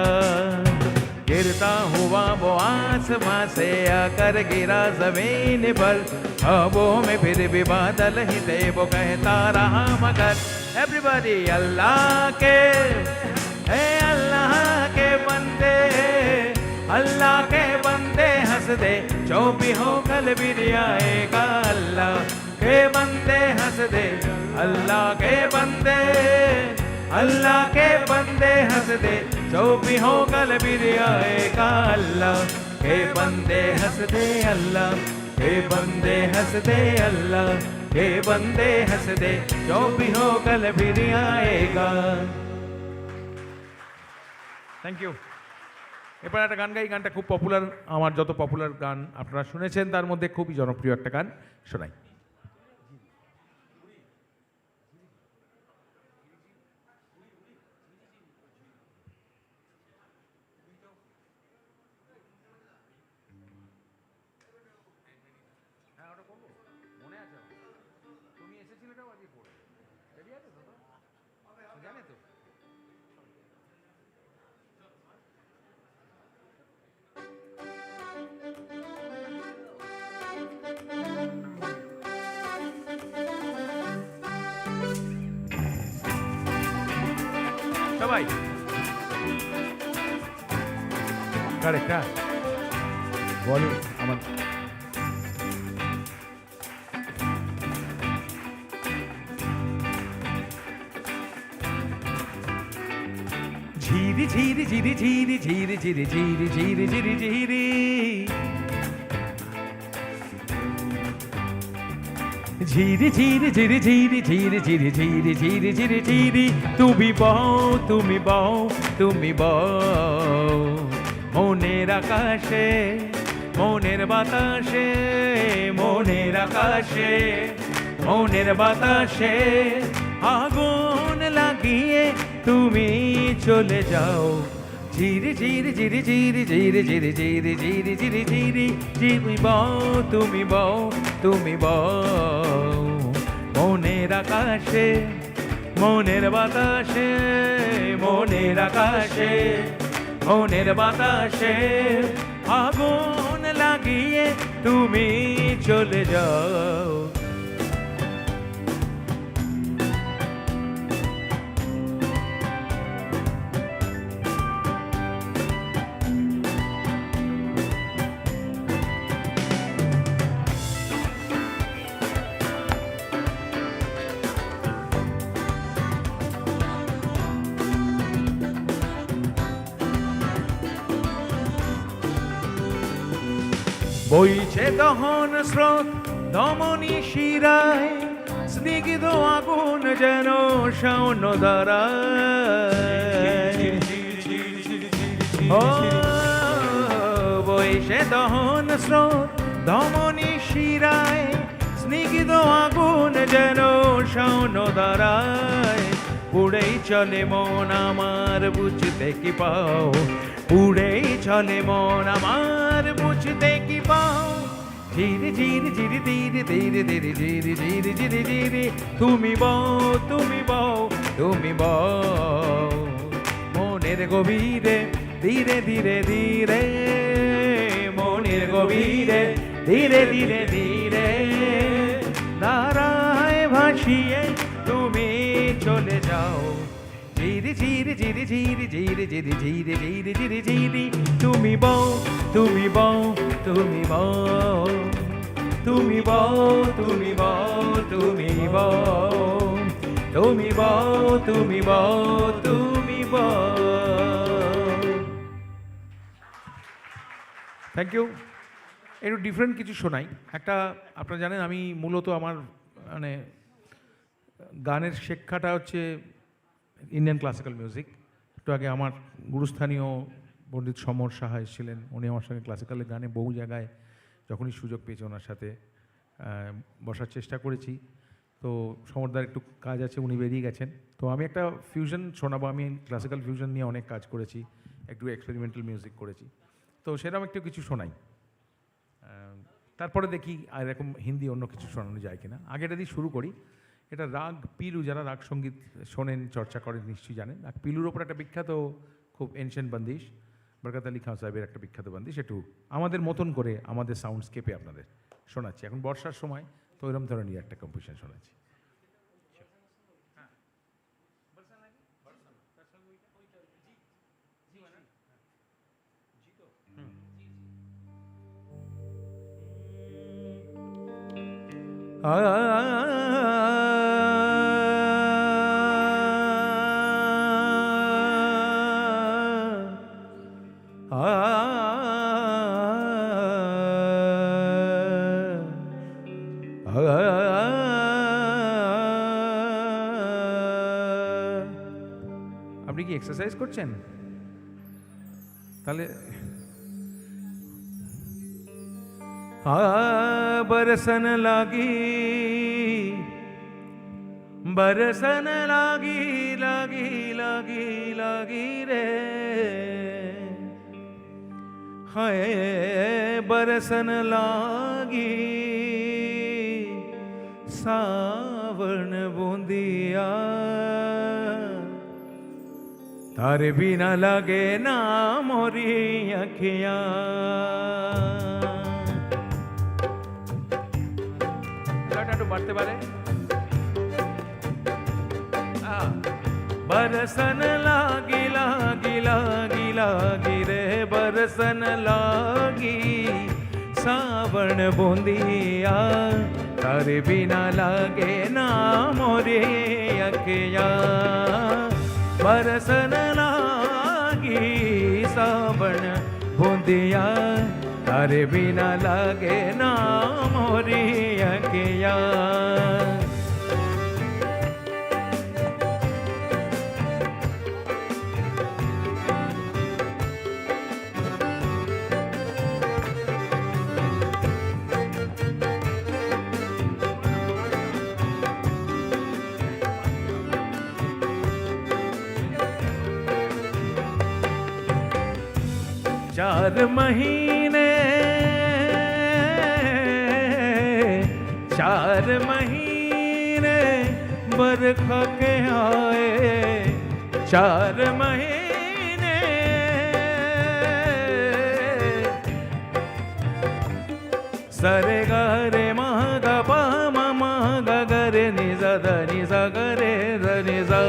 गिरता हुआ वो आसमां से आकर गिरा जमीन पर, ख्वाबों में फिर भी बादल ही थे वो कहता रहा मगर। एवरीबॉडी अल्लाह के बंदे, अल्लाह के बंदे हंस दे, जो भी हो कल भी आएगा। अल्लाह के बंदे हंस दे, अल्लाह के बंदे, अल्लाह के बंदे हंस दे, जो भी हो कल भी आएगा। अल्लाह के बंदे हंस दे, अल्लाह के बंदे हंस दे, अल्लाह के बंदे हंस दे, जो भी हो कल भी आएगा। Thank you. এরপর একটা গান গাই, গানটা খুব পপুলার, আমার যত পপুলার গান আপনারা শুনেছেন তার মধ্যে খুবই জনপ্রিয় একটা গান শোনাই। সবাই কারেক্ট, বলো আমার ঝিরি ঝিরি ঝিরি ঝিরি ঝিরি ঝিরি ঝিরি ঝিরি ঝিরি ঝিরি झीरी झीरी झीरी झीरी झीरी झीरी झीरी झीरी झीरी झीरी তুমি বও তুমি বও তুমি বও মনের আকাশে মনের বাতাসে মনের আকাশে মনের বাতাসে আগুন লাগিয়ে তুমি চলে যাও झीरी झीरी झीरी झीरी झीरी झीरी झीरी झीरी झीरी झीरी তুমি বও তুমি বও তুমি বও মনের আকাশে মনের বাতাসে মনের আকাশে মনের বাতাসে আগুন লাগিয়ে তুমি চলে যাও বইছে দহন স্রোত ধমনী শিরায় স্নিগ্ধ আগুন যেন শাওন ধারায় ও বইছে দহন স্রোত ধমনী শিরায় স্নিগ্ধ আগুন যেন শাওন ধারায় পুড়েই চলে মন আমার বুঝতে কি পাও পুড়েই চলে মন আমার বুঝতে কি পাও ধীরে ধীরে ধীরে ধীরে ধীরে ধীরে ধীরে ধীরে ধীরে ধীরে তুমি বও তুমি বও তুমি বও মনের গভীরে ধীরে ধীরে ধীরে মনের গভীরে ধীরে ধীরে ধীরে ধারায় ভাসিয়ে তুমি চলে যাও ধীরে ধীরে ধীরে ধীরে ধীরে ধীরে ধীরে ধীরে ধীরে ধীরে তুমি বও তুমি বও তুমি বও তুমি বও তুমি বও তুমি বও তুমি বও তুমি বও তুমি বও থ্যাংক ইউ। একটু ডিফারেন্ট কিছু শোনাই একটা আপনারা জানেন আমি মূলত আমার মানে গানের শিক্ষাটা হচ্ছে ইন্ডিয়ান ক্লাসিক্যাল মিউজিক। একটু আগে আমার গুরুস্থানীয় পণ্ডিত সমর সাহা এসেছিলেন, উনি আমার সঙ্গে ক্লাসিক্যালের গানে বহু জায়গায় যখনই সুযোগ পেয়েছে ওনার সাথে বসার চেষ্টা করেছি। তো সমরদার একটু কাজ আছে, উনি বেরিয়ে গেছেন। তো আমি একটা ফিউশন শোনাবো। আমি ক্লাসিক্যাল ফিউশন নিয়ে অনেক কাজ করেছি, একটু এক্সপেরিমেন্টাল মিউজিক করেছি, তো সেরকম একটু কিছু শোনাই। তারপরে দেখি আর এরকম হিন্দি অন্য কিছু শোনানো যায় কিনা। আগে এটা দিয়ে শুরু করি। এটা রাগ পিলু, যারা রাগ সঙ্গীত শোনেন, চর্চা করেন, নিশ্চয়ই জানেন। আর পিলুর ওপর একটা বিখ্যাত খুব এনশিয়েন্ট বন্দিশ, বরকত আলী খান সাহেবের একটা বিখ্যাত বন্দিশ, একটু আমাদের মতন করে আমাদের সাউন্ডস্কেপে আপনাদের শোনাচ্ছি। এখন বর্ষার সময়, তো এরকম ধরনের একটা কম্পোজিশন শোনাচ্ছি। আপনি কি এক্সারসাইজ করছেন? তাহলে बरसन लागी बरसन लागी लागी लागी लागी रे, हाय बरसन लागी सावन बूंदिया, तारे बिना लगे ना मोरी अखियां। बढ़ते बारे बरसन लागी लागी लागी लागी रे, बरसन लागी सावन बूंदिया, तारे बिना लागे ना मोरे अखियां। बरसन लागी सावन बूंदिया, तारे बिना लागे ना मोरी अखियां। चार महीने 4 महीने बरखा के आए, 4 महीने सरे गा रे मा गा पा मा गा गा रे नि सा ध नि सा गा रे ध नि सा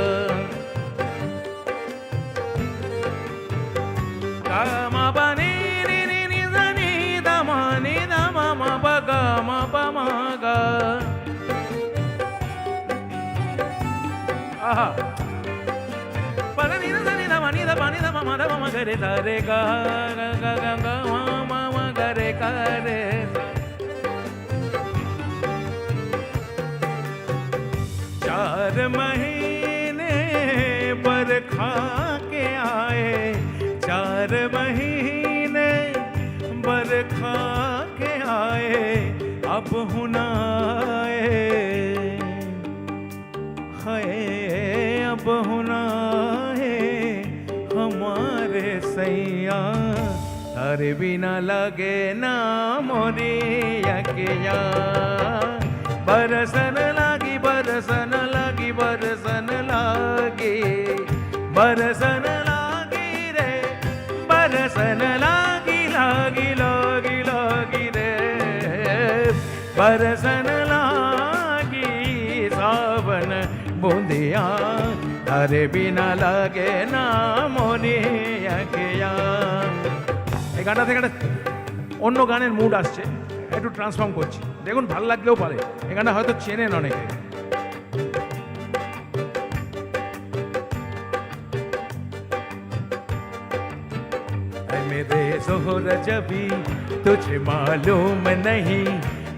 गा मा पा नि नि नि नि सा नि दा मा मा पा गा मा पा मा गा। आहा पा नि दा नि दा मा नि दा पा नि दा मा दा मा गा रे धा रे गा गा गा गा गा मा गा रे का रे। 4 महीने बरखा के आए, 4 महीने बरखा के आए, अब हुनाए हाय अब हुनाए हमारे सैया, तारे बिना लगे ना मोरी अखियां। बरसन लागी बरसन लागी बरसन लागी बरसन लागी रे, बरसन लागी लागी लागी लागी रे, बरसन लागी सावन बूंदिया, तारे बिना लगे ना मोरी अखियां। এই গানটা থেকে একটা অন্য গানের মুড আসছে, একটু ট্রান্সফর্ম করছি, দেখুন ভালো লাগলেও পারে। এই গানটা হয়তো চেনেন অনেকে। मेरे ज़ोहर जबी तुझे मालूम नहीं,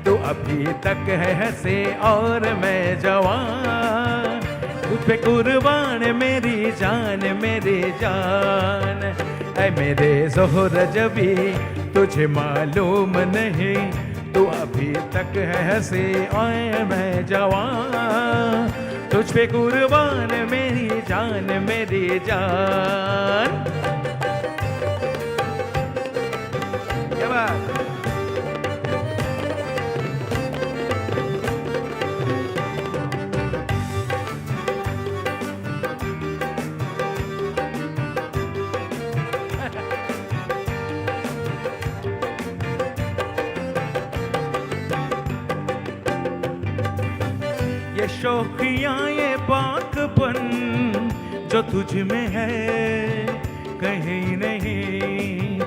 तू अभी तक है हंसे और मैं जवान, तुझ पे कुर्बान मेरी जान मेरी जान। ऐ मेरे ज़ोहर जबी तुझे मालूम नहीं, तू अभी तक है हंसे ओए मैं जवान तुझ पे कुर्बान मेरी जान मेरी जान क्या बात ये शौकियाँ ये पाकपन जो तुझ में है कहीं नहीं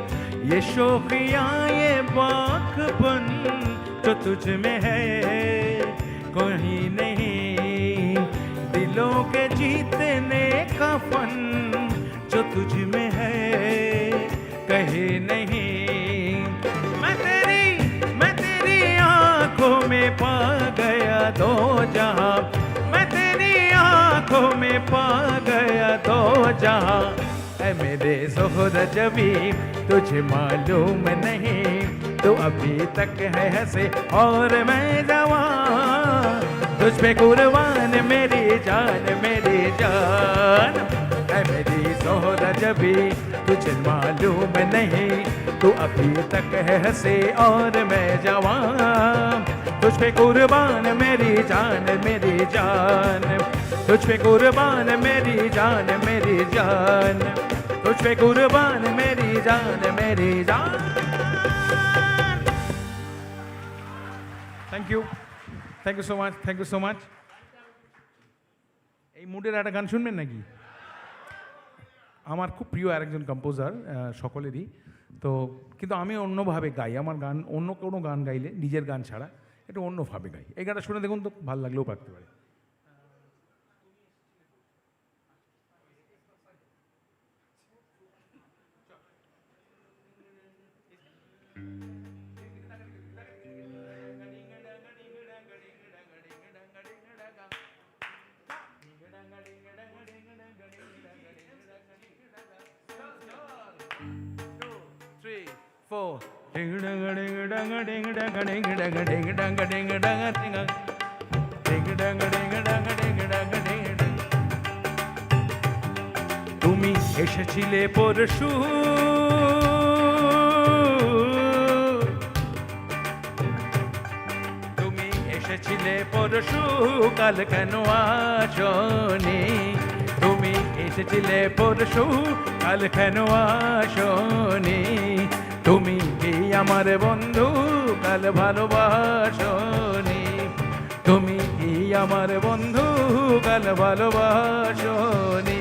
ये शौकियाँ ये पाकपन जो तुझ में है कहीं नहीं दिलों के जीतने का फन जो तुझ में है कहीं नहीं मैं तेरी आंखों में पा गया दो जहां मैं तेरी आंखों में पा गया दो जहां ऐ मेरे ज़ोहर जबी तुझे मालूम नहीं तू अभी तक है हंसे और मैं जवान तुझ पे कुर्बान मेरी जान ऐ मेरी ज़ोहर जबी तुझे मालूम नहीं तू अभी तक है हंसे और मैं जवान तुझ पे कुर्बान मेरी जान तुझ पे कुर्बान मेरी जान तुझ पे कुर्बान मेरी जान थैंक यू सो मच এই মুডের একটা গান শুনবেন নাকি আমার খুব প্রিয় আরেকজন কম্পোজার সকলেরই তো কিন্তু আমি অন্যভাবে গাই আমার গান অন্য কোনো গান গাইলে নিজের গান ছাড়া একটু অন্যভাবে গাই এই গানটা শুনে দেখুন তো ভালো লাগলেও পারতে পারে তুমি এসেছিলে পরশু তুমি এসেছিলে পরশু কাল কেন আসনি তুমি এসেছিলে পরশু কাল কেন আসনি তুমি কি আমার বন্ধু কাল ভালোবাসনি তুমি কি আমার বন্ধু কাল ভালোবাসনি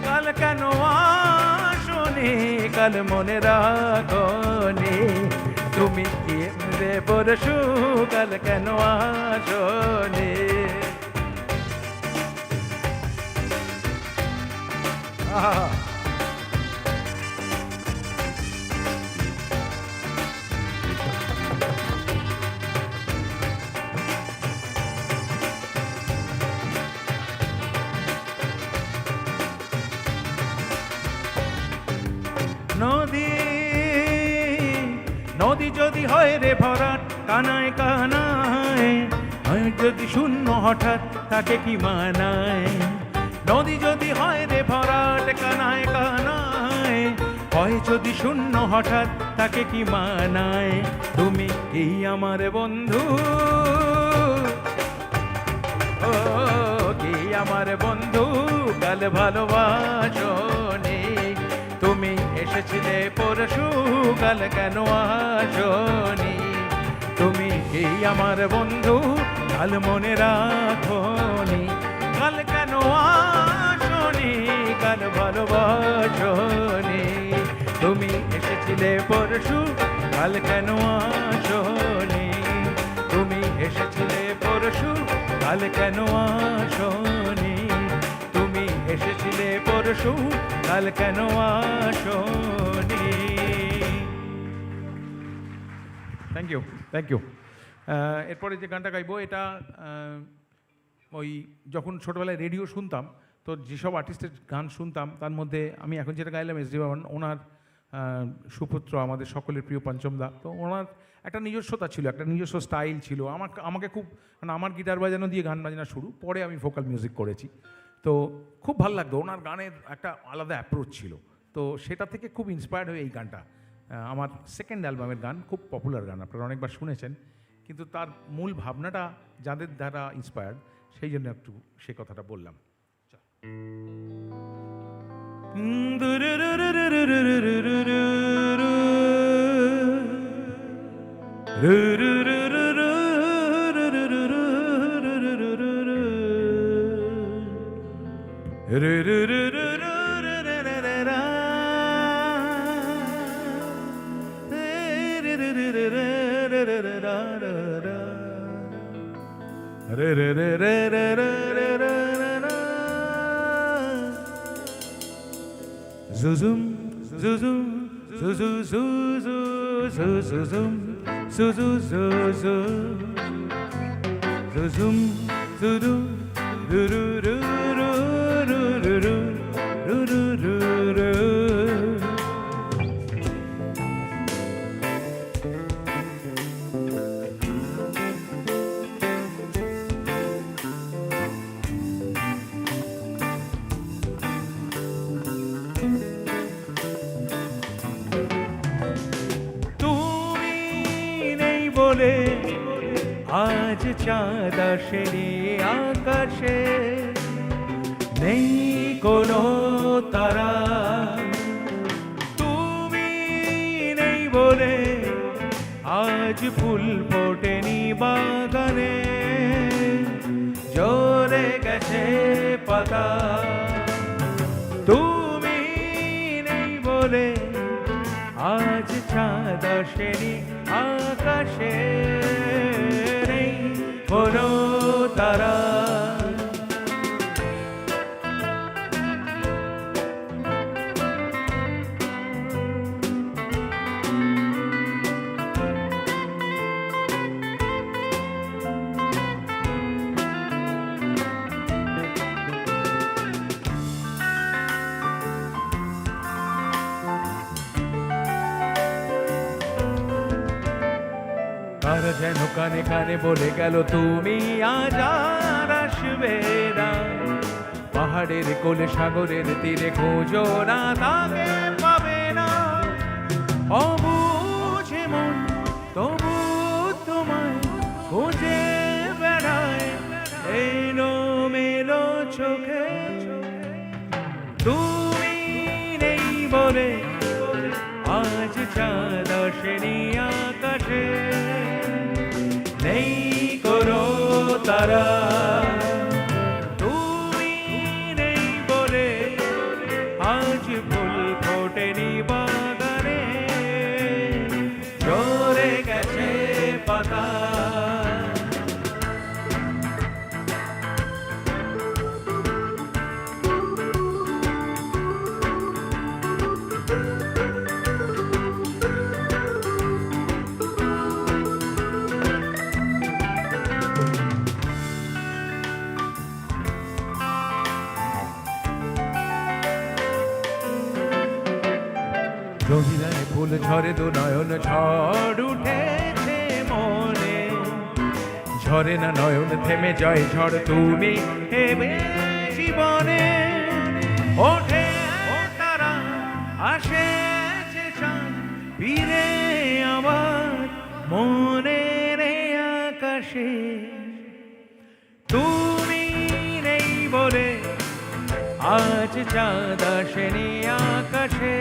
কাল কেন আসনি কাল মনে রাখনি তুমি কি রে পরশু কাল কেন আসনি আহা নদী যদি হয় রে ভরাট কানায় কানায় হয় যদি শূন্য হঠাৎ তাকে কি মানায় নদী যদি হয় রে ভরাট কানায় কানায় হয় যদি শূন্য হঠাৎ তাকে কি মানায় তুমি কি আমার বন্ধু ও কি আমার বন্ধু কাল ভালোবাসনি তুমি এসেছিলে পরশু কাল কেন আসনি তুমি কি আমার বন্ধু কাল মনে রাখনি কাল কেন আসনি কাল ভালোবাসনি তুমি এসেছিলে পরশু কাল কেন আসনি তুমি এসেছিলে পরশু কাল কেন আসনি তুমি এসেছিলে পরশু কাল কেন আসনি থ্যাংক ইউ এরপরে যে গানটা গাইবো এটা ওই যখন ছোটোবেলায় রেডিও শুনতাম তো যেসব আর্টিস্টের গান শুনতাম তার মধ্যে আমি এখন যেটা গাইলাম এস ডি বাবন ওনার সুপুত্র, আমাদের সকলের প্রিয় পঞ্চমদা, তো ওনার একটা নিজস্বতা ছিল, একটা নিজস্ব স্টাইল ছিল। আমাকে খুব, মানে আমার গিটার বাজানো দিয়ে গান বাজনা শুরু, পরে আমি ভোকাল মিউজিক করেছি। তো খুব ভালো লাগতো, ওনার গানের একটা আলাদা অ্যাপ্রোচ ছিল। তো সেটা থেকে খুব ইন্সপায়ার্ড হয়ে এই গানটা, আমার সেকেন্ড অ্যালবামের গান, খুব পপুলার গান, আপনারা অনেকবার শুনেছেন, কিন্তু তার মূল ভাবনাটা যাদের দ্বারা ইন্সপায়ার্ড, সেই জন্য একটু সে কথাটা বললাম। Zuzum, zuzum, zuzu, zuzu, zuzum, zuzu, zuzu, zuzum, zudu, du du du du du du du du du. আজ চাঁদ আসেনি আকাশে, নেই কোনো তারা, তুমি নেই বলে আজ ফুল ফোটেনি বাগানে, ঝরে গেছে পাতা, তুমি নেই বলে আজ চাঁদ আসেনি আকাশে, নেই কোনো তারা। আর যেন কানে কানে বলে গেল তুমি আজ আর আসবে না, পাহাড়ের কোলে সাগরের তীরে খোঁজো না, তাকে পাবে না। অবুঝে মন তবু তোমায় খুঁজে বেড়ায় এলো মেলো চোখে, তুমি নেই বলে আজ চাঁদ আসেনি আকাশে, নেই কোনো তারা, তুমি নেই বলে আজ ফুল ফোটেনি বাগানে, ঝরে গেছে পাতা। রবিরায় ফুল ঝরে দু নয়ন, ঝড় উঠেছে মনে, ঝরে না নয়ন থেমে যায় ঝড়, তুমি হেবে জীবনে, ওঠে তারা আসে যে চাঁদ, ফিরে আমার মনের আকাশে, তুমি নেই বলে আজ চাঁদ আসেনি আকাশে,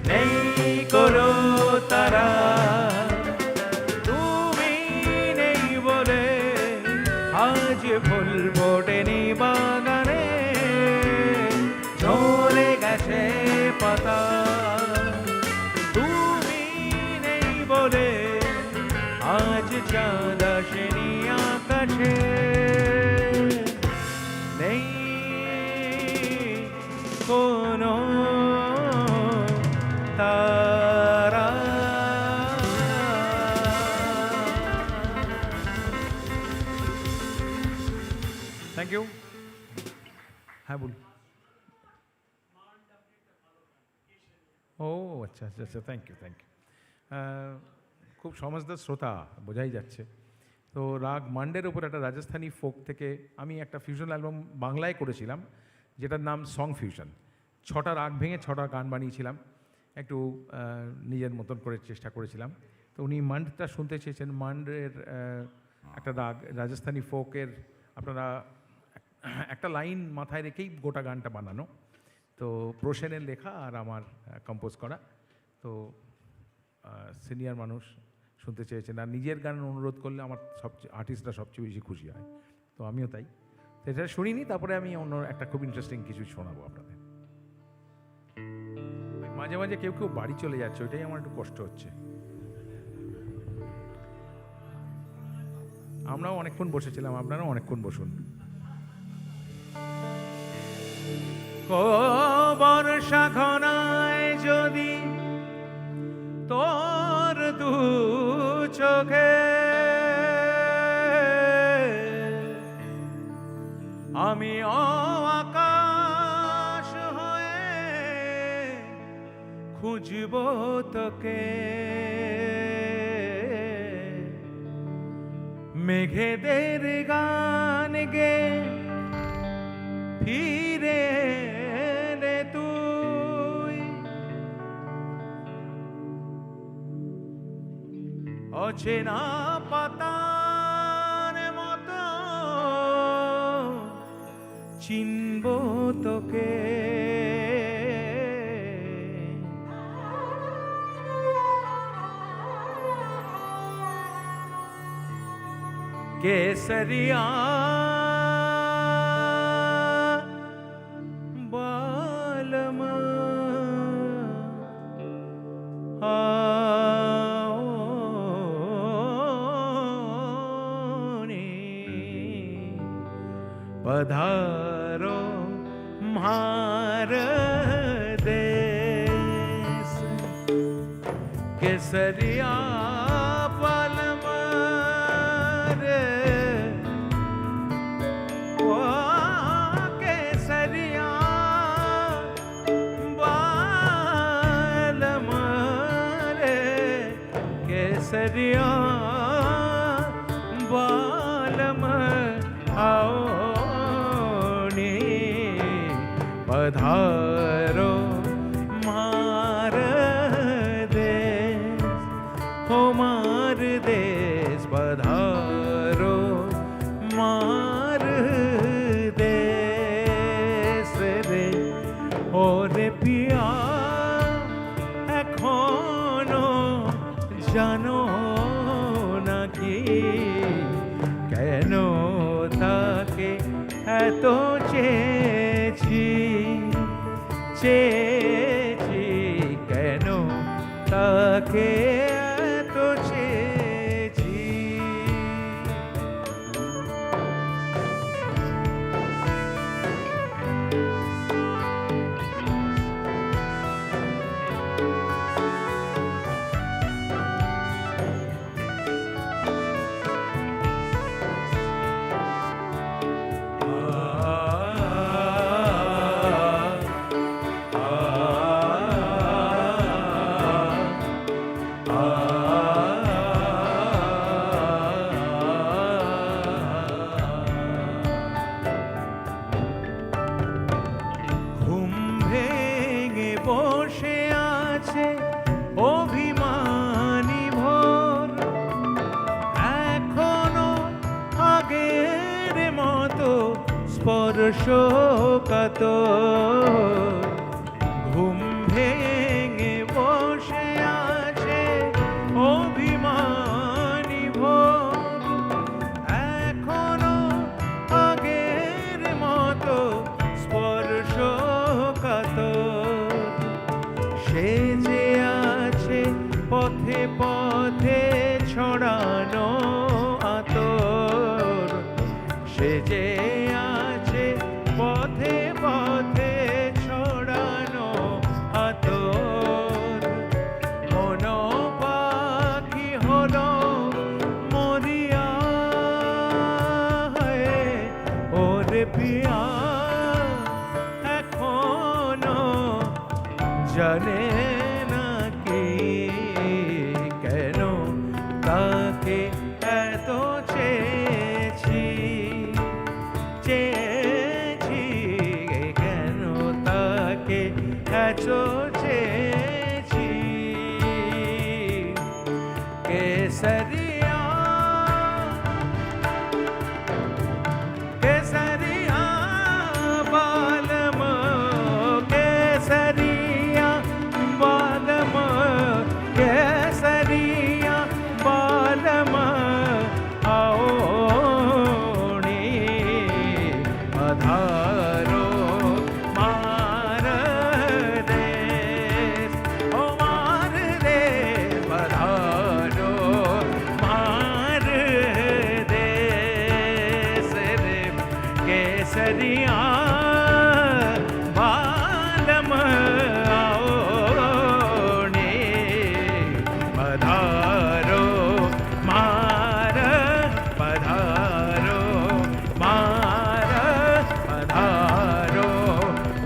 নেই কোনো তারা, তুমি নেই বলে আজ ফুল ফোটেনি বাগানে, ঝরে গেছে পাতা, তুমি নেই বলে আজ চাঁদ আসেনি আকাশে, নেই কোনো তারা। Thank you. হ্যাঁ বলুন। আচ্ছা আচ্ছা আচ্ছা, থ্যাংক ইউ থ্যাংক ইউ। খুব সমাজদার শ্রোতা বোঝাই যাচ্ছে। তো রাগ মান্ডের ওপর একটা রাজস্থানী ফোক থেকে আমি একটা ফিউশন অ্যালবাম বাংলায় করেছিলাম, যেটার নাম সং ফিউশন। 6টা রাগ ভেঙে 6টা গান বানিয়েছিলাম, একটু নিজের মতন করে চেষ্টা করেছিলাম। তো উনি মান্ডটা শুনতে চেয়েছেন। মান্ডের একটা রাগ রাজস্থানী ফোকের, আপনারা একটা লাইন মাথায় রেখেই গোটা গানটা বানানো। তো প্রসেনের লেখা আর আমার কম্পোজ করা। তো সিনিয়র মানুষ শুনতে চেয়েছেন, আর নিজের গান অনুরোধ করলে আমার সবচেয়ে আর্টিস্টরা সবচেয়ে বেশি খুশি হয়। তো আমিও তাই। তো এটা শুনিনি, তারপরে আমি অন্য একটা খুব ইন্টারেস্টিং কিছু শোনাবো আপনাদের। মাঝে মাঝে কেউ কেউ বাড়ি চলে যাচ্ছে, ওইটাই আমার একটু কষ্ট হচ্ছে। আমরাও অনেকক্ষণ বসেছিলাম, আপনারাও অনেকক্ষণ বসুন। বর্ষা ঘনায় যদি তোর দু চোখে আমি আকাশ হয়ে খুঁজব তোকে, মেঘেদের গান গে ফিরে রে তুই, অচেনা পাতার মতো চিনব তোকে, केसरिया बालम पधारो म्हार देश, केसरिया बालम रे, ओ केसरिया बालम रे, केसरिया बालम आओ पधारो मार देश, हो मार देश पधारो मार देश रे, ओरे पिया एखोनो जानो नाकि केनो ताके एतो চেয়েছি চেয়েছি, কেন তাকে এত চেয়েছি। স্পর্শকাতর ঘুম ভেঙে বসে আছে অভিমানী ভোর, এখনো আগের মতো স্পর্শকাতর, সে যে আছে পথে পথে ছড়ানো আতর, সে যে পথে পথে ছড়ানো আতর, মন পাখি হলো মরিয়া হয়ে, ওরে পিয়া এখনো জানে না केसरिया केसरिया बालम केसरिया बालम केसरिया बालम आओ नी पधारो मार देश ओ मार देश पधारो मार देश रे केसरिया बालम आओ नी पधारो मार पधारो मार पधारो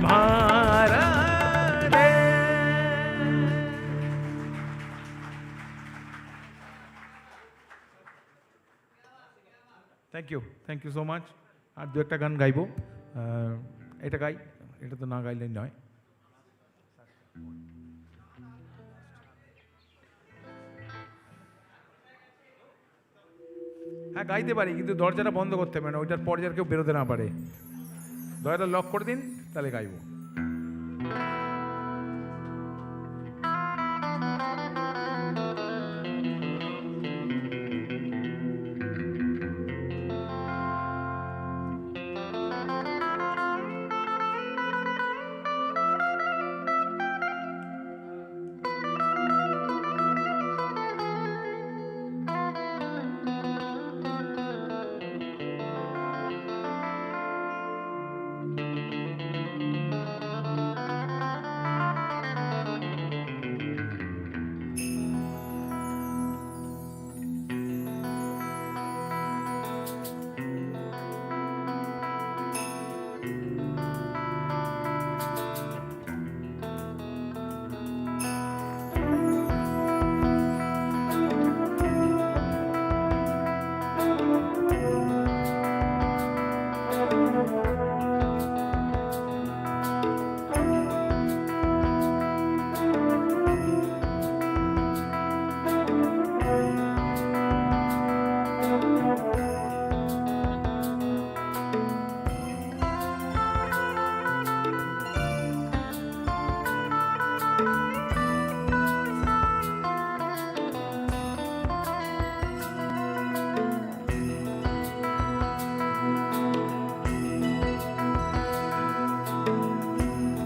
मार रे থ্যাংক ইউ সো মাচ আর দু একটা গান গাইবো এটা গাই এটা তো না গাইলেই নয় হ্যাঁ গাইতে পারি কিন্তু দরজাটা বন্ধ করতে হবে না ওইটার পর যার কেউ বেরোতে না পারে দরজাটা লক করে দিন তাহলে গাইবো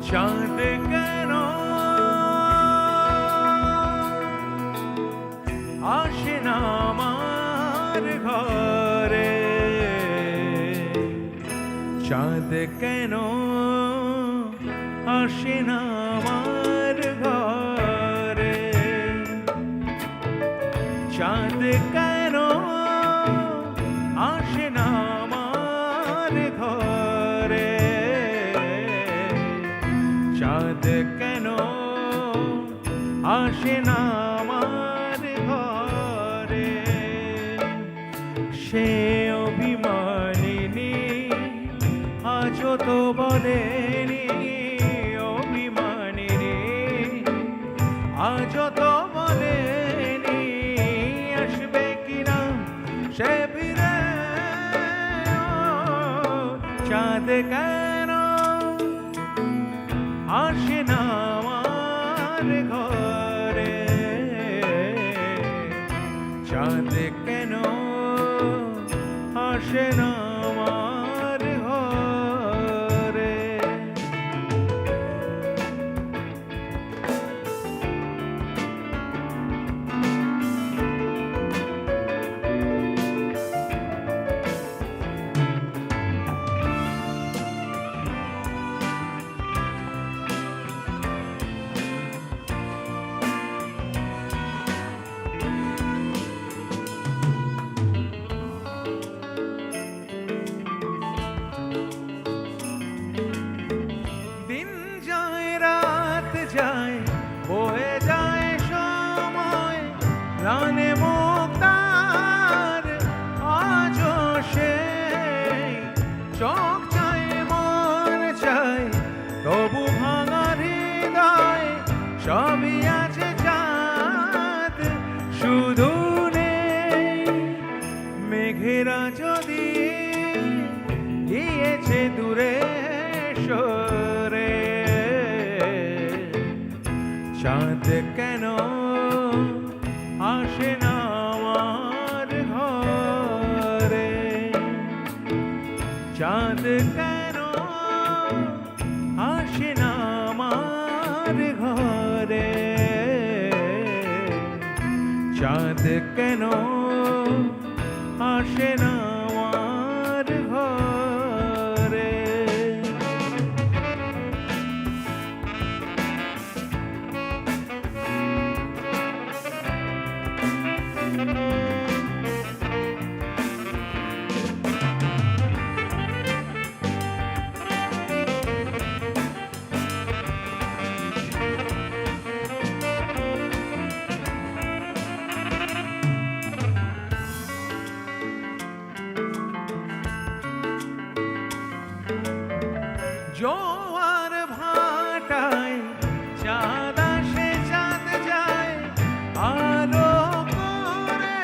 চাঁদ কেন আসে না আমার ঘরে চাঁদ কেন আসে না আমার ঘরে চাঁদ কেন আসে না আমার ঘরে চাঁদ কেন আসে না আমার ঘরে সে অভিমানিনী আজও তো বলেনি অভিমানিনী আজও তো বলেনি আসবে কিনা সে ফিরে চাঁদ কেন আসে না আমার ঘরে চাঁদ কেন আসে না আমার ঘরে প্রাণে মুক্তার আজও সেই চোখ চাই মন চাই তবু ভাঙা হৃদয় সবই আছে চাঁদ শুধু নেই চাঁদ কেন আসে না আমার ঘরে জোয়ার ভাটায় চাঁদ আসে চাঁদ যায় আলো করে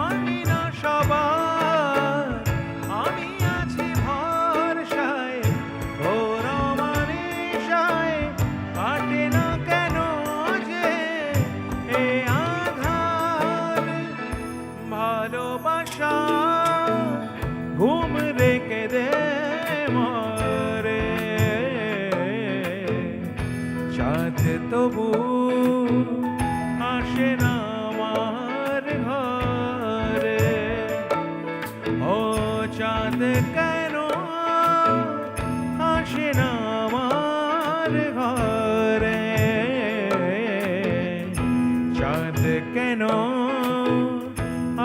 আমি না সবার আমি আছি ভরসায় ওরা মানিসায় কাটে না কেন যে এ আধার ভালোবাসা ঘুম রেখে দে চাঁদ তবু আসে না আমার ঘরে ও চাঁদ কেন আসে না আমার ঘরে চাঁদ কেন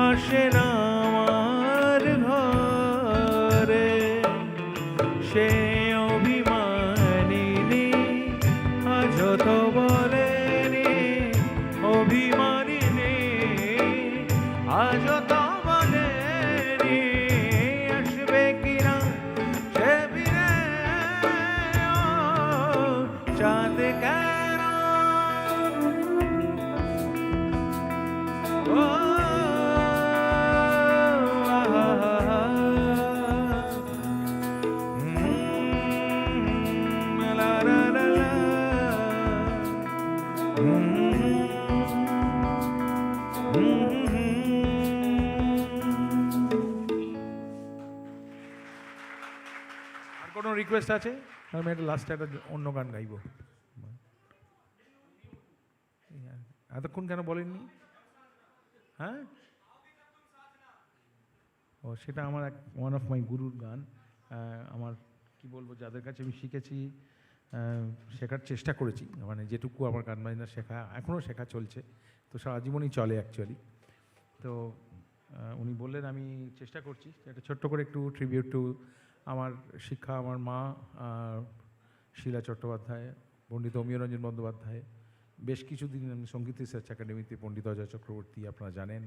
আসে না আমার ঘরে সে অভিমানিনী আজ তো বলেনি অভিমানিনী আজ তো বলেনি আসবে কিনা সে বিনে চাঁদ কেন ও কোনো রিকোয়েস্ট আছে আমি একটা লাস্টে একটা অন্য গান গাইব এতক্ষণ কেন বলেননি হ্যাঁ ও সেটা আমার এক ওয়ান অফ মাই গুরুর গান আমার কি বলবো যাদের কাছে আমি শিখেছি শেখার চেষ্টা করেছি মানে যেটুকু আমার গান বাজনা শেখা এখনও শেখা চলছে তো সারা জীবনই চলে অ্যাকচুয়ালি তো উনি বললেন আমি চেষ্টা করছি একটা ছোট্ট করে একটু ট্রিবিউট টু আমার শিক্ষা আমার মা শিলা চট্টোপাধ্যায় পণ্ডিত অমিয়রঞ্জন বন্দ্যোপাধ্যায় বেশ কিছুদিন আমি সঙ্গীত রিসার্চ একাডেমিতে পণ্ডিত অজয় চক্রবর্তী আপনারা জানেন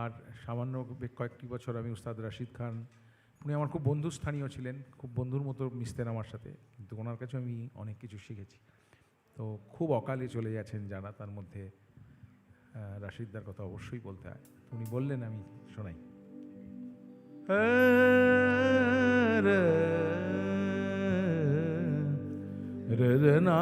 আর সামান্য কয়েকটি বছর আমি উস্তাদ রাশিদ খান উনি আমার খুব বন্ধুস্থানীয় ছিলেন খুব বন্ধুর মতো মিশতেন আমার সাথে কিন্তু ওনার কাছে আমি অনেক কিছু শিখেছি তো খুব অকালে চলে গেছেন যারা তার মধ্যে রাশিদদার কথা অবশ্যই বলতে হয় উনি বললেন আমি শোনাই না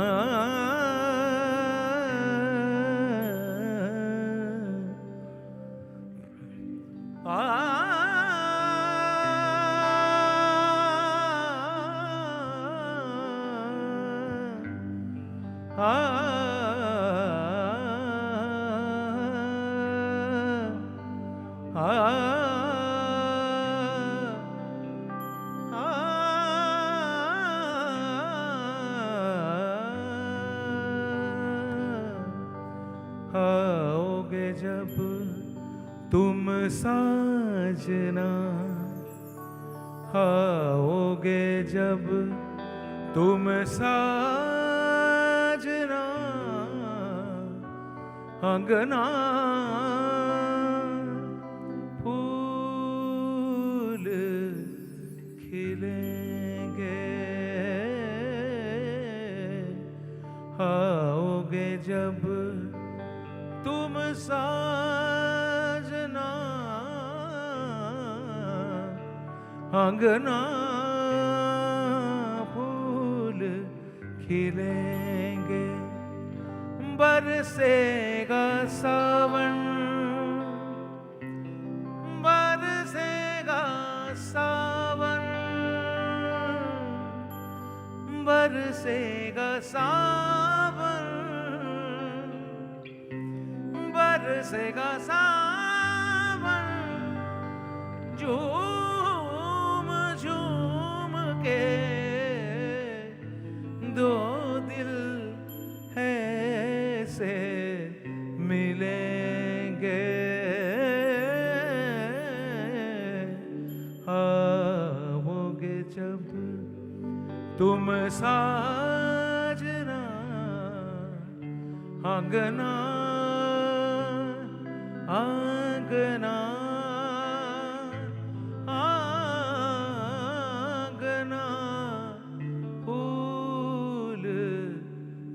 आओगे जब तुम साजना आओगे जब तुम साजना अंगना फूल खिलेंगे आओगे जब तुम साजना अंगना फूल खिलेंगे बरसेगा सावन बरसेगा सावन बरसेगा सावन बरसेगा सावन झूम झूम के दो दिल ऐसे मिलेंगे आओगे जब तुम साजना आंगना आंगना आंगना फूल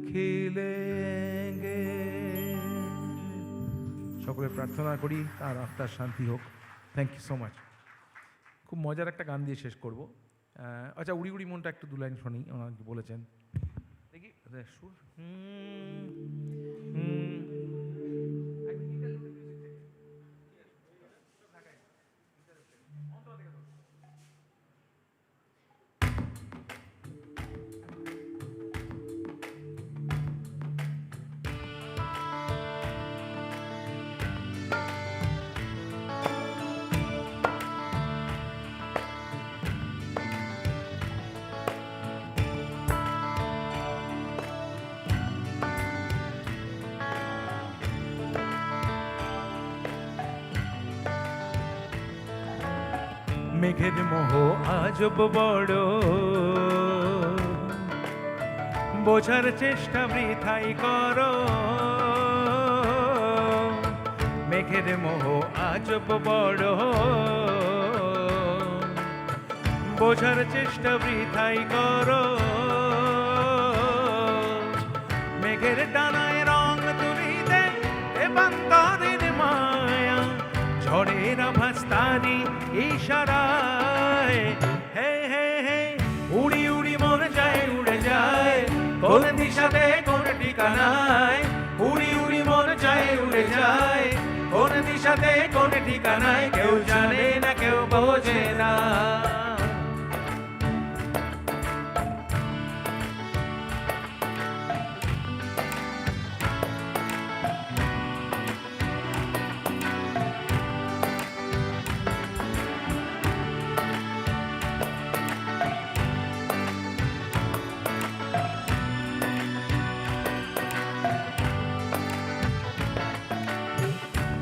खिलेंगे সকলের প্রার্থনা করি তার আত্মার শান্তি হোক। Thank you so much. খুব মজার একটা গান দিয়ে শেষ করব। আচ্ছা, উড়ি উড়ি মনটা একটু দুলাইন শুনি, ওনারা কি বলেছেন দেখি। সুর মেঘের মোহ আজব বড় বোঝার চেষ্টা বৃথাই করো মেঘের মোহ আজব বড় বোঝার চেষ্টা বৃথাই করো মেঘের ডানায় রং তুলিতে এবান্তরের মায়া ঝড়ের আভাস তারি ইশারায় হে হে হে উড়ি উড়ি মন যায় উড়ে যায় কোন দিশাতে কোন ঠিকানায় উড়ি উড়ি মন যায় উড়ে যায় কোন দিশাতে কোন ঠিকানায় কেউ জানে না কেউ বোঝে না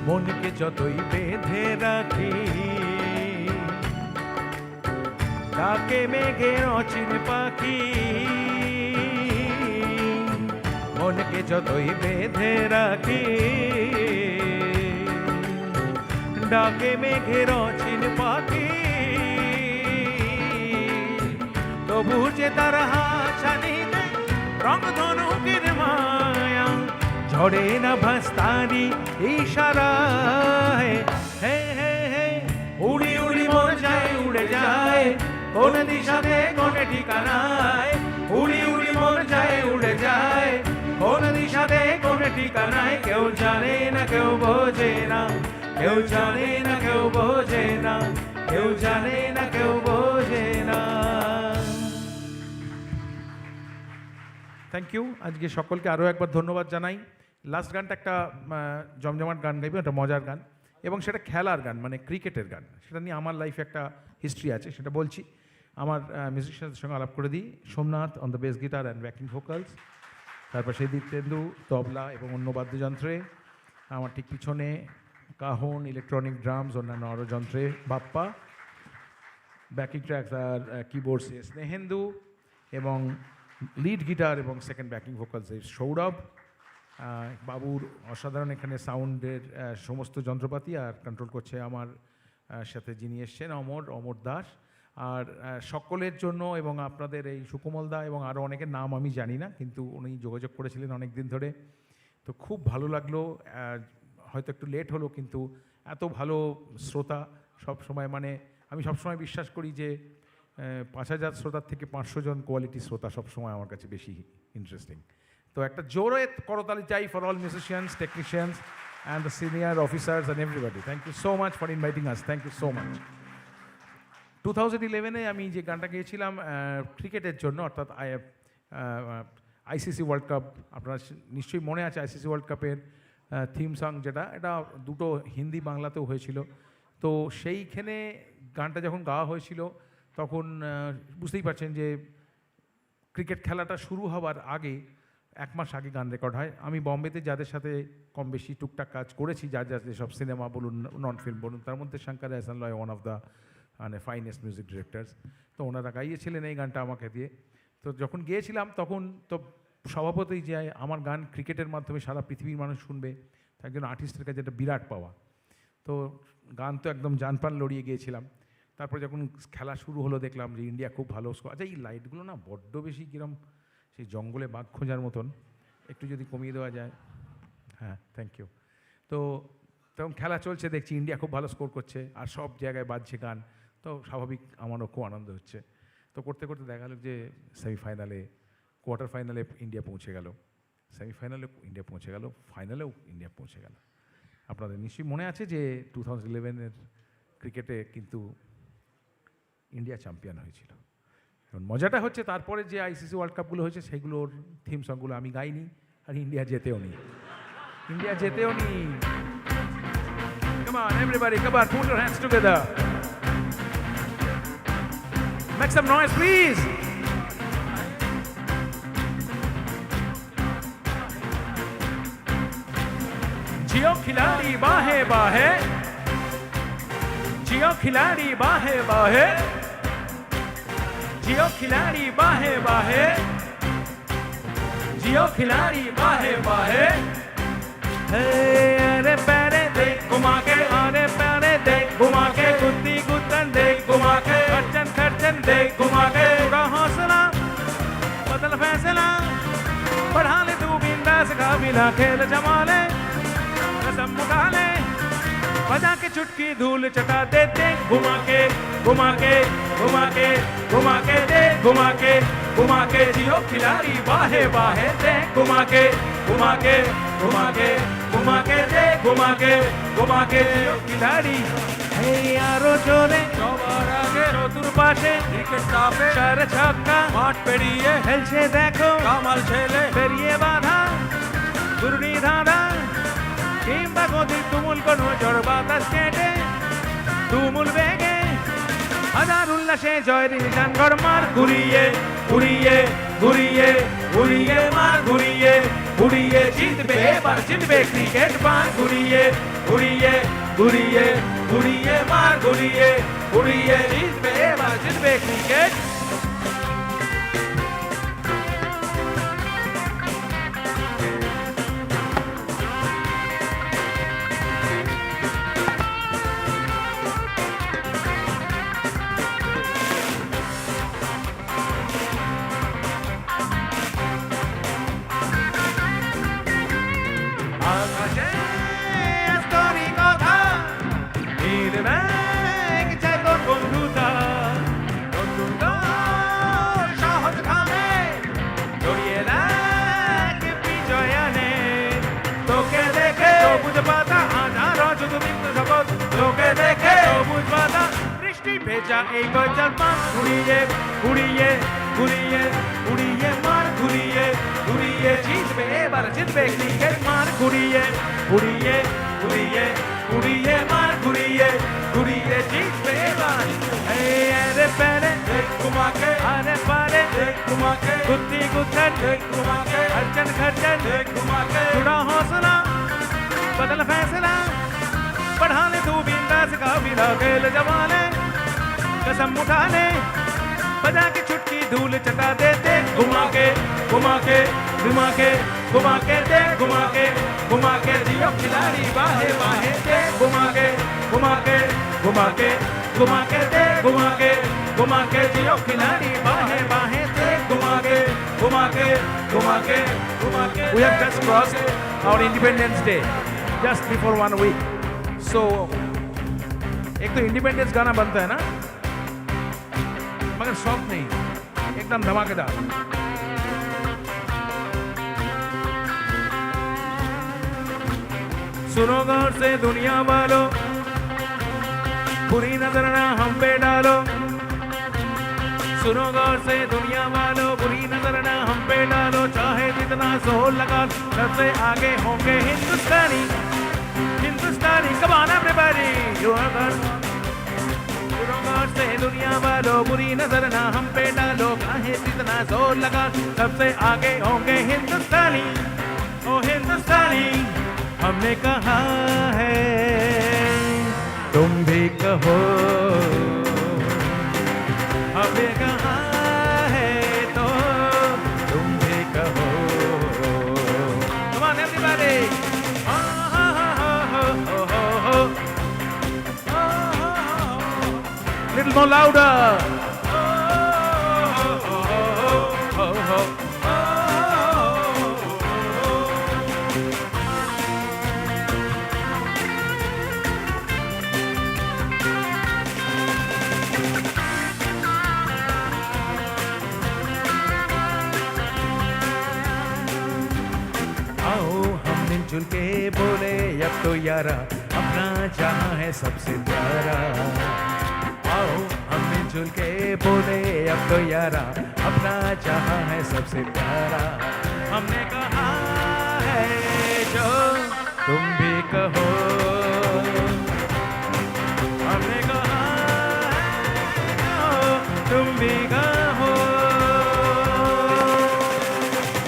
মনকে যতই বেঁধে রাখি ডাকে মেঘের অচিন পাখি মনকে যতই বেঁধে রাখি ডাকে মেঘের অচিন পাখি তবু যে তার হাছানিতে রং ধনুকের মায়া ঝড়ে না ভাস্তারি ইশারায় হে হে হে উড়ি উড়ি মন যায় উড়ে যায় কোন দিশাতে কোন ঠিকানায় উড়ি উড়ি মন যায় উড়ে যায় কোন দিশাতে কোন ঠিকানায় কেউ জানে না কেউ বোঝে না কেউ জানে না কেউ বোঝে না কেউ জানে না কেউ বোঝে না। Thank you. আজকে সকলকে আরও একবার ধন্যবাদ জানাই। লাস্ট গানটা একটা জমজমাট গান গাইবে, একটা মজার গান এবং সেটা খেলার গান, মানে ক্রিকেটের গান। সেটা নিয়ে আমার লাইফে একটা হিস্ট্রি আছে, সেটা বলছি। আমার মিউজিশিয়ানদের সঙ্গে আলাপ করে দিই। Somnath on the bass guitar and backing vocals, তারপর সেই দীপ্তেন্দু তবলা এবং অন্য বাদ্যযন্ত্রে, আমার ঠিক পিছনে কাহন, ইলেকট্রনিক ড্রামস, অন্যান্য আরও যন্ত্রে বাপ্পা, ব্যাকিং ট্র্যাকস আর কিবোর্ডসে স্নেহেন্দু এবং লিড গিটার এবং সেকেন্ড ব্যাকিং ভোকালসে সৌরভ। বাবুর অসাধারণ এখানে সাউন্ডের সমস্ত যন্ত্রপাতি, আর কন্ট্রোল করছে আমার সাথে যিনি এসছেন অমর দাস। আর সকলের জন্য এবং আপনাদের এই সুকোমল দা এবং আরও অনেকের নাম আমি জানি না, কিন্তু উনি যোগাযোগ করেছিলেন অনেক দিন ধরে, তো খুব ভালো লাগলো। হয়তো একটু লেট হলো, কিন্তু এত ভালো শ্রোতা সব সময়, মানে আমি সবসময় বিশ্বাস করি যে 5000 শ্রোতার থেকে 500 জন কোয়ালিটি শ্রোতা সবসময় আমার কাছে বেশি ইন্টারেস্টিং। তো একটা জোরে করতালি চাই for all musicians, technicians and the senior officers and everybody. Thank you so much for inviting us. Thank you so much. 2011-এ আমি যে গানটা গেয়েছিলাম ক্রিকেটের জন্য, অর্থাৎ আইসিসি ওয়ার্ল্ড কাপ, আপনারা নিশ্চয়ই মনে আছে আইসিসি ওয়ার্ল্ড কাপের থিম সং যেটা, এটা দুটো হিন্দি বাংলাতেও হয়েছিল। তো সেইখানে গানটা যখন গাওয়া হয়েছিল তখন বুঝতেই পারছেন যে ক্রিকেট খেলাটা শুরু হওয়ার আগে 1 মাস আগে গান রেকর্ড হয়। আমি বম্বেতে যাদের সাথে কম বেশি টুকটাক কাজ করেছি, যাদের সব সিনেমা বলুন, নন ফিল্ম বলুন, তার মধ্যে শঙ্কর এহসান লয় ওয়ান অফ দ্য মানে ফাইনেস্ট মিউজিক ডিরেক্টরস। তো ওনারা গাইয়েছিলেন এই গানটা আমাকে দিয়ে। তো যখন গিয়েছিলাম তখন তো স্বভাবতই যে আমার গান ক্রিকেটের মাধ্যমে সারা পৃথিবীর মানুষ শুনবে, একজন আর্টিস্টের কাছে একটা বিরাট পাওয়া। তো গান তো একদম জানপ্রাণ লড়িয়ে গিয়েছিলাম। তারপর যখন খেলা শুরু হলো দেখলাম যে ইন্ডিয়া খুব ভালো স্কোর। আচ্ছা, এই লাইটগুলো না বড্ড বেশি কিরম সেই জঙ্গলে বাঘ খোঁজার মতন, একটু যদি কমিয়ে দেওয়া যায়। হ্যাঁ, থ্যাংক ইউ। তো তখন খেলা চলছে, দেখছি ইন্ডিয়া খুব ভালো স্কোর করছে আর সব জায়গায় বাজছে গান। তো স্বাভাবিক আমারও খুব আনন্দ হচ্ছে। তো করতে করতে দেখা গেল যে সেমিফাইনালে, কোয়ার্টার ফাইনালে ইন্ডিয়া পৌঁছে গেল, সেমিফাইনালে ইন্ডিয়া পৌঁছে গেল, ফাইনালেও ইন্ডিয়া পৌঁছে গেল। আপনাদের নিশ্চয়ই মনে আছে যে 2011-এর ক্রিকেটে কিন্তু ইন্ডিয়া চ্যাম্পিয়ন হয়েছিল। এখন মজাটা হচ্ছে তারপরে যে আইসিসি ওয়ার্ল্ড কাপগুলো হয়েছে সেগুলোর থিম সংগুলো আমি গাইনি, আর ইন্ডিয়া যেতেও নি। ইন্ডিয়া যেতেও নি। Come on, everybody, come on, put your hands together. Make some noise, please. जियो खिलाड़ी बाहे बाहे, जियो खिलाड़ी बाहे बाहे, जियो खिलाड़ी बाहे बाहे, जियो खिलाड़ी बाहे बाहे। अरे पैरे दे घुमा के, अरे पैरे दे घुमा के, गुद्दी गुद्दन दे घुमा के, खर्चन खर्चन दे घुमा के। थोड़ा हौसला बदल फैसला, बढ़ा ले तू बिंदास का बिना खेल जमा ले, कसम उठा ले, बजा के चुटकी धूल चटा दे, दे घुमा के घुमा के घुमा के घुमा के, दे घुमा के घुमा के, जियो खिलाड़ी बाहे बाहे, दे घुमा के घुमा के घुमा के घुमा के, दे घुमा के घुमा के, जियो खिलाड़ी। हे यारो जोरे সবার আগে চতুর পাশে ক্রিকেট কাপে চার ছক্কা মাঠ পেরিয়ে খেলছে দেখো কামাল ছেলে, পেরিয়ে বাধা ঘূর্ণি ধাঁধা কিংবা গতি তুমুল কোনো ঝড় বাতাস কেটে তুমুল বেগে হাজার উল্লাসে জয় দিন জানঘর মার ঘুরিয়ে ঘুরিয়ে ঘুরিয়ে ঘুরিয়ে মার ঘুরিয়ে ঘুরিয়ে, জিতবে এবার জিতবে ক্রিকেট বার ঘুরিয়ে ঘুরিয়ে ঘুরিয়ে ঘুরিয়ে মার ঘুরিয়ে ঘুরিয়ে, জিতবে এবার জিতবে ক্রিকেট। ভেজা এই বজার পান ঘুরিয়ে ঘুরিয়ে ঘুরিয়ে ঘুরিয়ে মার ঘুরিয়ে ঘুরিয়ে, জিতবে এবার জিতবে ক্রিকেট মার ঘুরিয়ে ঘুরিয়ে ঘুরিয়ে ঘুরিয়ে মার ঘুরিয়ে ঘুরিয়ে, জিতবে এবার। আরে প্যারে ঘুমা के, আরে পারে ঘুমা के, गुत्ती गुत्थन घुमा के, खर्चन खर्चन घुमा के, थोड़ा हौसला बदल फैसला, बढ़ा ले तू बिंदास का बिना खेल जमा ले, कसम उठा ले, बजा के चुटकी धूल चटा दे, दे घुमा के घुमा के घुमा के घुमा के, दे घुमा के, जियो खिलाड़ी बाहे बाहे, दे घुमा के घुमा के घुमा के घुमा के, दे घुमा के जियो खिलाड़ी बाहे बाहे, दे घुमा के घुमा के घुमा के घुमा के। We have just crossed our Independence Day just before 1 week. So एक तो इंडिपेंडेंस गाना बनता है ना, मगर शौक नहीं, एकदम धमाकेदार। सुनो गौर से दुनिया वालों, बुरी नजर ना हम पे डालो, सुनो गौर से दुनिया वालों, बुरी नजर ना हम पे डालो चाहे जितना जोर लगा लो, सबसे आगे होंगे हिंदुस्तानी, हिंदुस्तानी। Come on everybody, you are the गुरुगार से दुनिया वालों बुरी नजर ना हम पे डालो, चाहे जितना जोर लगा लो, सबसे आगे होंगे हिंदुस्तानी, ओ हिंदुस्तानी। हमने कहा है तुम भी कहो, हमने कहा है तो तुम भी कहो। Come on everybody, little more louder. मिलजुल के बोले अब तो यारा, अपना जहां है सबसे प्यारा। आओ हम मिलजुल के बोले अब तो यारा, अपना जहां है सबसे प्यारा। हमने कहा है जो तुम भी कहो, हमने कहा है जो तुम भी कहो।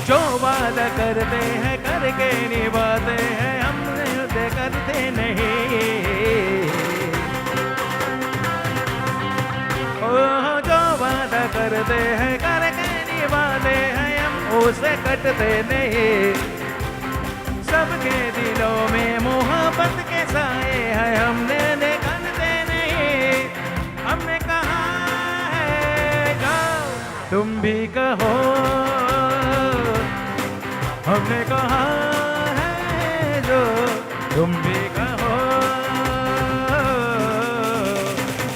जो वादा करते हैं करके निभाते हैं, हमने उसे करते नहीं। ओ जो वादा करते हैं करके निभाते हैं, हम उसे कटते नहीं। सबके दिलों में मोहब्बत के साए हैं, हमने निकलते नहीं। हमने कहा है जाओ तुम भी कहो, हमने कहा है जो तुम भी कहो।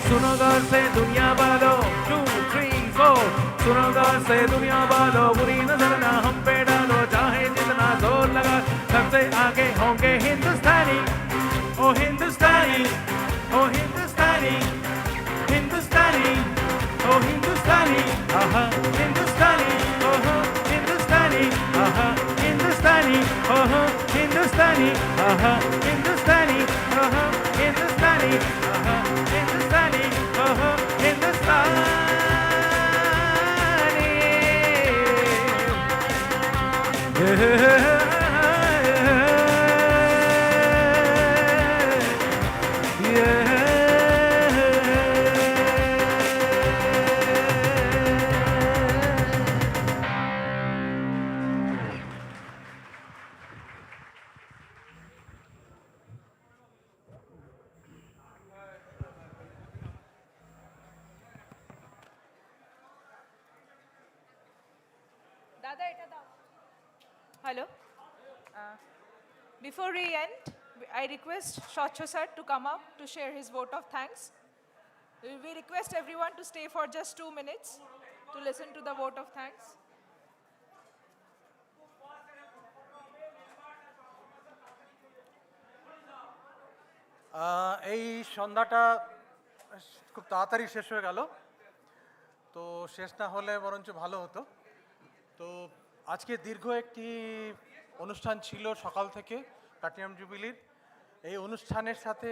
सुनो गौर से दुनिया वालों, 2, 3, 4। सुनो गौर से दुनिया वालों, बुरी नजर ना हम पे डालो, चाहे जितना जोर लगा, सबसे आगे होंगे हिंदुस्तानी, ओ हिंदुस्तानी, ओ हिंदुस्तानी, हिंदुस्तानी, ओ हिंदुस्तानी, आहा हिंदुस्तानी, ओहो हिंदुस्तानी, आहा हिंदुस्तानी, ओहो हिंदुस्तानी, आहा हिंदुस्तानी, ओहो हिंदुस्तानी, आहा हिंदुस्तानी, ओहो हिंदुस्तानी। Hello. Before we end, I request Shocho sir to come up to share his vote of thanks. We request everyone to stay for just 2 minutes to listen to the vote of thanks. এই সন্ধ্যাটা খুব তাড়াতাড়ি শেষ হয়ে গেল, তো শেষ না হলে বরঞ্চ ভালো হতো। তো আজকে দীর্ঘ একটি অনুষ্ঠান ছিল সকাল থেকে প্ল্যাটিনাম জুবিলির। এই অনুষ্ঠানের সাথে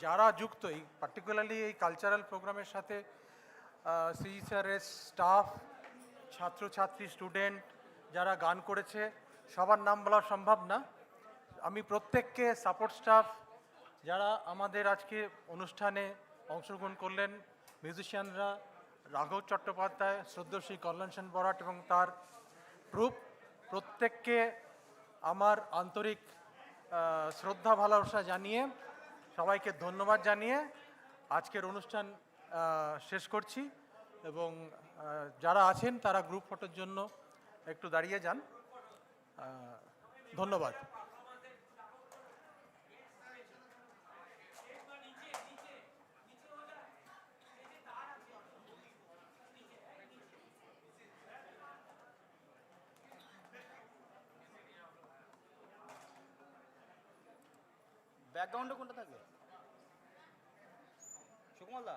যারা যুক্ত, এই পার্টিকুলারলি এই কালচারাল প্রোগ্রামের সাথে সিজিসিআর-এর স্টাফ, ছাত্রছাত্রী, স্টুডেন্ট যারা গান করেছে, সবার নাম বলা সম্ভব না। আমি প্রত্যেককে, সাপোর্ট স্টাফ যারা আমাদের আজকে অনুষ্ঠানে অংশগ্রহণ করলেন, মিউজিশিয়ানরা, রাঘব চট্টোপাধ্যায়, শ্রদ্ধেয় কল্যাণ সেন বরাট এবং তার গ্রুপ, প্রত্যেককে আমার আন্তরিক শ্রদ্ধা ভালোবাসা জানিয়ে, সবাইকে ধন্যবাদ জানিয়ে আজকের অনুষ্ঠান শেষ করছি। এবং যারা আছেন তারা গ্রুপ ফটোর জন্য একটু দাঁড়িয়ে যান। ধন্যবাদ। ব্যাকগ্রাউন্ডে কোনটা থাকবে? সুকুমার দা